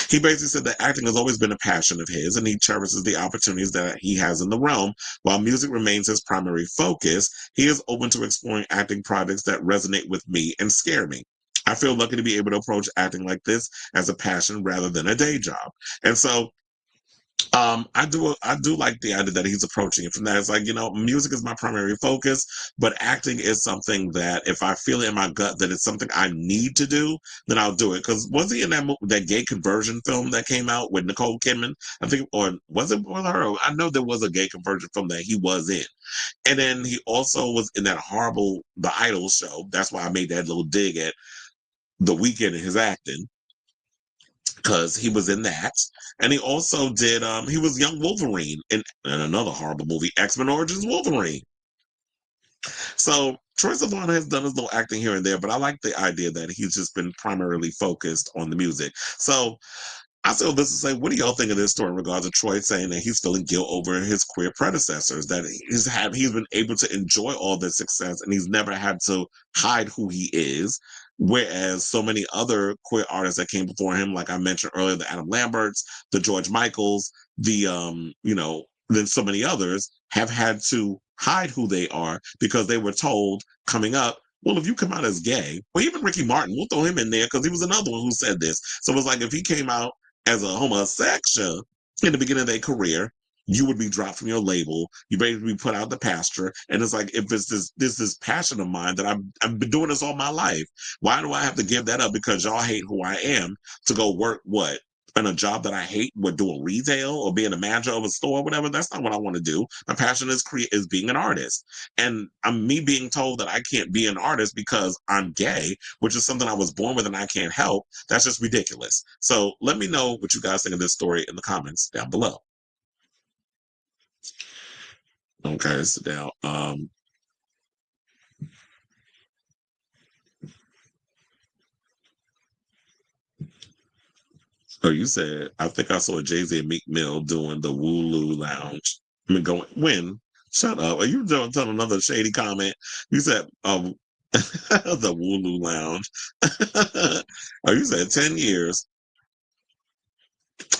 He basically said that acting has always been a passion of his, and he cherishes the opportunities that he has in the realm. While music remains his primary focus, he is open to exploring acting projects that resonate with me and scare me. I feel lucky to be able to approach acting like this as a passion rather than a day job. And so I do like the idea that he's approaching it from that. It's like, music is my primary focus, but acting is something that if I feel in my gut that it's something I need to do, then I'll do it. Because was he in that gay conversion film that came out with Nicole Kidman? I think, or was it with her? I know there was a gay conversion film that he was in. And then he also was in that horrible The Idol show. That's why I made that little dig at The Weeknd and his acting, because he was in that. And he also did he was young Wolverine in another horrible movie, X-Men Origins Wolverine. So Troye Sivan has done his little acting here and there, but I like the idea that he's just been primarily focused on the music. So I say all this to say, what do y'all think of this story in regards to Troye saying that he's feeling guilt over his queer predecessors, that he's been able to enjoy all this success and he's never had to hide who he is, whereas so many other queer artists that came before him, like I mentioned earlier, the Adam Lamberts, the George Michaels, the then so many others have had to hide who they are because they were told coming up, well, if you come out as gay, or even Ricky Martin, we'll throw him in there because he was another one who said this. So it's like if he came out as a homosexual in the beginning of their career, you would be dropped from your label. You basically be put out the pasture. And it's like, if it's this passion of mine that I've been doing this all my life, why do I have to give that up because y'all hate who I am to go work what? In a job that I hate, what, doing retail or being a manager of a store or whatever? That's not what I want to do. My passion is being an artist. And I'm me being told that I can't be an artist because I'm gay, which is something I was born with and I can't help. That's just ridiculous. So let me know what you guys think of this story in the comments down below. Okay, so now so you said, I think I saw Jay-Z and Meek Mill doing the Wooloo Lounge. I mean, going, when? Shut up. Are you doing another shady comment? You said, the Wooloo Lounge. Oh, you said 10 years.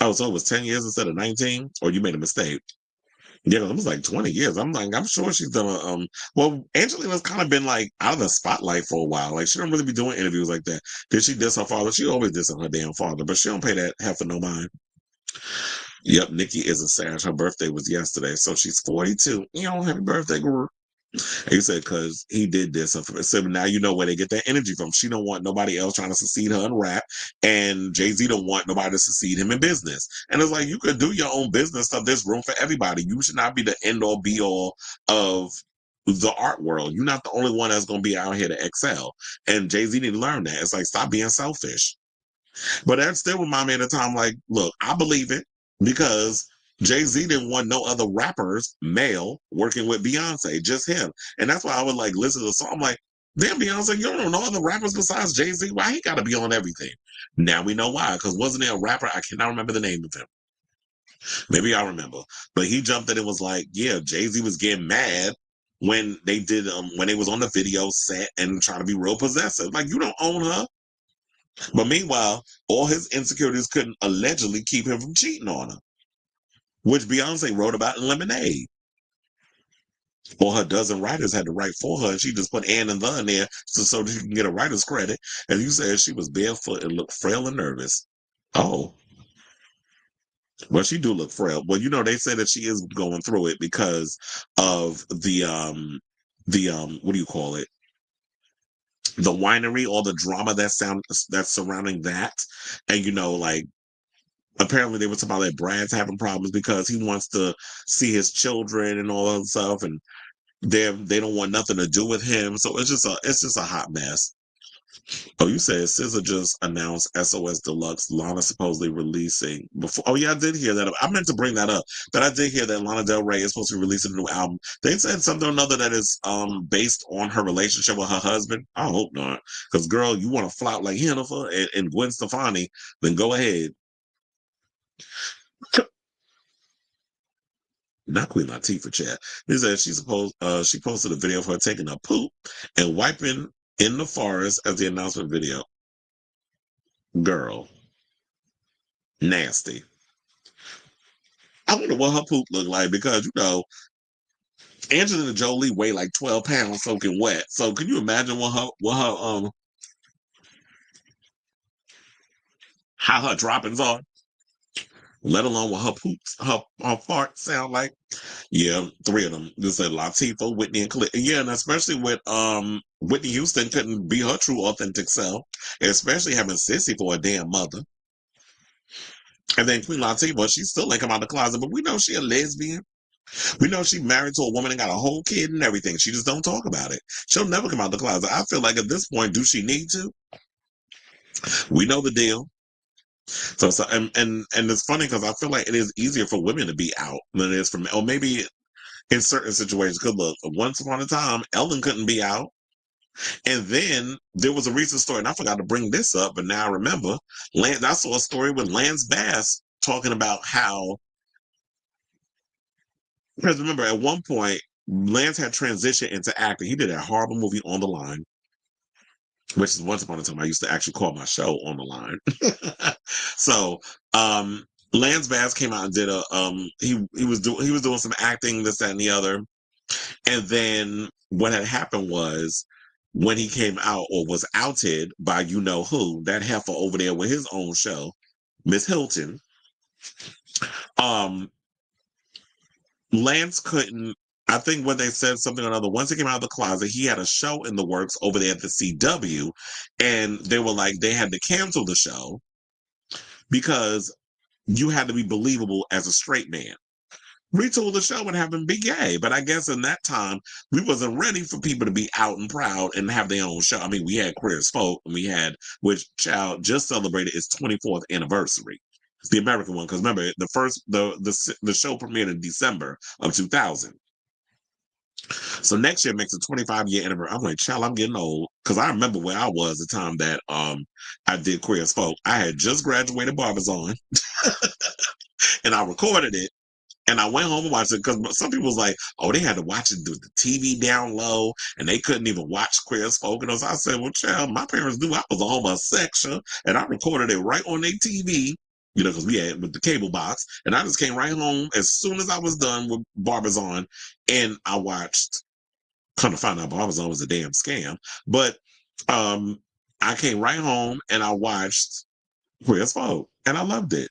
Oh, so it was 10 years instead of 19? Or you made a mistake? Yeah, it was like 20 years. I'm like, I'm sure she's done well, Angelina's kind of been like out of the spotlight for a while. Like she don't really be doing interviews like that. Did she diss her father? She always dissing her damn father, but she don't pay that half of no mind. Yep, Nikki is a Sag. Her birthday was yesterday, so she's 42. Happy birthday, girl. And he said, because he did this. So now you know where they get that energy from. She don't want nobody else trying to succeed her in rap. And Jay-Z don't want nobody to succeed him in business. And it's like, you could do your own business stuff. There's room for everybody. You should not be the end all be all of the art world. You're not the only one that's going to be out here to excel. And Jay-Z need to learn that. It's like, stop being selfish. But that still remind me at the time, like, look, I believe it because Jay-Z didn't want no other rappers, male, working with Beyonce, just him. And that's why I would like listen to the song. I'm like, damn, Beyonce, you don't know no other rappers besides Jay-Z? Why he gotta be on everything? Now we know why, because wasn't there a rapper? I cannot remember the name of him. Maybe I remember. But he jumped in and was like, yeah, Jay-Z was getting mad when they did when they was on the video set and trying to be real possessive. Like, you don't own her. But meanwhile, all his insecurities couldn't allegedly keep him from cheating on her, which Beyonce wrote about in Lemonade. Or her dozen writers had to write for her, and she just put and the in there so that she can get a writer's credit. And you said she was barefoot and looked frail and nervous. Oh, well, she do look frail. Well, they say that she is going through it because of the what do you call it? The winery, all the drama that's surrounding that, and like apparently they were talking about that Brad's having problems because he wants to see his children and all that stuff, and they don't want nothing to do with him. So it's just a hot mess. Oh, you said SZA just announced SOS Deluxe. Lana supposedly releasing before. Oh yeah, I did hear that. I meant to bring that up, but I did hear that Lana Del Rey is supposed to be releasing a new album. They said something or another that is based on her relationship with her husband. I hope not, because girl, you want to flop like Jennifer and Gwen Stefani, then go ahead. Not Queen Latifah, chat. He said she posted a video of her taking a poop and wiping in the forest as the announcement video. Girl. Nasty. I wonder what her poop looked like because, Angelina Jolie weighed like 12 pounds soaking wet. So can you imagine how her droppings are? Let alone what her poops, her farts sound like. Yeah, three of them. This said Latifah, Whitney, and Khalid. Yeah, and especially with Whitney Houston couldn't be her true authentic self, especially having Sissy for a damn mother. And then Queen Latifah, she still ain't come out of the closet, but we know she a lesbian. We know she married to a woman and got a whole kid and everything. She just don't talk about it. She'll never come out of the closet. I feel like at this point, do she need to? We know the deal. So and it's funny because I feel like it is easier for women to be out than it is for men. Or maybe in certain situations. Because look, once upon a time, Ellen couldn't be out. And then there was a recent story, and I forgot to bring this up, but now I remember. I saw a story with Lance Bass talking about how, because remember, at one point, Lance had transitioned into acting. He did a horrible movie, On the Line, which is once upon a time I used to actually call my show On the Line. So, Lance Bass came out and did he was doing some acting, this, that, and the other. And then what had happened was when he came out or was outed by you know who, that heifer over there with his own show, Miss Hilton, um, Lance couldn't. I think when they said something or another, once he came out of the closet, he had a show in the works over there at the CW, and they were like, they had to cancel the show because you had to be believable as a straight man. Retool the show and have him be gay. But I guess in that time, we wasn't ready for people to be out and proud and have their own show. I mean, we had Queer as Folk, and we had, which Child just celebrated its 24th anniversary. It's the American one, because remember, the show premiered in December of 2000. So next year makes a 25-year anniversary. I'm like, child, I'm getting old. Because I remember where I was the time that I did Queer as Folk. I had just graduated Barbizon, and I recorded it. And I went home and watched it because some people was like, oh, they had to watch it with the TV down low and they couldn't even watch Queer as Folk. And I said, well, child, my parents knew I was a homosexual and I recorded it right on their TV, because we had with the cable box. And I just came right home as soon as I was done with Barbizon and I watched, kind of find out Barbizon was a damn scam. But I came right home and I watched Queer as Folk and I loved it.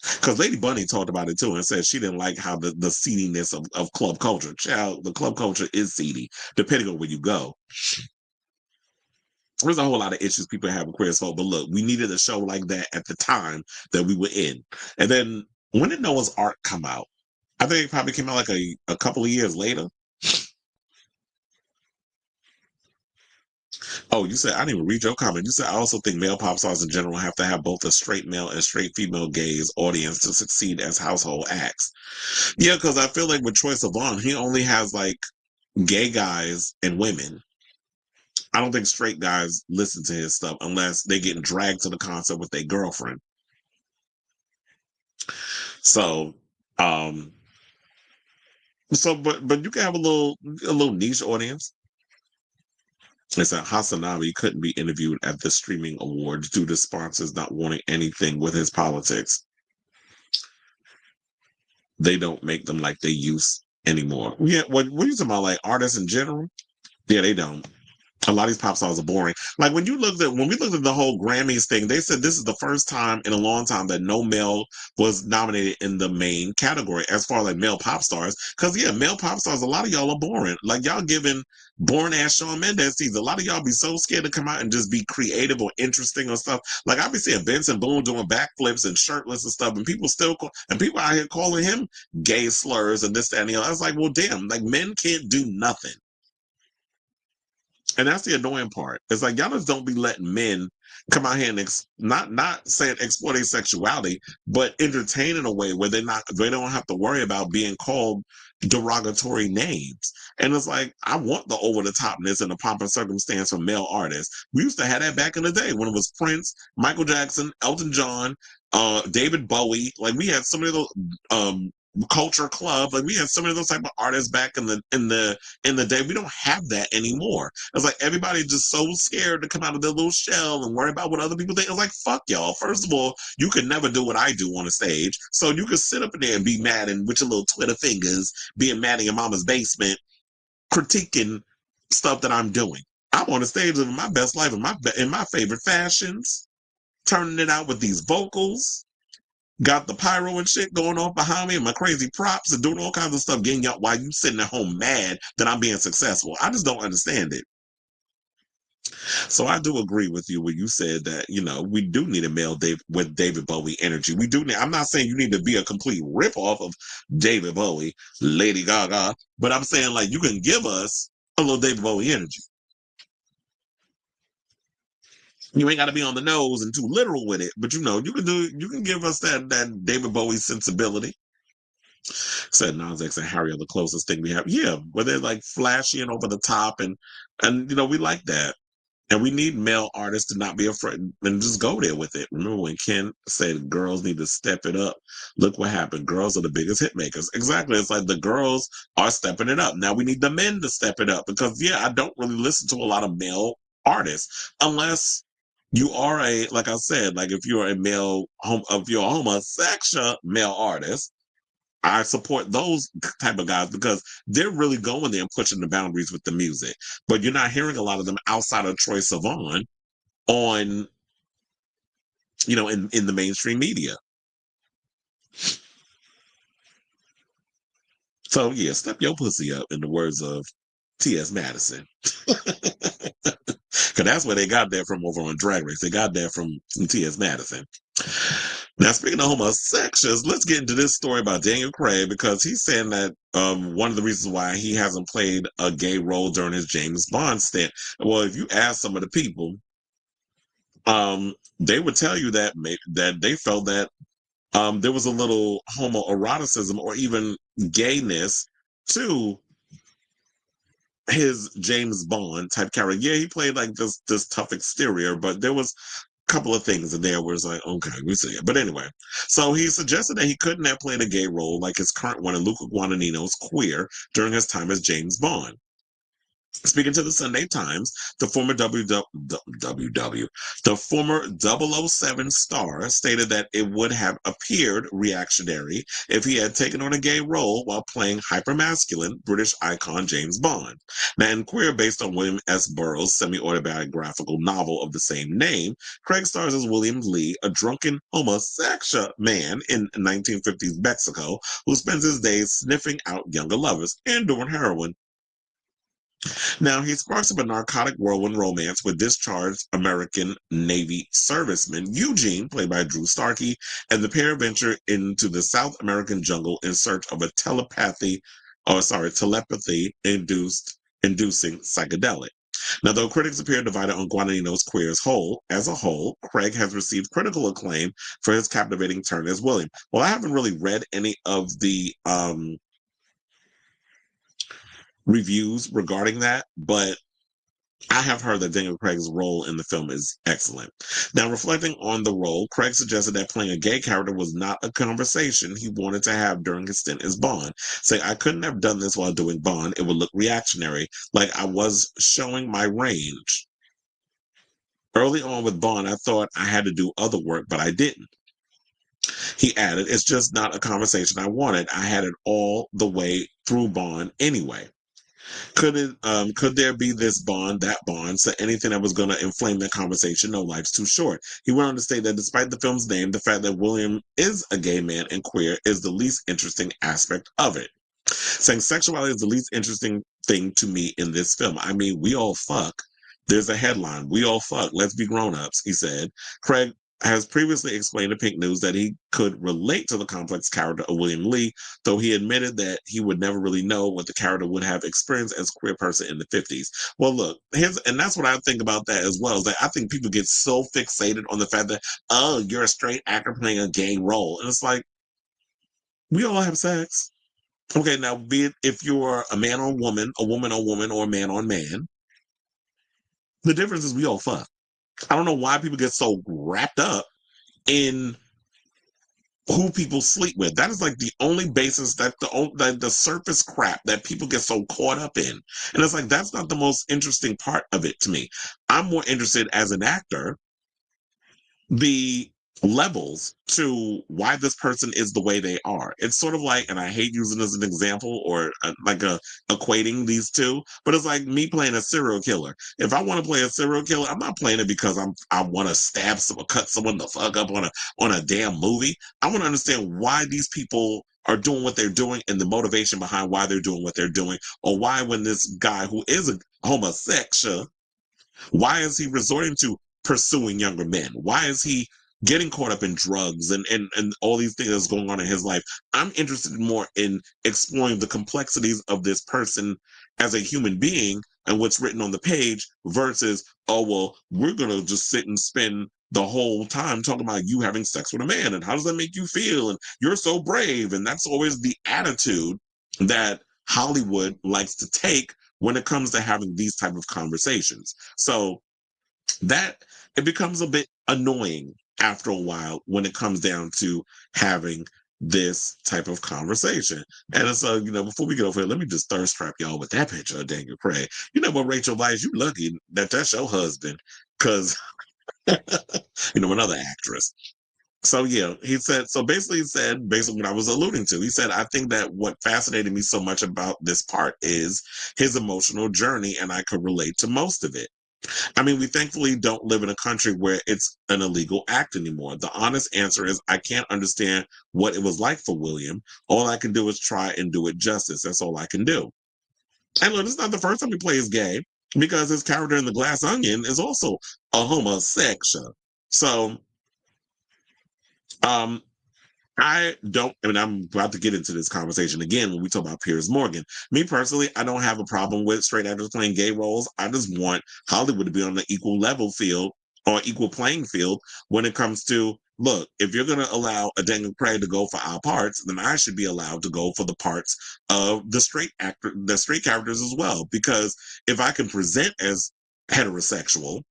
Because Lady Bunny talked about it too and said she didn't like how the seediness of club culture. Child, the club culture is seedy, depending on where you go. There's a whole lot of issues people have with Queer as Folk, but look, we needed a show like that at the time that we were in. And then when did Noah's Ark come out? I think it probably came out like a couple of years later. Oh, you said I didn't even read your comment. You said I also think male pop stars in general have to have both a straight male and straight female gaze audience to succeed as household acts. Yeah, because I feel like with Troye Sivan, he only has like gay guys and women. I don't think straight guys listen to his stuff unless they getting dragged to the concert with their girlfriend. So, um, but you can have a little niche audience. They said Hasanabi couldn't be interviewed at the streaming awards due to sponsors not wanting anything with his politics. They don't make them like they used anymore. Yeah, what are you talking about? Like artists in general? Yeah, they don't. A lot of these pop stars are boring. Like when we looked at the whole Grammys thing, they said this is the first time in a long time that no male was nominated in the main category as far as like male pop stars. Because yeah, male pop stars, a lot of y'all are boring. Like y'all giving boring ass Shawn Mendes season. A lot of y'all be so scared to come out and just be creative or interesting or stuff. Like I be seeing Vincent Boone doing backflips and shirtless and stuff, and people out here calling him gay slurs and this, that, and the other. I was like, well, damn, like men can't do nothing. And that's the annoying part. It's like y'all just don't be letting men come out here and not saying exploit their sexuality, but entertain in a way where they don't have to worry about being called derogatory names. And it's like I want the over the topness and the pomp and circumstance from male artists. We used to have that back in the day when it was Prince, Michael Jackson, Elton John, David Bowie. Like we had so many of those. culture club. Like we had so many of those type of artists back in the day. We don't have that anymore. It's like everybody just so scared to come out of their little shell and worry about what other people think. It's like, fuck y'all. First of all, you can never do what I do on a stage. So you can sit up in there and be mad and with your little Twitter fingers, being mad in your mama's basement, critiquing stuff that I'm doing. I'm on the stage living my best life in my favorite fashions, turning it out with these vocals. Got the pyro and shit going on behind me and my crazy props and doing all kinds of stuff, getting up while you sitting at home mad that I'm being successful. I just don't understand it. So I do agree with you when you said that, we do need a male with David Bowie energy. We do need, I'm not saying you need to be a complete ripoff of David Bowie, Lady Gaga, but I'm saying like you can give us a little David Bowie energy. You ain't got to be on the nose and too literal with it, but you can give us that David Bowie sensibility. Said Nas X and Harry are the closest thing we have. Yeah, where they're like flashy and over the top, and we like that. And we need male artists to not be afraid and just go there with it. Remember when Ken said girls need to step it up? Look what happened. Girls are the biggest hit makers. Exactly. It's like the girls are stepping it up. Now we need the men to step it up because, yeah, I don't really listen to a lot of male artists unless you are like I said, like if you're if you're a homosexual male artist, I support those type of guys because they're really going there and pushing the boundaries with the music. But you're not hearing a lot of them outside of Troye Sivan on, in the mainstream media. So yeah, step your pussy up in the words of T.S. Madison. Because that's where they got that from over on Drag Race. They got that from T.S. Madison. Now, speaking of homosexuals, let's get into this story about Daniel Craig because he's saying that one of the reasons why he hasn't played a gay role during his James Bond stint. Well, if you ask some of the people, they would tell you that they felt that there was a little homoeroticism or even gayness to his James Bond type character. Yeah, he played like this tough exterior, but there was couple of things in there where it's like, okay, we see it. But anyway, so he suggested that he couldn't have played a gay role like his current one in Luca Guadagnino's Queer during his time as James Bond. Speaking to the Sunday Times, the former the former 007 star stated that it would have appeared reactionary if he had taken on a gay role while playing hypermasculine British icon James Bond. Now, in Queer, based on William S. Burroughs' semi-autobiographical novel of the same name, Craig stars as William Lee, a drunken homosexual man in 1950s Mexico who spends his days sniffing out younger lovers and doing heroin. Now, he sparks up a narcotic whirlwind romance with discharged American Navy serviceman Eugene, played by Drew Starkey, and the pair venture into the South American jungle in search of a telepathy-inducing psychedelic. Now, though critics appear divided on Guadagnino's Queer as a whole, Craig has received critical acclaim for his captivating turn as William. Well, I haven't really read any of the reviews regarding that, but I have heard that Daniel Craig's role in the film is excellent. Now, reflecting on the role, Craig suggested that playing a gay character was not a conversation he wanted to have during his stint as Bond. Saying, I couldn't have done this while doing Bond. It would look reactionary, like I was showing my range. Early on with Bond, I thought I had to do other work, but I didn't. He added, it's just not a conversation I wanted. I had it all the way through Bond anyway. Could there be this bond, that bond? So anything that was going to inflame that conversation? No, life's too short. He went on to state that despite the film's name, the fact that William is a gay man and queer is the least interesting aspect of it. Saying sexuality is the least interesting thing to me in this film. I mean, we all fuck. There's a headline. We all fuck. Let's be grown-ups, he said. Craig has previously explained to Pink News that he could relate to the complex character of William Lee, though he admitted that he would never really know what the character would have experienced as a queer person in the 50s. Well, look, and that's what I think about that as well, is that I think people get so fixated on the fact that, oh, you're a straight actor playing a gay role. And it's like, we all have sex. Okay, now be it if you're a man on woman, a woman on woman, or a man on man, the difference is we all fuck. I don't know why people get so wrapped up in who people sleep with. That is like the only basis, that the surface crap that people get so caught up in. And it's like, that's not the most interesting part of it to me. I'm more interested as an actor, the levels to why this person is the way they are. It's sort of like, and I hate using as an example or equating these two, but it's like me playing a serial killer. If I want to play a serial killer, I'm not playing it because I want to stab someone, cut someone the fuck up on a damn movie. I want to understand why these people are doing what they're doing and the motivation behind why they're doing what they're doing, or why when this guy who is a homosexual, why is he resorting to pursuing younger men? Why is he getting caught up in drugs and all these things that's going on in his life? I'm interested more in exploring the complexities of this person as a human being and what's written on the page versus, oh, well, we're going to just sit and spend the whole time talking about you having sex with a man and how does that make you feel? And you're so brave. And that's always the attitude that Hollywood likes to take when it comes to having these type of conversations. So that it becomes a bit annoying after a while when it comes down to having this type of conversation. And so, before we get over here, let me just thirst trap y'all with that picture of Daniel Craig. You know what, Rachel Weisz, you lucky that that's your husband, because another actress. So yeah, he said basically what I was alluding to. He said, I think that what fascinated me so much about this part is his emotional journey, and I could relate to most of it. I mean, we thankfully don't live in a country where it's an illegal act anymore. The honest answer is I can't understand what it was like for William. All I can do is try and do it justice. That's all I can do. And look, it's not the first time he plays gay, because his character in The Glass Onion is also a homosexual. So, um, I'm about to get into this conversation again when we talk about Piers Morgan. Me personally, I don't have a problem with straight actors playing gay roles. I just want Hollywood to be on the equal level field or equal playing field when it comes to, look, if you're going to allow a Daniel Craig to go for our parts, then I should be allowed to go for the parts of the straight characters as well. Because if I can present as heterosexual,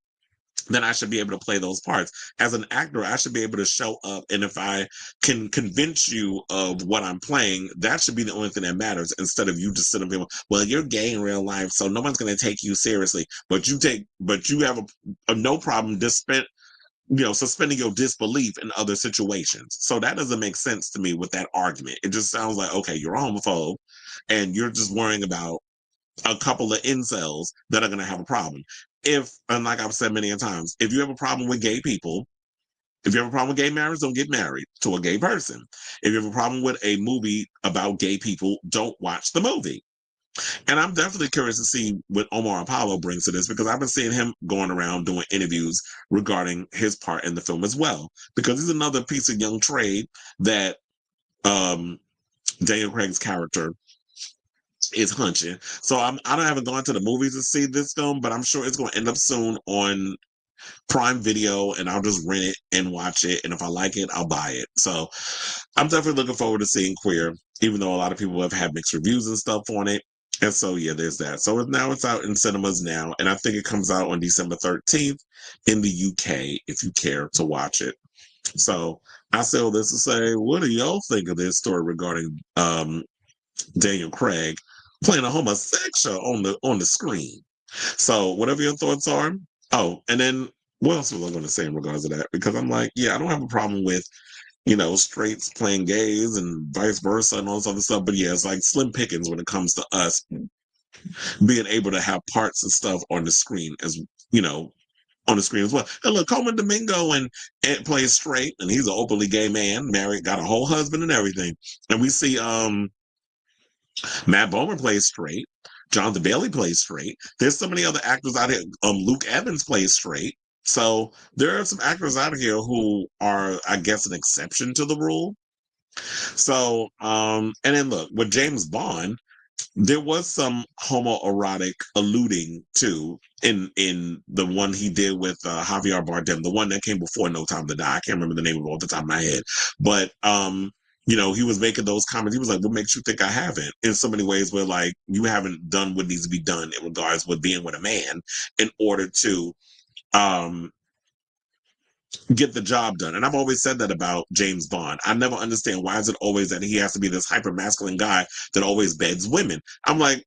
then I should be able to play those parts. As an actor, I should be able to show up, and if I can convince you of what I'm playing, that should be the only thing that matters, instead of you just sitting there, well, you're gay in real life, so no one's going to take you seriously. But you have a no problem suspending your disbelief in other situations. So that doesn't make sense to me with that argument. It just sounds like, okay, you're a homophobe, and you're just worrying about a couple of incels that are going to have a problem. And like I've said many times, if you have a problem with gay people, if you have a problem with gay marriage, don't get married to a gay person. If you have a problem with a movie about gay people, don't watch the movie. And I'm definitely curious to see what Omar Apollo brings to this, because I've been seeing him going around doing interviews regarding his part in the film as well, because he's another piece of young trade that Daniel Craig's character is hunching. So I haven't gone to the movies to see this film, but I'm sure it's going to end up soon on Prime Video, and I'll just rent it and watch it. And if I like it, I'll buy it. So I'm definitely looking forward to seeing Queer, even though a lot of people have had mixed reviews and stuff on it. And so yeah, there's that. So now it's out in cinemas now, and I think it comes out on December 13th in the UK if you care to watch it. So I say all this to say, what do y'all think of this story regarding Daniel Craig playing a homosexual on the screen? So whatever your thoughts are. Oh, and then what else was I going to say in regards to that? Because I'm like, yeah, I don't have a problem with straights playing gays and vice versa and all this other stuff. But yeah, it's like slim pickings when it comes to us being able to have parts and stuff on the screen on the screen as well. And look, Coleman Domingo and plays straight, and he's an openly gay man, married, got a whole husband and everything. And we see Matt Bomer plays straight. Jonathan Bailey plays straight. There's so many other actors out here. Luke Evans plays straight. So there are some actors out here who are, I guess, an exception to the rule. So, and then look, with James Bond, there was some homoerotic alluding to in the one he did with Javier Bardem, the one that came before No Time to Die. I can't remember the name of it off the top of my head, but he was making those comments. He was like, "What makes you think I haven't?" In so many ways, where like you haven't done what needs to be done in regards with being with a man in order to get the job done. And I've always said that about James Bond. I never understand why is it always that he has to be this hyper masculine guy that always beds women. I'm like,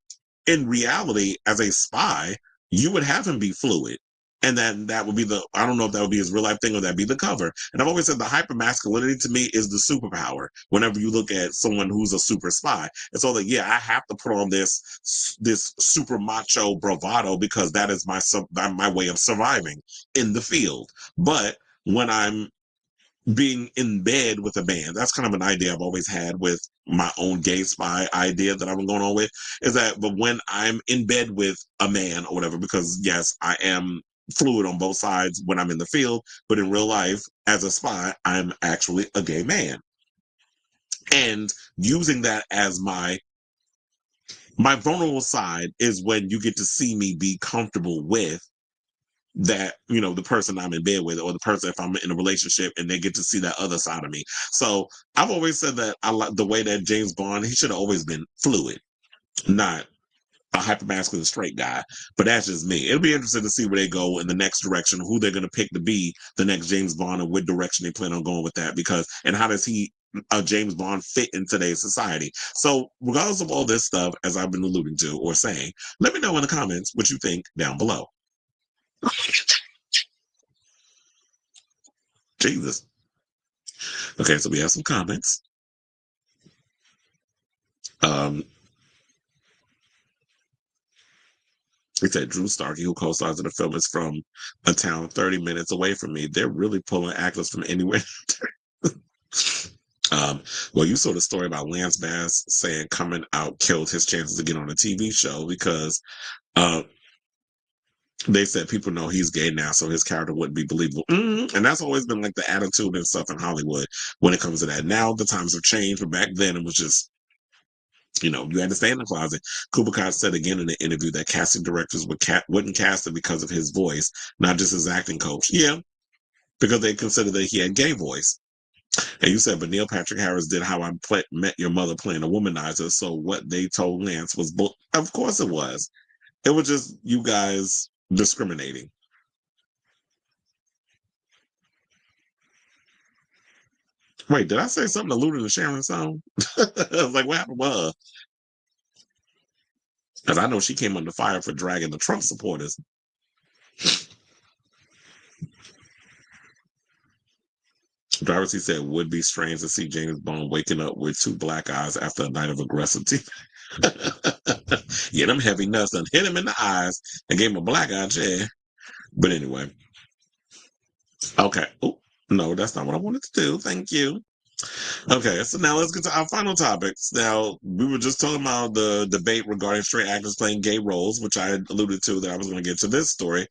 in reality, as a spy, you would have him be fluid. And then that would be I don't know if that would be his real life thing or that'd be the cover. And I've always said the hyper masculinity to me is the superpower. Whenever you look at someone who's a super spy, it's all like, yeah, I have to put on this super macho bravado because that is my way of surviving in the field. But when I'm being in bed with a man, that's kind of an idea I've always had with my own gay spy idea that I've been going on with, is that, but when I'm in bed with a man or whatever, because yes, I am fluid on both sides when I'm in the field, but in real life, as a spy, I'm actually a gay man. And using that as my vulnerable side is when you get to see me be comfortable with that, the person I'm in bed with, or the person if I'm in a relationship and they get to see that other side of me. So I've always said that I like the way that James Bond, he should have always been fluid, not a hypermasculine straight guy. But that's just me. It'll be interesting to see where they go in the next direction, who they're going to pick to be the next James Bond and what direction they plan on going with that, because, and how does James Bond fit in today's society. So regardless of all this stuff, as I've been alluding to or saying, let me know in the comments what you think down below. Jesus. Okay, so we have some comments. He said Drew Starkey, who co-stars in the film, is from a town 30 minutes away from me. They're really pulling actors from anywhere. Well, you saw the story about Lance Bass saying coming out killed his chances to get on a TV show because they said people know he's gay now, so his character wouldn't be believable. And that's always been like the attitude and stuff in Hollywood when it comes to that. Now the times have changed, but back then it was just, you had to stay in the closet. Kubica said again in the interview that casting directors wouldn't cast him because of his voice, not just his acting coach. Yeah, because they considered that he had gay voice. And you said, but Neil Patrick Harris did How I Met Your Mother playing a womanizer. So what they told Lance was, of course it was. It was just you guys discriminating. Wait, did I say something alluding to Sharon Stone? I was like, what happened with her? Because I know she came under fire for dragging the Trump supporters. Darcy said, would be strange to see James Bond waking up with two black eyes after a night of aggressive TV. Yeah, them heavy nuts done hit him in the eyes and gave him a black eye chair. But anyway. Okay. Oh, no, that's not what I wanted to do. Thank you. Okay, so now let's get to our final topics. Now, we were just talking about the debate regarding straight actors playing gay roles, which I alluded to that I was going to get to this story.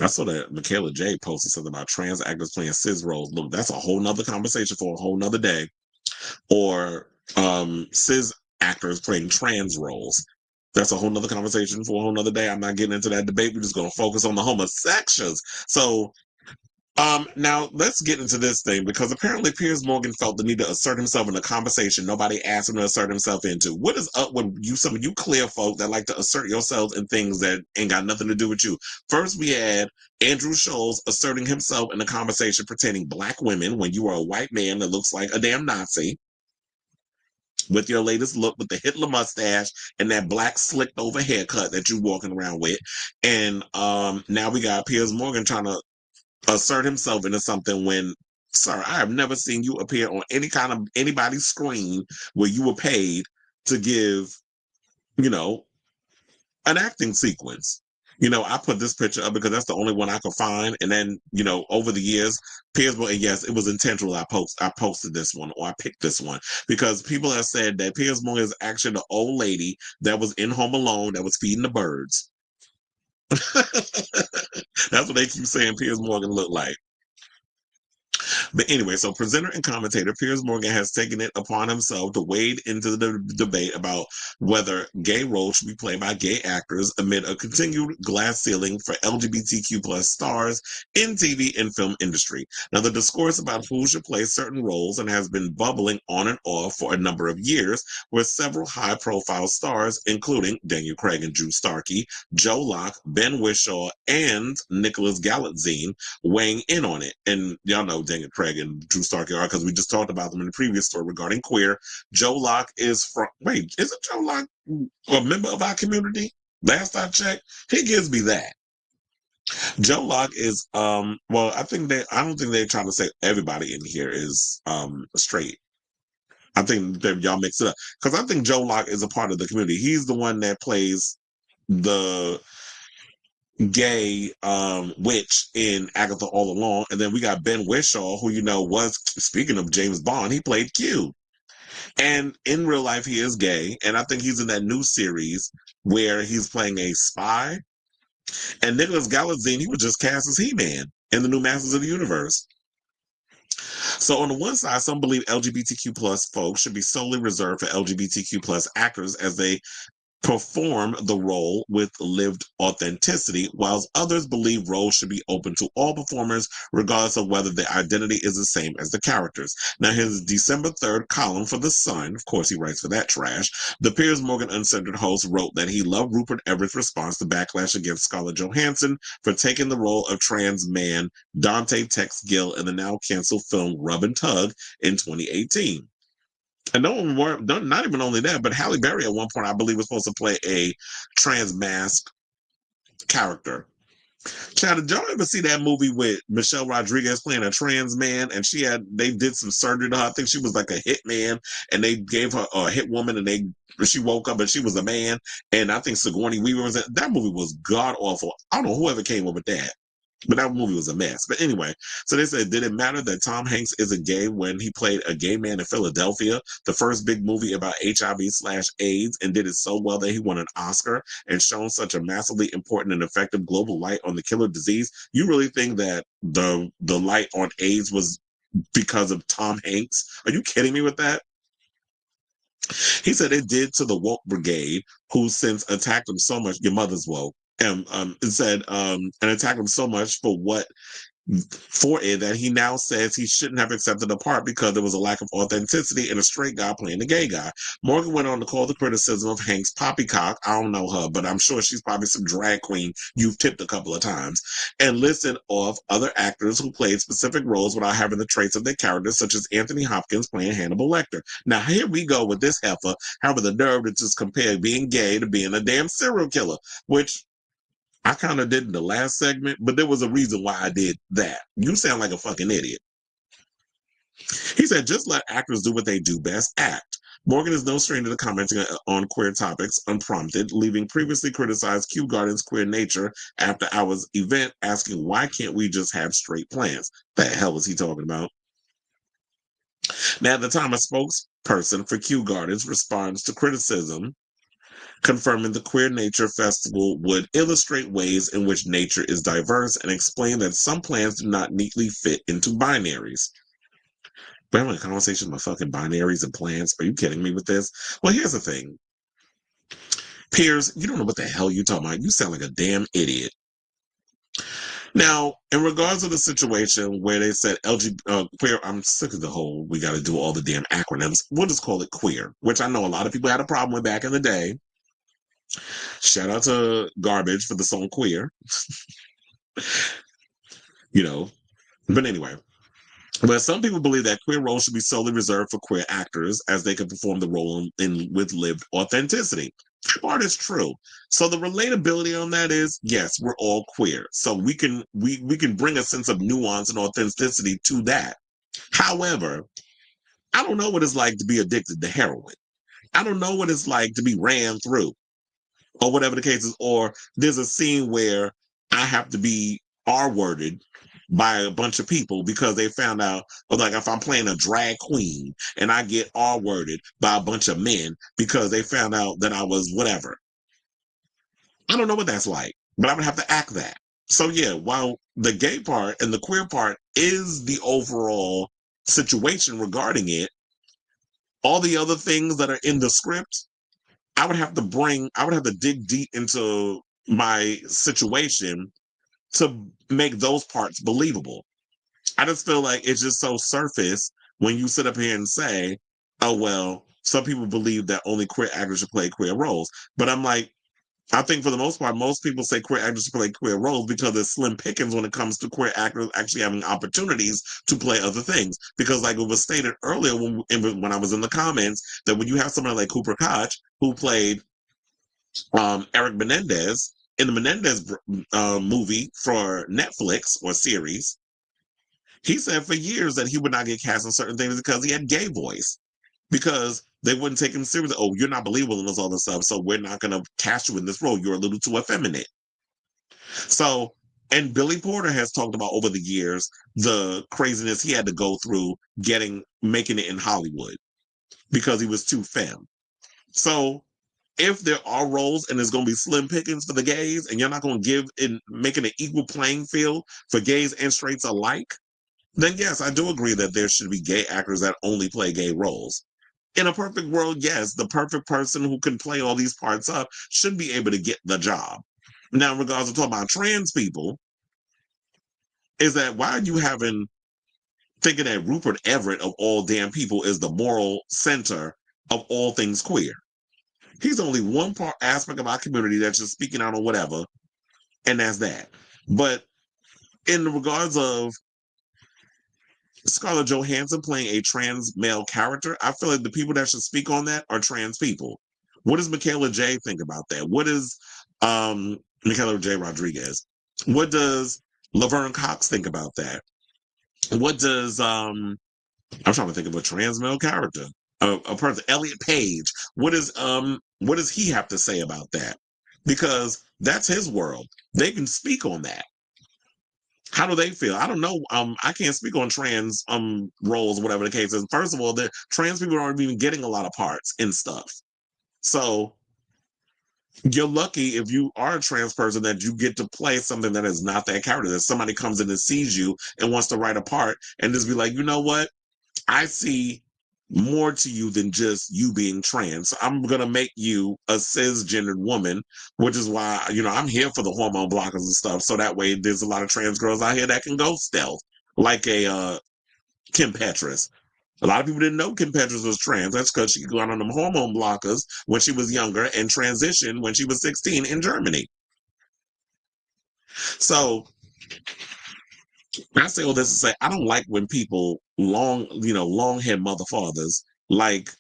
I saw that Michaela J posted something about trans actors playing cis roles. Look, that's a whole nother conversation for a whole nother day. Or cis actors playing trans roles. That's a whole nother conversation for a whole nother day. I'm not getting into that debate. We're just going to focus on the homosexuals. So now let's get into this thing, because apparently Piers Morgan felt the need to assert himself in a conversation nobody asked him to assert himself into. What is up with some of you clear folk that like to assert yourselves in things that ain't got nothing to do with you? First, we had Andrew Scholes asserting himself in a conversation pertaining black women when you are a white man that looks like a damn Nazi with your latest look with the Hitler mustache and that black slicked over haircut that you're walking around with. And now we got Piers Morgan trying to assert himself into something when, sir, I have never seen you appear on any kind of anybody's screen where you were paid to give, an acting sequence. I put this picture up because that's the only one I could find. And then, over the years, Piers, and yes, it was intentional. I posted this one, or I picked this one, because people have said that Piers Morgan is actually the old lady that was in Home Alone that was feeding the birds. That's what they keep saying Piers Morgan looked like. But anyway, so presenter and commentator Piers Morgan has taken it upon himself to wade into the debate about whether gay roles should be played by gay actors amid a continued glass ceiling for LGBTQ plus stars in TV and film industry. Now, the discourse about who should play certain roles and has been bubbling on and off for a number of years, with several high-profile stars, including Daniel Craig and Drew Starkey, Joe Locke, Ben Whishaw, and Nicholas Galitzine weighing in on it. And y'all know Daniel Craig and Drew Starkey are, because we just talked about them in the previous story regarding queer. Joe Locke is from, wait, isn't Joe Locke a member of our community? Last I checked, he gives me that. Joe Locke is, well, I don't think they're trying to say everybody in here is straight. I think that y'all mix it up, because I think Joe Locke is a part of the community. He's the one that plays the gay witch in Agatha All Along. And then we got Ben Whishaw, who, was, speaking of James Bond, he played Q. And in real life, he is gay. And I think he's in that new series where he's playing a spy. And Nicholas Galitzine, he was just cast as He-Man in the new Masters of the Universe. So on the one side, some believe LGBTQ plus folks should be solely reserved for LGBTQ plus actors as they perform the role with lived authenticity, whilst others believe roles should be open to all performers, regardless of whether their identity is the same as the characters. Now, his December 3rd column for The Sun, of course he writes for that trash, the Piers Morgan Uncensored host wrote that he loved Rupert Everett's response to backlash against Scarlett Johansson for taking the role of trans man Dante Tex Gill in the now canceled film Rub and Tug in 2018. And not even only that, but Halle Berry at one point, I believe, was supposed to play a trans mask character. Chad, did y'all ever see that movie with Michelle Rodriguez playing a trans man? And they did some surgery to her. I think she was like a hit man, and they gave her a hit woman, and she woke up and she was a man. And I think Sigourney Weaver was that movie was god awful. I don't know whoever came up with that. But that movie was a mess. But anyway, so they said, did it matter that Tom Hanks isn't gay when he played a gay man in Philadelphia, the first big movie about HIV/AIDS, and did it so well that he won an Oscar and shone such a massively important and effective global light on the killer disease? You really think that the light on AIDS was because of Tom Hanks? Are you kidding me with that? He said it did to the woke brigade, who since attacked him so much. Your mother's woke. And attacked him so much for it that he now says he shouldn't have accepted the part because there was a lack of authenticity in a straight guy playing a gay guy. Morgan went on to call the criticism of Hank's poppycock. I don't know her, but I'm sure she's probably some drag queen you've tipped a couple of times, and listed off other actors who played specific roles without having the traits of their characters, such as Anthony Hopkins playing Hannibal Lecter. Now here we go with this heifer having the nerve to just compare being gay to being a damn serial killer, which I kind of did in the last segment, but there was a reason why I did that. You sound like a fucking idiot. He said, just let actors do what they do best, act. Morgan is no stranger to commenting on queer topics unprompted, leaving previously criticized Keoghan's queer nature after Hours event, asking why can't we just have straight plans? The hell is he talking about? Now, at the time, a spokesperson for Keoghan's responds to criticism, confirming the Queer Nature Festival would illustrate ways in which nature is diverse and explain that some plans do not neatly fit into binaries. We're having a conversation about fucking binaries and plans. Are you kidding me with this? Well, here's the thing. Piers, you don't know what the hell you're talking about. You sound like a damn idiot. Now, in regards to the situation where they said queer, I'm sick of the whole, we got to do all the damn acronyms. We'll just call it queer, which I know a lot of people had a problem with back in the day. Shout out to Garbage for the song Queer. But anyway. But some people believe that queer roles should be solely reserved for queer actors as they can perform the role with lived authenticity. That part is true. So the relatability on that is, yes, we're all queer. So we can bring a sense of nuance and authenticity to that. However, I don't know what it's like to be addicted to heroin. I don't know what it's like to be ran through, or whatever the case is, or there's a scene where I have to be R-worded by a bunch of people because they found out, or like if I'm playing a drag queen and I get R-worded by a bunch of men because they found out that I was whatever. I don't know what that's like, but I'm gonna have to act that. So yeah, while the gay part and the queer part is the overall situation regarding it, all the other things that are in the script, I would have to dig deep into my situation to make those parts believable. I just feel like it's just so surface when you sit up here and say, oh, well, some people believe that only queer actors should play queer roles. But I'm like, I think for the most part, most people say queer actors should play queer roles because there's slim pickings when it comes to queer actors actually having opportunities to play other things. Because, like it was stated earlier when I was in the comments, that when you have somebody like Cooper Koch, who played Eric Menendez in the Menendez movie for Netflix or series, he said for years that he would not get cast in certain things because he had gay voice. Because they wouldn't take him seriously. Oh, you're not believable in this other stuff, so we're not going to cast you in this role. You're a little too effeminate. So, and Billy Porter has talked about over the years the craziness he had to go through making it in Hollywood because he was too femme. So, if there are roles and there's going to be slim pickings for the gays, and you're not going to give in making an equal playing field for gays and straights alike, then yes, I do agree that there should be gay actors that only play gay roles. In a perfect world, yes, the perfect person who can play all these parts up should be able to get the job. Now, in regards to talking about trans people, is that why are you thinking that Rupert Everett of all damn people is the moral center of all things queer? He's only one part aspect of our community that's just speaking out on whatever, and that's that. But in regards of Scarlett Johansson playing a trans male character, I feel like the people that should speak on that are trans people. What does Michaela J think about that? What is Michaela J Rodriguez? What does Laverne Cox think about that? What does I'm trying to think of a trans male character, a person, Elliot Page. What does he have to say about that? Because that's his world. They can speak on that. How do they feel? I don't know. I can't speak on trans roles, whatever the case is. First of all, the trans people aren't even getting a lot of parts and stuff. So you're lucky if you are a trans person that you get to play something that is not that character. That somebody comes in and sees you and wants to write a part and just be like, you know what? I see more to you than just you being trans. So I'm gonna make you a cisgendered woman, which is why I'm here for the hormone blockers and stuff. So that way, there's a lot of trans girls out here that can go stealth, like a Kim Petras. A lot of people didn't know Kim Petras was trans. That's because she got on them hormone blockers when she was younger and transitioned when she was 16 in Germany. So I say all this to say I don't like when people long haired mother fathers like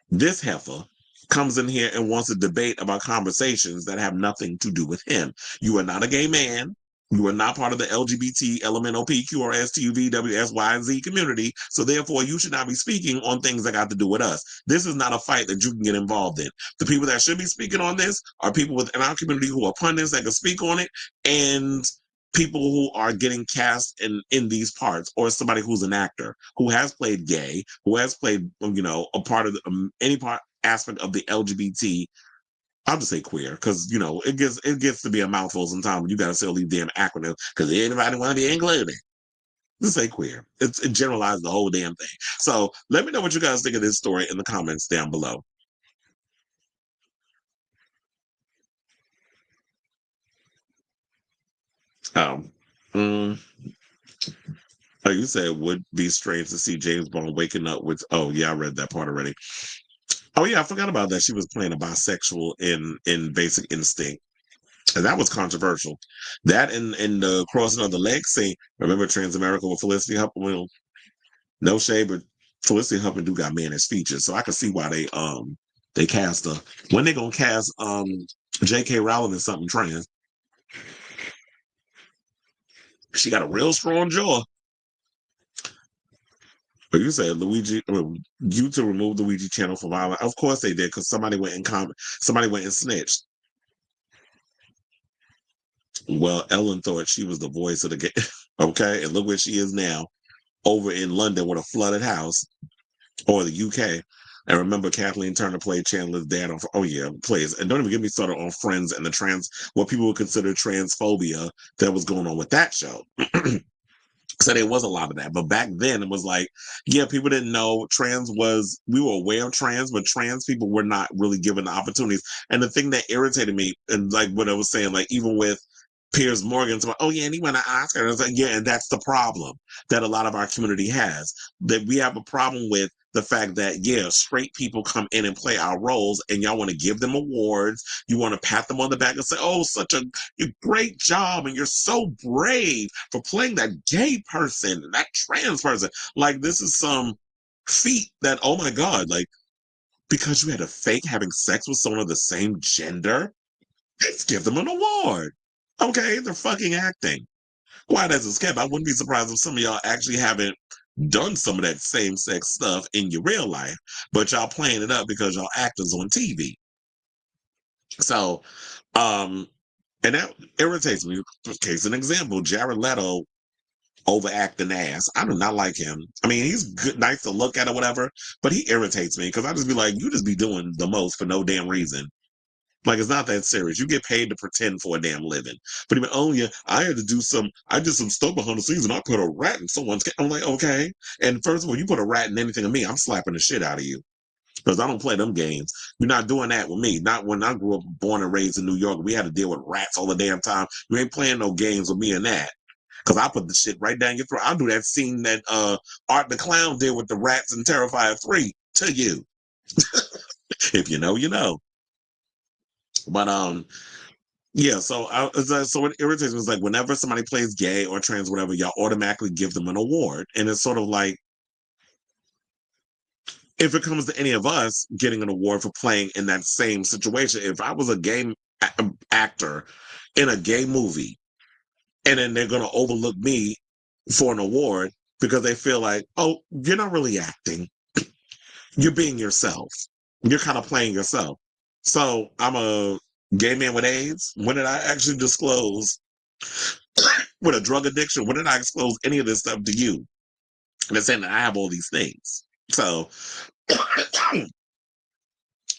this heifer comes in here and wants to debate about conversations that have nothing to do with him. You are not a gay man. You are not part of the LGBT, LMNOP, QRS, TUV, WS, Y, and Z community. So therefore, you should not be speaking on things that got to do with us. This is not a fight that you can get involved in. The people that should be speaking on this are people within our community who are pundits that can speak on it, and people who are getting cast in these parts, or somebody who's an actor who has played gay, who has played a part of any part aspect of the LGBT. I'll just say queer because it gets to be a mouthful sometimes when you got to say all these damn acronyms because anybody want to be included. Just say queer. It generalizes the whole damn thing. So let me know what you guys think of this story in the comments down below. Um, mm, oh, you said it would be strange to see James Bond waking up with. Oh yeah, I read that part already. Oh yeah, I forgot about that. She was playing a bisexual in Basic Instinct. And that was controversial. That and the crossing of the legs scene. Remember Transamerica with Felicity Huffman? Well, no shade, but Felicity Huffman do got managed features, so I can see why they cast her. When they gonna cast J.K. Rowling in something trans? She got a real strong jaw. But you said you to remove the Luigi channel for violence. Of course they did, because somebody went and snitched. Well, Ellen thought she was the voice of the game. Okay, and look where she is now, over in London with a flooded house, or the UK. And remember, Kathleen Turner played Chandler's dad on. Oh yeah, plays. And don't even get me started on Friends and the what people would consider transphobia that was going on with that show. So there was a lot of that. But back then it was like, yeah, people didn't know we were aware of trans, but trans people were not really given the opportunities. And the thing that irritated me, and like what I was saying, like even with Piers Morgan, so, oh yeah, and he won an Oscar. And I was like, yeah, and that's the problem that a lot of our community has. That we have a problem with the fact that, yeah, straight people come in and play our roles, and y'all want to give them awards. You want to pat them on the back and say, oh, such a great job, and you're so brave for playing that gay person, that trans person. Like, this is some feat that, oh my God, like, because you had a fake having sex with someone of the same gender, let's give them an award. Okay, they're fucking acting. Why does it skip? I wouldn't be surprised if some of y'all actually haven't done some of that same sex stuff in your real life, but y'all playing it up because y'all actors on TV. So, and that irritates me. Case an example, Jared Leto overacting ass. I do not like him. I mean, he's good, nice to look at or whatever, but he irritates me because I just be like, you just be doing the most for no damn reason. Like, it's not that serious. You get paid to pretend for a damn living. But even, oh yeah, I did some stuff behind the scenes and I put a rat in someone's I'm like, okay. And first of all, you put a rat in anything of me, I'm slapping the shit out of you. Because I don't play them games. You're not doing that with me. Not when I grew up, born and raised in New York. We had to deal with rats all the damn time. You ain't playing no games with me and that. Because I put the shit right down your throat. I'll do that scene that Art the Clown did with the rats in Terrifier 3 to you. If you know, you know. But yeah, so it irritates me. It's like whenever somebody plays gay or trans, whatever, y'all automatically give them an award. And it's sort of like, if it comes to any of us getting an award for playing in that same situation, if I was a gay actor in a gay movie, and then they're going to overlook me for an award because they feel like, oh, you're not really acting. You're being yourself. You're kind of playing yourself. So I'm a gay man with AIDS. When did I actually disclose with a drug addiction? When did I disclose any of this stuff to you? And they're saying that I have all these things. So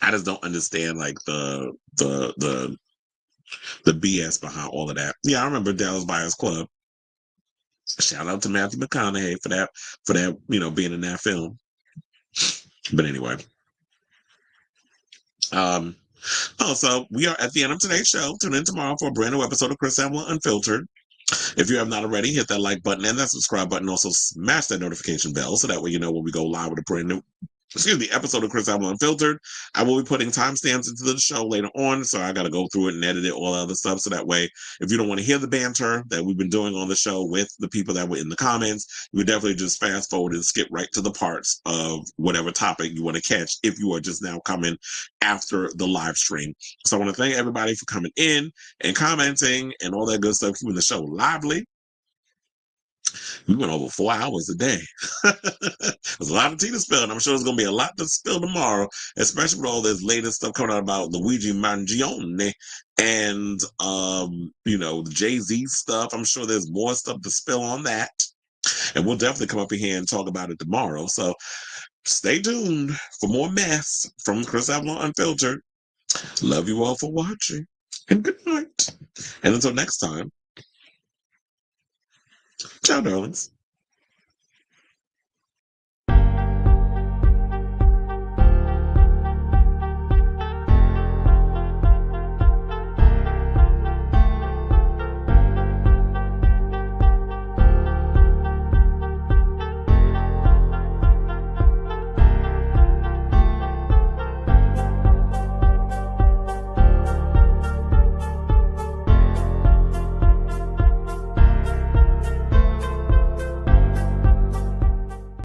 I just don't understand like the BS behind all of that. Yeah, I remember Dallas Buyers Club. Shout out to Matthew McConaughey for that, being in that film. But anyway. Also, we are at the end of today's show. Tune in tomorrow for a brand new episode of Chris Samuel Unfiltered. If you have not already, hit that like button and that subscribe button. Also, smash that notification bell so that way you know when we go live with a brand new episode of Chris Samuel Unfiltered. I will be putting timestamps into the show later on, so I got to go through it and edit it, all that other stuff. So that way, if you don't want to hear the banter that we've been doing on the show with the people that were in the comments, you would definitely just fast forward and skip right to the parts of whatever topic you want to catch if you are just now coming after the live stream. So I want to thank everybody for coming in and commenting and all that good stuff, keeping the show lively. We went over 4 hours a day. There's a lot of tea to spill, and I'm sure there's going to be a lot to spill tomorrow, especially with all this latest stuff coming out about Luigi Mangione and, the Jay-Z stuff. I'm sure there's more stuff to spill on that, and we'll definitely come up in here and talk about it tomorrow. So stay tuned for more mess from Chris Avalon Unfiltered. Love you all for watching, and good night. And until next time, ciao, darlings.